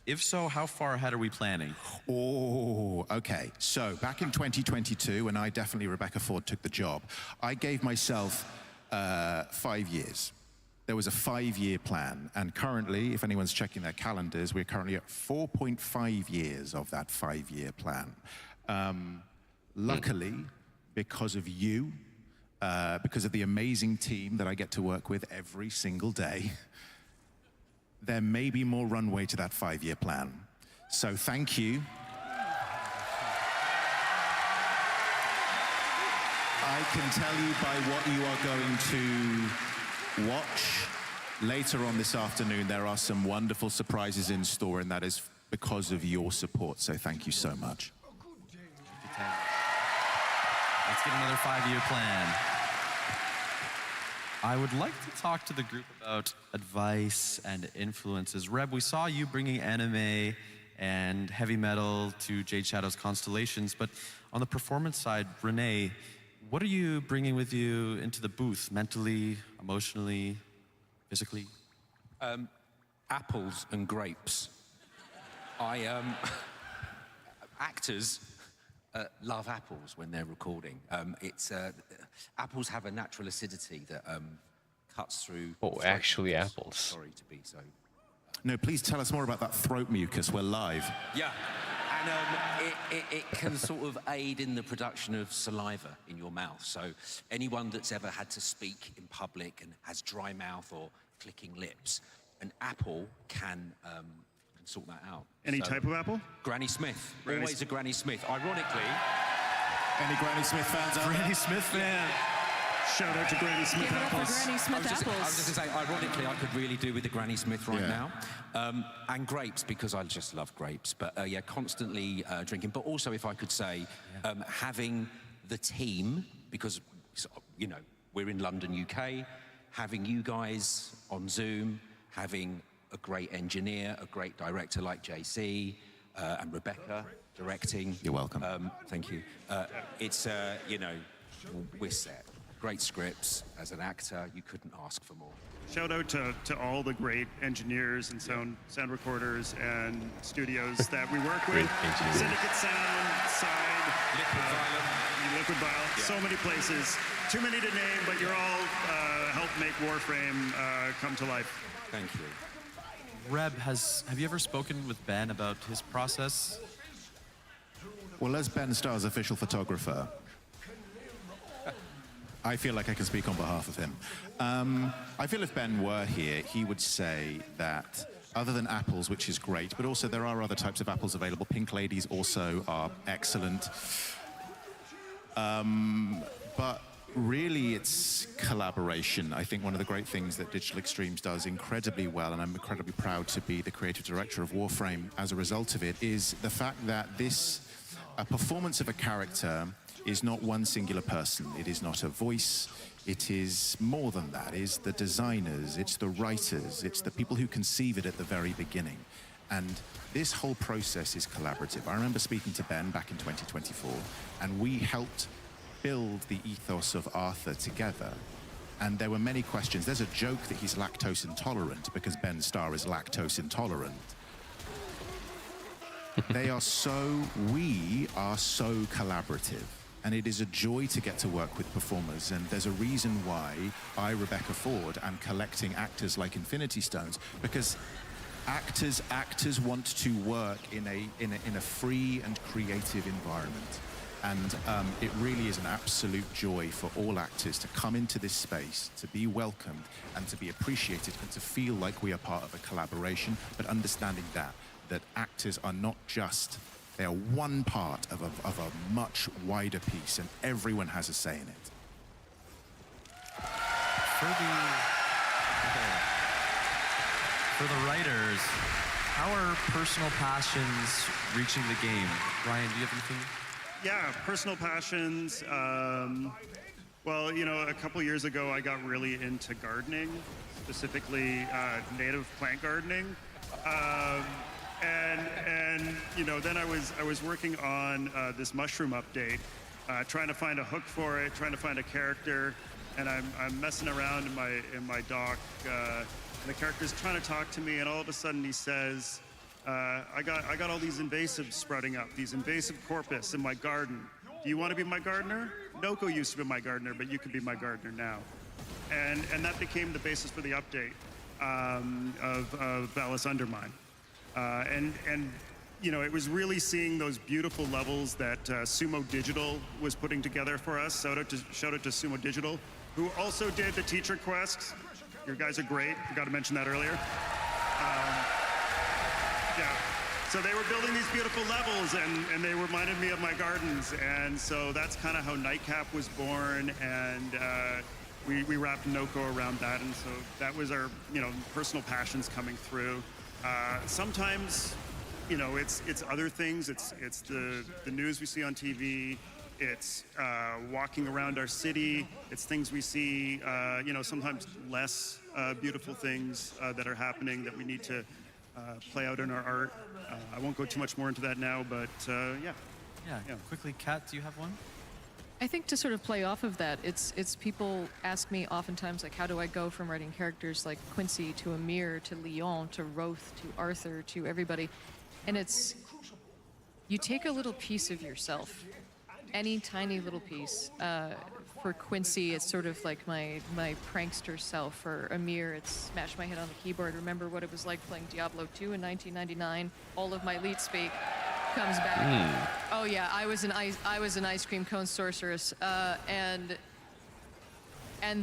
if so, how far ahead are we planning? Oh, okay. So back in 2022, when Rebecca Ford took the job, I gave myself 5 years. There was a 5-year plan, and currently, if anyone's checking their calendars, we're currently at 4.5 years of that 5-year plan. Luckily, because of you, because of the amazing team that I get to work with every single day, there may be more runway to that 5-year plan. So thank you. I can tell you by what you are going to watch later on this afternoon, there are some wonderful surprises in store, and that is because of your support. So thank you so much. Let's get another 5-year plan. I would like to talk to the group about advice and influences. Reb, we saw you bringing anime and heavy metal to Jade Shadow's Constellations, but on the performance side, Renee, what are you bringing with you into the booth, mentally, emotionally, physically? Apples and grapes. Actors love apples when they're recording. Apples have a natural acidity that cuts through. Oh, actually apples. Sorry to be so. No, please tell us more about that throat mucus. We're live. Yeah, and it can sort of aid in the production of saliva in your mouth. So anyone that's ever had to speak in public and has dry mouth or clicking lips, an apple can sort that out. Any type of apple? Granny Smith. Always a Granny Smith. Ironically. Any Granny Smith fans out there? Granny Smith fan. Shout out to Granny Smith Give it up apples. for Granny Smith I was apples. just going to say, ironically, I could really do with the Granny Smith right now. And grapes, because I just love grapes. But yeah, constantly drinking. But also, if I could say, having the team, because, you know, we're in London, UK, having you guys on Zoom, having a great engineer, a great director like JC, and Rebecca directing. You're welcome. Thank you. It's, you know, we're set. Great scripts. As an actor, you couldn't ask for more. Shout out to all the great engineers and sound recorders and studios that we work with. Syndicate Sound, Side, Liquid Violet, so many places. Too many to name, but you're all helped make Warframe come to life. Thank you. Reb, have you ever spoken with Ben about his process? Well, as Ben Starr's official photographer, I feel like I can speak on behalf of him. I feel if Ben were here, he would say that other than apples, which is great, but also there are other types of apples available. Pink ladies also are excellent. But really, it's collaboration. I think one of the great things that Digital Extremes does incredibly well, and I'm incredibly proud to be the creative director of Warframe as a result of it, is the fact that a performance of a character is not one singular person. It is not a voice. It is more than that. It's the designers, it's the writers, it's the people who conceive it at the very beginning. And this whole process is collaborative. I remember speaking to Ben back in 2024, and we helped build the ethos of Arthur together. And there were many questions. There's a joke that he's lactose intolerant because Ben Starr is lactose intolerant. We are so collaborative. And it is a joy to get to work with performers. And there's a reason why I, Rebecca Ford, am collecting actors like Infinity Stones, because actors want to work in a free and creative environment. And it really is an absolute joy for all actors to come into this space, to be welcomed and to be appreciated and to feel like we are part of a collaboration, but understanding that actors are not just, they are one part of a much wider piece, and everyone has a say in it. For the writers, how are personal passions reaching the game? Ryan, do you have anything? Yeah, personal passions. Well, you know, a couple years ago, I got really into gardening, specifically native plant gardening. And you know, then I was working on this mushroom update, trying to find a hook for it, trying to find a character, and I'm messing around in my dock, and the character's trying to talk to me, and all of a sudden he says, I got all these invasives sprouting up, these invasive corpus in my garden. Do you want to be my gardener? Noko used to be my gardener, but you could be my gardener now. And that became the basis for the update of Valis Undermine. And you know, it was really seeing those beautiful levels that Sumo Digital was putting together for us. Shout out to Sumo Digital, who also did the teacher quests. You guys are great. Forgot to mention that earlier. Yeah. So they were building these beautiful levels, and they reminded me of my gardens. And so that's kind of how Nightcap was born, and we wrapped Noko around that. And so that was our, you know, personal passions coming through. Sometimes, you know, it's other things. It's the news we see on TV. It's walking around our city. It's things we see, you know, sometimes less beautiful things that are happening that we need to play out in our art. I won't go too much more into that now, but yeah. Yeah. Quickly, Kat, do you have one? I think to sort of play off of that, it's people ask me oftentimes, like, how do I go from writing characters like Quincy to Amir to Leon to Roth to Arthur to everybody, and it's, you take a little piece of yourself, any tiny little piece. For Quincy, it's sort of like my prankster self. For Amir, it's smash my head on the keyboard, remember what it was like playing Diablo 2 in 1999, all of my leet speak comes back. Oh yeah, I was an ice cream cone sorceress, and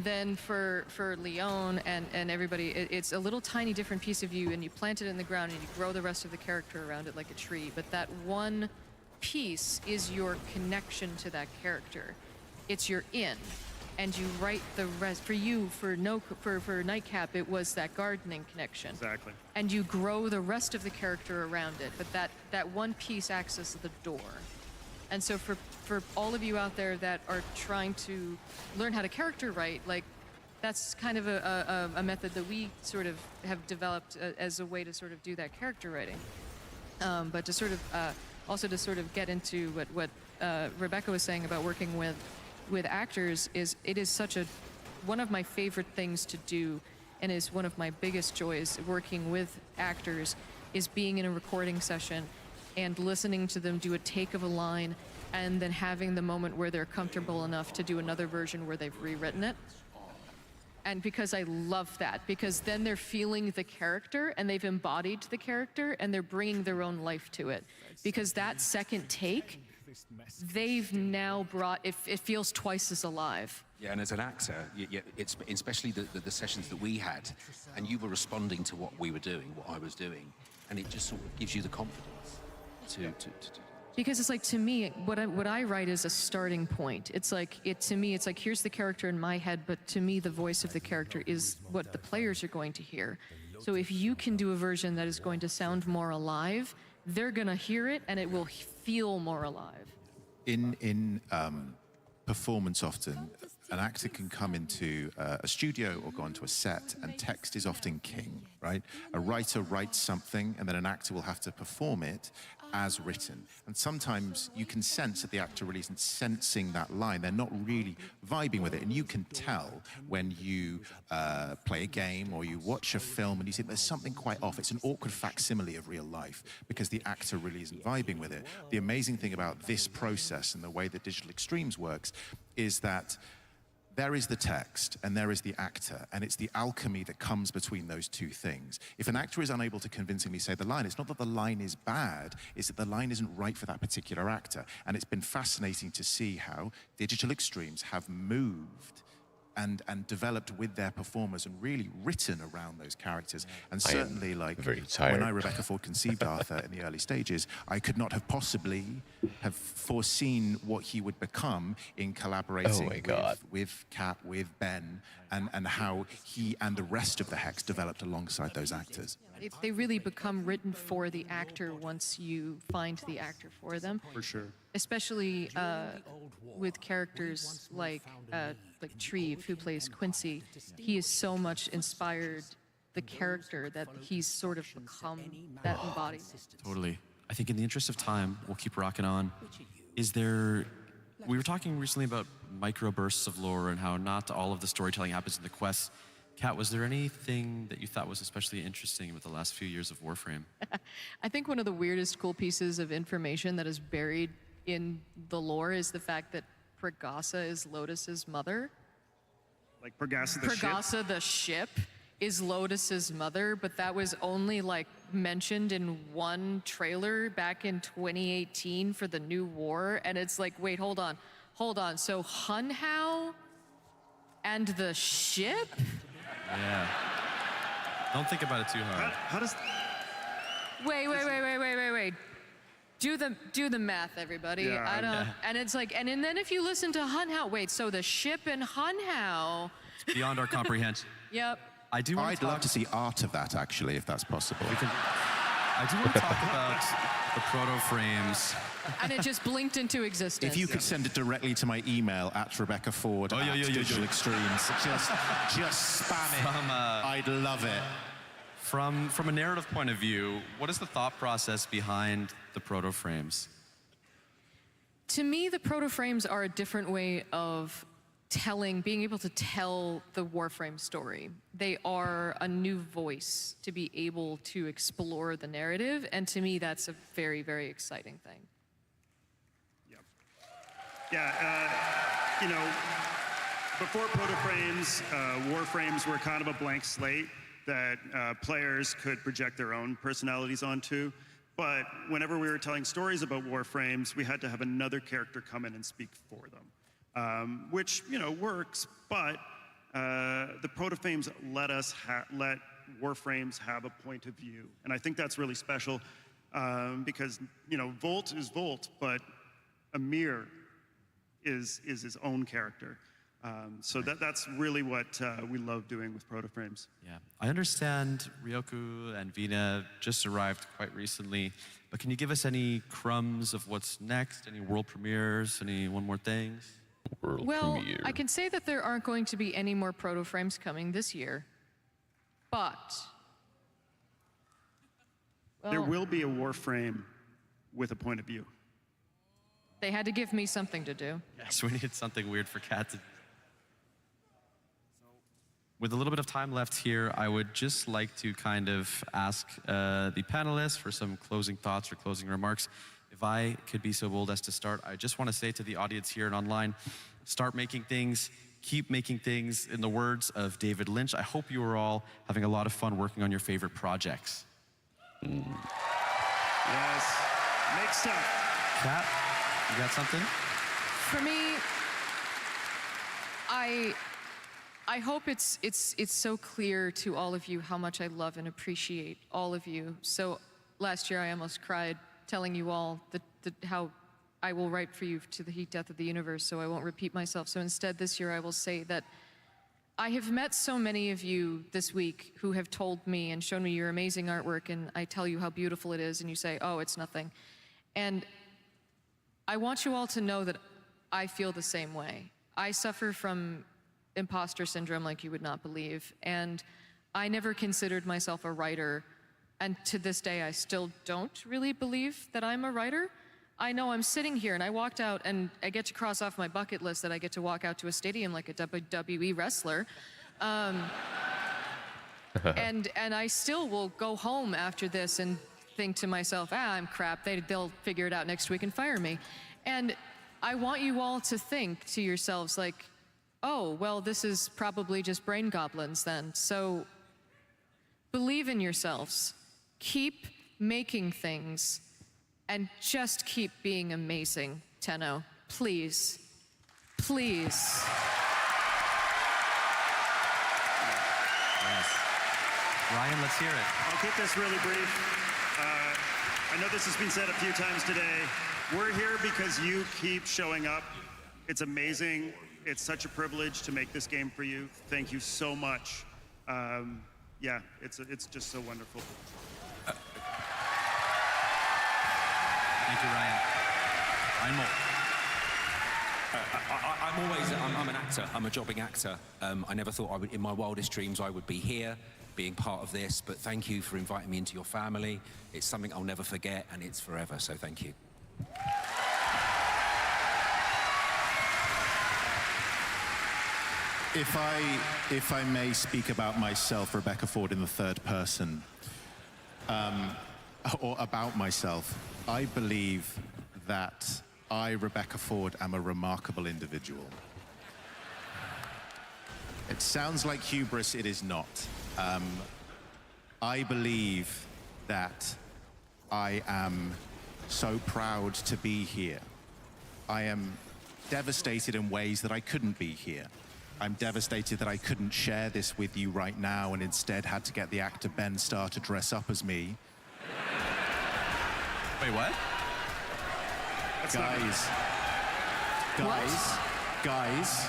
then for Leon and everybody, it's a little tiny different piece of you, and you plant it in the ground and you grow the rest of the character around it like a tree. But that one piece is your connection to that character. It's your and you write the rest. For you, for Nightcap, it was that gardening connection. Exactly. And you grow the rest of the character around it, but that one piece acts as the door. And so for all of you out there that are trying to learn how to character write, like, that's kind of a method that we sort of have developed as a way to sort of do that character writing. But to sort of also to sort of get into what Rebecca was saying about working with actors is it is such a one of my favorite things to do, and is one of my biggest joys working with actors is being in a recording session and listening to them do a take of a line and then having the moment where they're comfortable enough to do another version where they've rewritten it. And because I love that, because then they're feeling the character and they've embodied the character and they're bringing their own life to it. Because that second take, they've now brought, it feels twice as alive. Yeah, and as an actor, it's especially the sessions that we had, and you were responding to what we were doing, what I was doing, and it just sort of gives you the confidence to Because it's like, to me, what I write is a starting point. It's like, to me, it's like, here's the character in my head, but to me, the voice of the character is what the players are going to hear. So if you can do a version that is going to sound more alive, they're gonna hear it and it will feel more alive. In performance, often an actor can come into a studio or go onto a set, and text is often king, right? A writer writes something and then an actor will have to perform it as written. And sometimes you can sense that the actor really isn't sensing that line. They're not really vibing with it. And you can tell when you play a game or you watch a film and you think there's something quite off. It's an awkward facsimile of real life because the actor really isn't vibing with it. The amazing thing about this process and the way that Digital Extremes works is that there is the text and there is the actor, and it's the alchemy that comes between those two things. If an actor is unable to convincingly say the line, it's not that the line is bad, it's that the line isn't right for that particular actor. And it's been fascinating to see how Digital Extremes have moved and developed with their performers and really written around those characters. And certainly, like, when I, Rebecca Ford, conceived Arthur in the early stages, I could not have possibly have foreseen what he would become in collaborating with Kat, with Ben, and how he and the rest of the Hex developed alongside those actors. They really become written for the actor once you find the actor for them. For sure. Especially with characters like Treve, who plays Quincy. He is so much inspired the character that he's sort of become that embodiment. Totally. I think in the interest of time, we'll keep rocking on. We were talking recently about microbursts of lore and how not all of the storytelling happens in the quests. Kat, was there anything that you thought was especially interesting with the last few years of Warframe? I think one of the weirdest cool pieces of information that is buried in the lore is the fact that Pregassa is Lotus's mother. Like Pregassa the ship? Pregassa the ship is Lotus's mother, but that was only like mentioned in one trailer back in 2018 for the new war, and it's like, wait, hold on. So Hunhow and the ship? Yeah. Don't think about it too hard. How does... Wait. Do the math, everybody. Yeah, I don't... And it's like, and then if you listen to Hunhow, wait, so the ship in Hunhow... It's beyond our comprehension. Yep. I'd love to see art of that, actually, if that's possible. I do want to talk about the proto-frames. And it just blinked into existence. If you could send it directly to my email at Rebecca Ford at Digital Extremes, just spam it. I'd love it. From a narrative point of view, what is the thought process behind the proto-frames? To me, the proto-frames are a different way of being able to tell the Warframe story. They are a new voice to be able to explore the narrative, and to me, that's a very, very exciting thing. Yeah, you know, before proto-frames, Warframes were kind of a blank slate that players could project their own personalities onto. But whenever we were telling stories about Warframes, we had to have another character come in and speak for them, which, you know, works, but the proto-frames let Warframes have a point of view. And I think that's really special because, you know, Volt is Volt, but Amir is his own character. So that's really what we love doing with proto-frames. Yeah, I understand Ryoku and Vina just arrived quite recently, but can you give us any crumbs of what's next? Any world premieres? Any one more things? Well, I can say that there aren't going to be any more proto-frames coming this year, but There will be a Warframe with a point of view. They had to give me something to do. Yes, we needed something weird for Kat to. With a little bit of time left here, I would just like to kind of ask the panelists for some closing thoughts or closing remarks. If I could be so bold as to start, I just want to say to the audience here and online, start making things, keep making things. In the words of David Lynch, I hope you are all having a lot of fun working on your favorite projects. Yes, make stuff. Kat, you got something? For me, I hope it's so clear to all of you how much I love and appreciate all of you. So last year I almost cried telling you all how I will write for you to the heat death of the universe, so I won't repeat myself. So instead this year I will say that I have met so many of you this week who have told me and shown me your amazing artwork, and I tell you how beautiful it is, and you say, oh, it's nothing. And I want you all to know that I feel the same way. I suffer from imposter syndrome like you would not believe, and I never considered myself a writer, and to this day I still don't really believe that I'm a writer. I know I'm sitting here and I walked out and I get to cross off my bucket list that I get to walk out to a stadium like a WWE wrestler. And I still will go home after this and think to myself, I'm crap, they'll figure it out next week and fire me. And I want you all to think to yourselves like, oh, well, this is probably just brain goblins then. So believe in yourselves, keep making things, and just keep being amazing, Tenno. Please. Please. Yes. Ryan, let's hear it. I'll keep this really brief. I know this has been said a few times today. We're here because you keep showing up. It's amazing. It's such a privilege to make this game for you. Thank you so much. Yeah, it's just so wonderful. Thank you, Ryan. I'm an actor. I'm a jobbing actor. I never thought I would, in my wildest dreams, I would be here, being part of this. But thank you for inviting me into your family. It's something I'll never forget, and it's forever. So thank you. If I may speak about myself, Rebecca Ford, in the third person, or about myself, I believe that I, Rebecca Ford, am a remarkable individual. It sounds like hubris, it is not. I believe that I am so proud to be here. I am devastated in ways that I couldn't be here. I'm devastated that I couldn't share this with you right now and instead had to get the actor Ben Starr to dress up as me. Wait, what? Guys,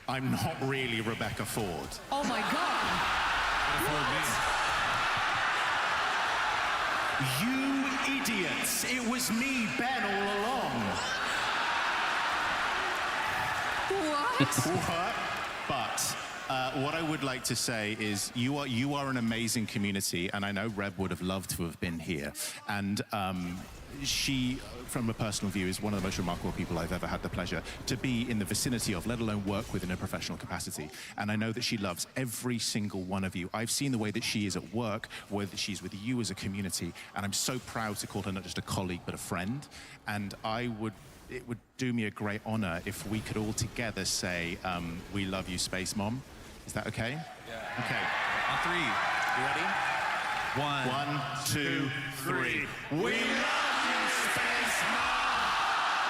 I'm not really Rebecca Ford. Oh my God. You idiots! It was me, Ben, all along. What? But what I would like to say is you are an amazing community, and I know Reb would have loved to have been here. And she, from a personal view, is one of the most remarkable people I've ever had the pleasure to be in the vicinity of, let alone work with in a professional capacity. And I know that she loves every single one of you. I've seen the way that she is at work, whether she's with you as a community, and I'm so proud to call her not just a colleague, but a friend. And it would do me a great honor if we could all together say, we love you, Space Mom. Is that okay? Yeah. Okay. On three. You ready? One, two, three. We love you, Space Mom!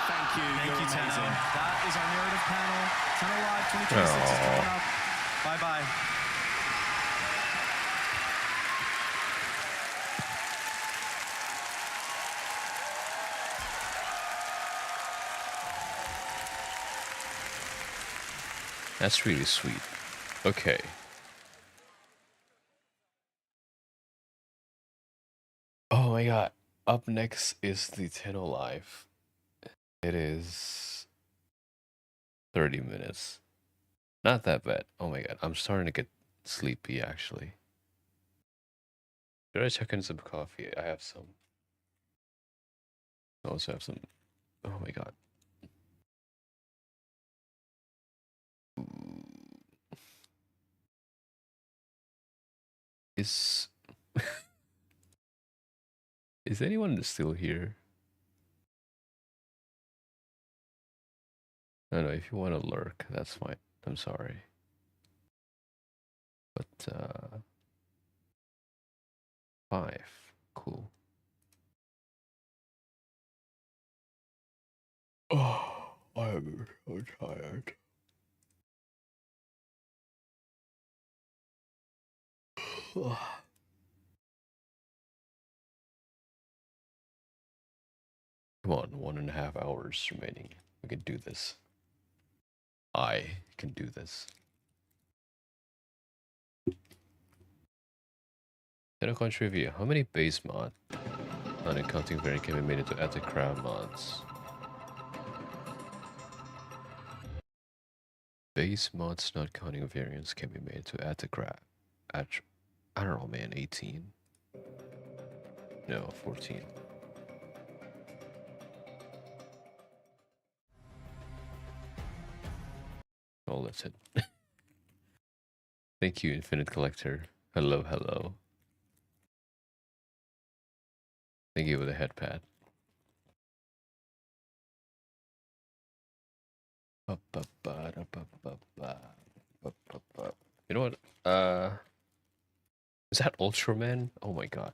Thank you. Thank you, amazing. Tenno. That is our narrative panel. Tenno Live 2026 is coming up. Bye-bye. That's really sweet. Okay. Oh my god. Up next is the Tenno Live. It is 30 minutes. Not that bad. Oh my god. I'm starting to get sleepy actually. Should I check in some coffee? I have some. I also have some. Oh my god. Is is anyone still here? I don't know, if you want to lurk, that's fine. I'm sorry. But 5. Cool. Oh, I'm so tired. Come on, 1.5 hours remaining. We can do this. I can do this. TENNOCON trivia. How many base mod non-accounting variant can be made into epic crown mods? Base mods not counting variants can be made to epic crown. I don't know, man. 18? No, 14. Oh, that's it. Thank you, Infinite Collector. Hello, hello. Thank you for the head pad. You know what? Is that Ultraman? Oh my god.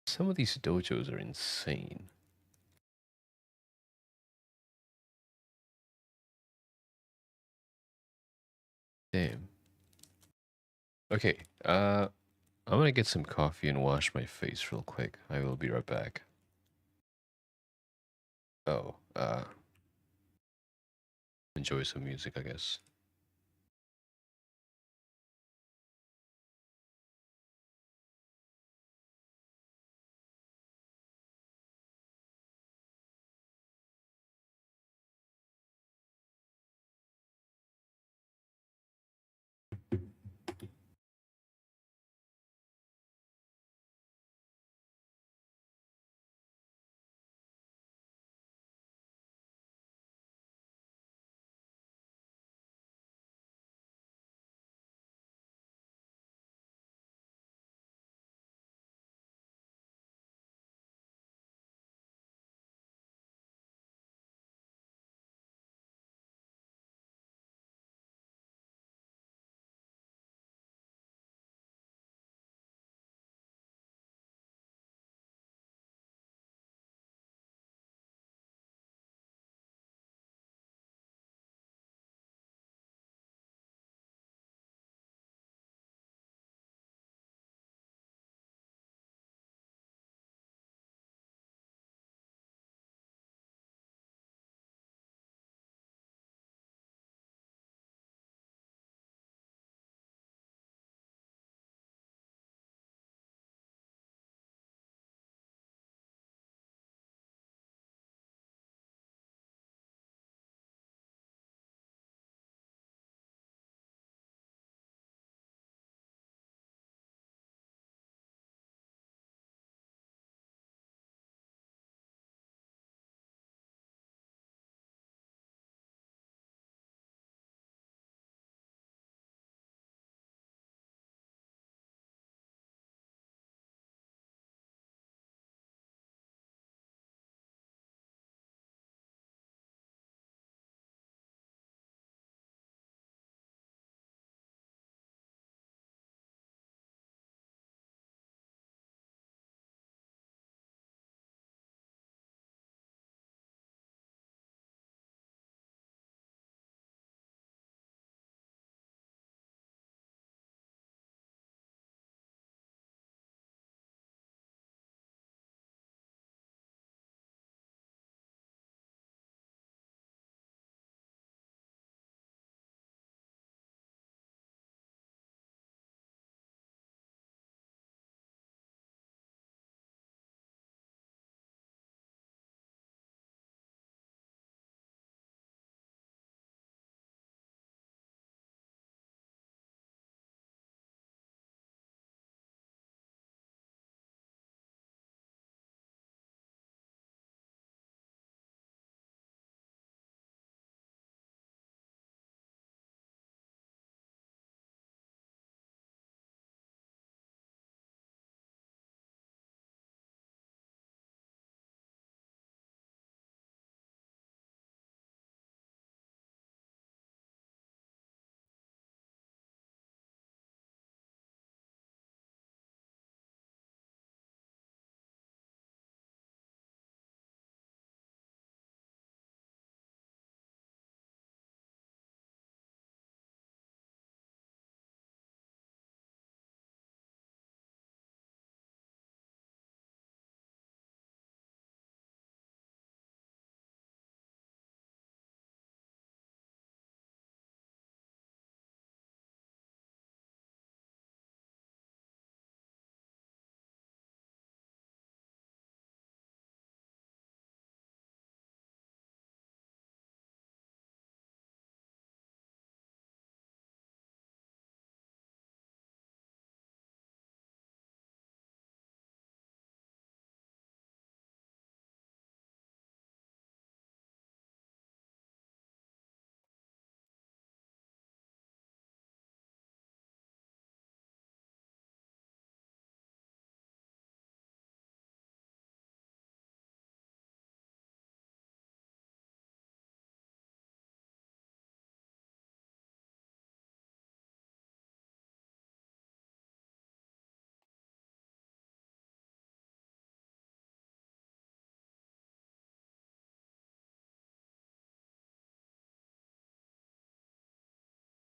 Some of these dojos are insane. Damn. Okay, I'm gonna get some coffee and wash my face real quick. I will be right back. Oh, enjoy some music, I guess.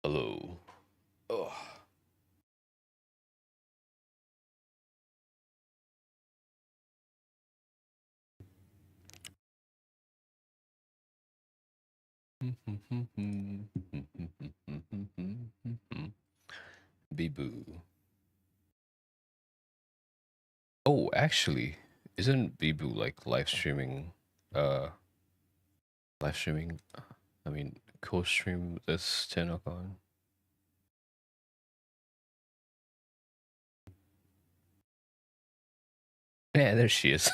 Hello. Oh. Bee-boo. Oh, actually, isn't Bee-boo like live streaming? Live streaming. I mean, co-stream this TENNOCON. Yeah, there she is.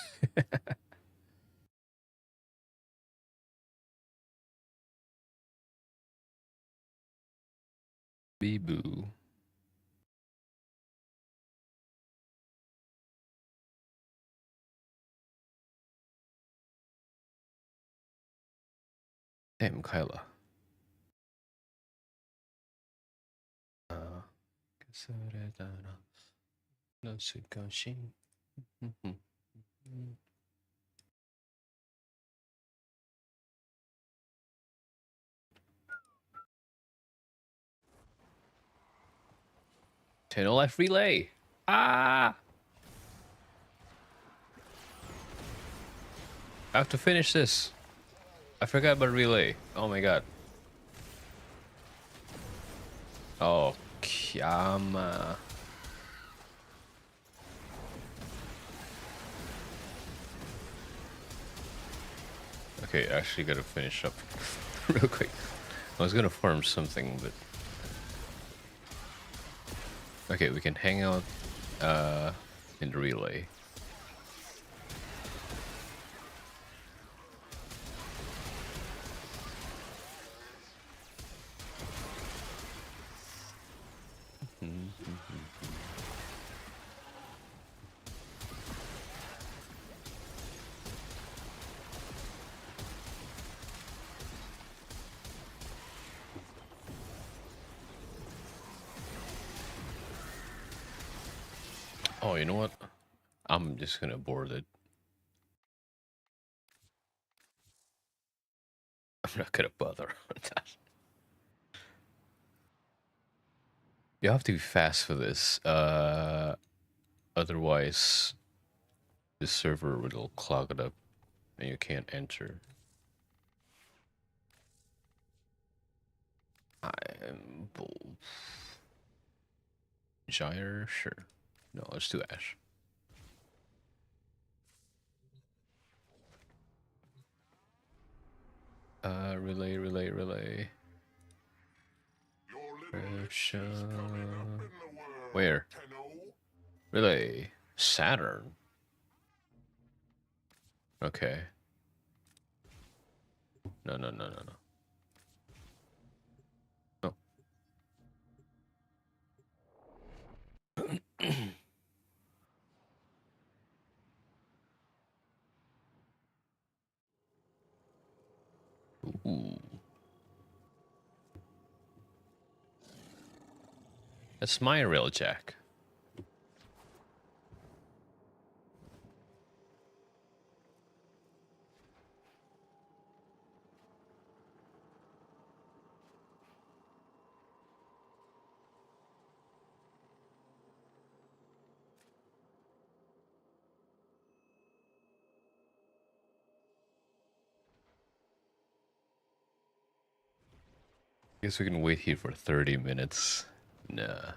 Bee-boo. Damn, Kyla. Tenno life relay. Ah! I have to finish this. I forgot about relay. Oh my god. Oh, Kyama. Okay, I actually gotta finish up real quick. I was gonna farm something, but... Okay, we can hang out in the relay. Oh, you know what? I'm just gonna board it. I'm not gonna bother on that. You have to be fast for this. Otherwise, the server will clog it up and you can't enter. I am bold. Gyre, sure. No, let's do Ash. Relay. Where? Relay. Saturn. Okay. No. Oh. Ooh. That's my railjack. Guess we can wait here for 30 minutes. Nah.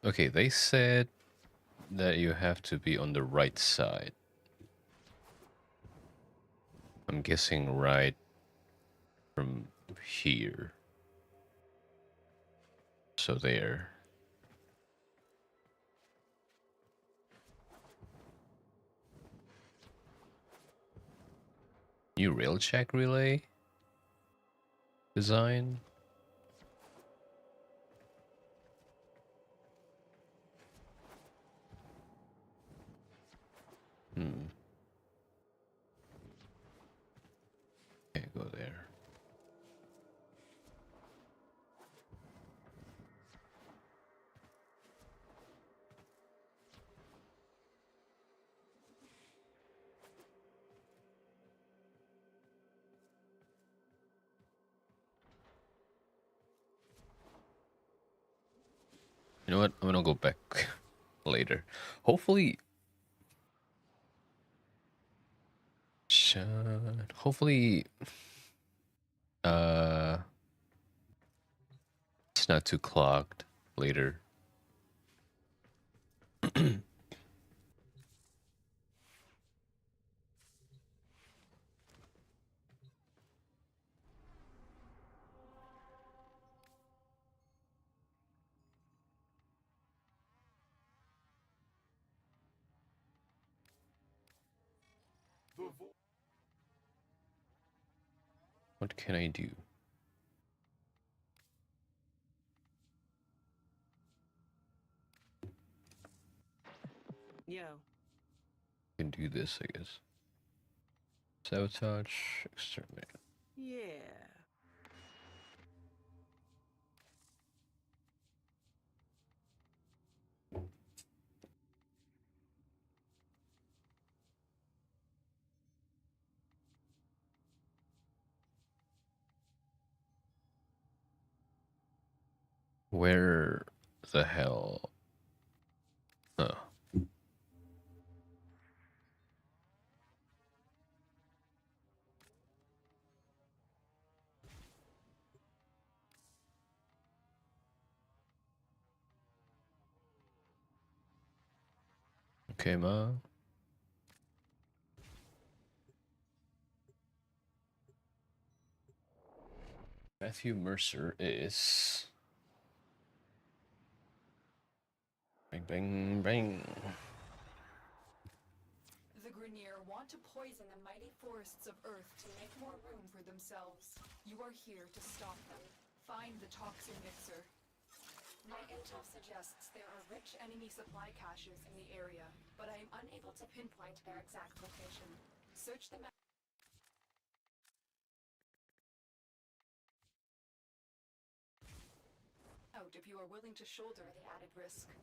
Okay, they said that you have to be on the right side. I'm guessing right from here. So there. New railjack relay design. Can't go there. know what? I'm gonna go back later. Hopefully, hopefully, it's not too clogged later. What can I do? Yo. Can do this, I guess. Sabotage, exterminate. Yeah. Where the hell? Oh. Okay, Ma. Matthew Mercer is... Bang, bang, bang. The Grineer want to poison the mighty forests of Earth to make more room for themselves. You are here to stop them. Find the toxin mixer. My intel suggests there are rich enemy supply caches in the area, but I am unable to pinpoint their exact location. Search the map out if you are willing to shoulder the added risk.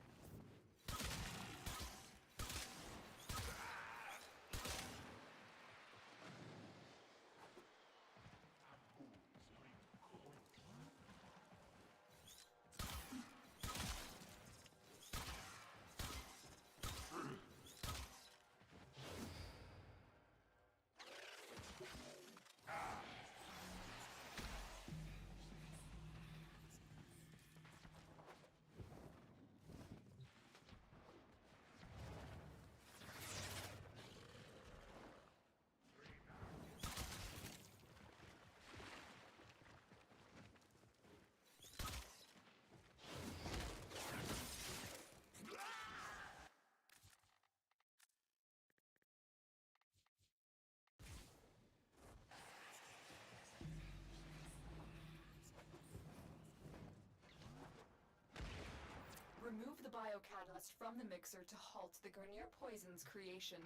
Remove the biocatalyst from the mixer to halt the Grineer poison's creation.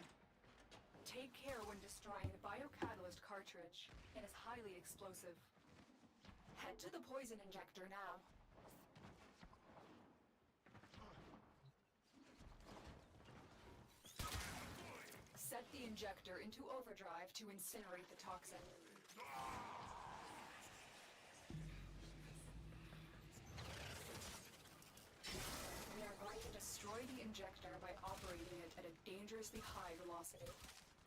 Take care when destroying the biocatalyst cartridge. It is highly explosive. Head to the poison injector now. Set the injector into overdrive to incinerate the toxin. We are going to destroy the injector by operating it at a dangerously high velocity.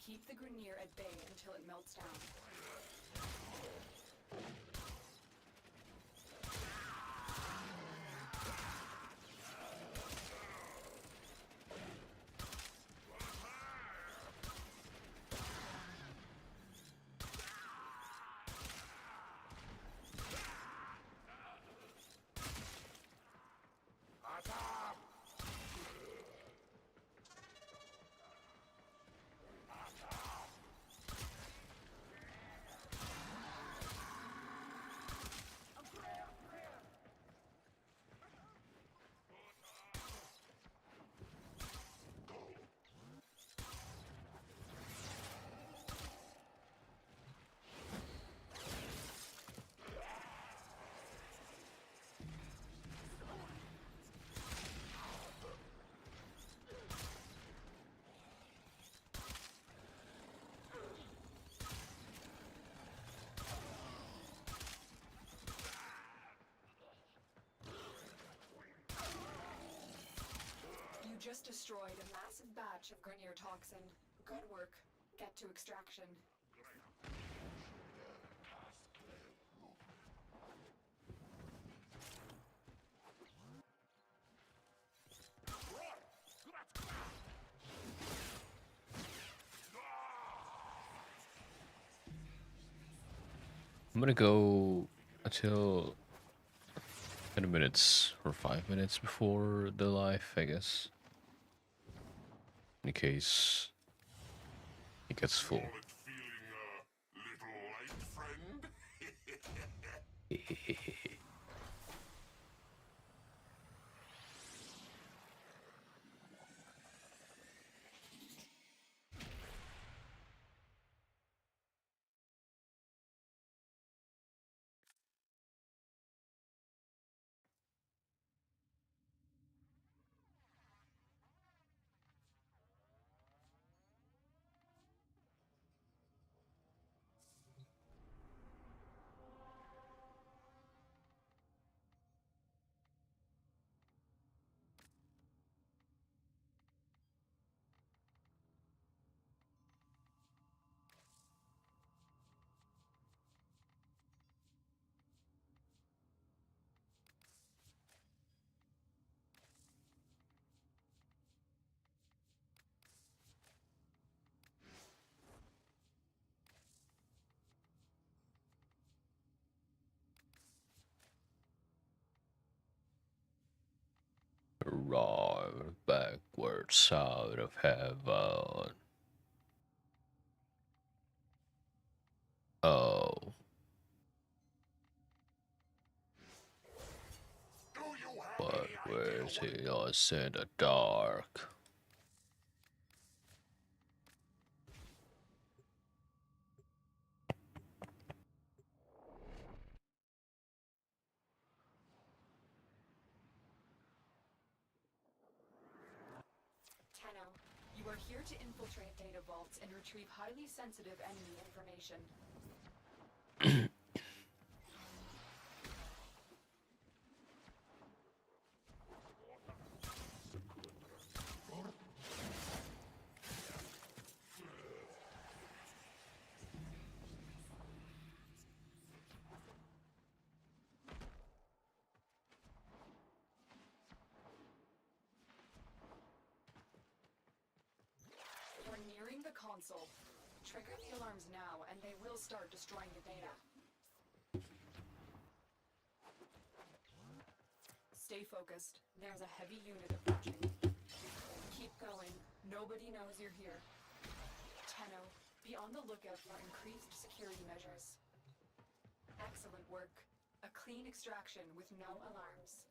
Keep the Grineer at bay until it melts down. just destroyed a massive batch of Grenier toxin. Good work. Get to extraction. I'm gonna go until 10 minutes or 5 minutes before the live, I guess. In case it gets full. Roar backwards out of heaven. Oh. But where's he us in the dark? Tenno, you are here to infiltrate data vaults and retrieve highly sensitive enemy information. You're nearing the console. Trigger the alarms now, and they will start destroying the data. Stay focused. There's a heavy unit approaching. Keep going. Nobody knows you're here. Tenno, be on the lookout for increased security measures. Excellent work. A clean extraction with no alarms.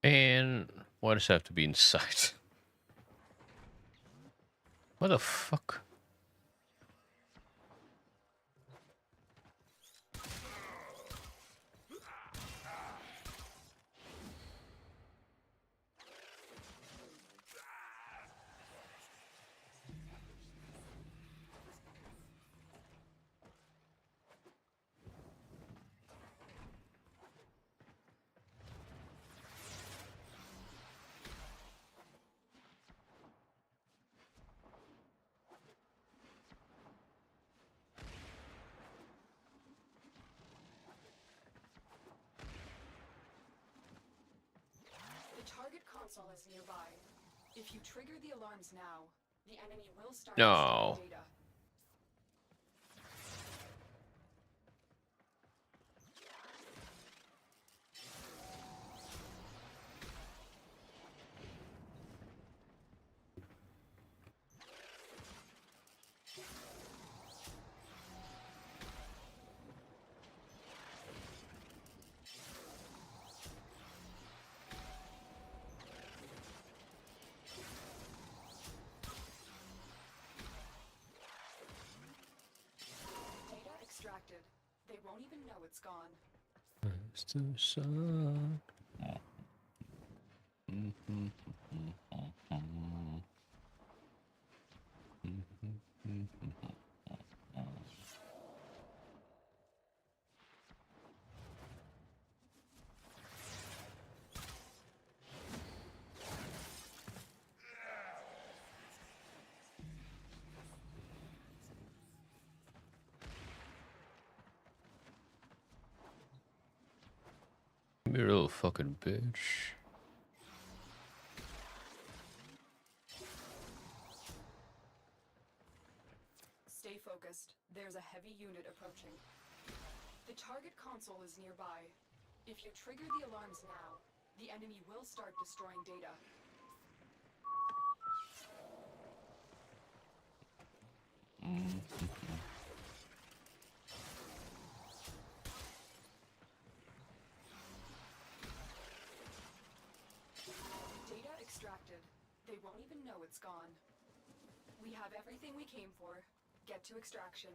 And why does it have to be inside? What the fuck? Target console is nearby. If you trigger the alarms now, the enemy will start No. destroying data. Data extracted. They won't even know it's gone. close to sun. You little fucking bitch. Stay focused. There's a heavy unit approaching. The target console is nearby. If you trigger the alarms now, the enemy will start destroying data. Data extracted. They won't even know it's gone. We have everything we came for. Get to extraction.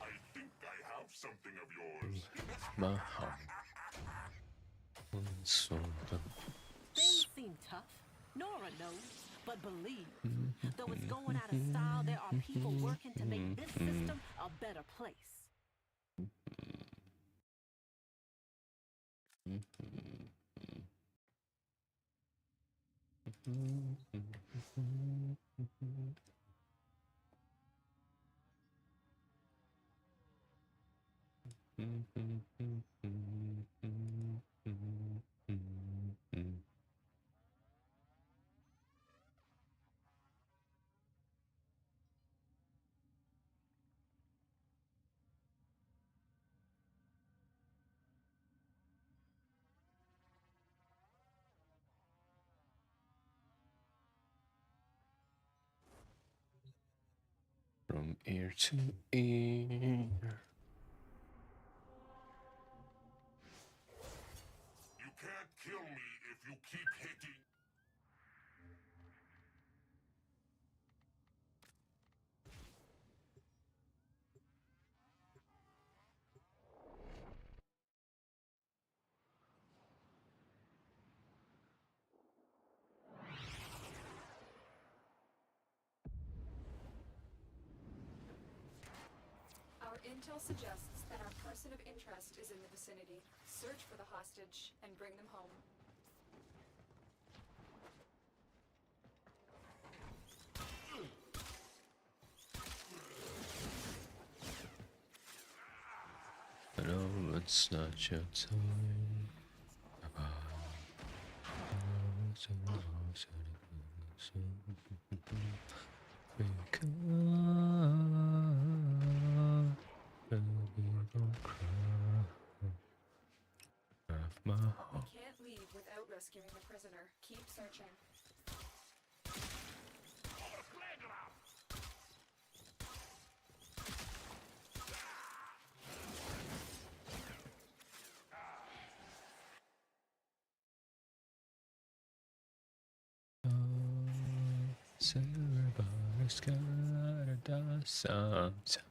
I think I have something of yours. My heart. Things seem tough. Nora knows, but believe, though it's going out of style, there are people working to make this system a better place. From ear to ear. You can't kill me if you keep hitting. Our intel suggests that our person of interest is in the vicinity. Search for the hostage and bring them home. No, it's not your time. We can't leave without rescuing the prisoner. Keep searching. Everybody's gotta die sometime.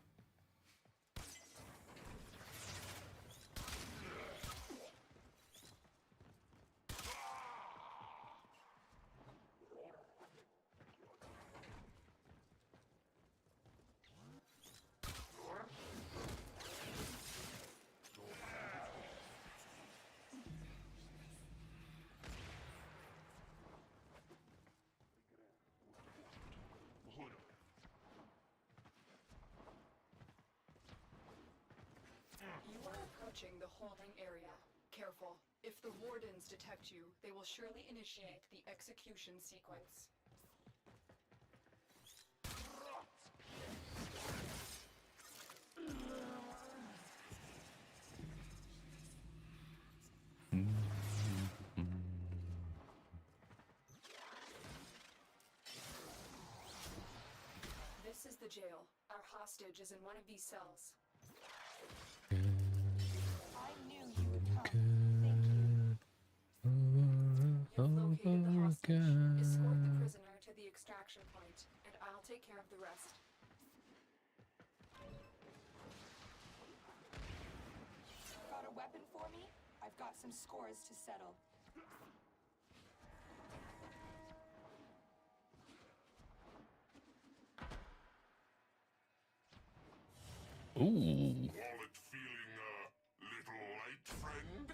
You are approaching the holding area. Careful. If the wardens detect you, they will surely initiate the execution sequence. This is the jail. Our hostage is in one of these cells. I knew you would come. located the hostage. Escort the prisoner to the extraction point, and I'll take care of the rest. Got a weapon for me? I've got some scores to settle. Ooh. Wallet feeling a little light, friend?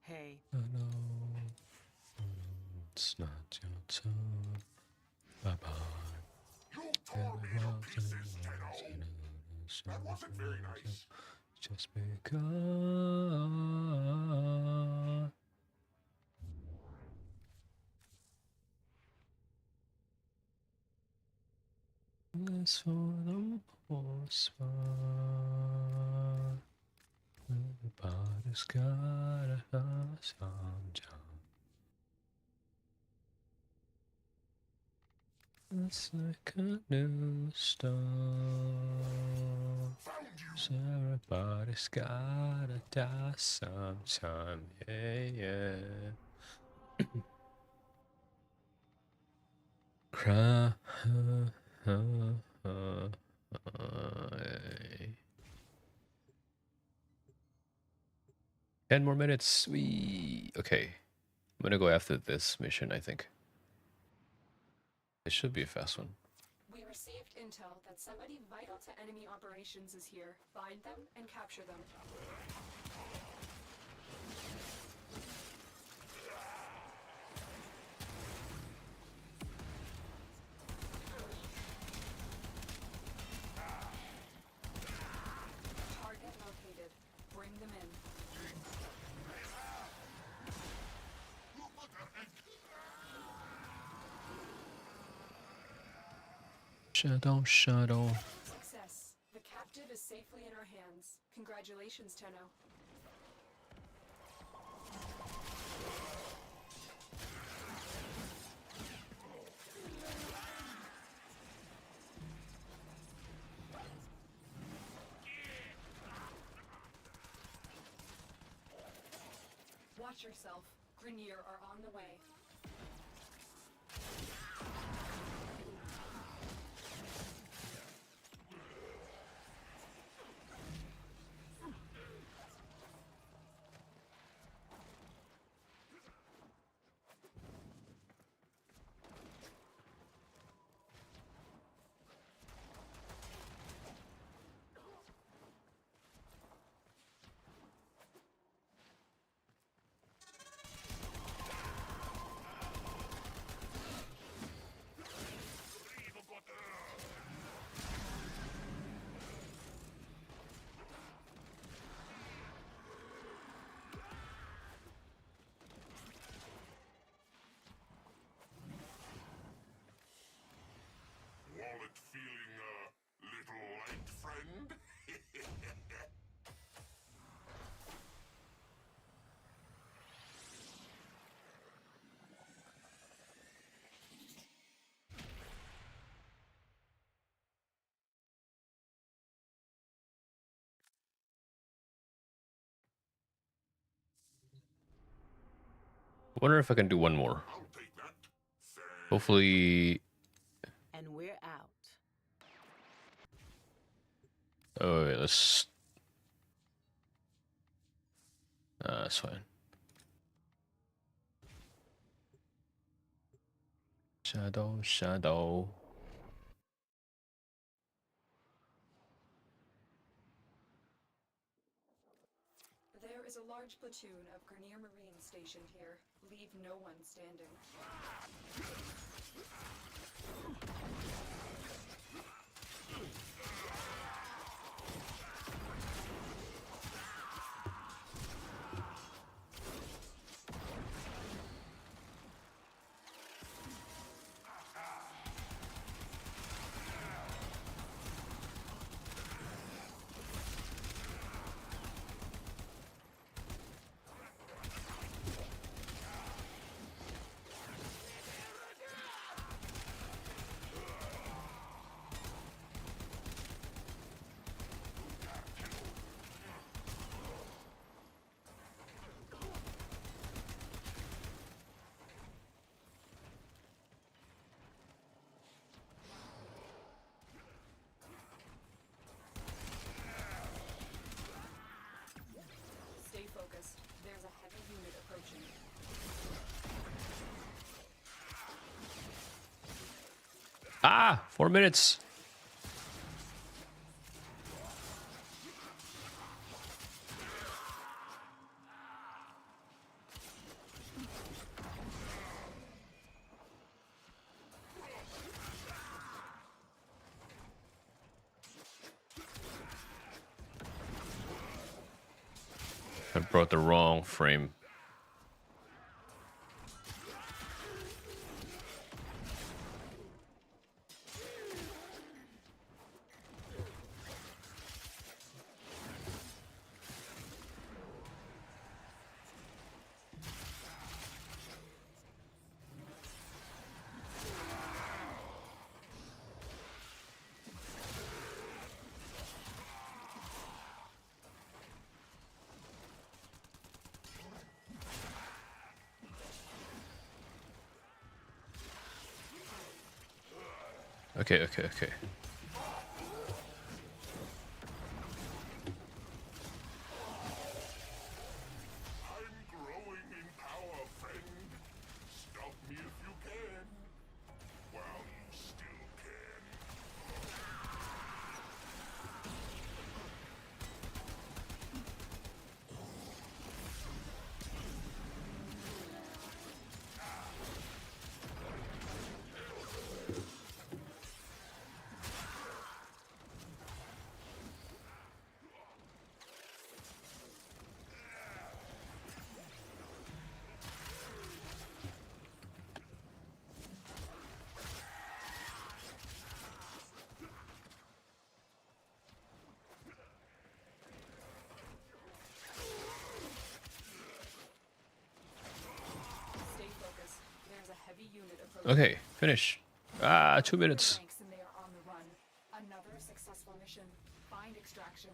Hey. No, it's not your turn. Bye bye. You tore me to pieces, Tenno. That wasn't very nice. Just because. This for the most part. Everybody's gotta have some time. It's like a new start. So everybody's gotta die sometime. Yeah. Cry. 10 more minutes. Okay. I'm gonna go after this mission, I think. It should be a fast one. We received intel that somebody vital to enemy operations is here. Find them and capture them. Target located. Bring them in. Shadow. Success. The captive is safely in our hands. Congratulations, Tenno. Watch yourself. Grenier are on the way. Wallet feeling a little light, friend? I wonder if I can do one more. Hopefully. And we're out. Oh, wait, let's. That's fine. Shadow. There is a large platoon of Grenier Marines stationed here. Leave no one standing. Ah, 4 minutes. I brought the wrong frame. Okay. Okay, finish. Ah, 2 minutes. Another successful mission. Find extraction.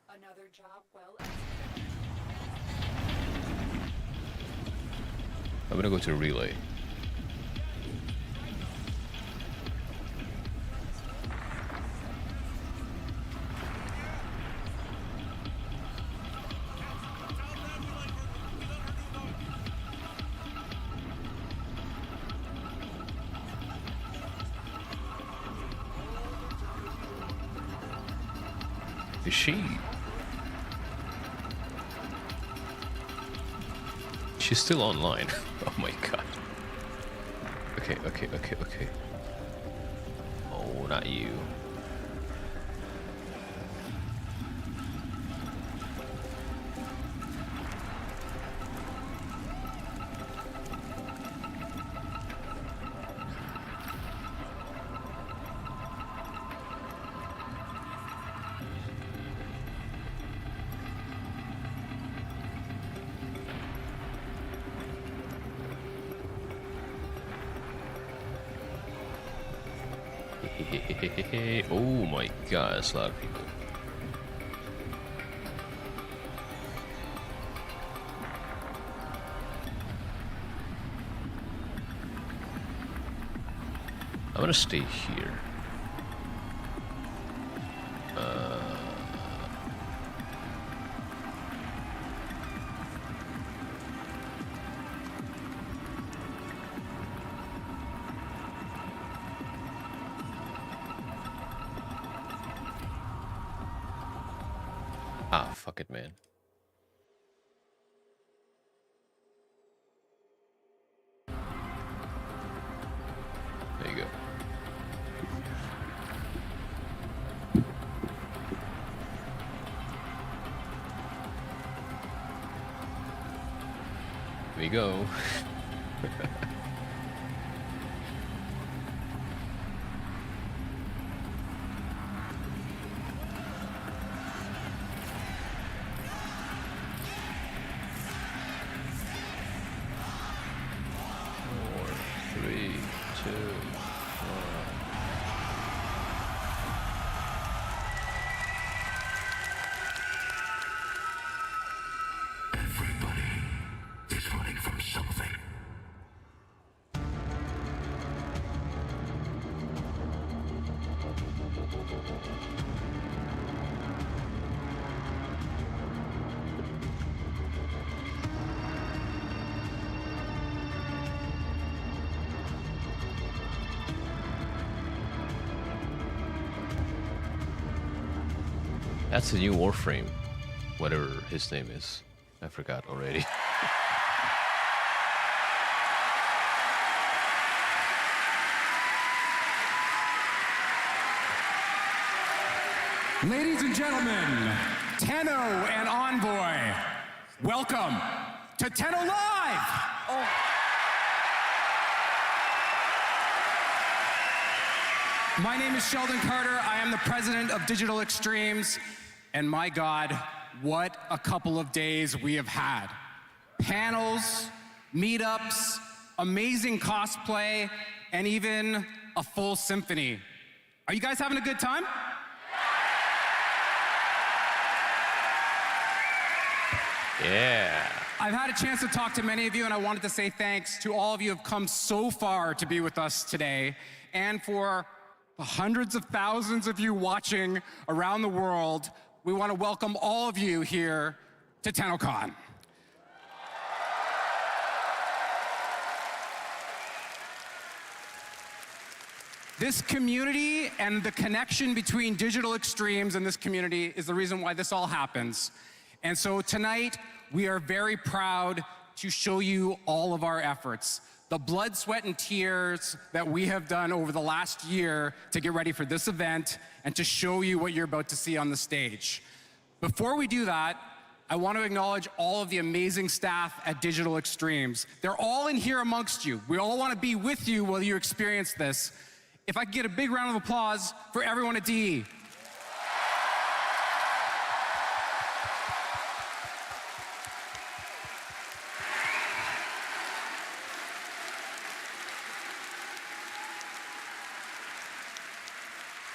Another job well executed. I'm gonna go to relay. Is she? She's still online. Oh my god. Okay. Oh, not you. Oh my god, that's a lot of people. I'm gonna stay here. Ah, fuck it, man. There you go. There you go. That's the new Warframe, whatever his name is. I forgot already. Ladies and gentlemen, Tenno and Envoy, welcome to Tenno Live! My name is Sheldon Carter. I am the president of Digital Extremes, and my God, what a couple of days we have had. Panels, meetups, amazing cosplay, and even a full symphony. Are you guys having a good time? Yeah. I've had a chance to talk to many of you, and I wanted to say thanks to all of you who have come so far to be with us today, and for the hundreds of thousands of you watching around the world. We want to welcome all of you here to TENNOCON. This community and the connection between Digital Extremes and this community is the reason why this all happens. And so tonight, we are very proud to show you all of our efforts, the blood, sweat, and tears that we have done over the last year to get ready for this event and to show you what you're about to see on the stage. Before we do that, I want to acknowledge all of the amazing staff at Digital Extremes. They're all in here amongst you. We all want to be with you while you experience this. If I could get a big round of applause for everyone at DE.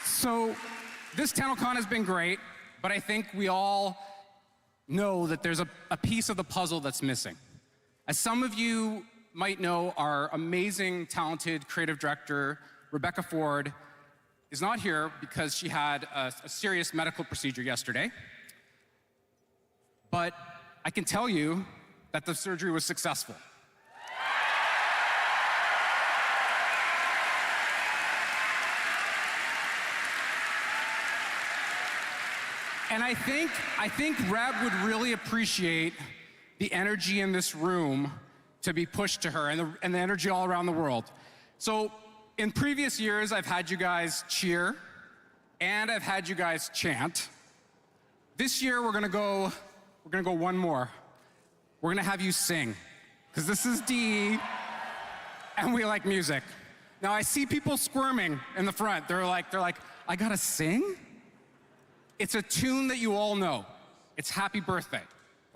So this TENNOCON has been great, but I think we all know that there's a piece of the puzzle that's missing. As some of you might know, our amazing, talented creative director, Rebecca Ford, is not here because she had a serious medical procedure yesterday. But I can tell you that the surgery was successful. And I think Reb would really appreciate the energy in this room to be pushed to her, and the energy all around the world. So in previous years, I've had you guys cheer, and I've had you guys chant. This year, we're gonna go one more. We're gonna have you sing, because this is DE, and we like music. Now, I see people squirming in the front. They're like, I gotta sing? It's a tune that you all know. It's Happy Birthday,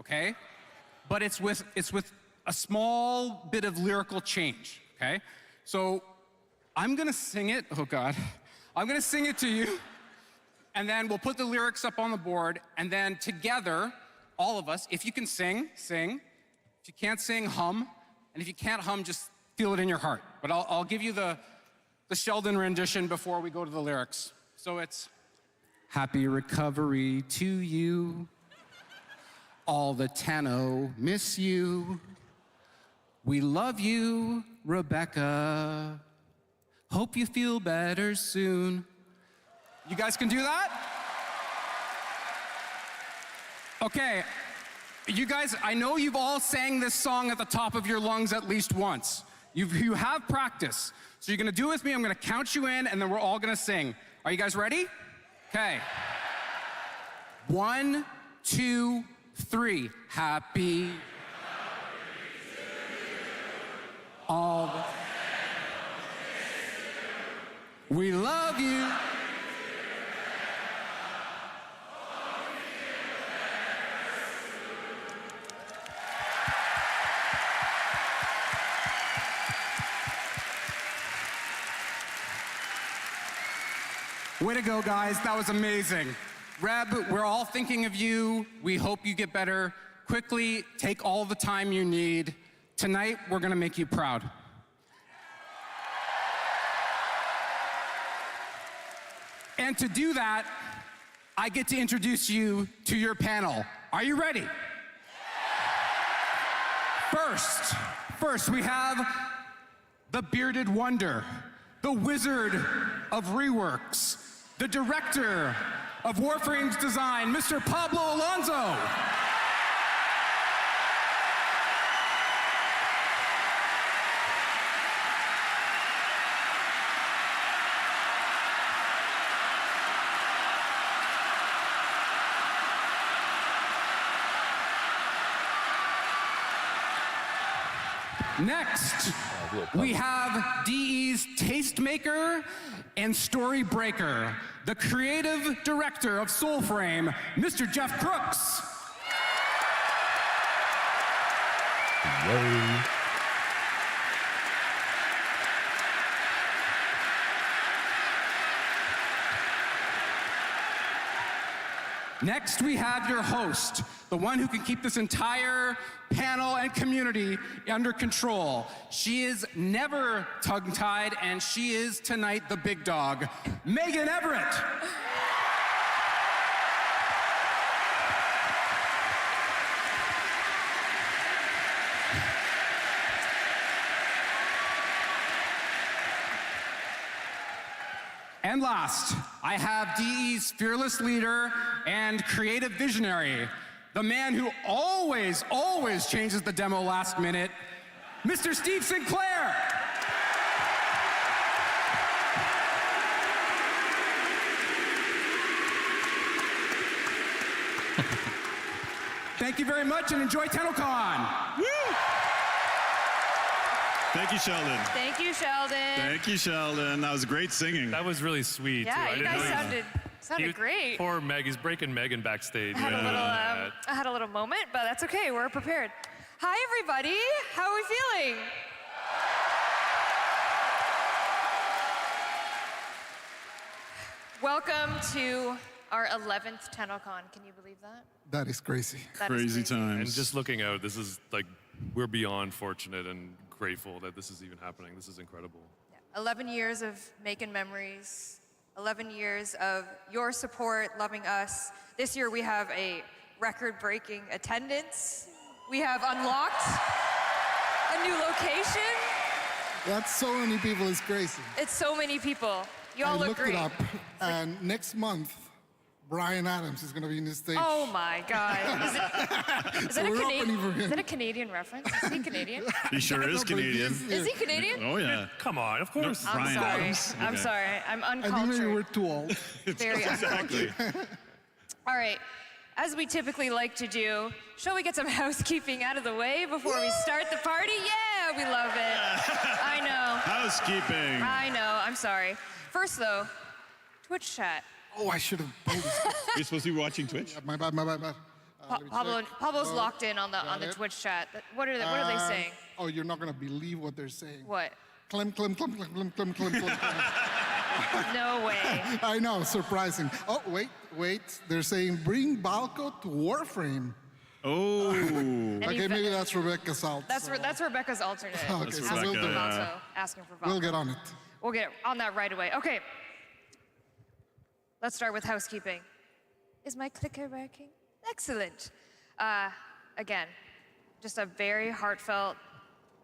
okay? But it's with a small bit of lyrical change, okay? So I'm gonna sing it, oh God. I'm gonna sing it to you, and then we'll put the lyrics up on the board, and then together, all of us, if you can sing, sing. If you can't sing, hum. And if you can't hum, just feel it in your heart. But I'll give you the Sheldon rendition before we go to the lyrics. So it's, happy recovery to you. All the Tenno miss you. We love you, Rebecca. Hope you feel better soon. You guys can do that? Okay, you guys, I know you've all sang this song at the top of your lungs at least once. You have practice. So you're gonna do it with me, I'm gonna count you in, and then we're all gonna sing. Are you guys ready? Okay. 1, 2, 3. Happy. All the. We love you. Way to go, guys. That was amazing. Reb, we're all thinking of you. We hope you get better quickly. Take all the time you need. Tonight, we're going to make you proud. And to do that, I get to introduce you to your panel. Are you ready? First, we have the bearded wonder, the wizard of reworks, the director of Warframe's design, Mr. Pablo Alonso. Next, we have DE's tastemaker and story breaker, the creative director of Soulframe, Mr. Jeff Crooks. Yay. Next, we have your host, the one who can keep this entire panel and community under control. She is never tongue-tied, and she is tonight the big dog, Megan Everett. And last, I have DE's fearless leader and creative visionary, the man who always changes the demo last minute, Mr. Steve Sinclair. Thank you very much and enjoy TENNOCON. Woo! Thank you, Sheldon. Thank you, Sheldon. Thank you, Sheldon. That was great singing. That was really sweet. Yeah, you guys sounded great. Poor Meg, he's breaking Megan backstage. I had a little moment, but that's okay. We're prepared. Hi, everybody. How are we feeling? Welcome to our 11th TENNOCON. Can you believe that? That is crazy. Crazy times. And just looking out, this is like, we're beyond fortunate and grateful that this is even happening. This is incredible. 11 years of making memories, 11 years of your support, loving us. This year we have a record-breaking attendance. We have unlocked a new location. That's so many people, it's crazy. It's so many people. You all look great. I looked it up, and next month, Brian Adams is going to be in the stage. Oh my God. Is that a Canadian reference? Is he Canadian? He sure is Canadian. Is he Canadian? Oh, yeah. Come on, of course. I'm Brian sorry. Adams. I'm Okay. sorry. I'm I uncultured. knew you were too old. Very Exactly. All right. As we typically like to do, shall we get some housekeeping out of the way before we start the party? Yeah, we love it. I know. Housekeeping. I know. I'm sorry. First, though, Twitch chat. Oh, I should have told this. You're supposed to be watching Twitch? My bad. Pablo's locked in on the Twitch chat. What are they saying? Oh, you're not going to believe what they're saying. What? Clem. No way. I know, surprising. Oh, wait. They're saying bring Balco to Warframe. Oh. Okay, maybe that's Rebecca's alt. That's Rebecca's alternate. Okay, so we'll do Also asking for Valko. We'll get on it. We'll get on that right away. Okay. Let's start with housekeeping. Is my clicker working? Excellent. Again, just a very heartfelt,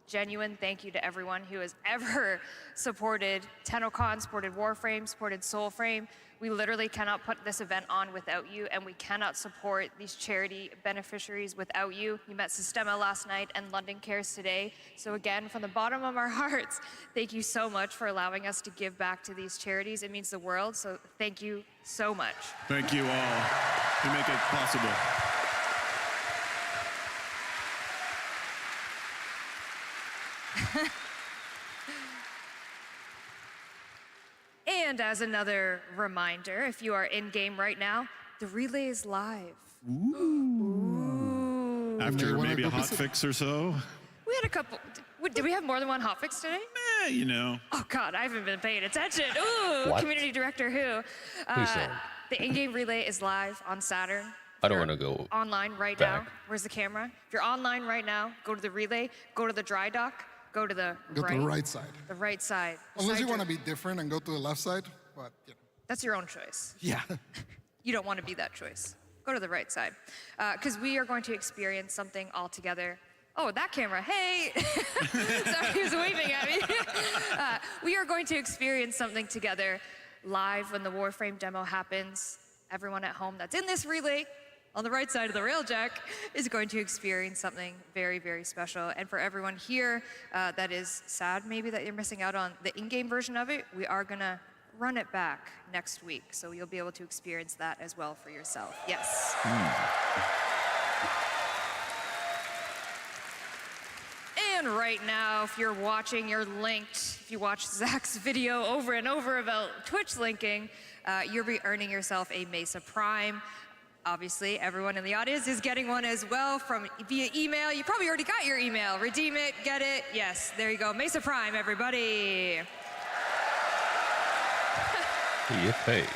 genuine thank you to everyone who has ever supported TENNOCON, supported Warframe, supported Soulframe. We literally cannot put this event on without you, and we cannot support these charity beneficiaries without you. You met Sistema last night and London Cares today. So again, from the bottom of our hearts, thank you so much for allowing us to give back to these charities. It means the world, so thank you so much. Thank you all to make it possible. And as another reminder, if you are in-game right now, the relay is live. Ooh. After maybe a hot fix or so. We had a couple. Did we have more than one hotfix today? You know. Oh God, I haven't been paying attention. Ooh, What? community director who? Please don't. The in-game relay is live on Saturn. I don't want to go Online right back. now. Where's the camera? If you're online right now, go to the relay, go to the dry dock, go to the Go right. to the right side. The right side. Unless you Beside want to your- be different and go to the left side, but That's your own choice. yeah. You don't want to be that choice. Go to the right side. Because we are going to experience something all together. Oh, that camera, hey! Sorry, he was waving at me. We are going to experience something together live when the Warframe demo happens everyone at home that's in this relay on the right side of the railjack is going to experience something very, very special. And for everyone here that is sad maybe that you're missing out on the in-game version of it, we are gonna run it back next week. So you'll be able to experience that as well for yourself. Yes. And right now, if you're watching, you're linked. If you watch Zach's video over and over about Twitch linking, you'll be earning yourself a Mesa Prime. Obviously, everyone in the audience is getting one as well from via email. You probably already got your email. Redeem it, get it. Yes, there you go. Mesa Prime, everybody. Yippee.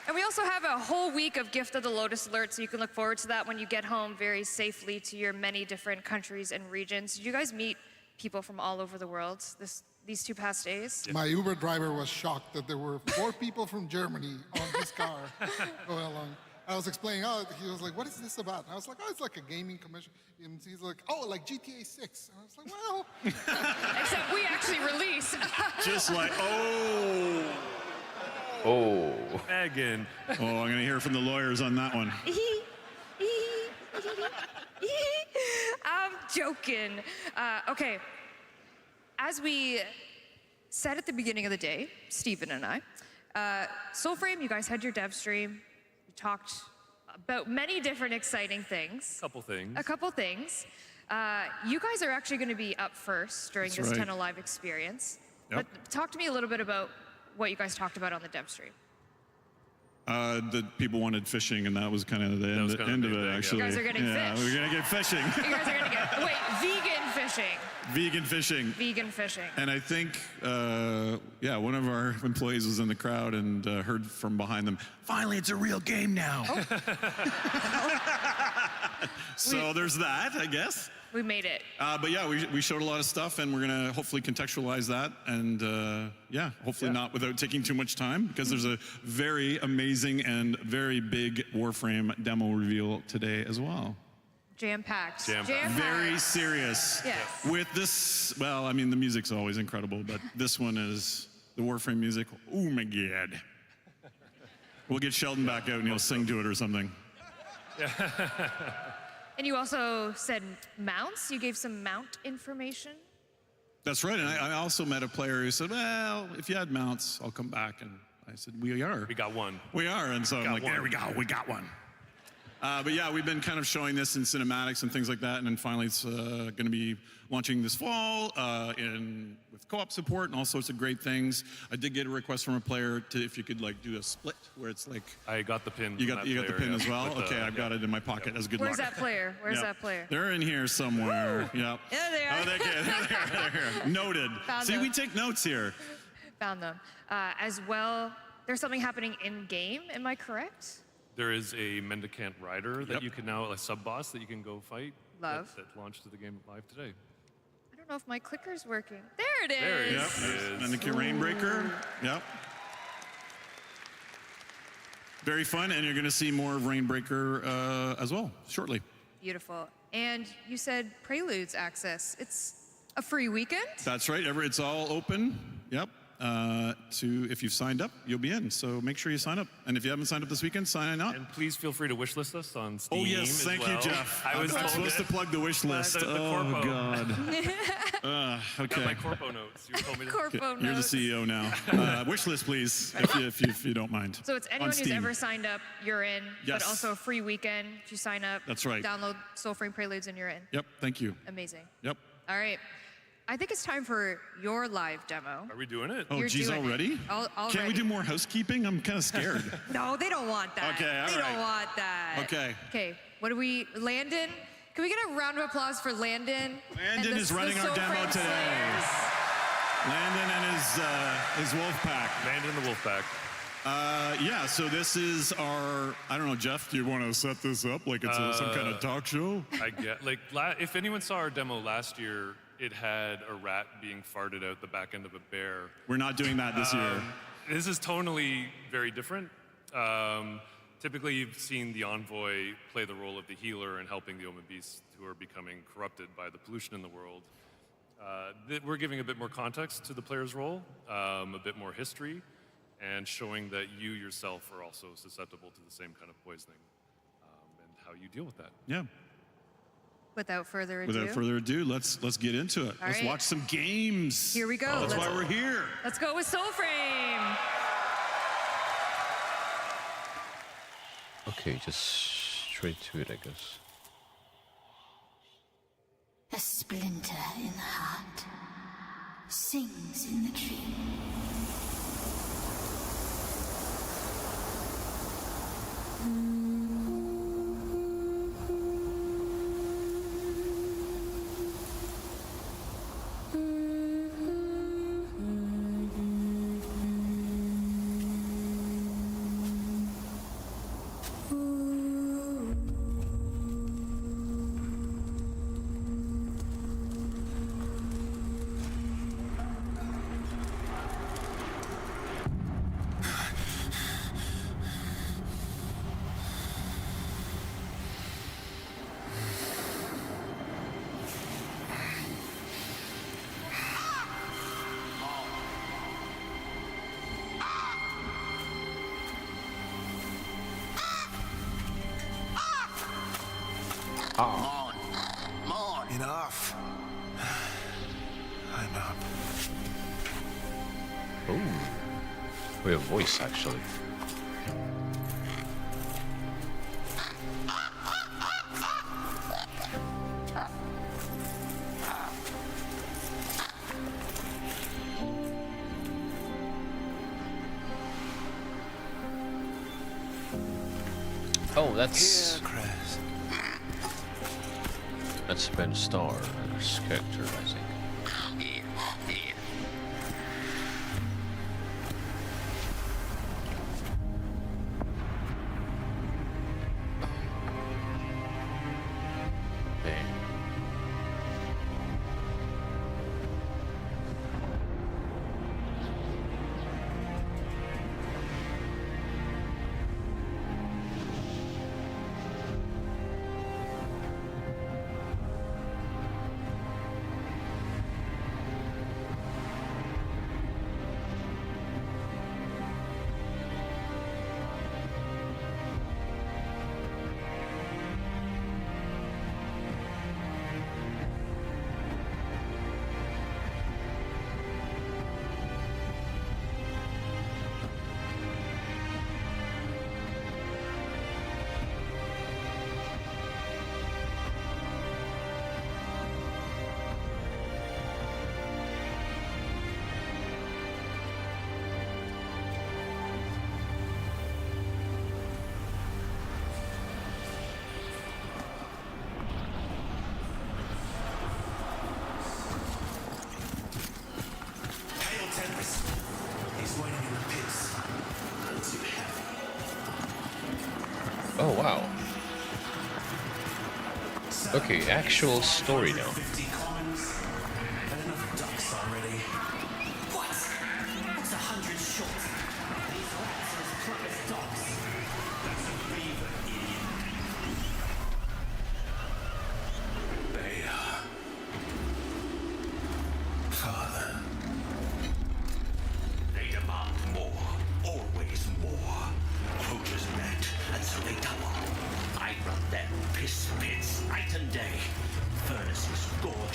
And we also have a whole week of Gift of the Lotus Alert, so you can look forward to that when you get home very safely to your many different countries and regions. Did you guys meet people from all over the world these 2 past days? My Uber driver was shocked that there were 4 people from Germany on this car going along. I was explaining, he was like, what is this about? And I was like, it's like a gaming commission. And he's like, like GTA 6. And I was like, well. Except we actually release. Just like, Megan. I'm going to hear from the lawyers on that one. I'm joking. Okay. As we said at the beginning of the day, Steven and I, Soulframe, you guys had your dev stream. You talked about many different exciting things. A couple things. You guys are actually going to be up first during this Tenno Live experience. Yep. But talk to me a little bit about what you guys talked about on the dev stream. That people wanted fishing, and that was kind of the end of it, actually. You guys are getting fish. We're going to get fishing. You guys are going to get, vegan fishing. Vegan fishing. Vegan fishing. And I think, one of our employees was in the crowd and heard from behind them, finally, it's a real game now. So there's that, I guess. We made it. But yeah, we showed a lot of stuff, and we're going to hopefully contextualize that. And hopefully not without taking too much time, because there's a very amazing and very big Warframe demo reveal today as well. Jam-packed. Very serious. Yes. With this, the music's always incredible, but this one is the Warframe music. Oh my God. We'll get Sheldon back out and he'll sing to it or something. And you also said mounts. You gave some mount information. That's right. And I also met a player who said, well, if you had mounts, I'll come back. And I said, we are. We got one. We are. And so I'm like, there we go. We got one. But yeah, we've been kind of showing this in cinematics and things like that, and then finally it's going to be launching this fall with co-op support and all sorts of great things. I did get a request from a player if you could do a split where it's like. I got the pin. You got the pin as well. Okay, I've got it in my pocket as good luck. Where's that player? Where's that player? They're in here somewhere. Yep. Yeah, they are. Oh, they're here. Noted. Found See, them. we take notes here. Found them. As well, there's something happening in game. Am I correct? There is a Mendicant Rider that you can now, a sub-boss that you can go fight. Love. That launched to the game live today. I don't know if my clicker's working. There it is. There it is. Mendicant Rainbreaker. Yep. Very fun, and you're going to see more of Rainbreaker as well shortly. Beautiful. And you said Preludes access. It's a free weekend? That's right. It's all open. Yep. If you've signed up, you'll be in. So make sure you sign up. And if you haven't signed up this weekend, sign up. And please feel free to wishlist us on Steam. Oh yes, thank you, Jeff. I'm supposed to plug the wish list. Oh God. Okay. My corpo notes. You told me to. Corpo You're the notes. CEO now. Wish list, please, if you don't mind. So it's anyone who's ever signed up, you're in. Yes. But also a free weekend. If you sign up, That's right. download Soulframe Preludes and you're in. Yep. Thank you. Amazing. Yep. All right. I think it's time for your live demo. Are we doing it? Oh, geez, already? Can't we do more housekeeping? I'm kind of scared. No, they don't want that. Okay, all They right. don't want that. Okay. Okay, what do we, Landon? Can we get a round of applause for Landon? Landon is running our demo Soulframe today. Slayers? Landon and his wolf pack. Landon and the wolf pack. Yeah, so this is our, I don't know, Jeff, do you want to set this up like it's some kind of talk show? I get, if anyone saw our demo last year, it had a rat being farted out the back end of a bear. We're not doing that this year. This is tonally very different. Typically, you've seen the Envoy play the role of the healer and helping the Omen beasts who are becoming corrupted by the pollution in the world. We're giving a bit more context to the player's role, a bit more history, and showing that you yourself are also susceptible to the same kind of poisoning, and how you deal with that. Yeah. Without further ado. Without further ado, let's get into it. All Let's right. watch some games. Here we go. That's why we're here. Let's go with Soulframe. Okay, just straight to it, I guess. A splinter in the heart sings in the tree. More. Enough. I'm up. Ooh. We have voice, actually. Oh, that's Ben Starr's character, I think. Oh, wow. Okay, actual story now. They demand more, always more. Poachers met, and so they double. I run them piss pits night and day. Furnaces, gore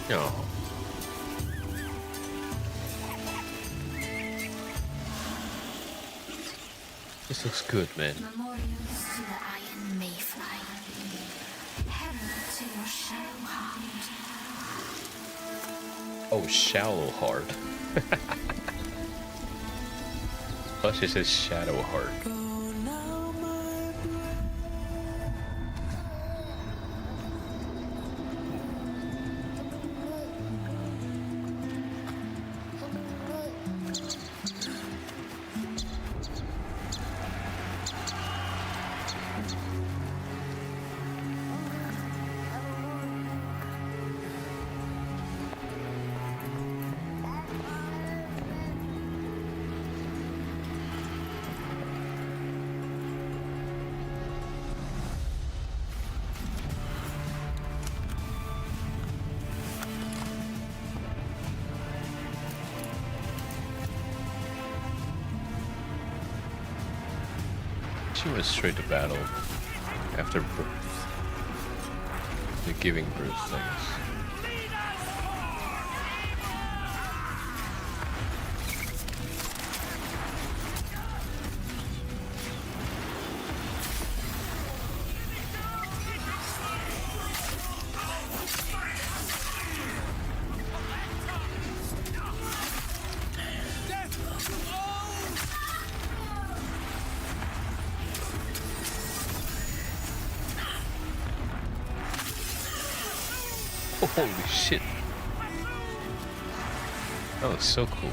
Oh. This looks good, man. Memorials to the Iron Mayfly. Herald to your shallow heart. Oh, shallow heart. Plus it says shadow heart. She went straight to battle after birth. The giving birth things. Holy shit. That looks so cool.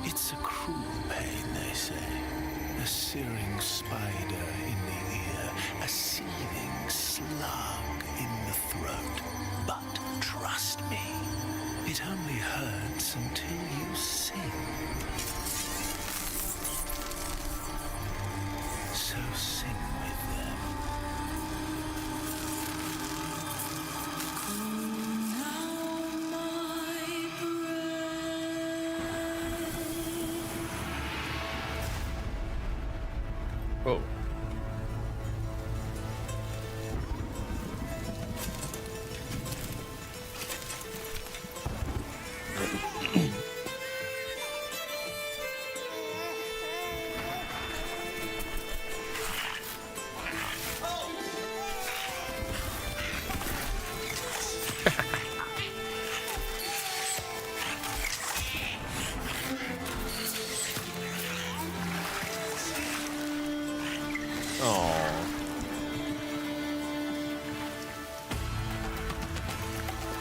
It's a cruel pain, they say. A searing spider in the ear, a seething slug in the throat. But trust me, it only hurts until you sing. So sing with them. Oh.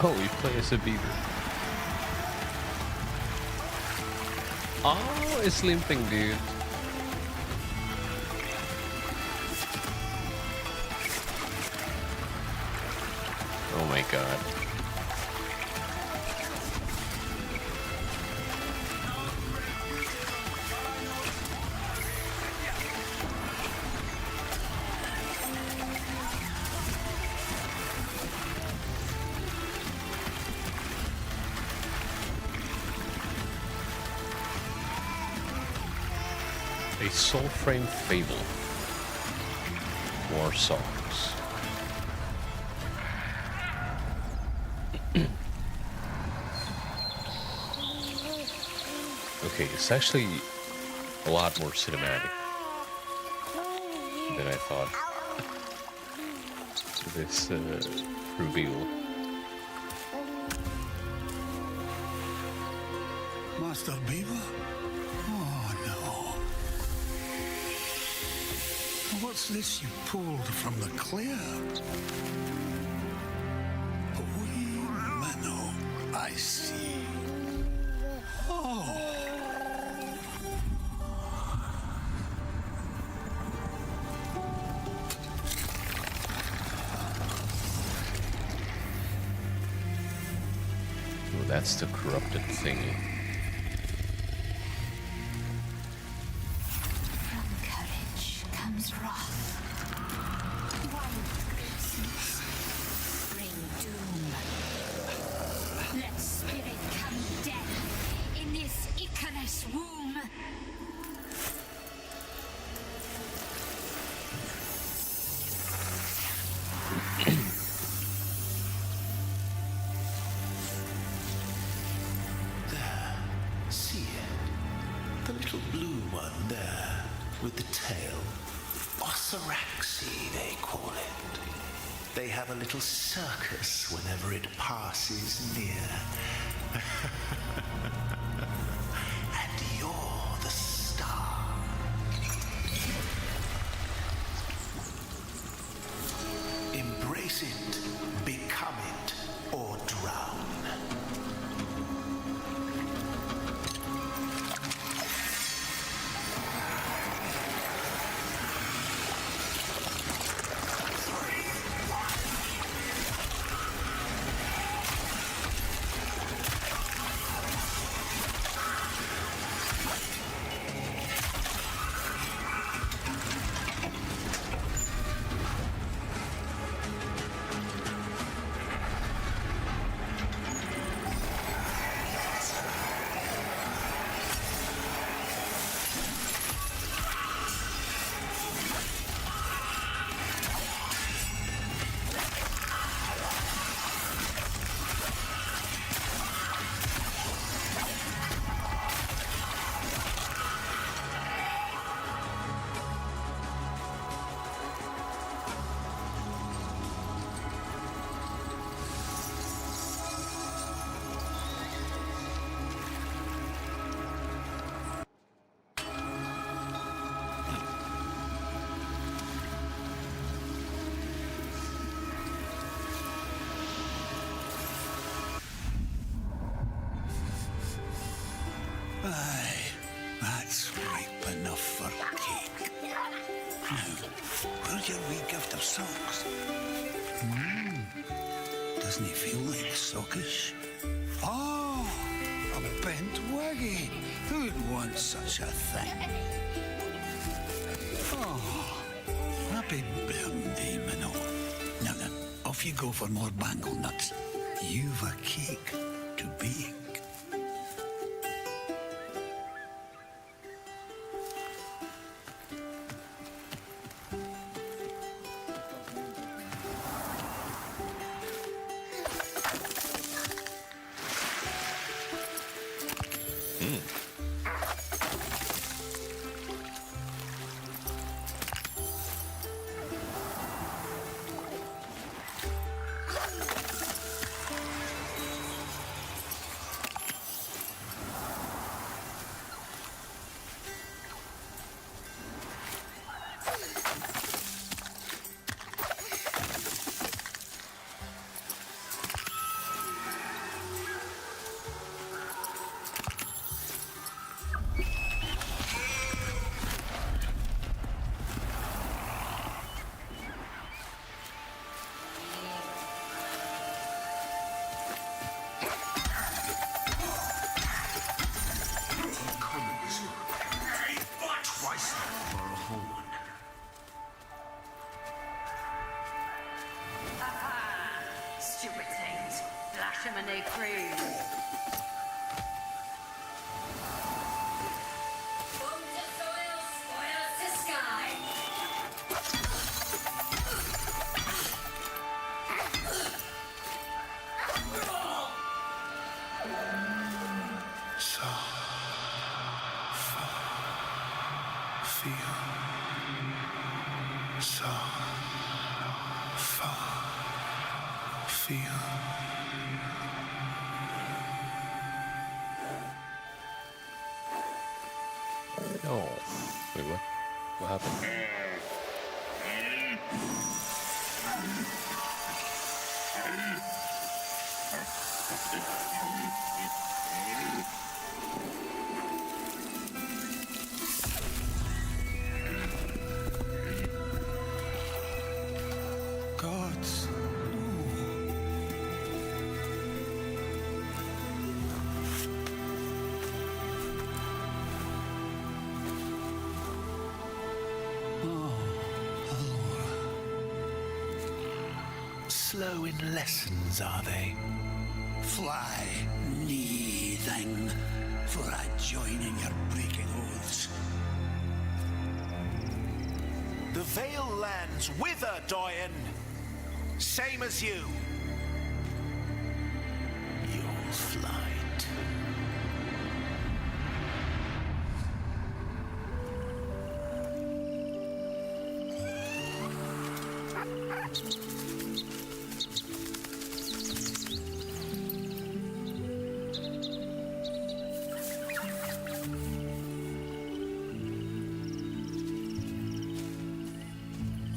Oh, you play as a beaver. Oh, it's limping, dude. Oh my god. A Soulframe Fable. War songs. Okay, it's actually a lot more cinematic than I thought. This reveal. Master Beaver? Oh no. What's this you pulled from the clear? A wee minnow, I see. Oh. Oh, that's the corrupted thingy. From courage comes wrath. Wild graces bring doom. Let spirit come death in this Icarus womb. There, see it? The little blue one there, with the tail. Ossaraxi, they call it. They have a little circus whenever it passes near. And you're the star. Embrace it, become it, or drown. Aye, that's ripe enough for cake. Now, where's your wee gift of socks? Doesn't he feel like sockish? Oh, a bent waggy. Who'd want such a thing? Oh, happy birthday, Minnow. Now then, off you go for more bangle nuts. You've a cake to bake. Shimony Cream. Oh, wait, what? What happened? Gods. Slow in lessons, are they? Fly, knee thing, for I join in your breaking oaths. The Vale lands wither, Doyen. Same as you. Your flight.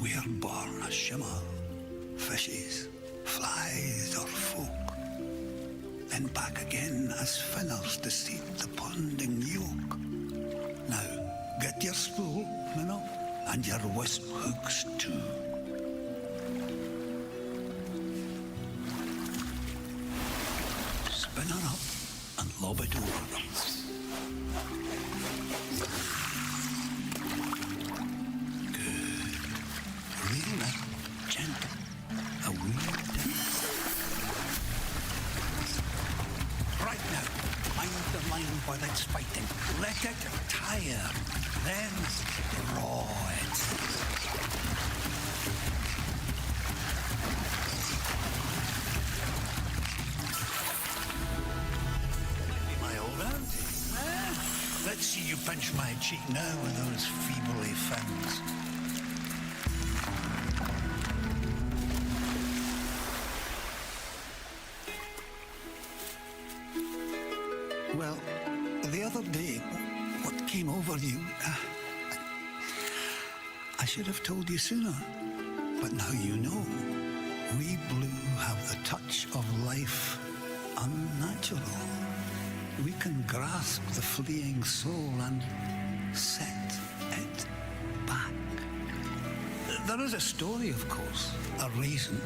We're born as shimmer, fishes, flies, or folk. Then back again as finners to seek the ponding yoke. Now, get your spool, Minnow, and your wisp hooks too. Spin her up and lob it over them. Really gentle, a wee dip. Right now, mind the line while it's fighting. Let it tire, then draw it. My old auntie. Let's see you pinch my cheek now with those feebly fangs. Well, the other day, what came over you, I should have told you sooner, but now you know. We blue have the touch of life unnatural. We can grasp the fleeing soul and set it back. There is a story, of course, a reason.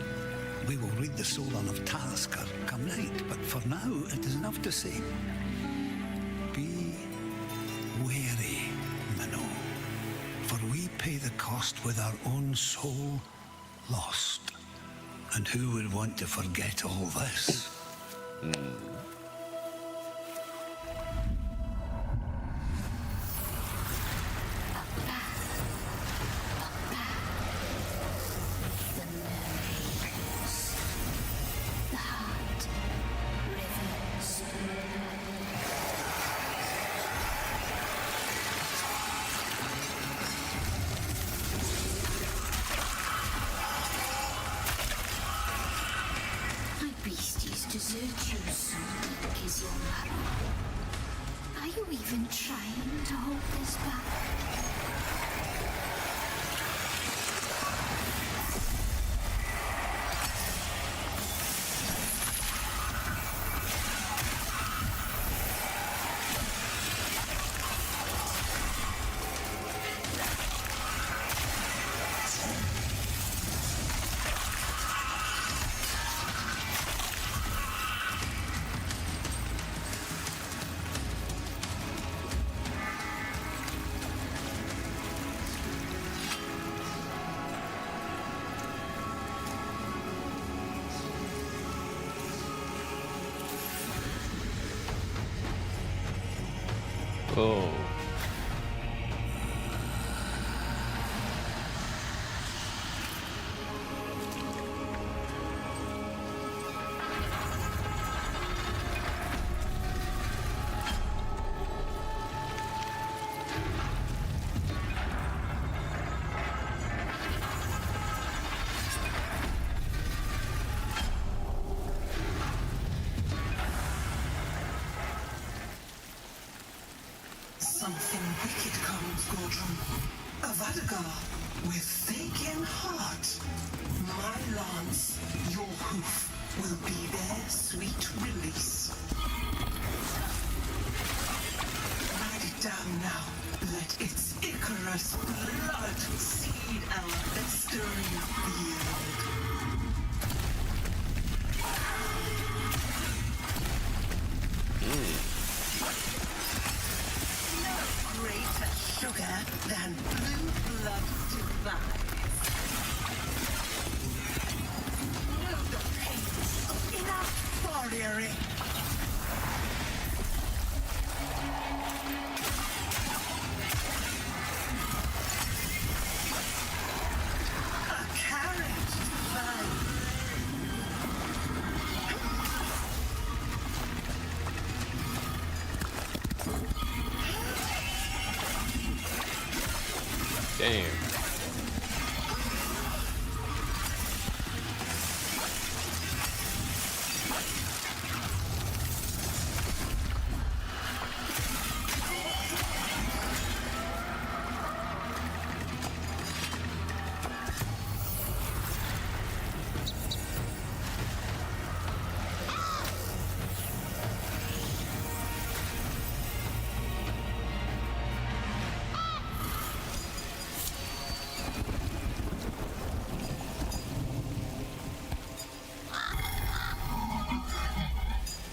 We will read the Solon of Talisker come night, but for now it is enough to say, be wary, Minnow, for we pay the cost with our own soul lost. And who would want to forget all this? My beasties desert you soon, Kizilmaro. Are you even trying to hold this back? Oh. Something wicked comes, Gordon. A Vadagar with vacant heart. My lance, your hoof, will be their sweet release. Write it down now. Let its Icarus blood seed our festering field. Greater sugar than blue blood supplies. Know the pain of enough warrioring. A carrot to find. Damn.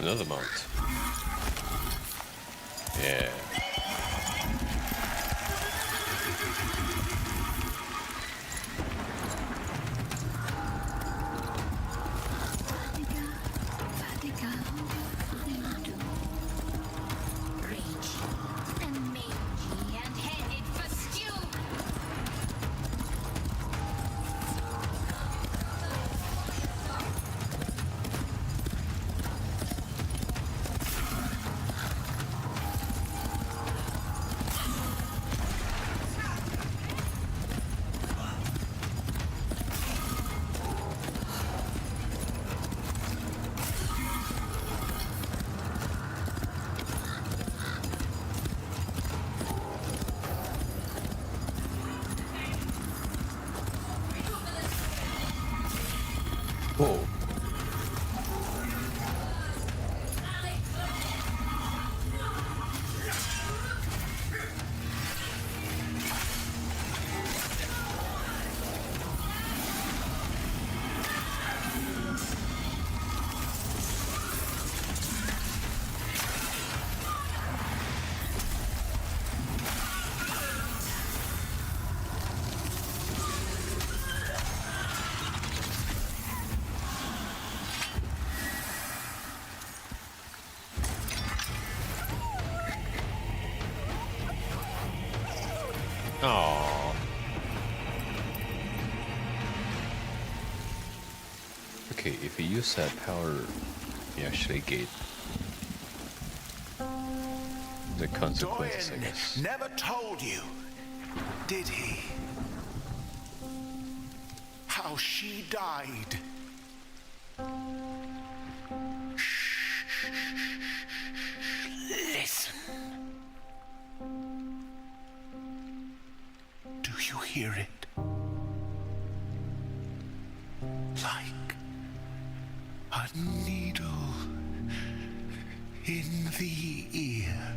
Another mount. Yeah. Whoa. Aww. Okay, if you use that power, you actually get the consequences, I guess. Never told you, did he? How she died. Listen. Do you hear it? Like a needle in the ear.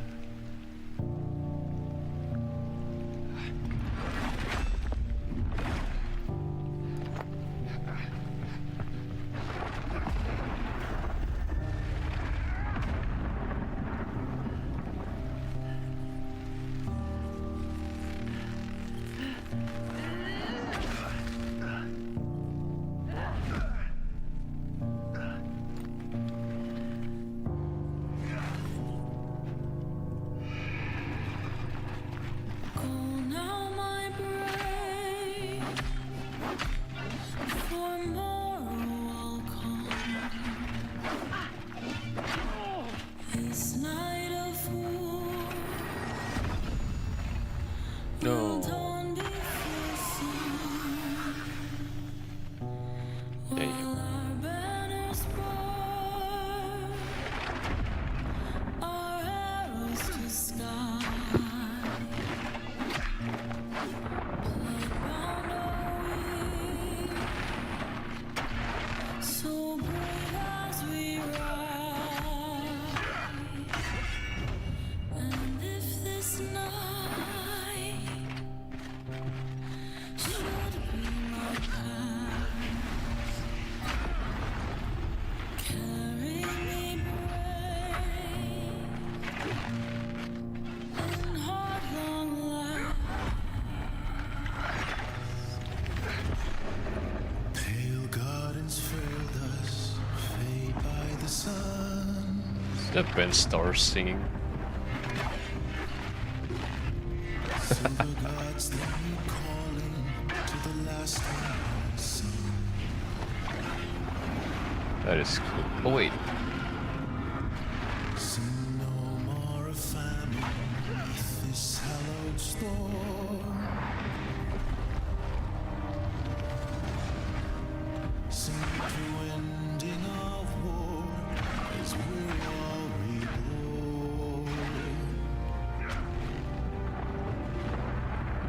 Is that Ben Starr singing? That is cool. Oh wait.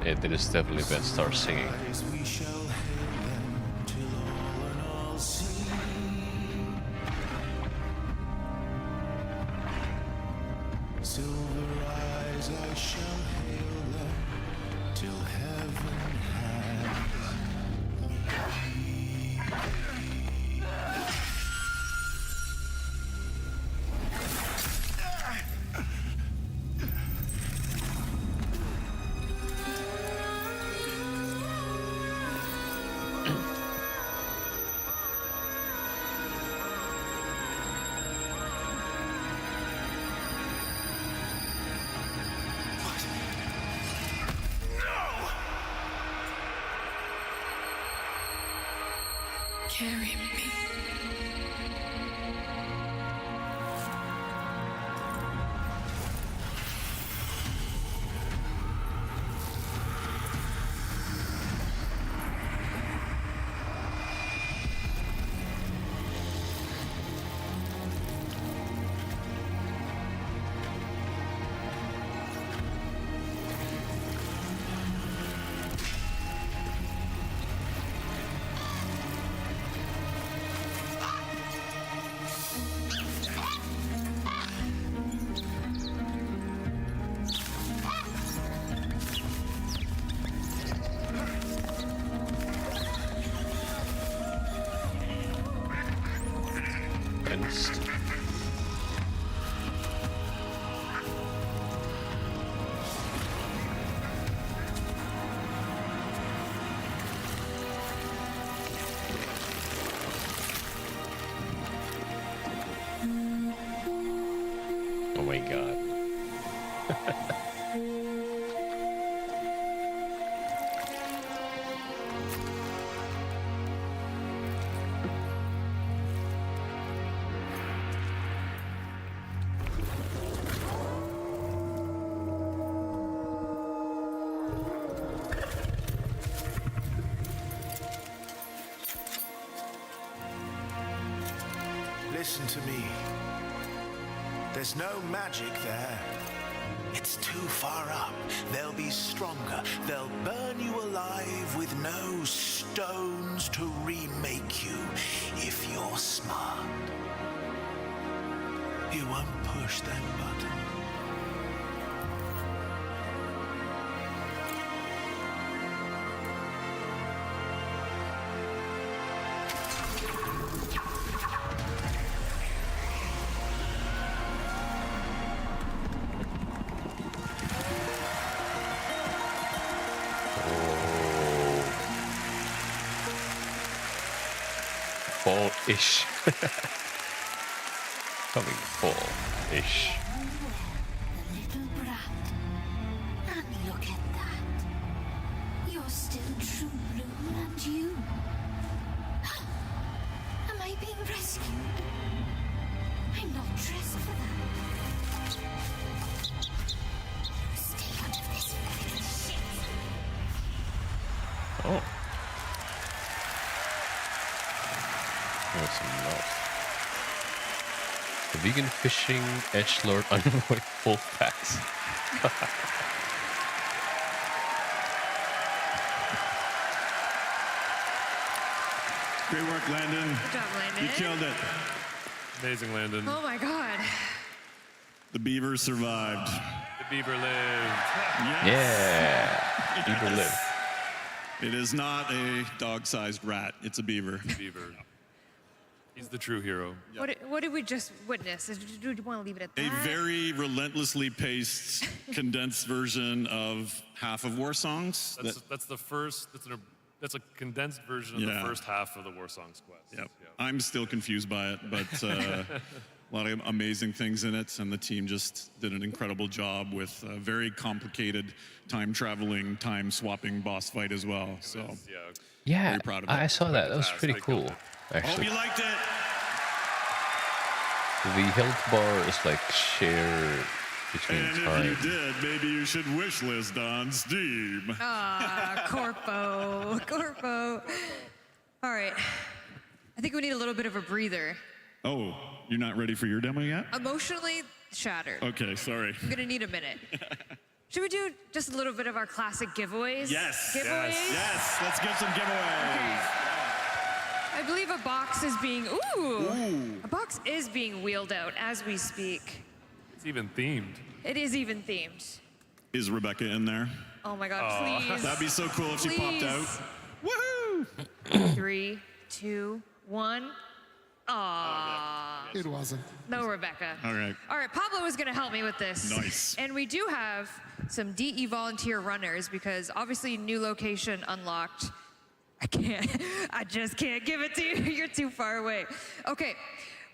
Yeah, that is definitely Ben Starr singing. Carry me. Oh my god. Listen to me. There's no magic there. It's too far up. They'll be stronger. They'll burn you alive with no stones to remake you. If you're smart, you won't push that button. Fall-ish. Coming fall-ish. Little brat. And look at that. You're still true blue, and you. Am I being rescued? I'm not dressed for that. Stay out of this fucking shit. Oh. That's enough. The vegan fishing edgelord envoy full packs. Great work, Landon. Good job, Landon. You killed it. Amazing, Landon. Oh my god. The beaver survived. The beaver lived. Yes. Yeah. Beaver lived. It is not a dog-sized rat. It's a beaver. Beaver. He's the true hero. What did we just witness? Do you want to leave it at that? A very relentlessly paced, condensed version of half of War Songs. That's the first. That's a condensed version of the first half of the War Songs quest. Yep. I'm still confused by it, but a lot of amazing things in it, and the team just did an incredible job with a very complicated time-traveling, time-swapping boss fight as well. So, Yeah, very proud of it. I saw that. That was pretty cool, Hope actually. you liked it. The health bar is like shared between And time. if you did, maybe you should wish list on Steam. Ah, Corpo. All right. I think we need a little bit of a breather. Oh, you're not ready for your demo yet? Emotionally shattered. Okay, sorry. I'm gonna need a minute. Should we do just a little bit of our classic giveaways? Yes. Giveaways? Yes. Let's give some giveaways. Okay. I believe a box is being, a box is being wheeled out as we speak. It's even themed. It is even themed. Is Rebecca in there? Oh my God, please. That'd be so cool if she popped out. Woohoo! 3, 2, 1. Aww. It wasn't. No, Rebecca. All right. All right, Pablo is going to help me with this. Nice. And we do have some DE volunteer runners because obviously new location unlocked. I just can't give it to you. You're too far away. Okay,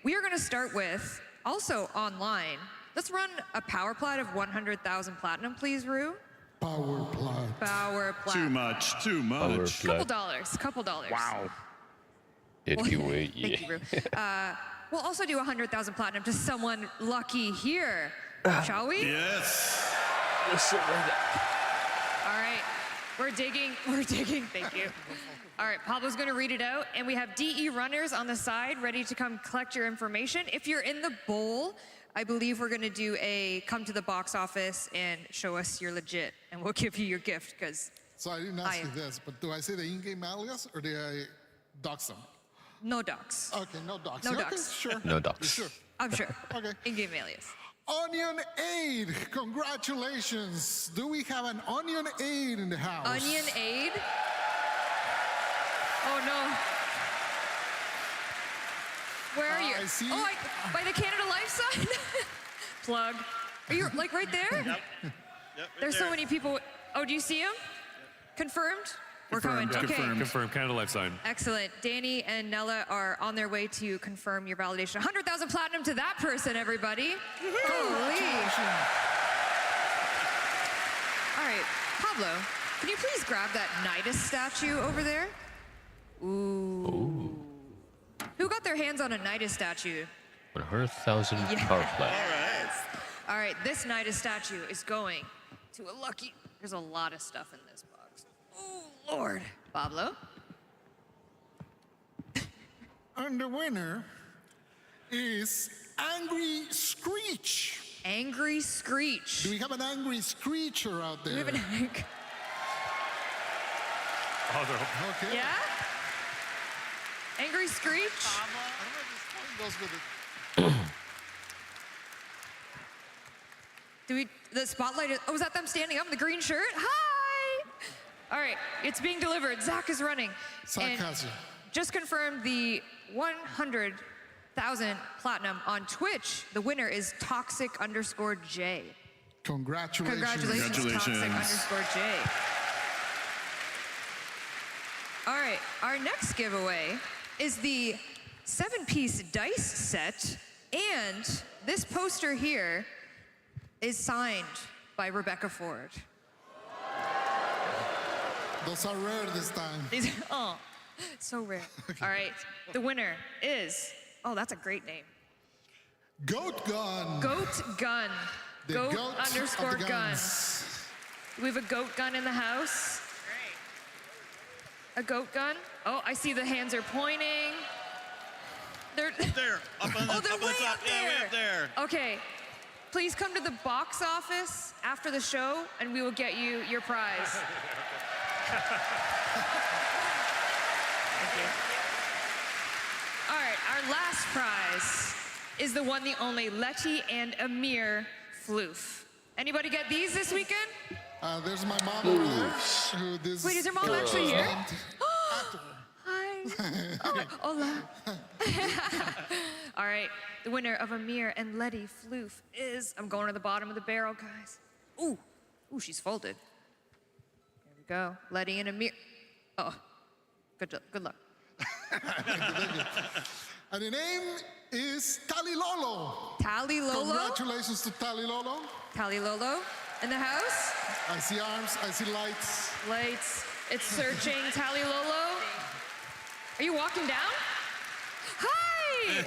we are going to start with, also online, let's run a power plat of 100,000 platinum, please, Rue. Power plat. Power plat. Too much. Too much. Couple dollars. Wow. If you wait, Thank you, Rue. We'll also do 100,000 platinum to someone lucky here. Shall we? Yes. All right. We're digging. Thank you. All right, Pablo's going to read it out, and we have DE runners on the side ready to come collect your information. If you're in the bowl, I believe we're going to do a come to the box office and show us you're legit, and we'll give you your gift because. So I didn't ask you this, but do I say the in-game alias or do I dox them? No docs. Okay, no docs. No Okay, docs. sure. No docs. Sure. I'm sure. Okay. In-game alias. Onion Aid, congratulations. Do we have an Onion Aid in the house? Onion Aid? Oh no. Where are you? I see. Oh, by the Canada Life sign? Plug. Are you like right there? Yep. There's so many people. Oh, do you see him? Confirmed? We're coming. Okay. Confirmed. Canada Life sign. Excellent. Danny and Nella are on their way to confirm your validation. 100,000 platinum to that person, everybody. Holy. All right, Pablo, can you please grab that Nidus statue over there? Ooh. Who got their hands on a Nidus statue? 100,000 power plat. All right, this Nidus statue is going to a lucky. There's a lot of stuff in this box. Oh, Lord. Pablo? And the winner is Angry Screech. Angry Screech. Do we have an Angry Screecher out there? Do we have an angry? Okay. Yeah? Angry Screech? Goes with it. The spotlight is, oh, is that them standing up in the green shirt? Hi! All right, it's being delivered. Zach is running. Zach has you. Just confirmed the 100,000 platinum on Twitch. The winner is Toxic_J. Congratulations. Congratulations, Toxic_J. All right, our next giveaway is the 7-piece dice set, and this poster here is signed by Rebecca Ford. Those are rare this time. Oh, so rare. All right, the winner is, oh, that's a great name. Goat Gun. Goat Gun. The Goat goat of _ the gun. guns. We have a goat gun in the house. A goat gun. Oh, I see the hands are pointing. They're there. Up on oh, they're up on way the top. up Yeah, way up there. Okay. Please come to the box office after the show, and we will get you your prize. Thank you. All right, our last prize is the one, the only Letty and Amir floof. Anybody get these this weekend? There's my mom over there. Wait, is your mom actually here? Hi. Oh, hola. All right, the winner of Amir and Letty floof is, I'm going to the bottom of the barrel, guys. Ooh, she's folded. There we go, Letty and Amir. Oh, good luck. Thank you. And the name is Talilolo. Talilolo? Congratulations to Talilolo. Talilolo in the house? I see arms, I see lights. Lights. It's searching. Talilolo? Are you walking down? Hi!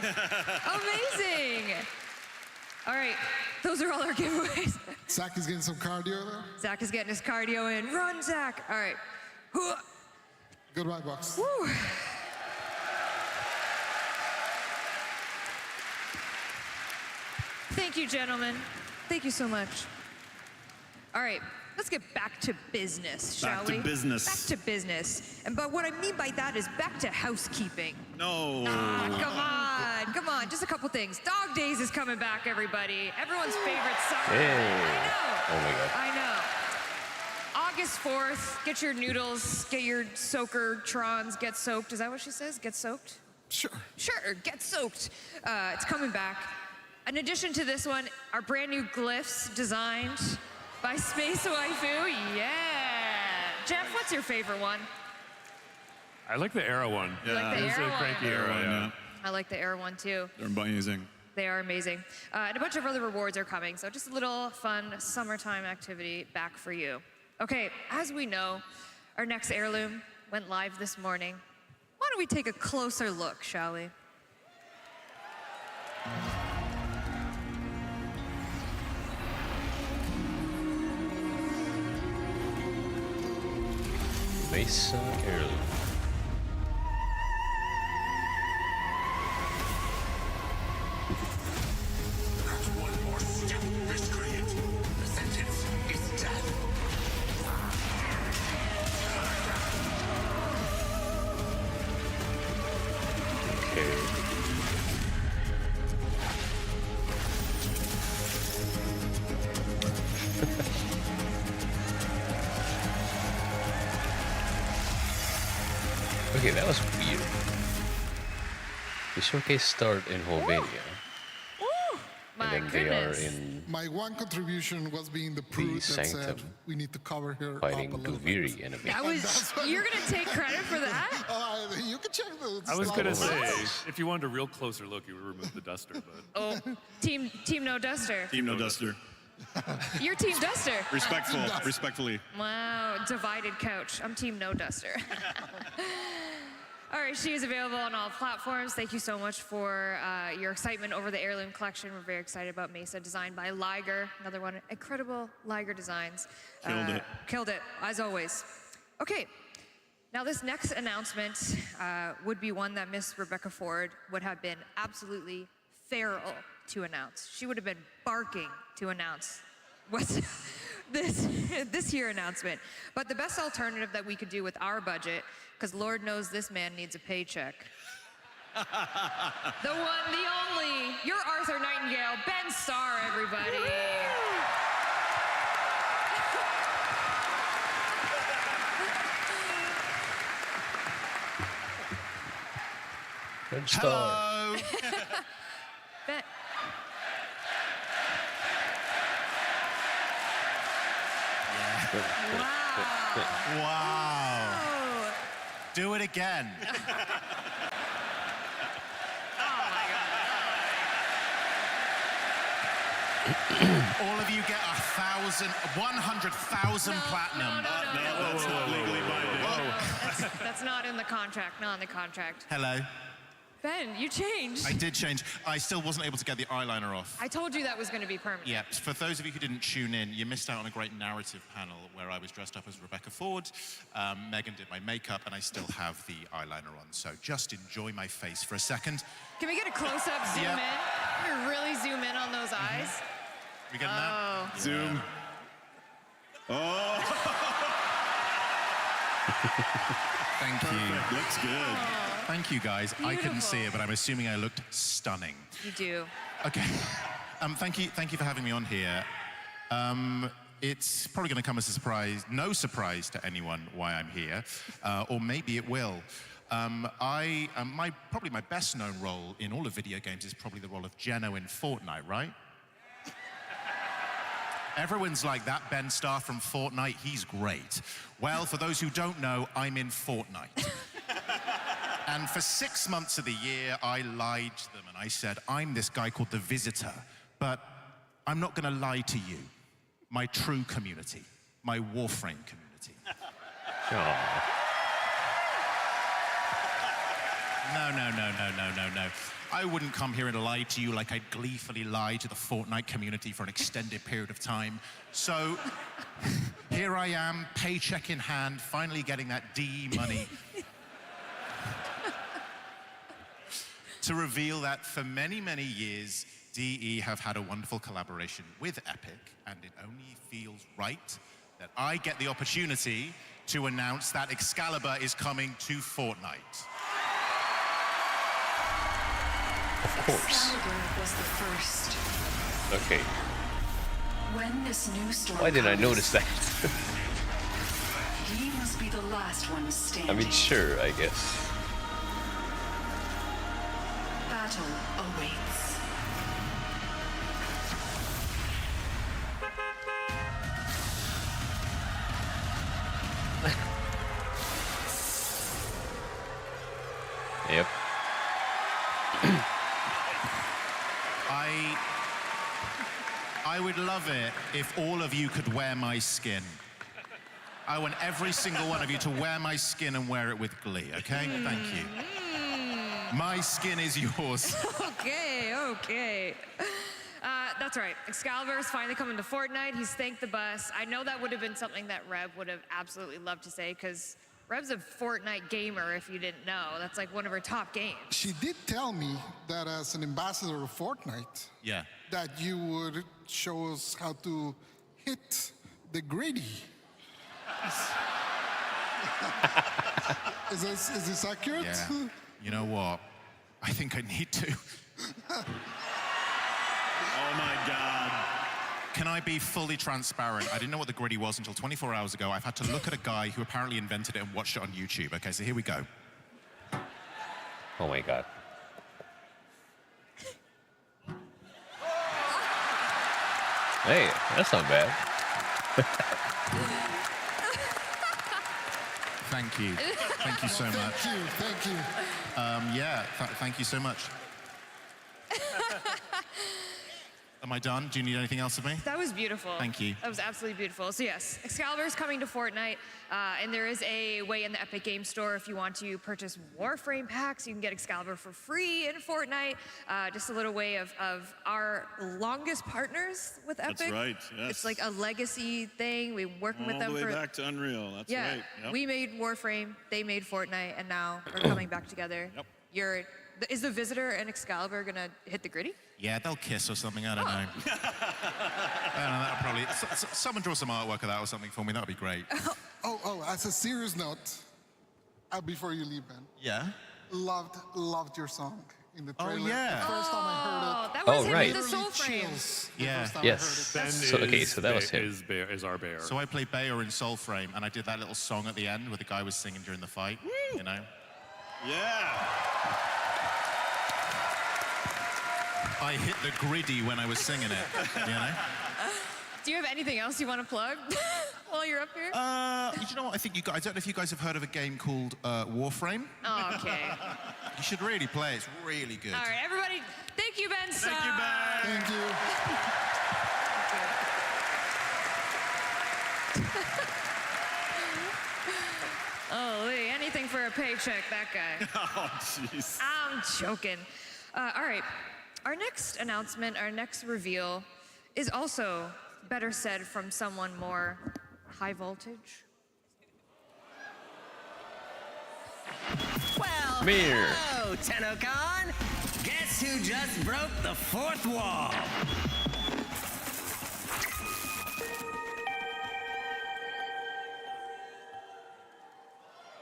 Amazing! All right, those are all our giveaways. Zach is getting some cardio there. Zach is getting his cardio in. Run, Zach! All right. Goodbye, Box. Woo. Thank you, gentlemen. Thank you so much. All right, let's get back to business, shall we? Back to business. Back to business. But what I mean by that is back to housekeeping. No. Come on, just a couple things. Dog Days is coming back, everybody. Everyone's favorite summer. Hey. I know. Oh my God. I know. August 4th, get your noodles, get your soaker trons, get soaked. Is that what she says? Get soaked? Sure. Sure, get soaked. It's coming back. In addition to this one, our brand new glyphs designed by Space Waifu. Yeah. Jeff, what's your favorite one? I like the Arrow one. You like the It's a Arrow one? cranky Arrow, yeah. I like the Air one too. They're amazing. They are amazing. And a bunch of other rewards are coming, so just a little fun summertime activity back for you. Okay, as we know, our next heirloom went live this morning. Why don't we take a closer look, shall we? Mesa heirloom. One more step, miscreant. The sentence is death. Okay. Okay, that was weird. The showcase started in Albania. My and then goodness. they are in My one contribution was being the prude that said Sanctum, we need to cover her fighting up a little Duviri bit. enemy. That was, you're gonna take credit for that? You can check the I was gonna slide. say, if you wanted a real closer look, you would remove the duster, but Oh, team No Duster. Team No Duster. You're Team Duster. Respectful, respectfully. Wow, divided couch. I'm Team No Duster. All right, she is available on all platforms. Thank you so much for your excitement over the heirloom collection. We're very excited about Mesa, designed by Liger. Another one, incredible Liger designs. Killed it. Killed it, as always. Okay, now this next announcement would be one that Miss Rebecca Ford would have been absolutely feral to announce. She would have been barking to announce what's this year announcement. But the best alternative that we could do with our budget, because Lord knows this man needs a paycheck. The one, the only, your Arthur Nightingale, Ben Starr, everybody. Ben Starr. Hello. Ben. Wow. Do it again. All of you get 100,000 platinum. That's not legally binding. That's not in the contract, not in the contract. Hello. Ben, you changed. I did change. I still wasn't able to get the eyeliner off. I told you that was going to be permanent. Yeah, for those of you who didn't tune in, you missed out on a great narrative panel where I was dressed up as Rebecca Ford. Megan did my makeup, and I still have the eyeliner on. So just enjoy my face for a second. Can we get a close-up zoom Yep. in? We really zoom in on those eyes. We getting that? Zoom. Oh. Thank you. Looks good. Thank you, guys. I couldn't see it, but I'm assuming I looked stunning. You do. Okay. Thank you for having me on here. It's probably going to come as a surprise, no surprise to anyone why I'm here, or maybe it will. Probably my best known role in all of video games is probably the role of Geno in Fortnite, right? Everyone's like, that Ben Starr from Fortnite, he's great. Well, for those who don't know, I'm in Fortnite. And for 6 months of the year, I lied to them and I said, I'm this guy called the Visitor, but I'm not going to lie to you, my true community, my Warframe community. No. I wouldn't come here and lie to you like I'd gleefully lie to the Fortnite community for an extended period of time. So here I am, paycheck in hand, finally getting that DE money to reveal that for many, many years, DE have had a wonderful collaboration with Epic, and it only feels right that I get the opportunity to announce that Excalibur is coming to Fortnite. Of course. Excalibur was the first. Okay. When this new storm Why didn't I comes, notice that? he must be the last one standing. I mean, sure, I guess. Battle awaits. Yep. I would love it if all of you could wear my skin. I want every single one of you to wear my skin and wear it with glee, okay? Thank you. My skin is yours. Okay. That's right. Excalibur is finally coming to Fortnite. He's thanked the bus. I know that would have been something that Reb would have absolutely loved to say, because Reb's a Fortnite gamer, if you didn't know. That's like one of her top games. She did tell me that as an ambassador of Fortnite, yeah, that you would show us how to hit the gritty. Is this accurate? Yeah. You know what? I think I need to. Oh my God. Can I be fully transparent? I didn't know what the gritty was until 24 hours ago. I've had to look at a guy who apparently invented it and watched it on YouTube. Okay, so here we go. Oh my God. Hey, that's not bad. Thank you. Thank you so much. Thank you. Thank you so much. Am I done? Do you need anything else of me? That was beautiful. Thank you. That was absolutely beautiful. So yes, Excalibur is coming to Fortnite, and there is a way in the Epic Game Store if you want to purchase Warframe packs. You can get Excalibur for free in Fortnite. Just a little way of our longest partners with Epic. That's right, yes. It's like a legacy thing. We've been working with them All the for... way back to Unreal, that's yeah, right. Yep. we made Warframe, they made Fortnite, and now we're coming back together. Yep. Is the Visitor and Excalibur gonna hit the gritty? Yeah, they'll kiss or something. I don't know. I don't know, that'll probably... someone draw some artwork of that or something for me. That would be great. As a serious note, before you leave, Ben. Yeah? Loved your song in the trailer. Oh, yeah. The first time I heard it. That was him right. with the Soul Literally Frame. chills the Yeah. first time Yes. I heard it. So that was him. Is our bear. So I played Bayer in Soulframe, and I did that little song at the end where the guy was singing during the fight. You know? Yeah. I hit the gritty when I was singing it, you know? Do you have anything else you want to plug while you're up here? You know what? I think I don't know if you guys have heard of a game called Warframe. Oh, okay. You should really play it. It's really good. All right, everybody, thank you, Ben. Thank you, Ben. Thank you. Holy, anything for a paycheck, that guy. Oh, jeez. I'm joking. All right, our next announcement, our next reveal is also better said from someone more high voltage. Well, Mirror. hello, TENNOCON. Guess who just broke the fourth wall?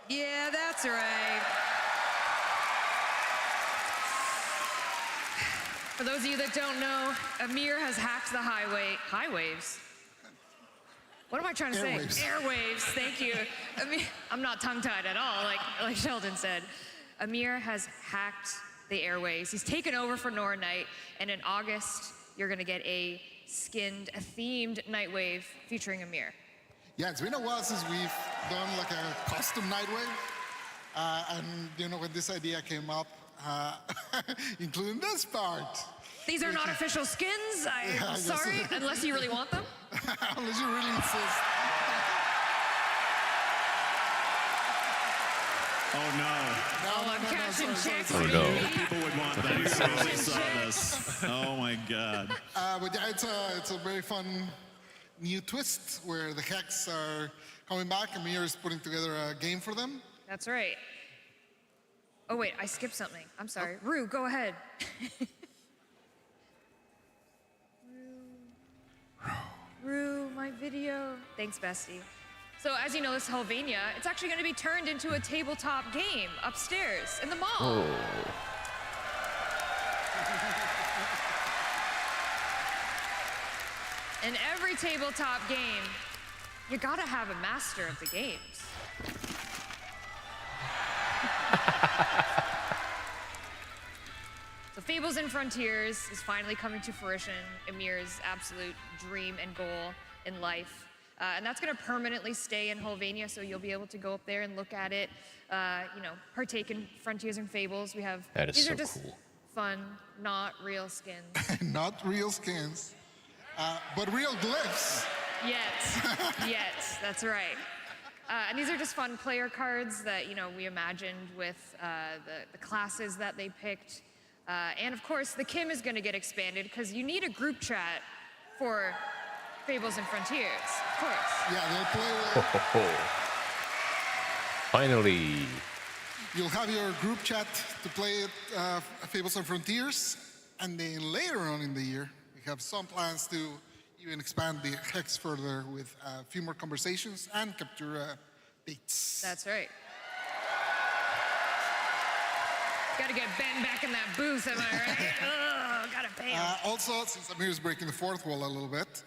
Yeah, that's right. For those of you that don't know, Amir has hacked the highwaves. What am I trying to say? Airwaves, thank you. I'm not tongue-tied at all, like Sheldon said. Amir has hacked the airwaves. He's taken over for Nora Knight, and in August, you're gonna get a themed Nightwave featuring Amir. Yeah, it's been a while since we've done like a custom Nightwave. And you know, when this idea came up, including this part. These are not official skins. I'm sorry, unless you really want them. Unless you really insist. Oh no. Oh, I'm cashing checks. Oh no. People would want that if they really saw this. Oh my God. But yeah, it's a very fun new twist where the Hex are coming back and Mir is putting together a game for them. That's right. Oh wait, I skipped something. I'm sorry. Rue, go ahead. Rue, my video. Thanks, bestie. So as you know, this Helvania, it's actually going to be turned into a tabletop game upstairs in the mall. Oh. In every tabletop game, you gotta have a master of the games. So Fables and Frontiers is finally coming to fruition, Emir's absolute dream and goal in life. And that's gonna permanently stay in Helvania, so you'll be able to go up there and look at it, you know, partake in Frontiers and Fables. We have, That is these so are just cool. fun, not real skins. Not real skins, but real glyphs. Yet, that's right. And these are just fun player cards that, you know, we imagined with the classes that they picked. And of course, the Kim is gonna get expanded because you need a group chat for Fables and Frontiers, of course. Yeah, they'll play with... Finally. You'll have your group chat to play Fables and Frontiers, and then later on in the year, we have some plans to even expand the Hex further with a few more conversations and capture dates. That's right. Gotta get Ben back in that booth, am I right? Ugh, gotta pay him. Also, since Amir is breaking the fourth wall a little bit,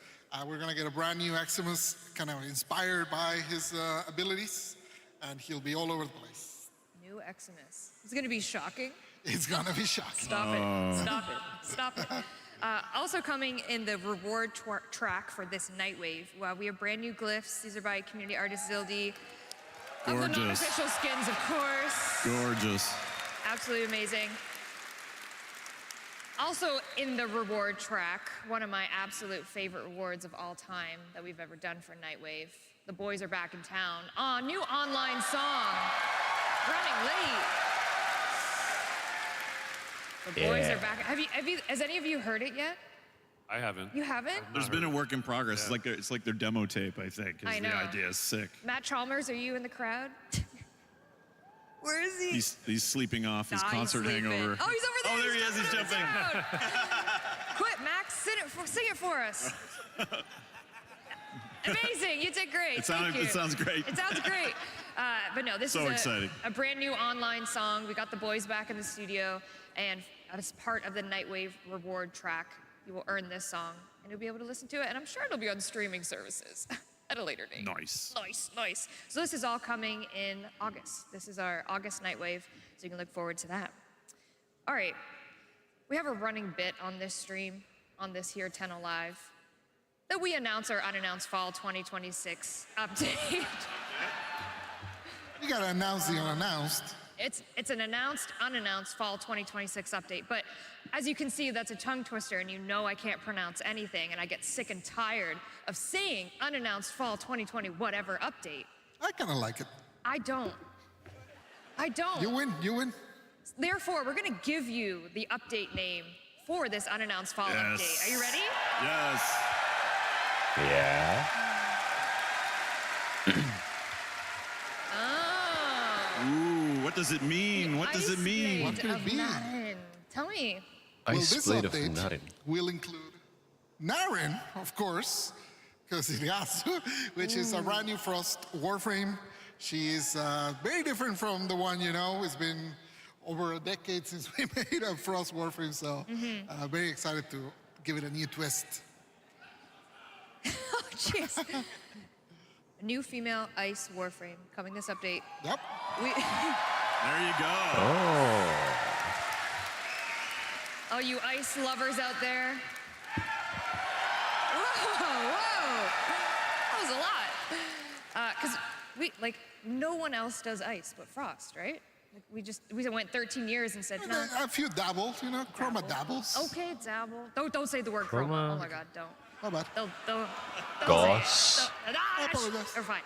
we're gonna get a brand new Eximus, kind of inspired by his abilities, and he'll be all over the place. New Eximus. It's gonna be shocking. It's gonna be shocking. Stop it, stop it, stop it. Also coming in the reward track for this Nightwave, we have brand new glyphs. These are by community artist Zildi. Of the non-official skins, of course. Gorgeous. Absolutely amazing. Also in the reward track, one of my absolute favorite rewards of all time that we've ever done for Nightwave. The boys are back in town. New online song. Running late. The boys are back. Has any of you heard it yet? I haven't. You haven't? There's been a work in progress. Yeah. It's like their demo tape, I think. I know. The idea is sick. Matt Chalmers, are you in the crowd? Where is he? He's sleeping off his concert hangover. Oh, he's over there. Oh, there he is. He's jumping. Quit, Max. Sing it for us. Amazing. You did great. It sounds great. It sounds great. But no, this so is exciting. A brand new online song. We got the boys back in the studio, and as part of the Nightwave reward track, you will earn this song, and you'll be able to listen to it, and I'm sure it'll be on streaming services at a later date. Nice. Nice, nice. So this is all coming in August. This is our August Nightwave, so you can look forward to that. All right, we have a running bit on this stream, on this here Tenno Live, that we announce our unannounced fall 2026 update. You gotta announce the unannounced. It's an announced, unannounced fall 2026 update, but as you can see, that's a tongue twister, and you know I can't pronounce anything, and I get sick and tired of saying unannounced fall 2020 whatever update. I kind of like it. I don't. You win. Therefore, we're gonna give you the update name for this unannounced fall update. Are you ready? Yes. Yeah. Ooh, what does it mean? What does it mean? What could it be? Tell me. This Blade of update Narin will include Narin, of course, because it has to, which is a brand new Frost Warframe. She is very different from the one, you know. It's been over a decade since we made a Frost Warframe, so very excited to give it a new twist. Oh, jeez. A new female Ice Warframe coming this update. Yep. There you go. Oh. All you ice lovers out there. Whoa. That was a lot. Because no one else does ice but Frost, right? Like we went 13 years and said, no. A few dabble, you know, Chroma dabbles. Okay, dabble. Don't say the word Chroma. Oh my God, don't. How about? Don't Goss. They're fine.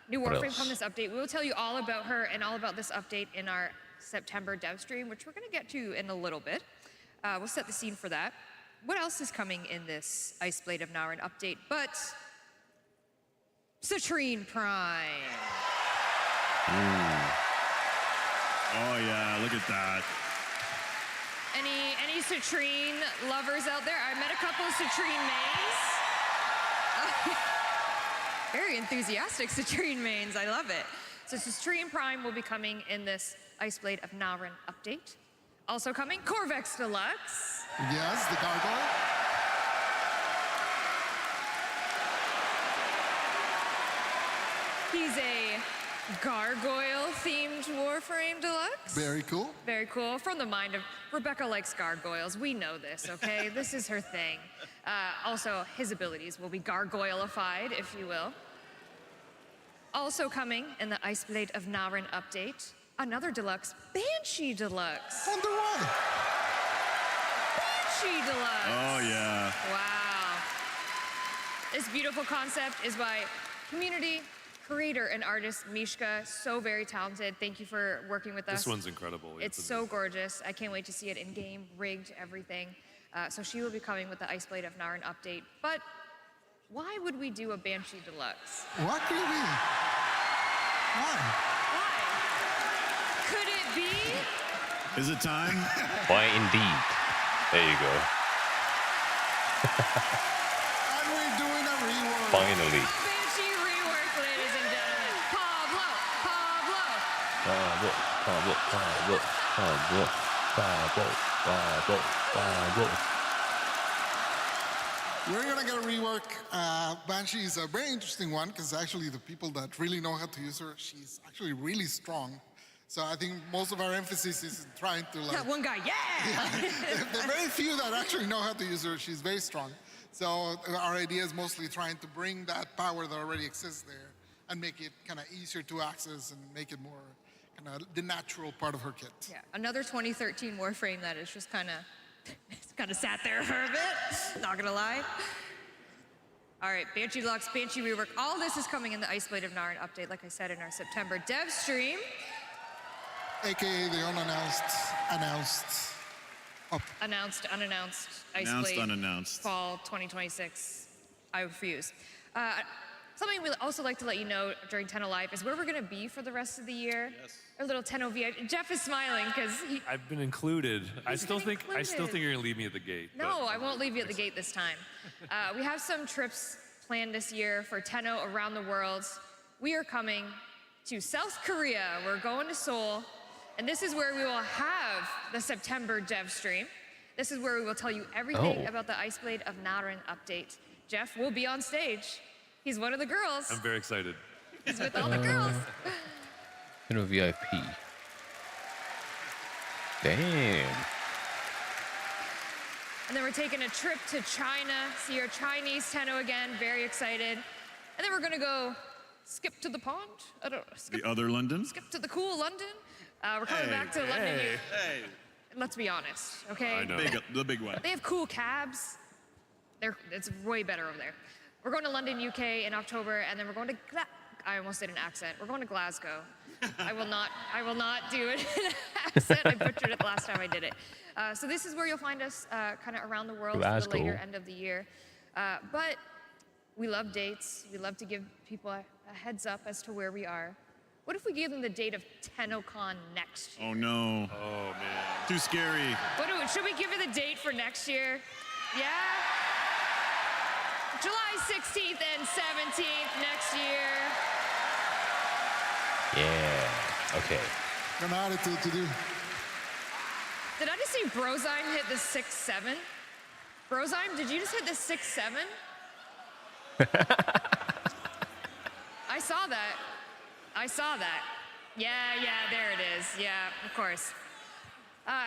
New What Warframe else? come this update. We will tell you all about her and all about this update in our September dev stream, which we're going to get to in a little bit. We'll set the scene for that. What else is coming in this Ice Blade of Naren update but Citrine Prime? Oh yeah, look at that. Any Citrine lovers out there? I met a couple of Citrine mains. Very enthusiastic Citrine mains, I love it. So Citrine Prime will be coming in this Ice Blade of Naren update. Also coming, Corvex Deluxe. Yes, the gargoyle. He's a gargoyle-themed Warframe Deluxe. Very cool. Very cool. From the mind of Rebecca likes gargoyles. We know this, okay? This is her thing. Also, his abilities will be gargoyleified, if you will. Also coming in the Ice Blade of Naren update, another deluxe, Banshee Deluxe. On the way. Banshee Deluxe. Oh yeah. Wow. This beautiful concept is by community creator and artist Mishka. So very talented. Thank you for working with us. This one's incredible. It's so gorgeous. I can't wait to see it in game, rigged, everything. So she will be coming with the Ice Blade of Naren update. But why would we do a Banshee Deluxe? What do you mean? Why? Could it be? Is it time? Why indeed? There you go. And we're doing a rework. Finally. Banshee rework, ladies and gentlemen. Pablo. We're gonna get a rework. Banshee is a very interesting one because actually the people that really know how to use her, she's actually really strong. So I think most of our emphasis is trying to like. That one guy, yeah! There are very few that actually know how to use her. She's very strong. So our idea is mostly trying to bring that power that already exists there and make it kind of easier to access and make it more kind of the natural part of her kit. Yeah, another 2013 Warframe that is just kind of sat there for a bit. Not gonna lie. All right, Banshee Deluxe, Banshee rework. All this is coming in the Ice Blade of Naren update, like I said in our September dev stream. AKA the Announced, unannounced, Ice Announced, Blade, unannounced. Fall 2026. I refuse. Something we'd also like to let you know during Tenno Live is where we're gonna be for the rest of the year. Yes. Our little Tenno VIP. Jeff is smiling because he. I've been included. I still think you're gonna leave me at the gate. No, I won't leave you at the gate this time. We have some trips planned this year for Tenno around the world. We are coming to South Korea. We're going to Seoul. And this is where we will have the September dev stream. This is where we will tell you everything about the Ice Blade of Naren update. Jeff will be on stage. He's one of the girls. I'm very excited. He's with all the girls. VIP. Damn. And then we're taking a trip to China, see our Chinese Tenno again, very excited. And then we're gonna go skip to the pond. I don't know. The other London? Skip to the cool London. We're coming back to London. Hey. Let's be honest, okay? I know. The big one. They have cool cabs. It's way better over there. We're going to London, UK in October, and then we're going to I almost did an accent. We're going to Glasgow. I will not do it in an accent. I butchered it the last time I did it. So this is where you'll find us kind of around the world for the later end of the year. But we love dates. We love to give people a heads up as to where we are. What if we gave them the date of TENNOCON next year? Oh no. Oh man. Too scary. Should we give you the date for next year? Yeah? July 16th and 17th next year. Yeah. Okay. An attitude to do. Did I just see Brozyme hit the 6-7? Brozyme, did you just hit the 6-7? I saw that. Yeah, there it is. Yeah, of course.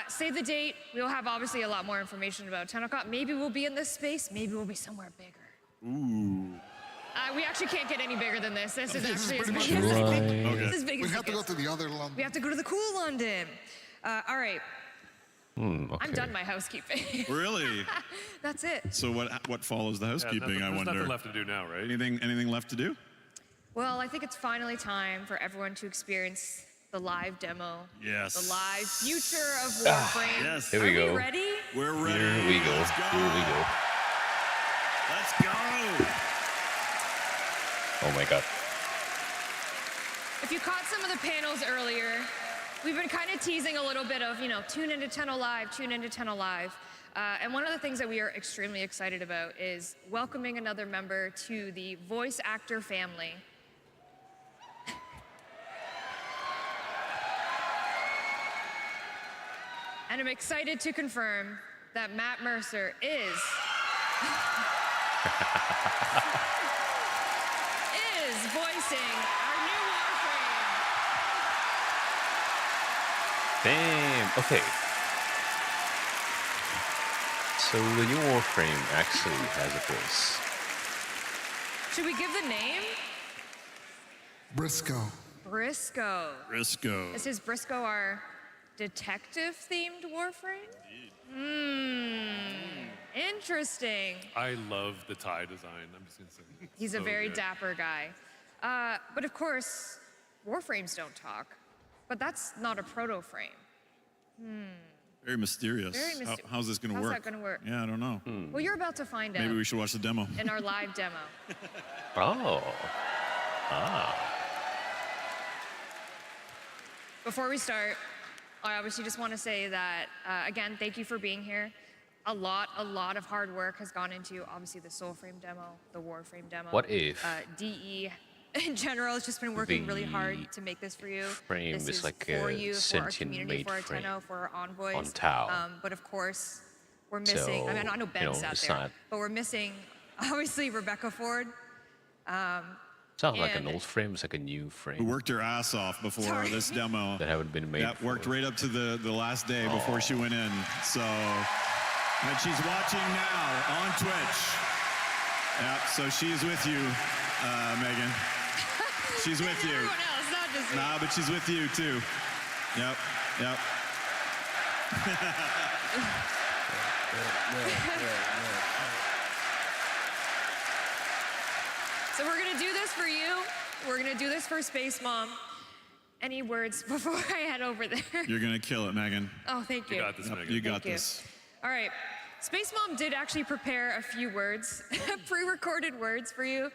Save the date. We'll have obviously a lot more information about TENNOCON. Maybe we'll be in this space. Maybe we'll be somewhere bigger. Ooh. We actually can't get any bigger than this. This is This is actually as pretty big much as it. this is as big We as have it to go gets. to the other London. We have to go to the cool London. All right. Okay. I'm done my housekeeping. Really? That's it. So what follows the housekeeping? I there's wonder. nothing left to do now, right? Anything left to do? Well, I think it's finally time for everyone to experience the live demo. Yes. The live future of Warframe. Yes. Here we Are go. we ready? We're ready. Here we go. Let's go. Here we go. Let's go. Oh my god. If you caught some of the panels earlier, we've been kind of teasing a little bit of, tune into Tenno Live, tune into Tenno Live. And one of the things that we are extremely excited about is welcoming another member to the voice actor family. And I'm excited to confirm that Matt Mercer is voicing our new Warframe. Damn. Okay. So the new Warframe actually has a voice. Should we give the name? Briscoe. Briscoe. Briscoe. Is Briscoe our detective-themed Warframe? Interesting. I love the tie design. I'm just gonna say. He's a So very good. dapper guy. But of course, Warframes don't talk. But that's not a proto-frame. Very mysterious. Very mysterious. How's this going to How's work? that gonna work? Yeah, I don't know. Well, you're about to find Maybe out we should watch the demo. in our live demo. Oh. Ah. Before we start, I obviously just want to say that, again, thank you for being here. A lot of hard work has gone into, obviously, the Soulframe demo, the Warframe demo. What if DE, in general, has just been working really hard to make this for you. frame This is like for a you, for our sentient community, made for our frame Tenno, for our envoys. on Tau. But of course, we're missing, I know Ben sat it's there, not- but we're missing, obviously, Rebecca Ford. It's not like an and- old frame, it's like a new frame. Who worked her ass off before Sorry. this demo. That haven't been made. That worked right up to the last day before she went in. So, and she's watching now on Twitch. Yeah, so she's with you, Megan. She's with you. Everyone else, not just me. Nah, but she's with you too. Yep. So we're gonna do this for you. We're gonna do this for Space Mom. Any words before I head over there? You're gonna kill it, Megan. Oh, thank you. You got this, Yep, Megan. you got Thank you. this. All right. Space Mom did actually prepare a few words, pre-recorded words for you.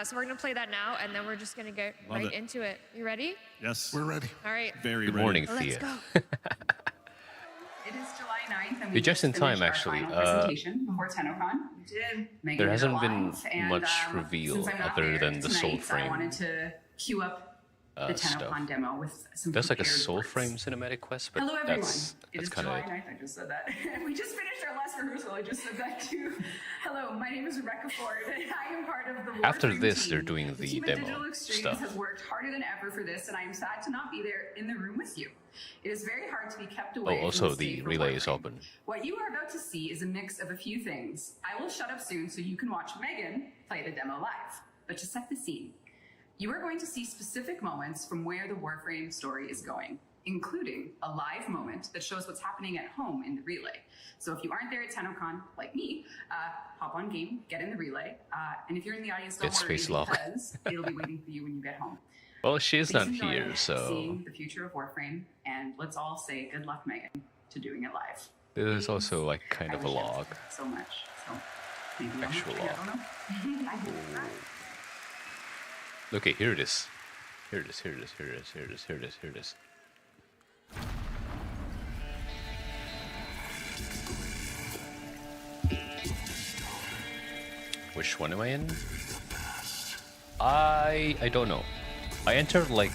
So we're gonna play that now, and then we're just gonna get Love right it. into it. You ready? Yes. We're ready. All right. Very Good ready. morning, Let's Thea. go. It is July 9th, and You're we just in finished time, our actually. final presentation before TennoCon. We did. Megan There did hasn't it been live, and, much since reveal I'm not other there than the tonight, Soulframe I wanted to queue up the TennoCon stuff. demo with some There's like a prepared words. Soulframe cinematic quest, but Hello, everyone. that's It is kind July of 9th. I just said that. We just finished our last rehearsal. I just said that too. Hello, my name is Rebecca Ford, and I am part of the After Warframe this, team. they're doing the team at demo Digital Extremes stuff. has worked harder than ever for this, and I am sad to not be there in the room with you. It is very hard to be kept away. Oh, from also the the stage for relay is Warframe. open. What you are about to see is a mix of a few things. I will shut up soon so you can watch Megan play the demo live. But to set the scene, you are going to see specific moments from where the Warframe story is going, including a live moment that shows what's happening at home in the relay. So if you aren't there at TennoCon, like me, hop on game, get in the relay, and if you're in the audience, don't It's worry face lock. because it'll be waiting for you when you get home. Well, she's Please not enjoy here, so seeing the future of Warframe, and let's all say good luck, Megan, to doing it live. this is also like kind I of a wish it log. so much. So maybe I'll Actual I log. don't know. I hope not. Okay, here it is. Here it is, here it is, here it is, here it is, here it is, here it is. Which one am I in? I don't know. I entered like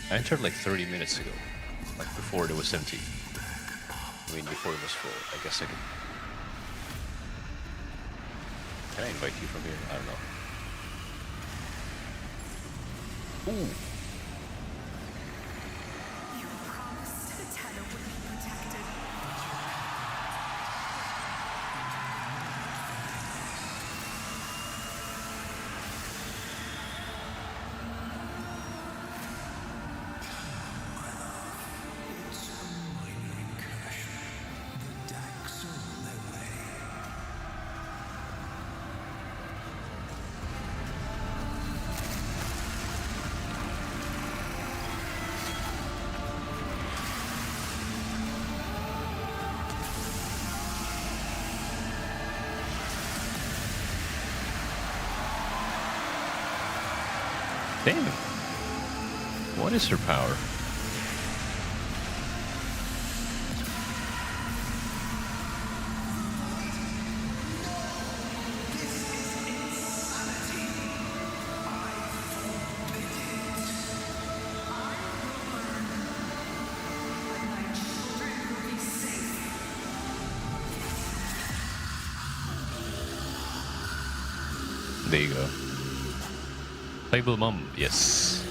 30 minutes ago. Like before it was empty. I mean before it was full. I guess I can. Can I invite you from here? I don't know. Ooh. You promised the Tenno would be protected. Damn. What is her power? There you go. Playable mom, yes.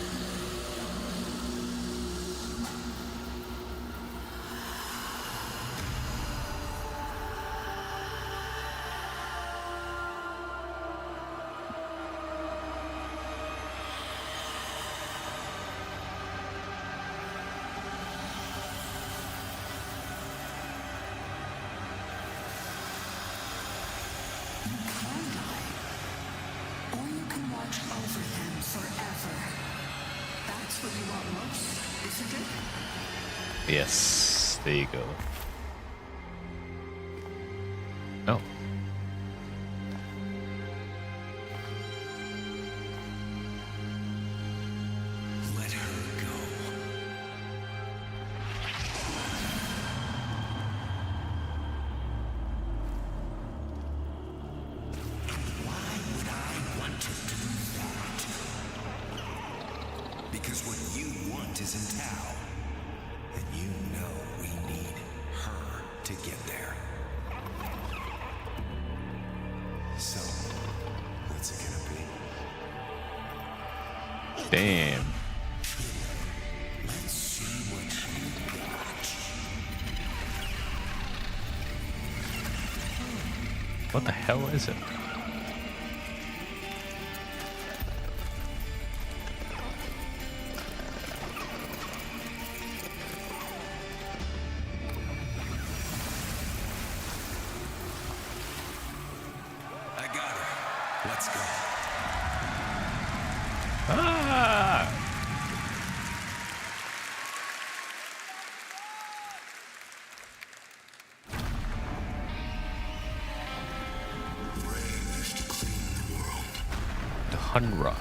Yes, there you go. Oh. Let her go. Why would I want to do that? Because what you want is in Tao. And you know we need her to get there. So, what's it gonna be? Damn. Let's see what you got. What the hell is it? Let's go. Ah! The Hunra.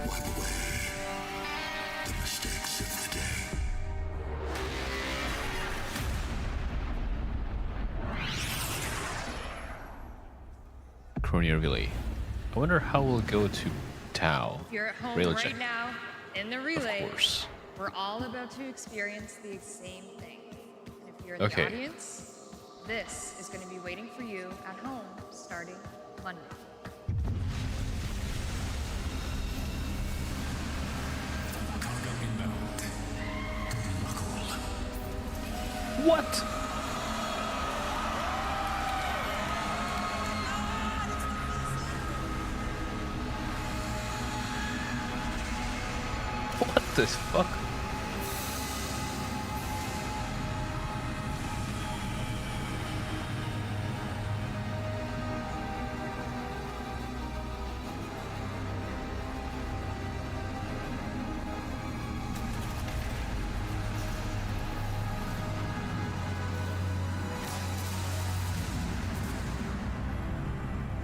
Wipe away the mistakes of the day. Chronia Relay. I wonder how we'll go to Tau. If you're at home Relay right check. now, in the relay, Of course. we're all about to experience the same thing. And if you're in Okay. the audience, this is going to be waiting for you at home starting Monday. What? What the fuck?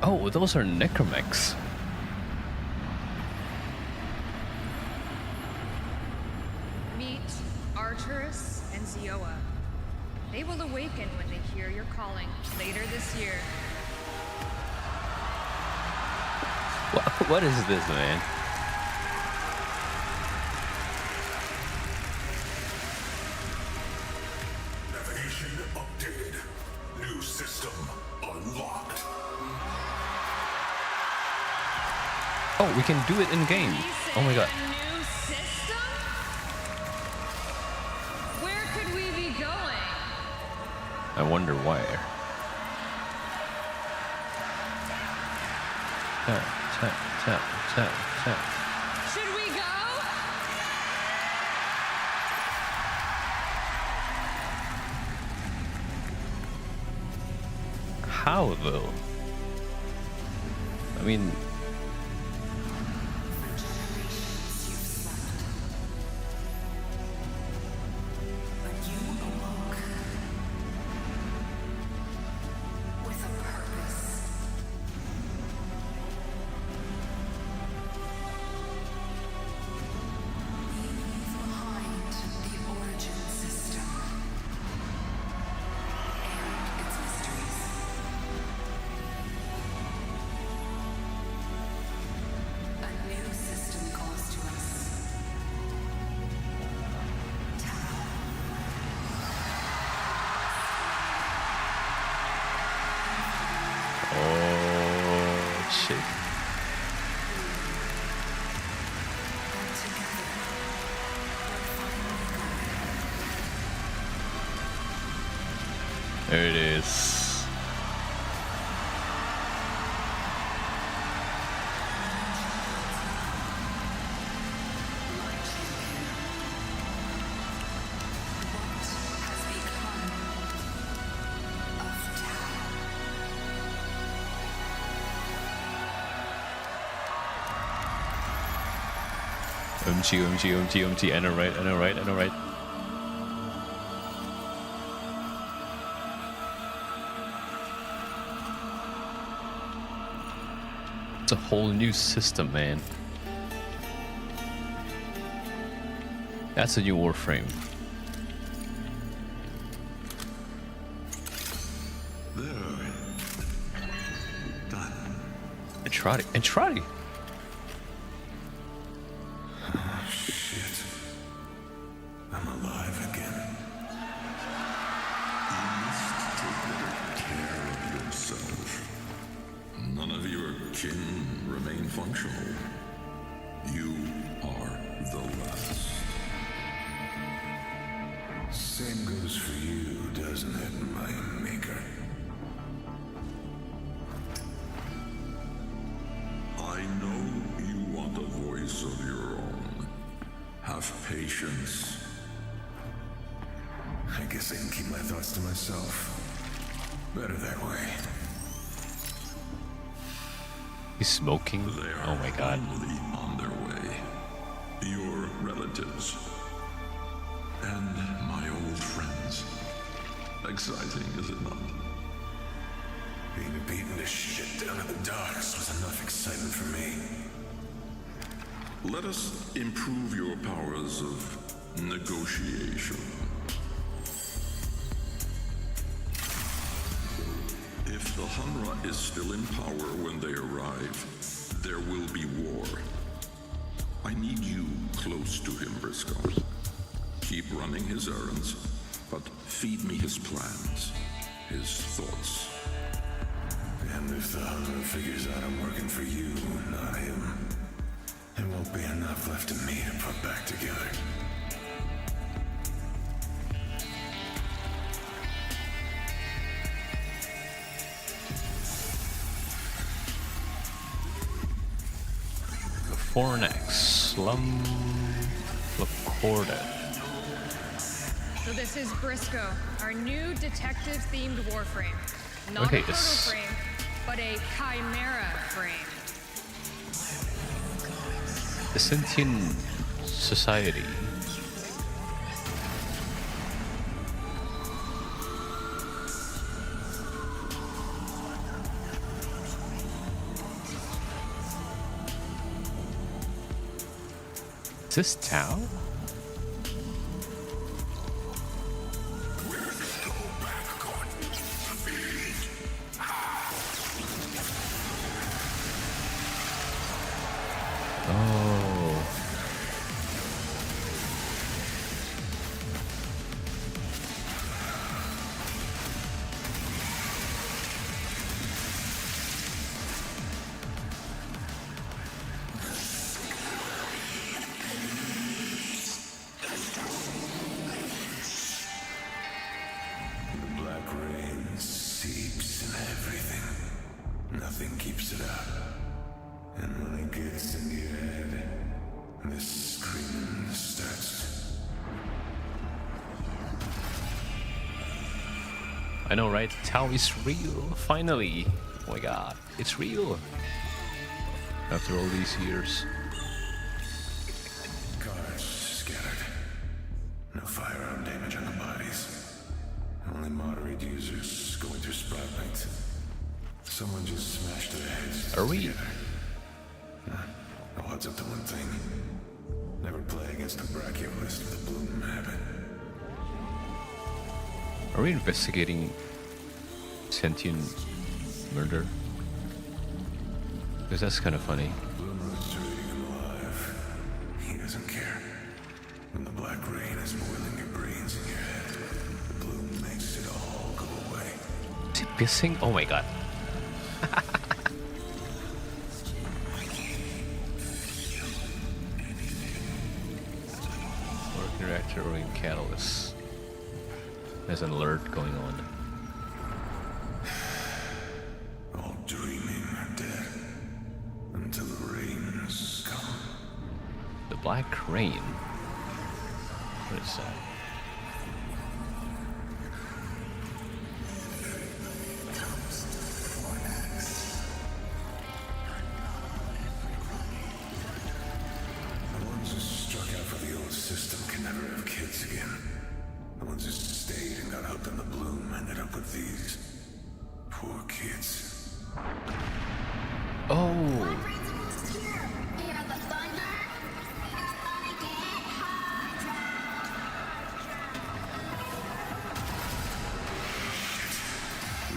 Oh, those are necromechs. Meet Arturus and Zioa. They will awaken when they hear your calling later this year. What is this, man? Navigation updated. New system unlocked. Oh, we can do it in game. Oh my god. New system? Where could we be going? I wonder why. Tap, tap, tap, tap, tap. Should we go? How though? I mean, With a purpose. sick. There it is. OMG, I know right. It's a whole new system, man. That's a new Warframe. There. Done. Entrati. Oh, shit. I'm alive again. You must take better care of yourself. None of your kin remain functional. You are the last. Same goes for you, doesn't it, my maker? I know you want a voice of your own. Have patience. I guess I can keep my thoughts to myself. Better that way. He's smoking? Oh my god. Finally on their way. Your relatives. And my old friends. Exciting, is it not? Being beaten to shit down in the docks was enough excitement for me. Let us improve your powers of negotiation. If the Hunra is still in power when they arrive, there will be war. I need you close to him, Briscoe. Keep running his errands, but feed me his plans, his thoughts. And if the Hunra figures out I'm working for you, not him, there won't be enough left of me to put back together. The Fornax Slum Lacorda. So this is Briscoe, our new detective-themed Warframe. Not Okay, a proto frame, but a chimera frame. The Sentient Society. Is this Tau? Oh. The black rain seeps in everything. Nothing keeps it out. And when it gets into your head, this screaming starts. I know, right? Tau is real, finally. Oh my god, it's real. After all these years. Cars scattered. No firearm damage on the bodies. Only moderate users going through spotlights. Someone just smashed their heads. Are we? Together. Oh, what's up to one thing? Never play against a brachiolist with a bloom habit. Are we investigating sentient murder? Because that's kind of funny. Bloom's treating him alive. He doesn't care. When the black rain is boiling your brains in your head, the bloom makes it all go away. Is he pissing? Oh my god. There's an alert going on. All dreaming dead until the rains come. The Black Rain? What is that? The ones who struck out for the old system can never have kids again. The ones who stayed and got hooked on the bloom ended up with these poor kids. Oh!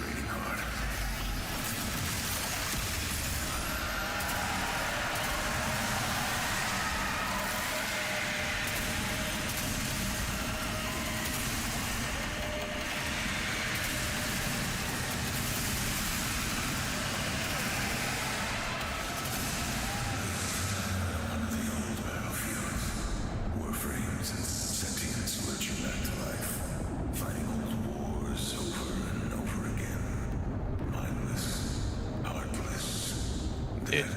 Raining hard. One of the old battlefields. Warframes and sentients lurching back to life. Fighting old wars over and over again. Mindless, heartless, dead.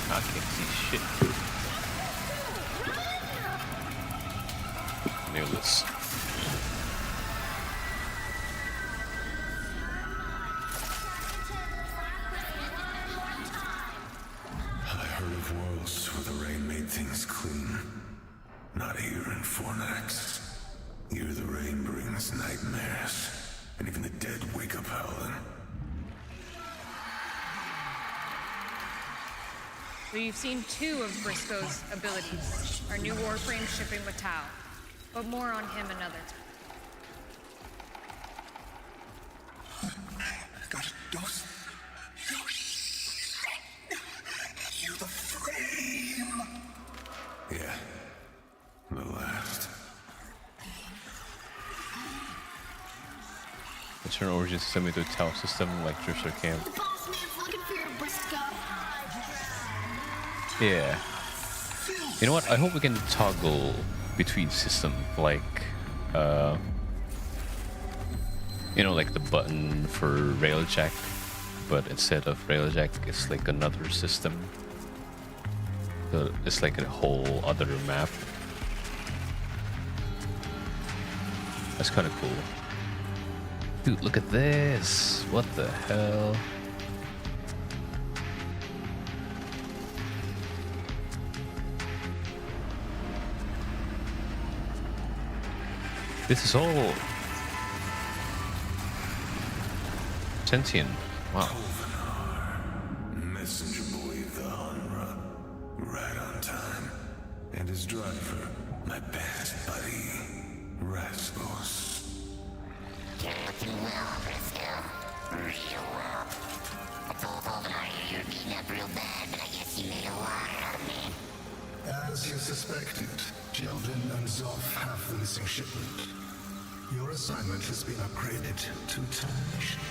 I can't see shit. Nail this. I heard of worlds where the rain made things clean. Not here in Fornax. Here the rain brings nightmares. And even the dead wake up howling. So you've seen two of Briscoe's abilities. Our new Warframe shipping with Tau. But more on him another time. Got a dose. You're the frame. Yeah. The last. Let's turn origin system into a Tau system like Drifter Camp. The boss man's looking for your Briscoe. Yeah. You know what? I hope we can toggle between system, like, you know, like the button for Railjack, but instead of Railjack, it's like another system. So it's like a whole other map. That's kind of cool. Dude, look at this! What the hell? This is all sentient. Wow. Messenger boy of the Hanra. Right on time. And his driver, my best buddy, Rasmus. You're looking well, Briscoe. Real well. I told Goldeneye you're beating up real bad, but I guess you made a liar out of me. As you suspected, Sheldon and Zoff have the missing shipment. Your assignment has been upgraded to termination.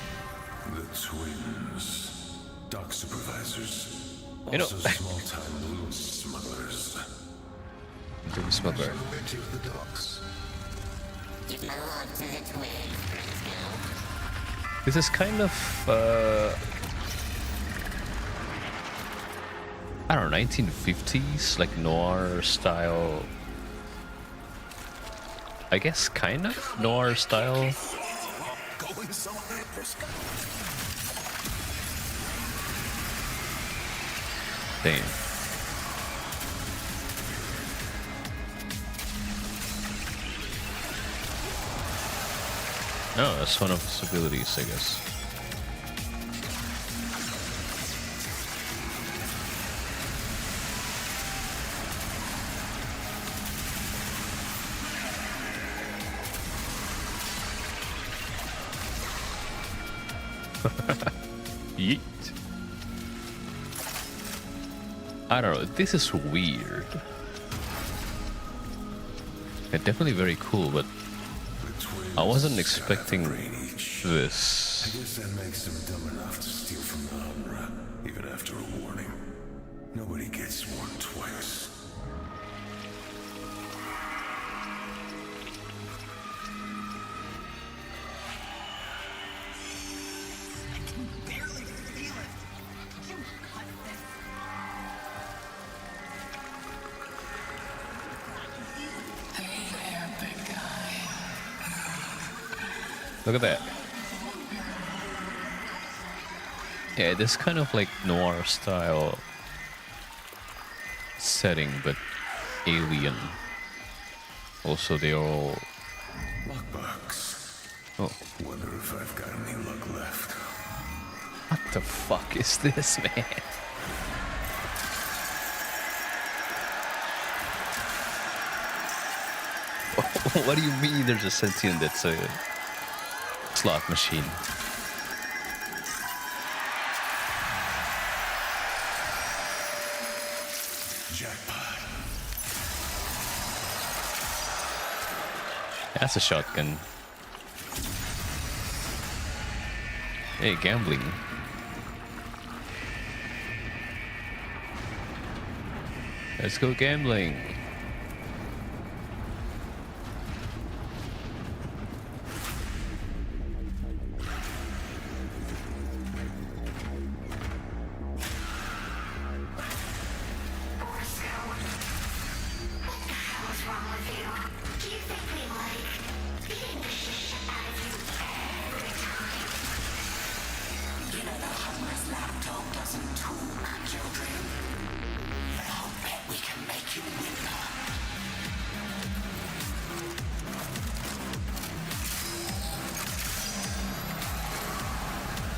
The twins. Dock supervisors. You know, Also small-time blue smugglers. Blue smuggler. I'll bet you the docks. Give my love to the twins, Briscoe. This is kind of, I don't know, 1950s, like noir style. I guess kind of noir style. Going somewhere, Briscoe. Damn. Oh, that's one of his abilities, I guess. Yeet. I don't know, this is weird. Yeah, definitely very cool, but The twins I wasn't expecting this. I guess that makes them dumb enough to steal from the Umbra, even after a warning. Nobody gets warned twice. Look at that. Yeah, this kind of like noir style setting, but alien. Also, they're all. Lockbox. Oh. Wonder if I've got any luck left. What the fuck is this, man? What do you mean there's a sentient that's a slot machine? Jackpot. That's a shotgun. Hey, gambling. Let's go gambling.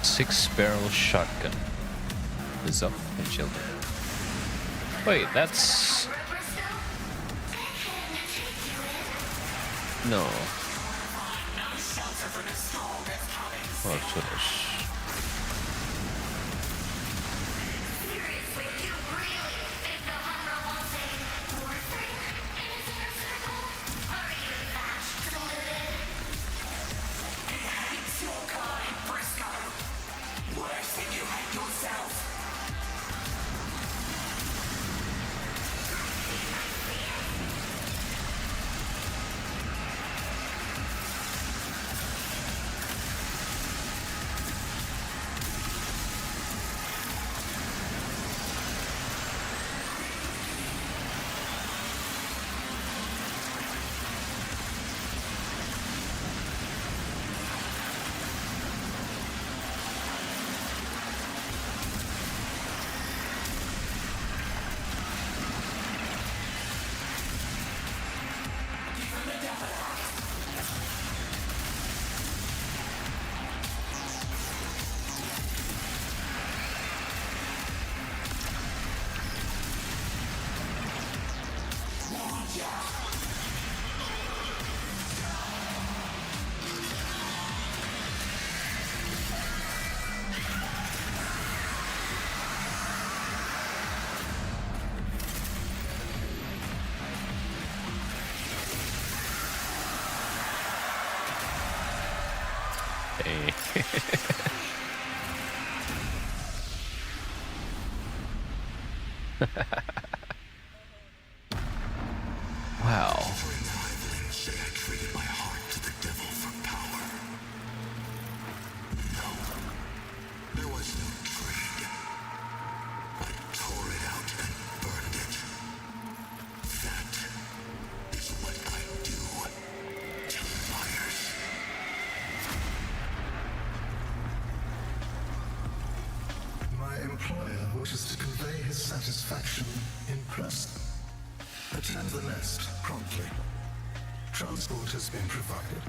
Six-barrel shotgun is up and children. Wait, that's no. Oh, finish. Wow. Wishes to convey his satisfaction in person. Attend the nest promptly. Transport has been provided.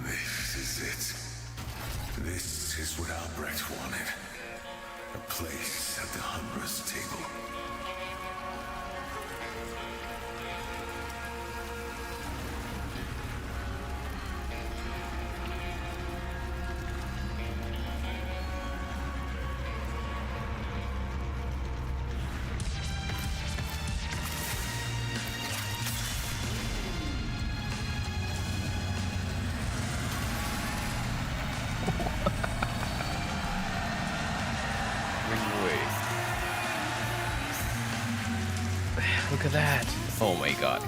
This is it. This is what Albrecht wanted. A place at the Humbra's table. Look at that! Oh my god.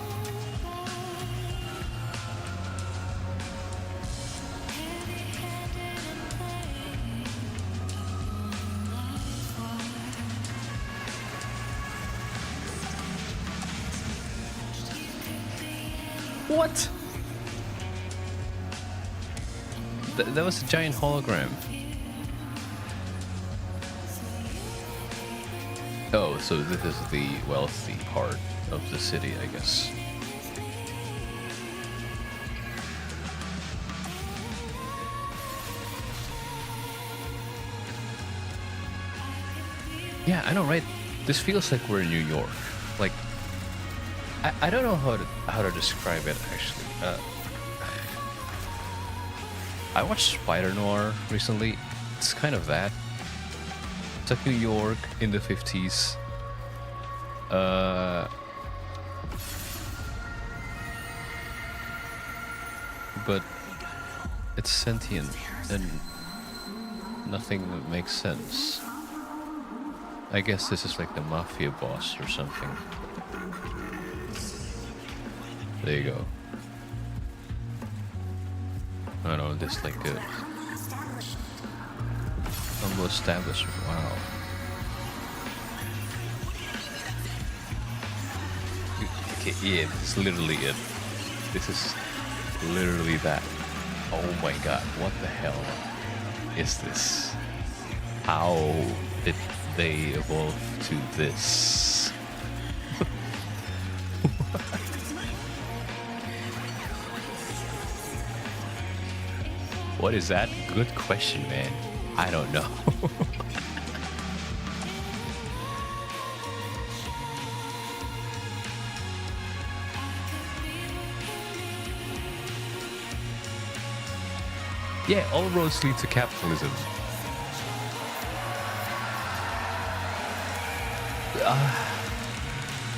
What? That was a giant hologram. Oh, so this is the wealthy part of the city, I guess. Yeah, I know, right? This feels like we're in New York. Like, I don't know how to describe it actually. I watched Spider Noir recently. It's kind of that. It's like New York in the 50s. But it's sentient and nothing makes sense. I guess this is like the mafia boss or something. There you go. I don't know, this like a humble establishment. Wow. Okay, yeah, this is literally it. This is literally that. Oh my god, what the hell is this? How did they evolve to this? What is that? Good question, man. I don't know. Yeah, all roads lead to capitalism.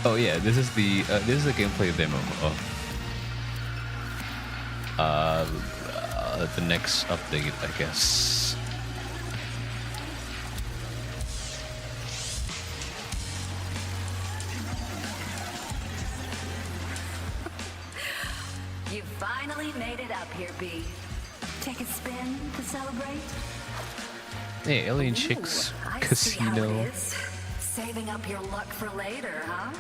Oh yeah, this is the gameplay demo of the next update, I guess. You finally made it up here, B. Take a spin to celebrate? Hey, Alien Chicks Casino. Saving up your luck for later, huh?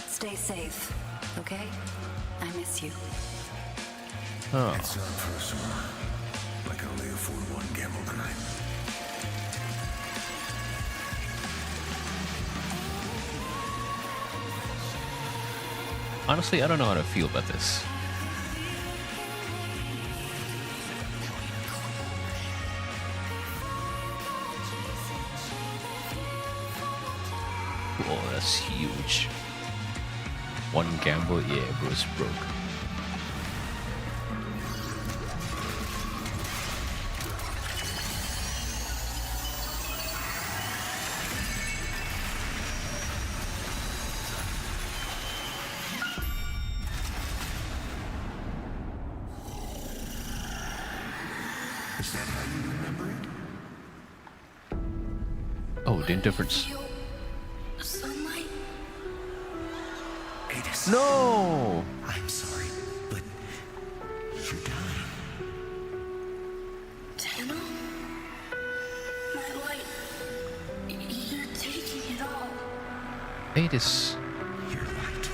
Stay safe, okay? I miss you. Oh. It's not personal. I can only afford one gamble tonight. Honestly, I don't know how to feel about this. Oh, that's huge. One gamble, yeah, bro's broke. Is that how you remember it? Oh, the difference. Sunlight? Adis. No! I'm sorry, but you're dying. Tenno? My light. You're taking it all. Adis. You're right.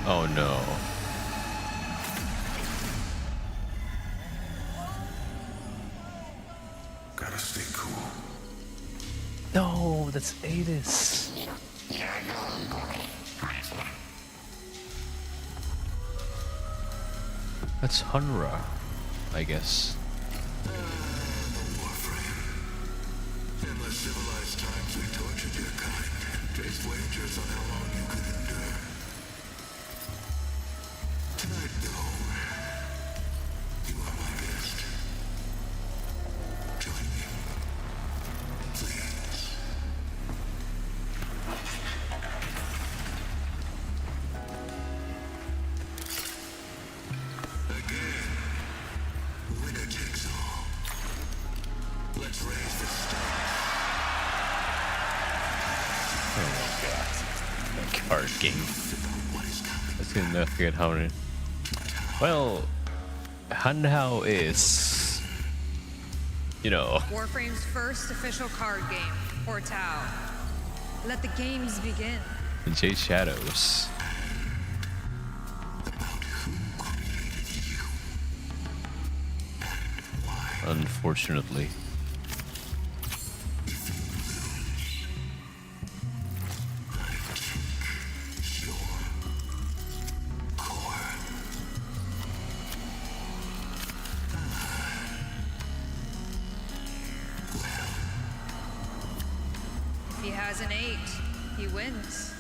Oh no. Gotta stay cool. No, that's Adis. That's Hunra, I guess. WARFRAME. In less civilized times, we tortured your kind and placed wagers on how long you could endure. Tonight, though, you are my guest. Join me, please. Again, winner takes all. Let's raise the stakes. Oh my god. That card game. Let's get enough to get how many. Well, Hanhao is, you know, Warframe's first official card game, or Tau. Let the games begin. the Jade Shadows. Unfortunately. If he has an 8, he wins.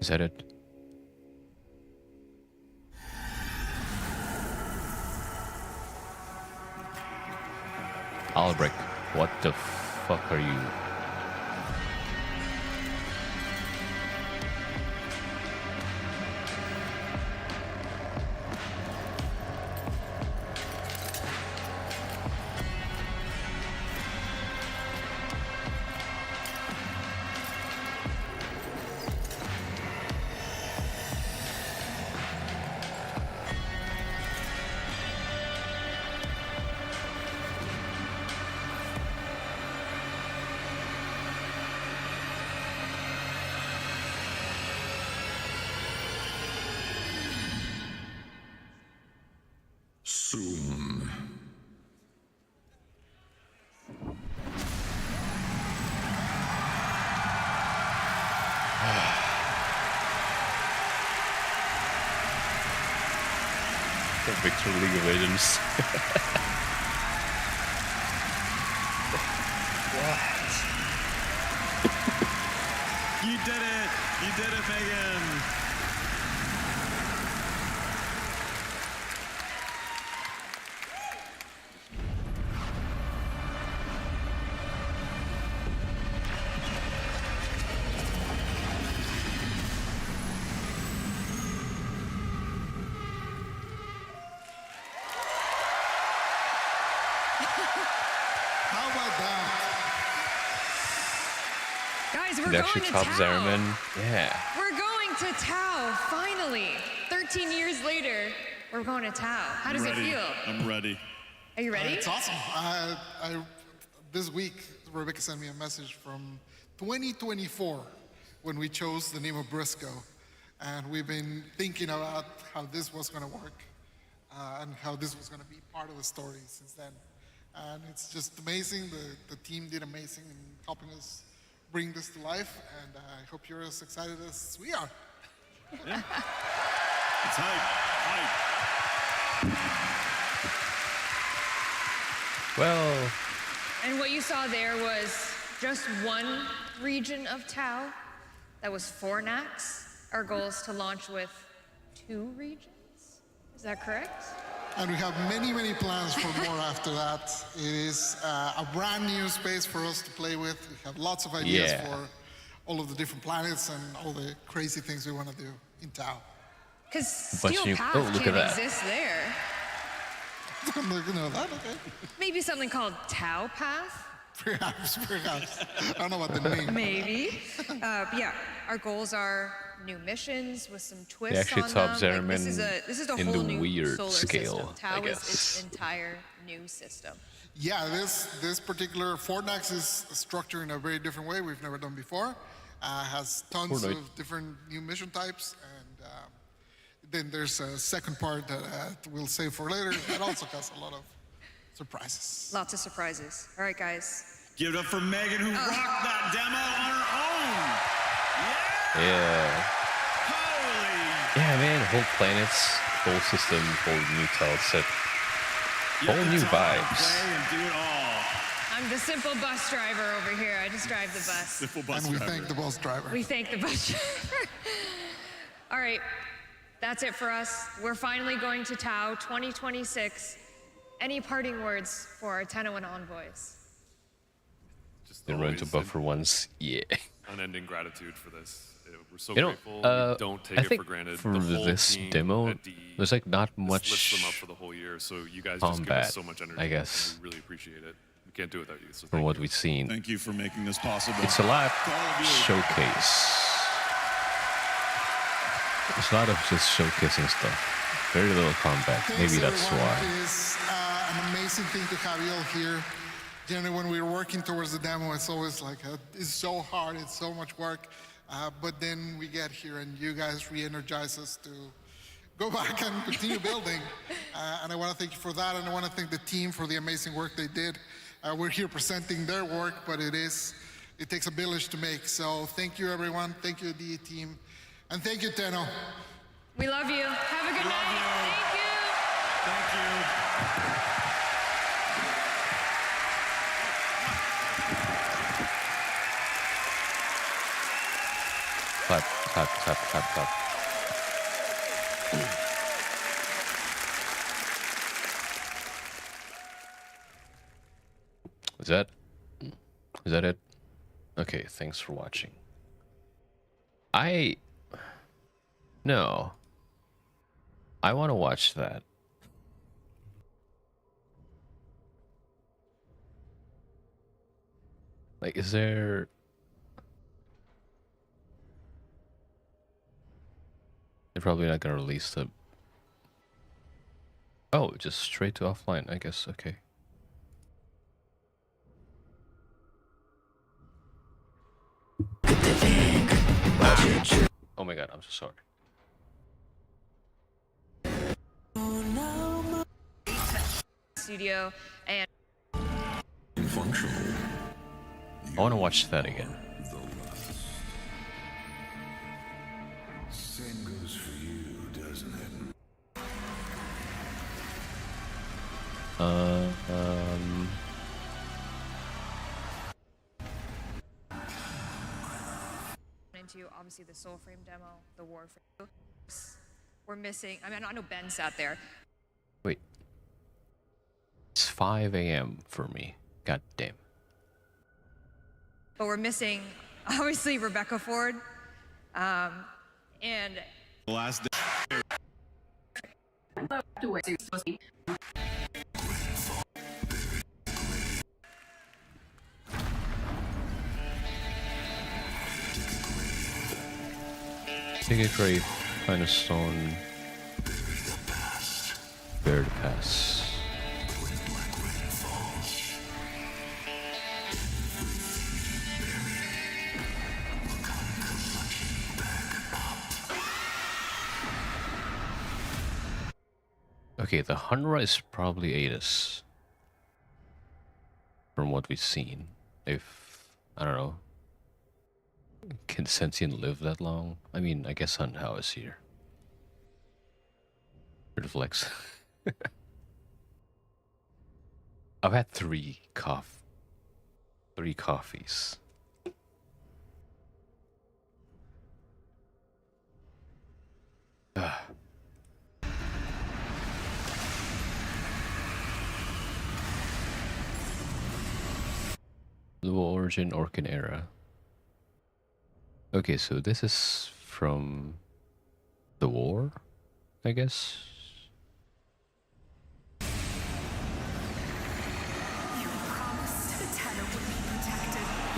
Is that it? Albrecht, what the fuck are you? Soon. The Victor League of Legends. You did it! You did it, Megan! How about that? Guys, we're It actually going to tops Tau. Zariman. Yeah. We're going to Tau, finally. 13 years later, we're going to Tau. How does it feel? I'm ready. Are you ready? It's awesome. This week, Rebecca sent me a message from 2024 when we chose the name of Briscoe. And we've been thinking about how this was going to work and how this was going to be part of the story since then. And it's just amazing. The team did amazing in helping us bring this to life. And I hope you're as excited as we are. Yeah. It's hype. Well. And what you saw there was just one region of Tau. That was Fornax. Our goal is to launch with 2 regions. Is that correct? And we have many, many plans for more after that. It is a brand new space for us to play with. We have lots of ideas for all of the different planets and all the crazy things we want to do in Tau. Because Steel Path can't exist there. You know that, okay. Maybe something called Tau Path? Perhaps. I don't know what the name. Maybe. Yeah, our goals are new missions with some twists They actually on top them. Zariman This is a in whole the new weird solar scale, system. Tau I is guess. its entire new system. Yeah, this particular Fortnax is structured in a very different way we've never done before. Has tons of different new mission types, and then there's a second part that we'll save for later. That also has a lot of surprises. Lots of surprises. All right, guys. Give it up for Megan, who rocked that demo on her own. Yeah. Yeah, man. Whole planets, whole system, whole new tile set, whole new vibes. Play and do it all. I'm the simple bus driver over here. I just drive the bus. Simple bus And we driver. thank the bus driver. We thank the bus driver. All right, that's it for us. We're finally going to Tau 2026. Any parting words for our TENNOCON envoys? Just They run to always buffer once. Yeah. unending gratitude for this. We're so You know, grateful. We don't take I it think for granted. for The whole this team demo, at DE there's like not just lifts them up much for the whole year. So you guys just give combat, us so much energy. I guess, and we really appreciate it. We can't do it without you. So from what we've seen. Thank you for making this possible. It's a lot To all of you. showcase. It's a lot of just showcasing stuff. Very little combat. Maybe that's why. It's an amazing thing to have you all here. Generally, when we're working towards the demo, it's always like, it's so hard, it's so much work. But then we get here and you guys re-energize us to go back and continue building. And I want to thank you for that. And I want to thank the team for the amazing work they did. We're here presenting their work, but it takes a village to make. So thank you, everyone. Thank you, DE team. And thank you, Tenno. We love you. Have a good night. Thank you. Thank you. Clap, clap, clap, clap, clap. Is that it? Okay, thanks for watching. No. I want to watch that. Like, is there... They're probably not gonna release the... Oh, just straight to offline, I guess, okay. Oh my god, I'm so sorry. Studio and I want to watch that again. Same goes for you, doesn't it? into obviously the Soulframe demo, the WARFRAME. We're missing. I mean, I know Ben sat there. Wait. It's 5 a.m. for me. God damn. But we're missing, obviously, Rebecca Ford. And The last day. Ticket grave, find a stone. Bear to pass. Okay, the Hunra is probably Adis. From what we've seen. If, I don't know, can Sentient live that long? I mean, I guess Hunhao is here. Reflex. I've had three coffees. Blue Origin Orkin era. Okay, so this is from the war, I guess.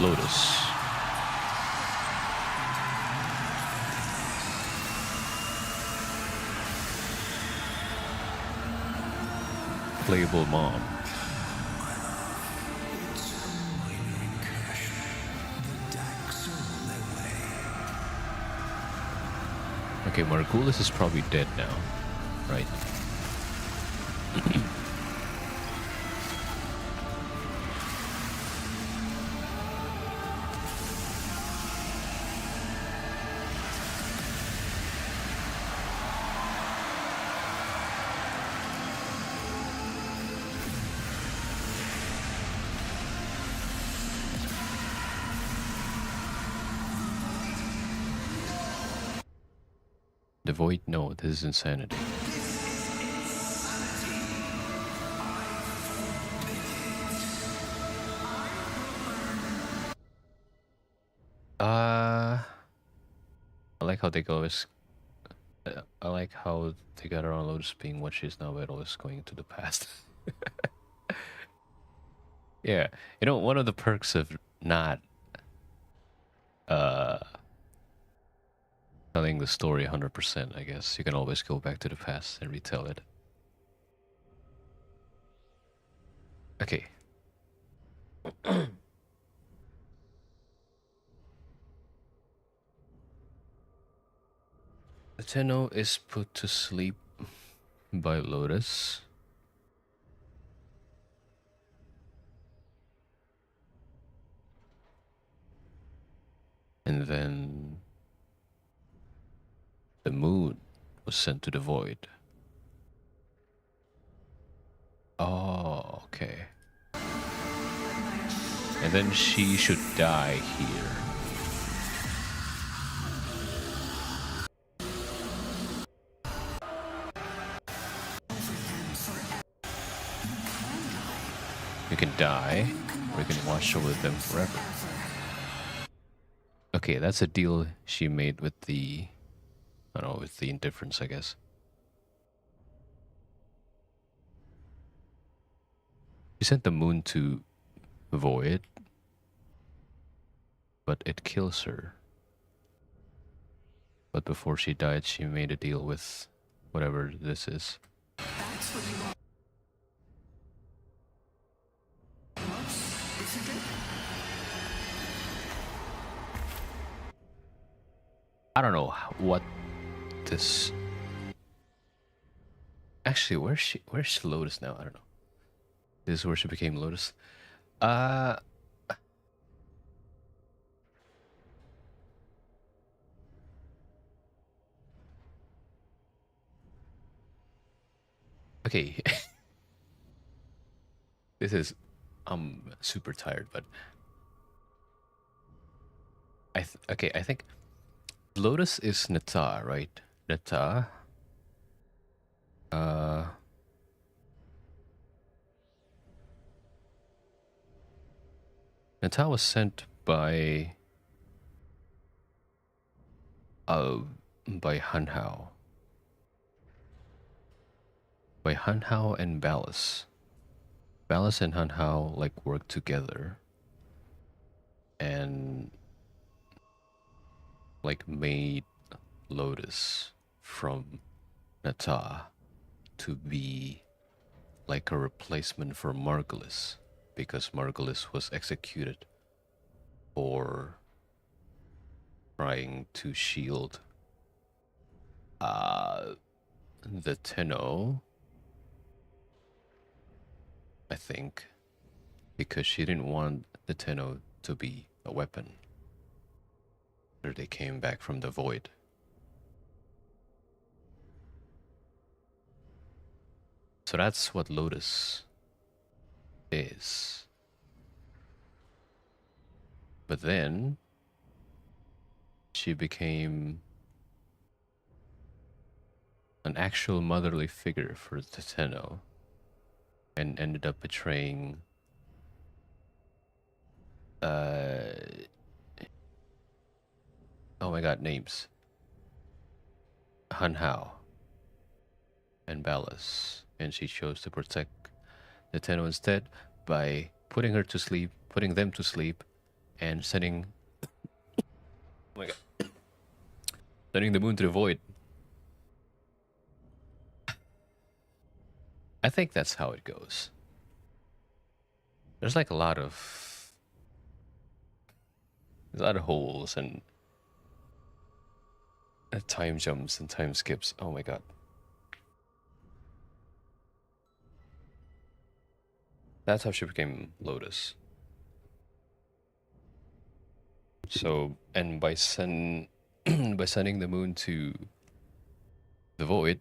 Lotus. Playable mom. Okay, Margulis is probably dead now, right? The void? No, this is insanity. I like how they go is. I like how they got her on Lotus being what she is now, but always going to the past. Yeah, you know, one of the perks of not telling the story 100%, I guess, you can always go back to the past and retell it. Okay. The Tenno is put to sleep by Lotus. And then the moon was sent to the void. Oh, okay. And then she should die here. You can die, or you can watch over them forever. Okay, that's a deal she made with the... I don't know, with the indifference, I guess. She sent the moon to Void, but it kills her. But before she died, she made a deal with whatever this is. That's what you want. Isn't it? I don't know what this... Actually, where's Lotus now? I don't know. This is where she became Lotus. Okay. This is... I'm super tired, but... Okay, I think... Lotus is Nata, right? Nata. Nata was sent by Hanhao. By Hanhao and Ballas. Ballas and Hanhao like work together and like made Lotus from Nata to be like a replacement for Margulis, because Margulis was executed for trying to shield the Tenno, I think, because she didn't want the Tenno to be a weapon. After they came back from the void. So that's what Lotus is. But then she became an actual motherly figure for the Tenno and ended up betraying oh my god, names. Hanhao and Ballas, and she chose to protect the Tenno instead by putting them to sleep, and sending oh my god, sending the moon to the void. I think that's how it goes. There's like a lot of holes and time jumps and time skips. Oh my god. That's how she became Lotus. So, and by sending the moon to the void,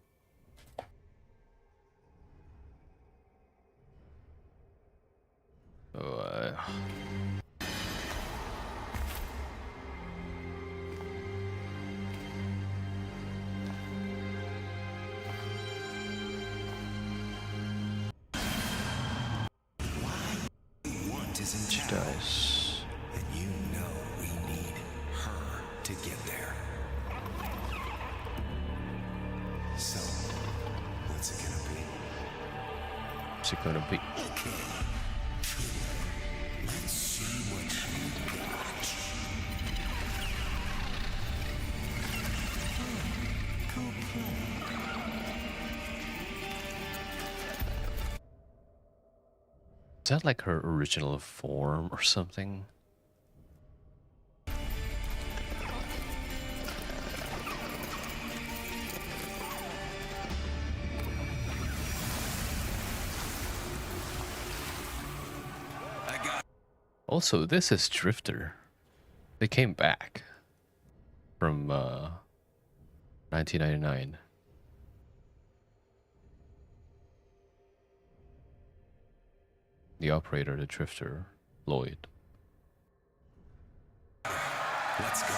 point is in She Tao, dies. and you know we need her to get there. So, what's it gonna be? What's it gonna be? Okay. Let's see what you got. Is that like her original form or something? Also, this is Drifter. They came back from 1999. The operator, the Drifter, Lloyd. Let's go.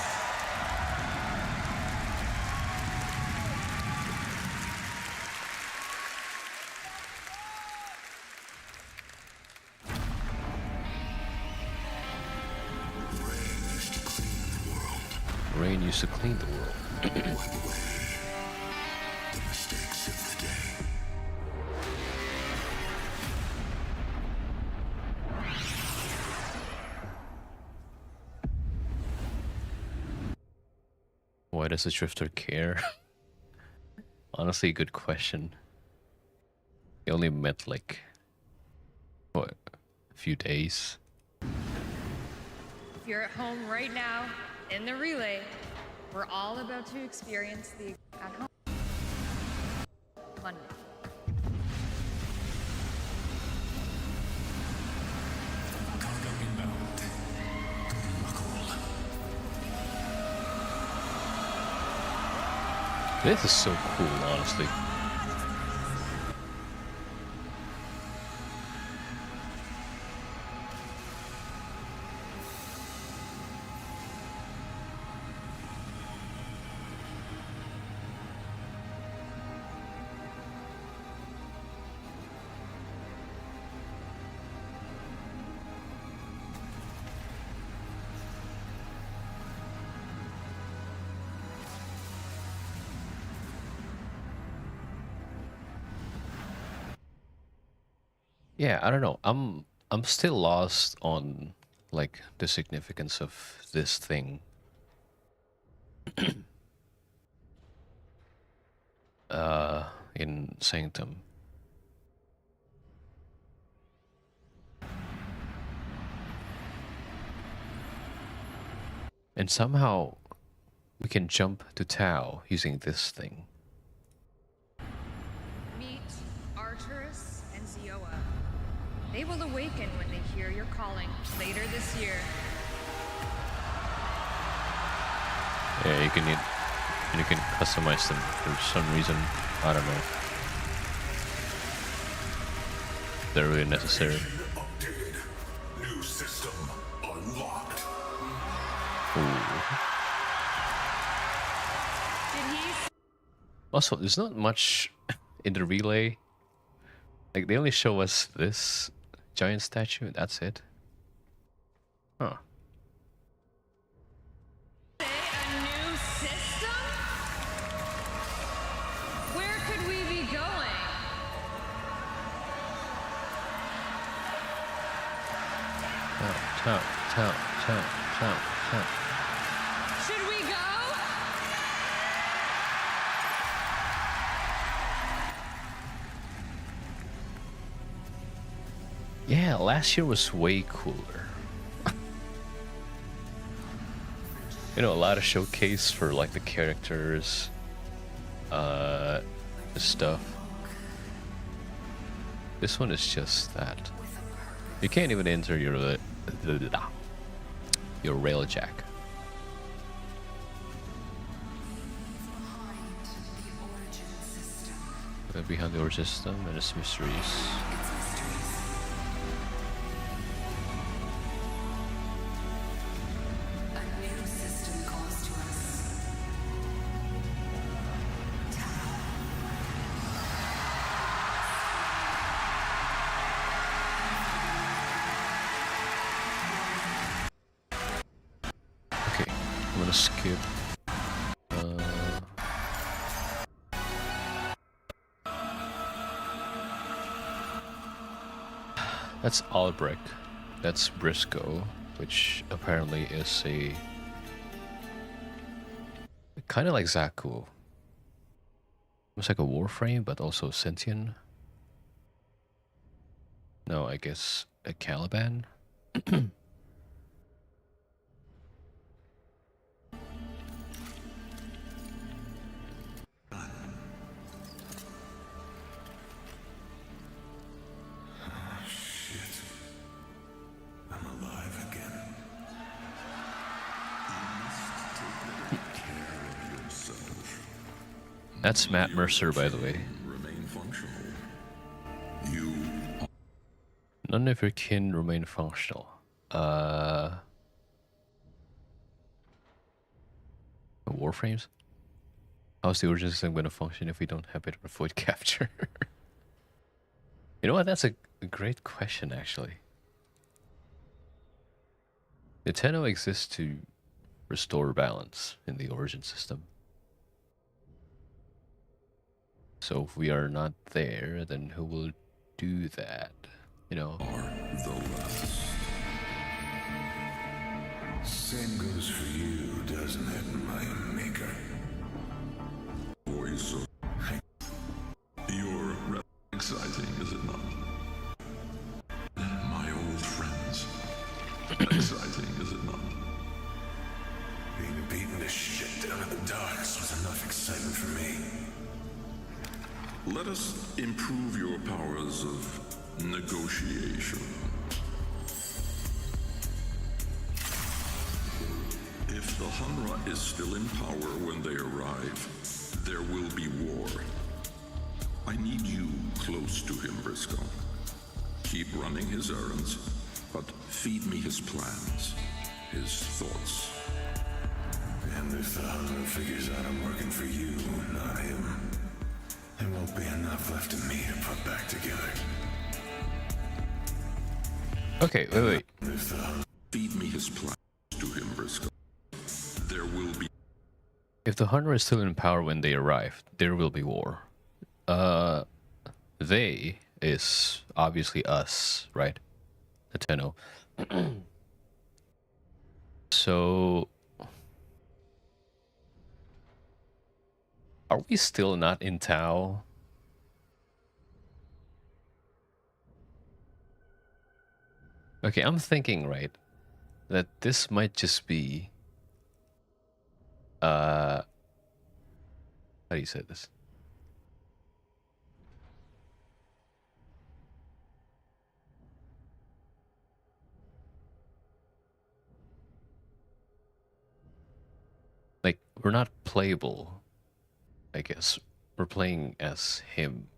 Rain used to clean the world. The mistakes of the day. Why does the Drifter care? Honestly, good question. He only met like, what, a few days? If you're at home right now, in the relay, we're all about to experience the at home Monday. This is so cool, honestly. Yeah, I don't know. I'm still lost on like the significance of this thing. In Sanctum. And somehow we can jump to Tau using this thing. Meet Arturus and Zioa. They will awaken when they hear your calling later this year. Yeah, you can customize them for some reason. I don't know. They're really necessary. Updated. New system unlocked. Also, there's not much in the relay. Like, they only show us this giant statue, and that's it. Huh. A new system? Where could we be going? Should we go? Yeah, last year was way cooler. You know, a lot of showcase for like the characters, stuff. This one is just that. You can't even enter your railjack. Behind the origin system and its mysteries. gonna skip. That's Albrecht. That's Briscoe, which apparently is a kind of like Zaku. It's like a Warframe, but also sentient. No, I guess a Caliban. That's Matt Mercer, by the way. None of your kin remain functional. Warframes? How's the origin system going to function if we don't have it for void capture? You know what? That's a great question, actually. The Tenno exists to restore balance in the origin system. So if we are not there, then who will do that? You know? Same goes for you, doesn't it, my maker? Voice of... You're rather exciting, is it not? My old friends. Exciting, is it not? Being beaten to shit down in the docks was enough excitement for me. Let us improve your powers of negotiation. If the Hunra is still in power when they arrive, there will be war. I need you close to him, Briscoe. Keep running his errands, but feed me his plans, his thoughts. And if the Hunra figures out I'm working for you, not him, there won't be enough left of me to put back together. Okay, wait. Feed me his plans to him, Briscoe. There will be... If the Hunter is still in power when they arrive, there will be war. They is obviously us, right? The Tenno. So... Are we still not in Tau? Okay, I'm thinking, right, that this might just be... how do you say this? Like, we're not playable, I guess. We're playing as him.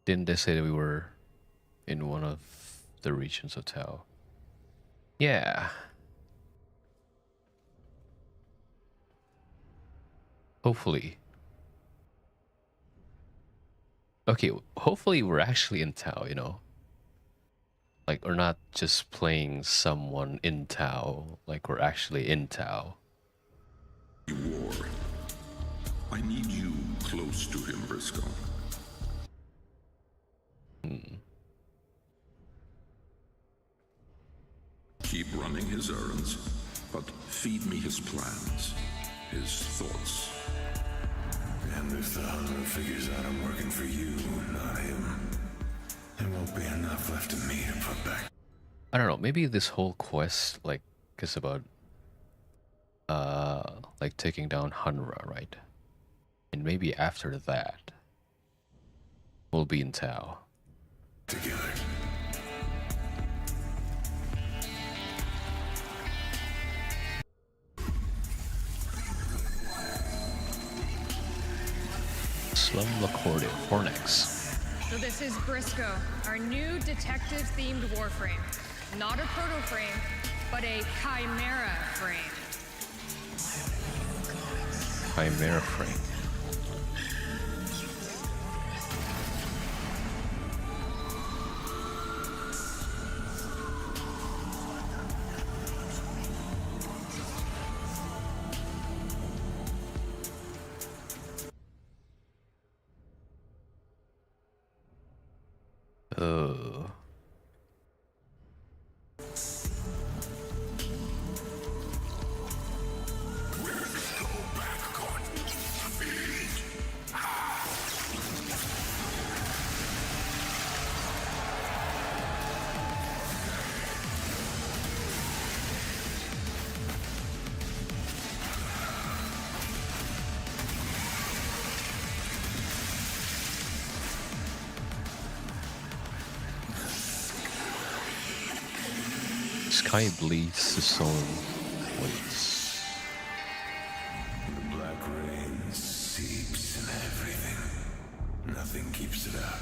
Didn't they say that we were in one of the regions of Tau? Yeah. Hopefully. Okay, hopefully we're actually in Tau, you know? Like, we're not just playing someone in Tau, like we're actually in Tau. War. I need you close to him, Briscoe. Keep running his errands, but feed me his plans, his thoughts. And if the Hunter figures out I'm working for you, not him, there won't be enough left of me to put back. I don't know, maybe this whole quest, like, is about, like, taking down Hunra, right? And maybe after that, we'll be in Tau. Together. Slum Lacordae, Hornex. So this is Briscoe, our new detective-themed Warframe. Not a proto-frame, but a chimera frame. Chimera frame. Oh. Sky bleeds the soul waits. The black rain seeps in everything. Nothing keeps it out.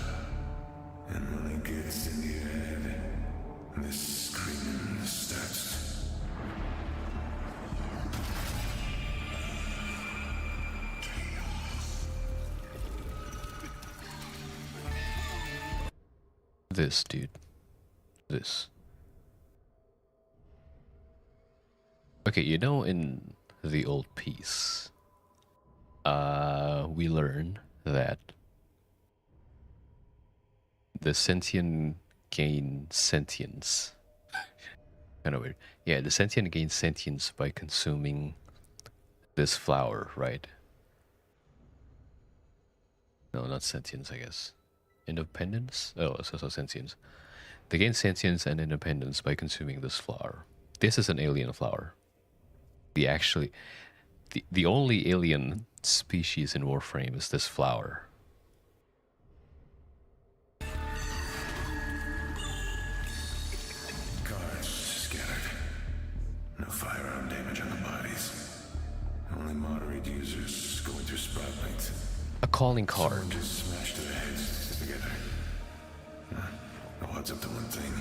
And when it gets in your head, this screaming starts. This, dude. This. Okay, you know, in the old piece, we learn that the sentient gain sentience. Kind of weird. Yeah, the sentient gains sentience by consuming this flower, right? No, not sentience, I guess. Independence? Oh, it's also sentience. They gain sentience and independence by consuming this flower. This is an alien flower. The only alien species in Warframe is this flower. Guards scattered. No firearm damage on the bodies. Only moderate users going through sprout links. A calling card. Someone just smashed their heads together. No odds up to one thing.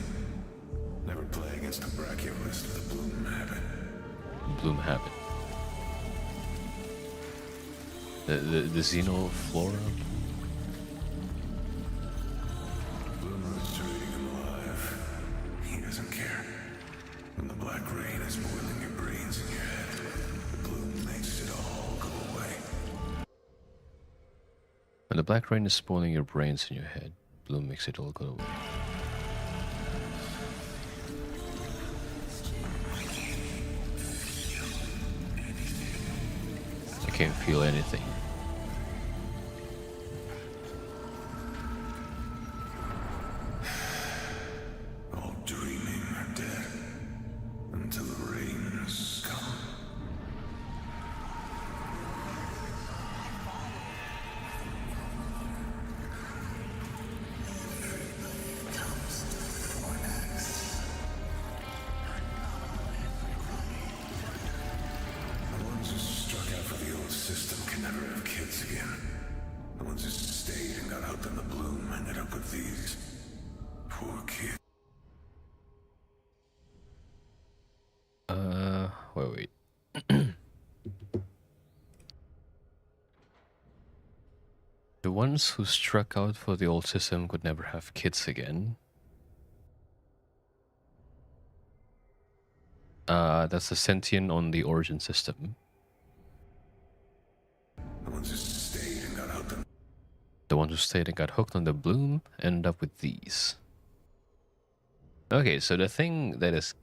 Never play against a brachiolist with a bloom habit. Bloom habit. The xenoflora? Bloomer is treating him alive. He doesn't care. When the black rain is boiling your brains in your head, the bloom makes it all go away. When the black rain is spoiling your brains in your head, bloom makes it all go away. I can't feel anything. All dreaming are dead until the rains come. The ones who struck out for the old system can never have kids again. The ones who stayed and got hooked on the bloom ended up with these poor kids. Wait. The ones who struck out for the old system could never have kids again. That's the sentient on the origin system. The ones who stayed and got hooked on. The ones who stayed and got hooked on the bloom ended up with these. Okay, so the thing that is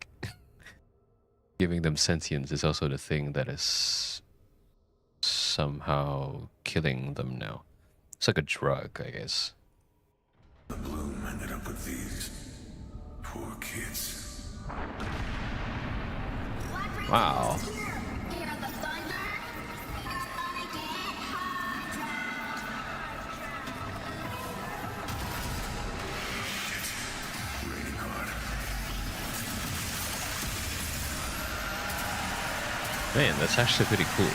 giving them sentience is also the thing that is somehow killing them now. It's like a drug, I guess. The bloom ended up with these poor kids. Wow. Raining hard. Man, that's actually pretty cool.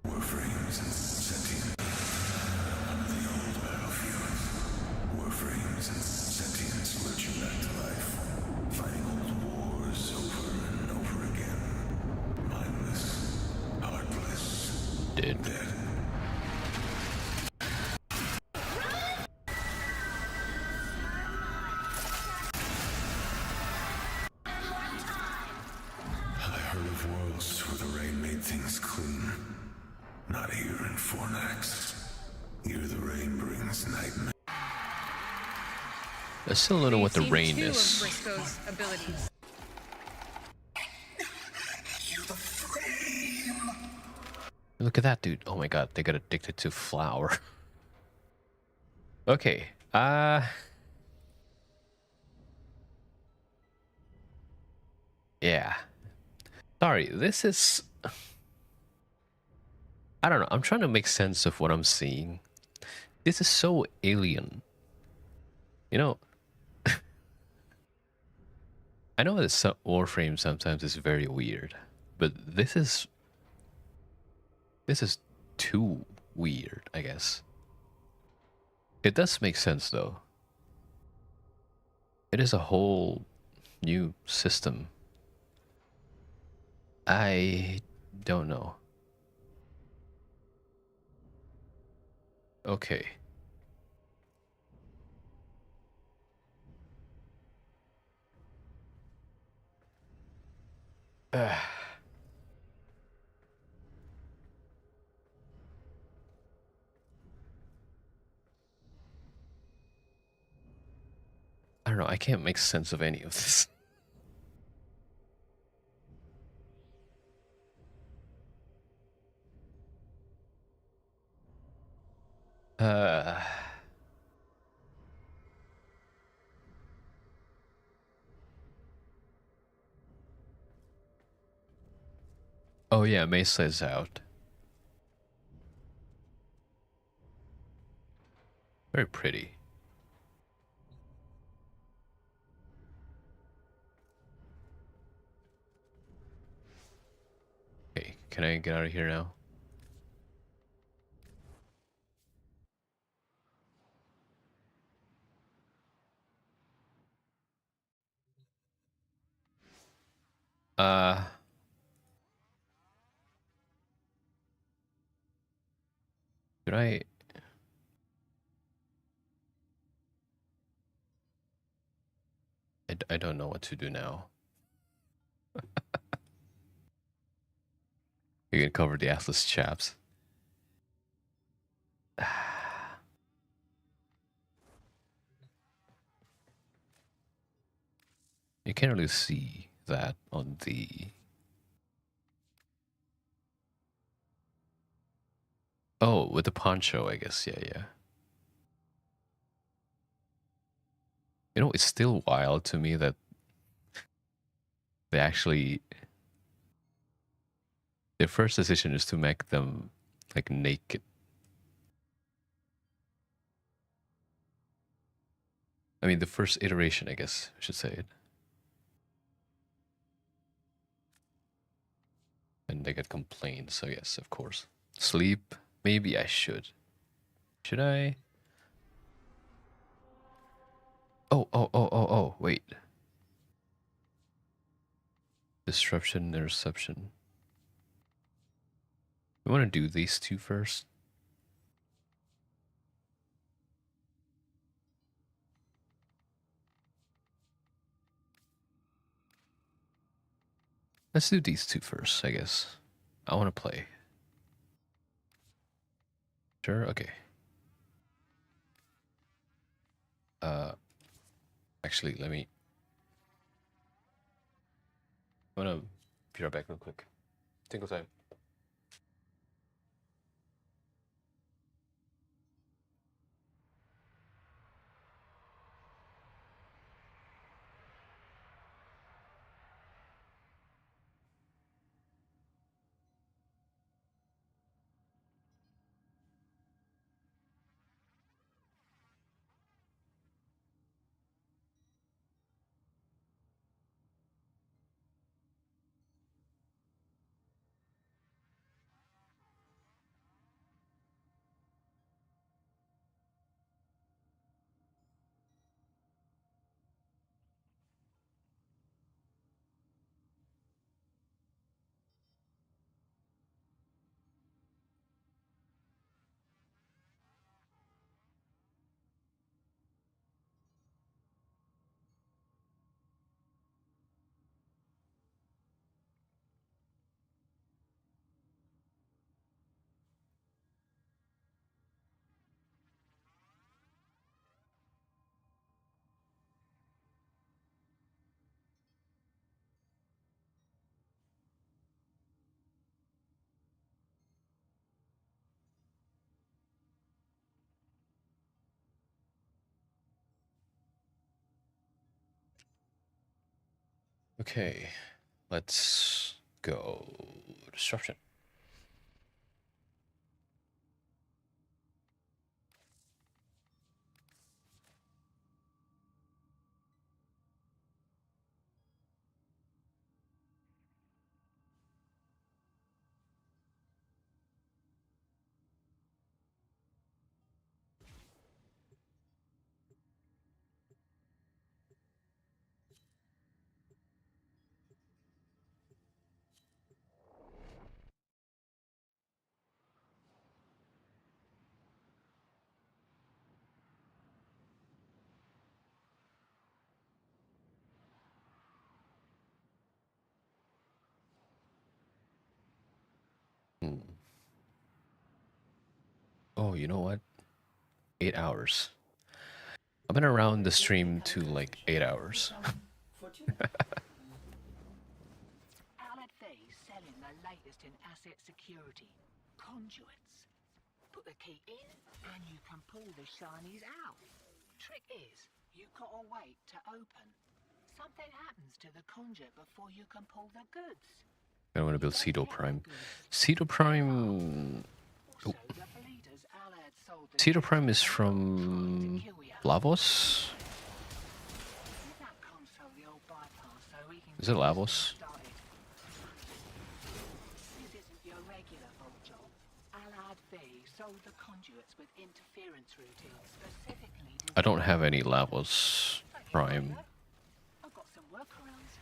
Warframes and sentient. The old battlefields. Warframes and sentients lurching back to life. Fighting old wars over and over again. Mindless. Heartless. Dead. I heard of worlds where the rain made things clean. Not here in Fornax. Here the rain brings nightmare. I still don't know what the You've rain seen two is. of Briscoe's abilities. Look at that, dude. Oh my god, they got addicted to flour. Okay. Yeah. Sorry, this is... I don't know. I'm trying to make sense of what I'm seeing. This is so alien. You know... I know that Warframe sometimes is very weird, but this is too weird, I guess. It does make sense though. It is a whole new system. I don't know. Okay. I don't know, I can't make sense of any of this. Oh yeah, Mesa is out. Very pretty. Okay, can I get out of here now? Should I don't know what to do now. You can cover the Atlas chaps. You can't really see that on the... Oh, with the poncho, I guess. Yeah, yeah. You know, it's still wild to me that they actually... Their first decision is to make them, like, naked. I mean, the first iteration, I guess I should say it. And they get complaints, so yes, of course. Sleep? Maybe I should. Should I? Oh, wait. Disruption, interception. We want to do these two first. Let's do these two first, I guess. I want to play. Sure, okay. Actually, let me... I'm gonna be right back real quick. Tinkle time. Okay, let's go disruption. Oh, you know what? 8 hours. I've been around the stream to like 8 hours. Allied Faye's selling the latest in asset security. Conduits. Put the key in and you can pull the shinies out. Trick is, you gotta wait to open. Something happens to the conduit before you can pull the goods. I want to build Cedo Prime. Cedo Prime... Oh. Cedo Prime is from... Lavos? Is it Lavos? This isn't your regular old job. Allied Faye sold the conduits with interference routines specifically designed... I don't have any Lavos Prime. I've got some workarounds.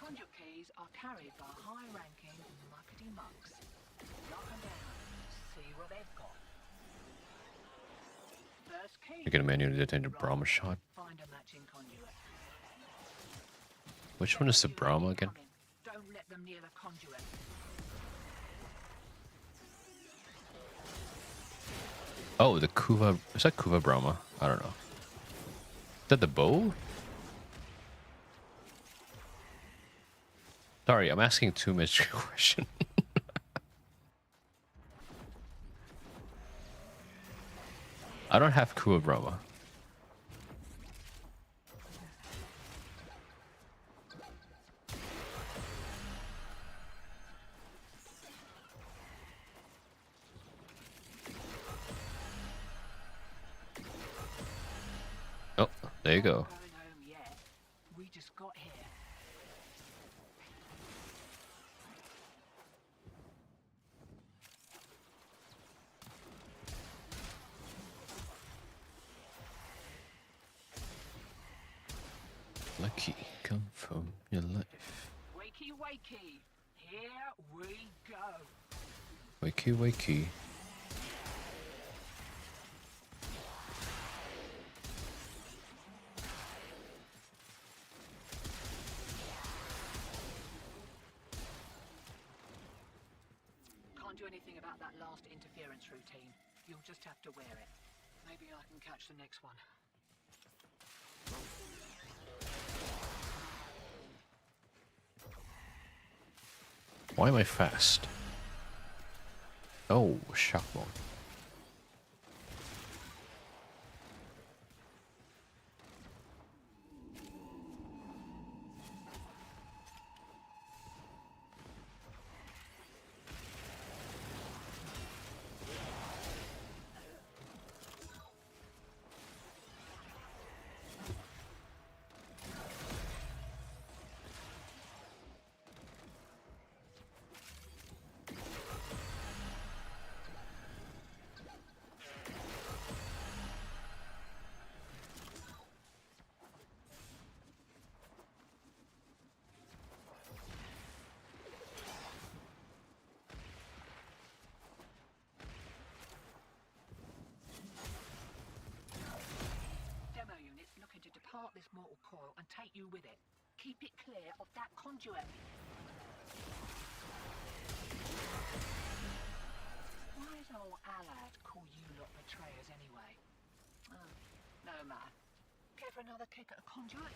Conduit keys are carried by high-ranking muckety mucks. Lock them down. See what they've got. First key. I get a manual detected Brahma shot. Find a matching conduit. Which one is the Brahma again? Don't let them near the conduit. Oh, the Kuva... Is that Kuva Brahma? I don't know. Is that the bow? Sorry, I'm asking too much question. I don't have Kuva Brahma. Oh, there you go. We just got here. Lucky come from your life. Wakey, wakey. Here we go. Wakey, wakey. Can't do anything about that last interference routine. You'll just have to wear it. Maybe I can catch the next one. Why am I fast? Oh, shock mode. Depart this mortal coil and take you with it. Keep it clear of that conduit. Why does old Allied call you lot betrayers anyway? Oh, no matter. Care for another kick at a conduit?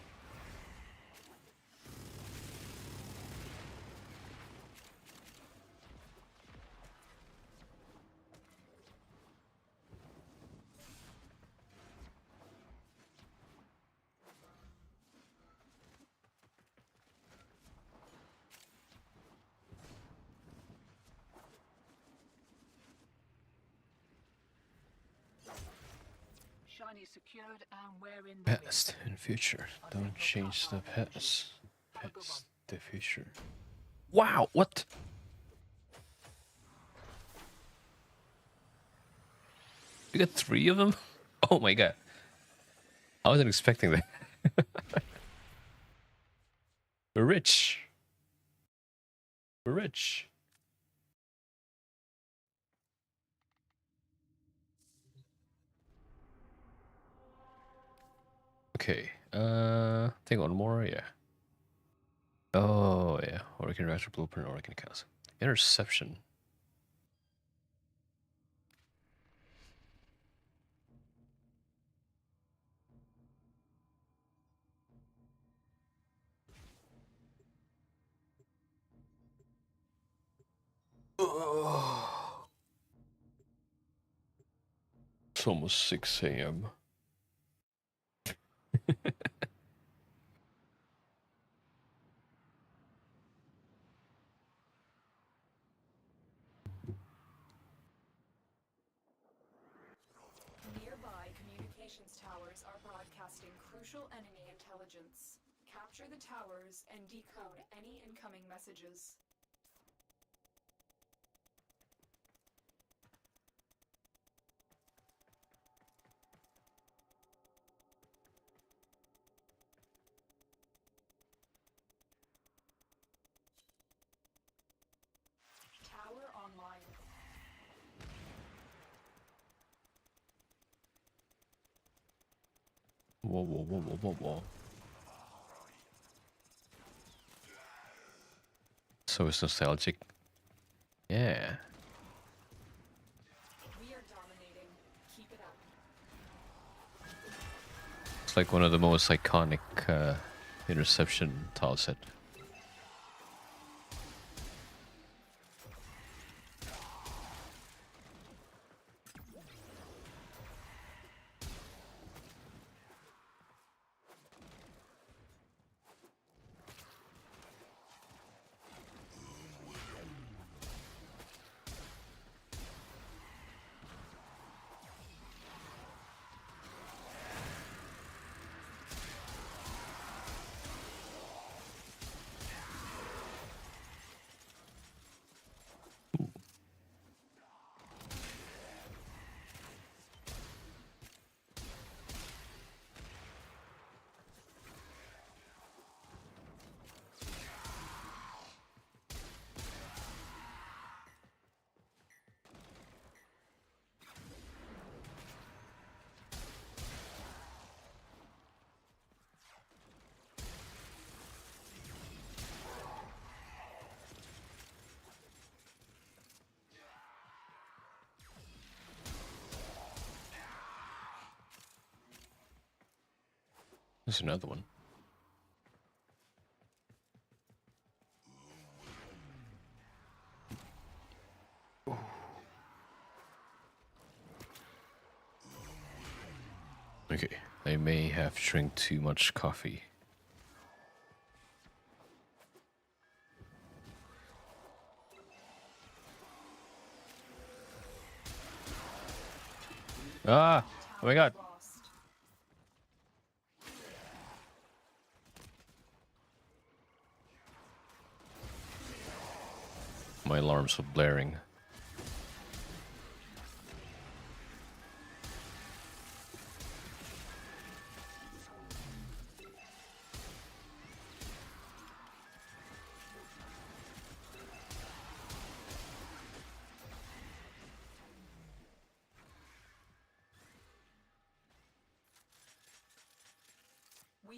shiny secured and we're in the Past and future. Don't change the past. Past the future. Wow, what? You got 3 of them? Oh my god. I wasn't expecting that. We're rich. We're rich. Okay, I think one more, yeah. Oh, yeah. Organ Reactor Blueprint, Organ Cast. Interception. Oh. It's almost 6 a.m. Nearby communications towers are broadcasting crucial enemy intelligence. Capture the towers and decode any incoming messages. Tower online. Whoa, whoa, whoa, whoa, whoa, whoa. So it's nostalgic. Yeah. We are dominating. Keep it up. It's like one of the most iconic interception tile set. There's another one. Okay, I may have drank too much coffee. Ah! Oh my god! My alarms are blaring.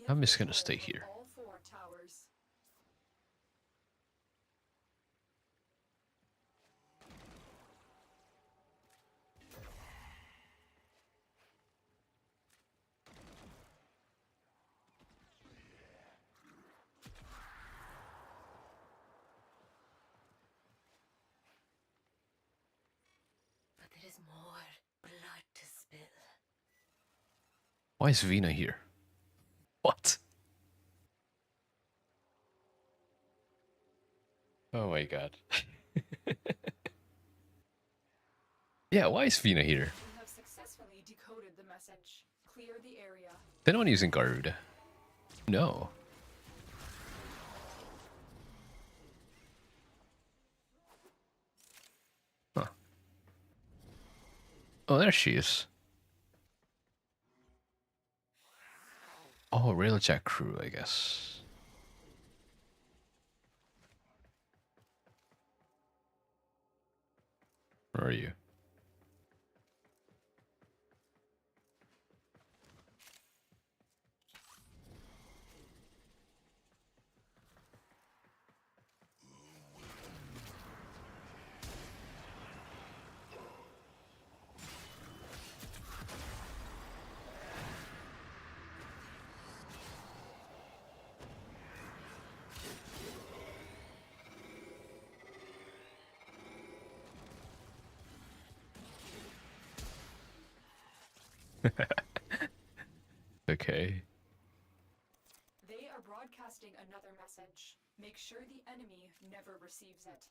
I'm just gonna stay here. All 4 towers. But there is more blood to spill. Why is Vina here? What? Oh my god. Yeah, why is Vina here? We have successfully decoded the message. anyone using Garuda? No. Huh. Oh, there she is. Oh, Railjack crew, I guess. Where are you? Okay. They are broadcasting another message. Make sure the enemy never receives it.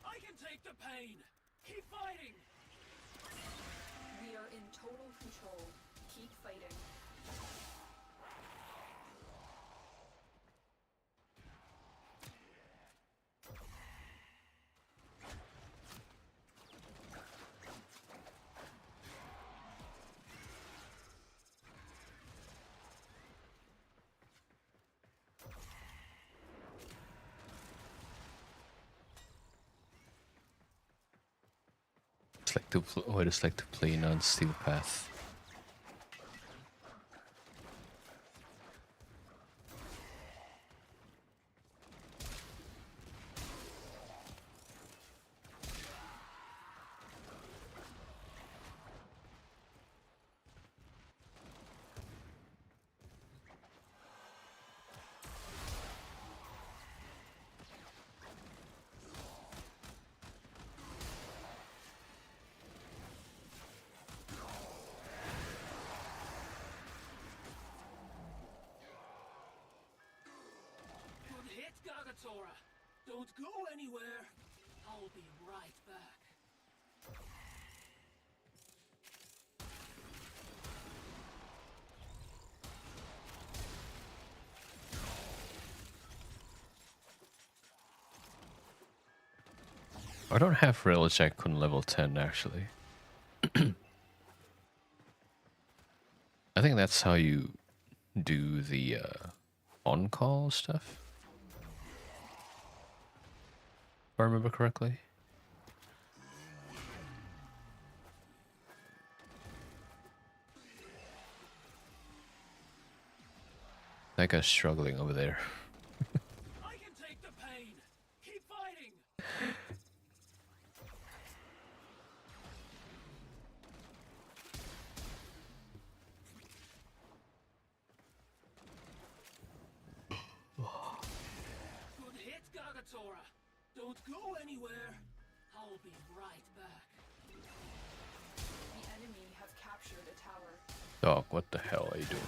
I can take the pain. Keep fighting. We are in total control. Keep fighting. It's like to what it's like to play non-steel path. Good hit, Gagatora. Don't go anywhere. I'll be right back. I don't have Railjack on level 10 actually. I think that's how you do the on-call stuff. If I remember correctly. That guy's struggling over there. I can take the pain. Keep fighting. Good hit, Gagatora. Don't go anywhere. I'll be right back. The enemy have captured a tower. Dog, what the hell are you doing?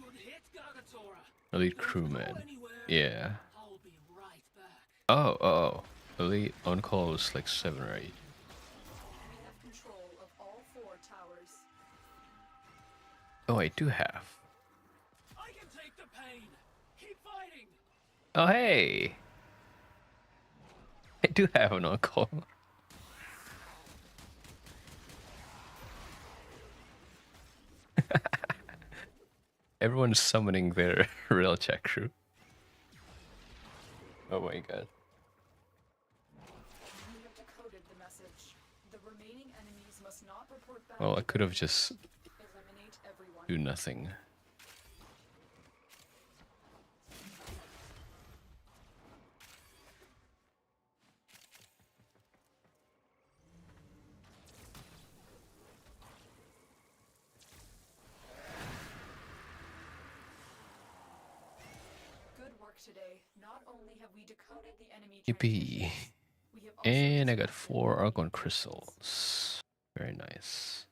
Good hit, Gagatora. Elite crewman. Yeah. I'll be right back. Oh. Elite on-call was like 7 or 8. We have control of all 4 towers. Oh, I do have. I can take the pain. Keep fighting. Oh, hey! I do have an on-call. Everyone's summoning their Railjack crew. Oh my god. We have decoded the message. The remaining enemies must not report back. Well, I could have just Eliminate everyone. do nothing. today. Not only have we decoded the enemy Yippee. And I got 4 Argon crystals. Very nice.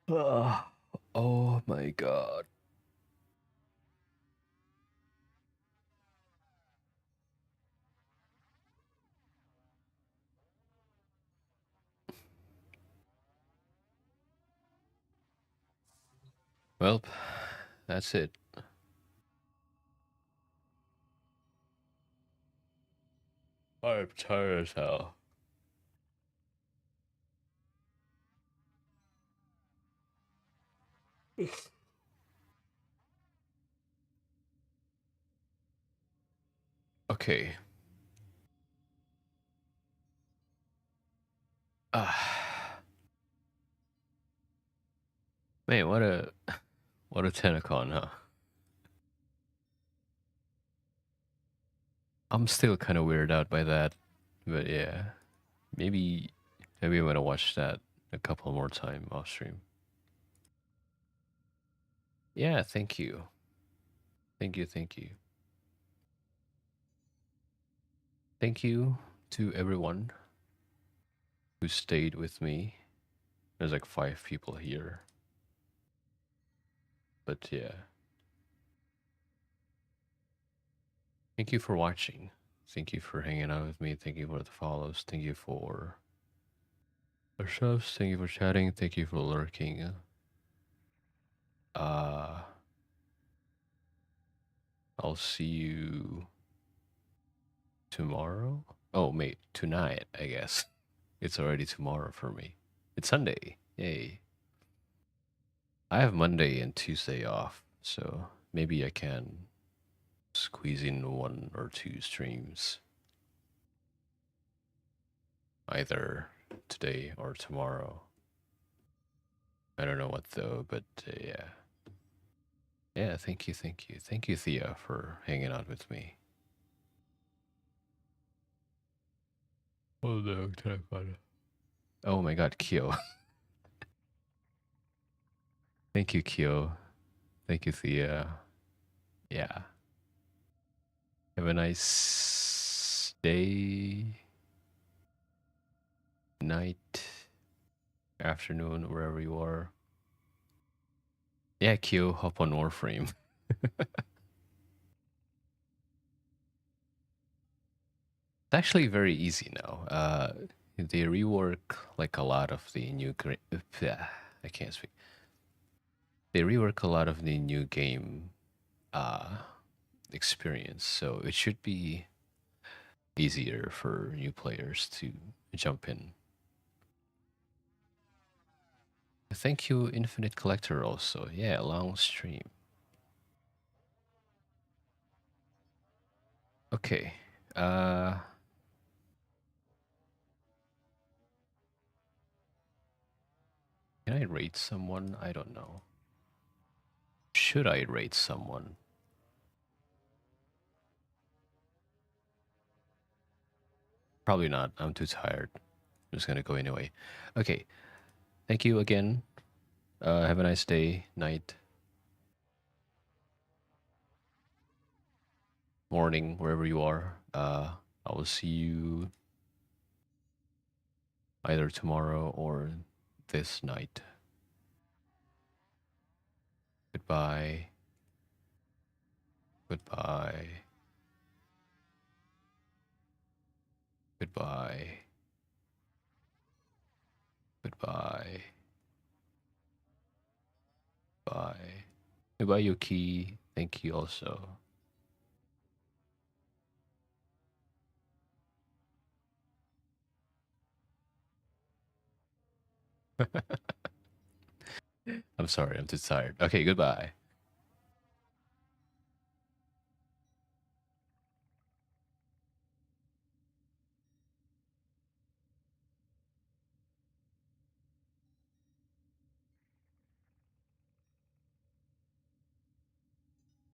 Oh my god. Well, that's it. I'm tired as hell. Okay. Man, what a TENNOCON, huh? I'm still kind of weirded out by that, but yeah, maybe I'm gonna watch that a couple more times off stream. Yeah, thank you, thank you, thank you, thank you to everyone who stayed with me. There's like 5 people here, but yeah, thank you for watching. Thank you for hanging out with me. Thank you for the follows. Thank you for the subs. Thank you for chatting. Thank you for lurking. I'll see you tomorrow. Oh, mate, tonight, I guess. It's already tomorrow for me. It's Sunday. Yay. I have Monday and Tuesday off, so maybe I can squeeze in 1 or 2 streams. Either today or tomorrow. I don't know what though, but yeah. Yeah, thank you, thank you. Thank you, Thea, for hanging out with me. Oh no, oh my god, Kyo. Thank you, Kyo. Thank you, Thea. Yeah. Have a nice day, night, afternoon, wherever you are. Yeah, Kyo, hop on Warframe. It's actually very easy now. They rework like a lot of the new I can't speak. They rework a lot of the new game experience, so it should be easier for new players to jump in. Thank you, Infinite Collector, also. Yeah, long stream. Okay. Can I rate someone? I don't know. Should I rate someone? Probably not. I'm too tired. I'm just gonna go anyway. Okay. Thank you again. Have a nice day, night, morning, wherever you are. I will see you either tomorrow or this night. Goodbye. Goodbye. Goodbye. Goodbye. Bye. Goodbye, Yuki. Thank you also. I'm sorry, I'm too tired. Okay, goodbye.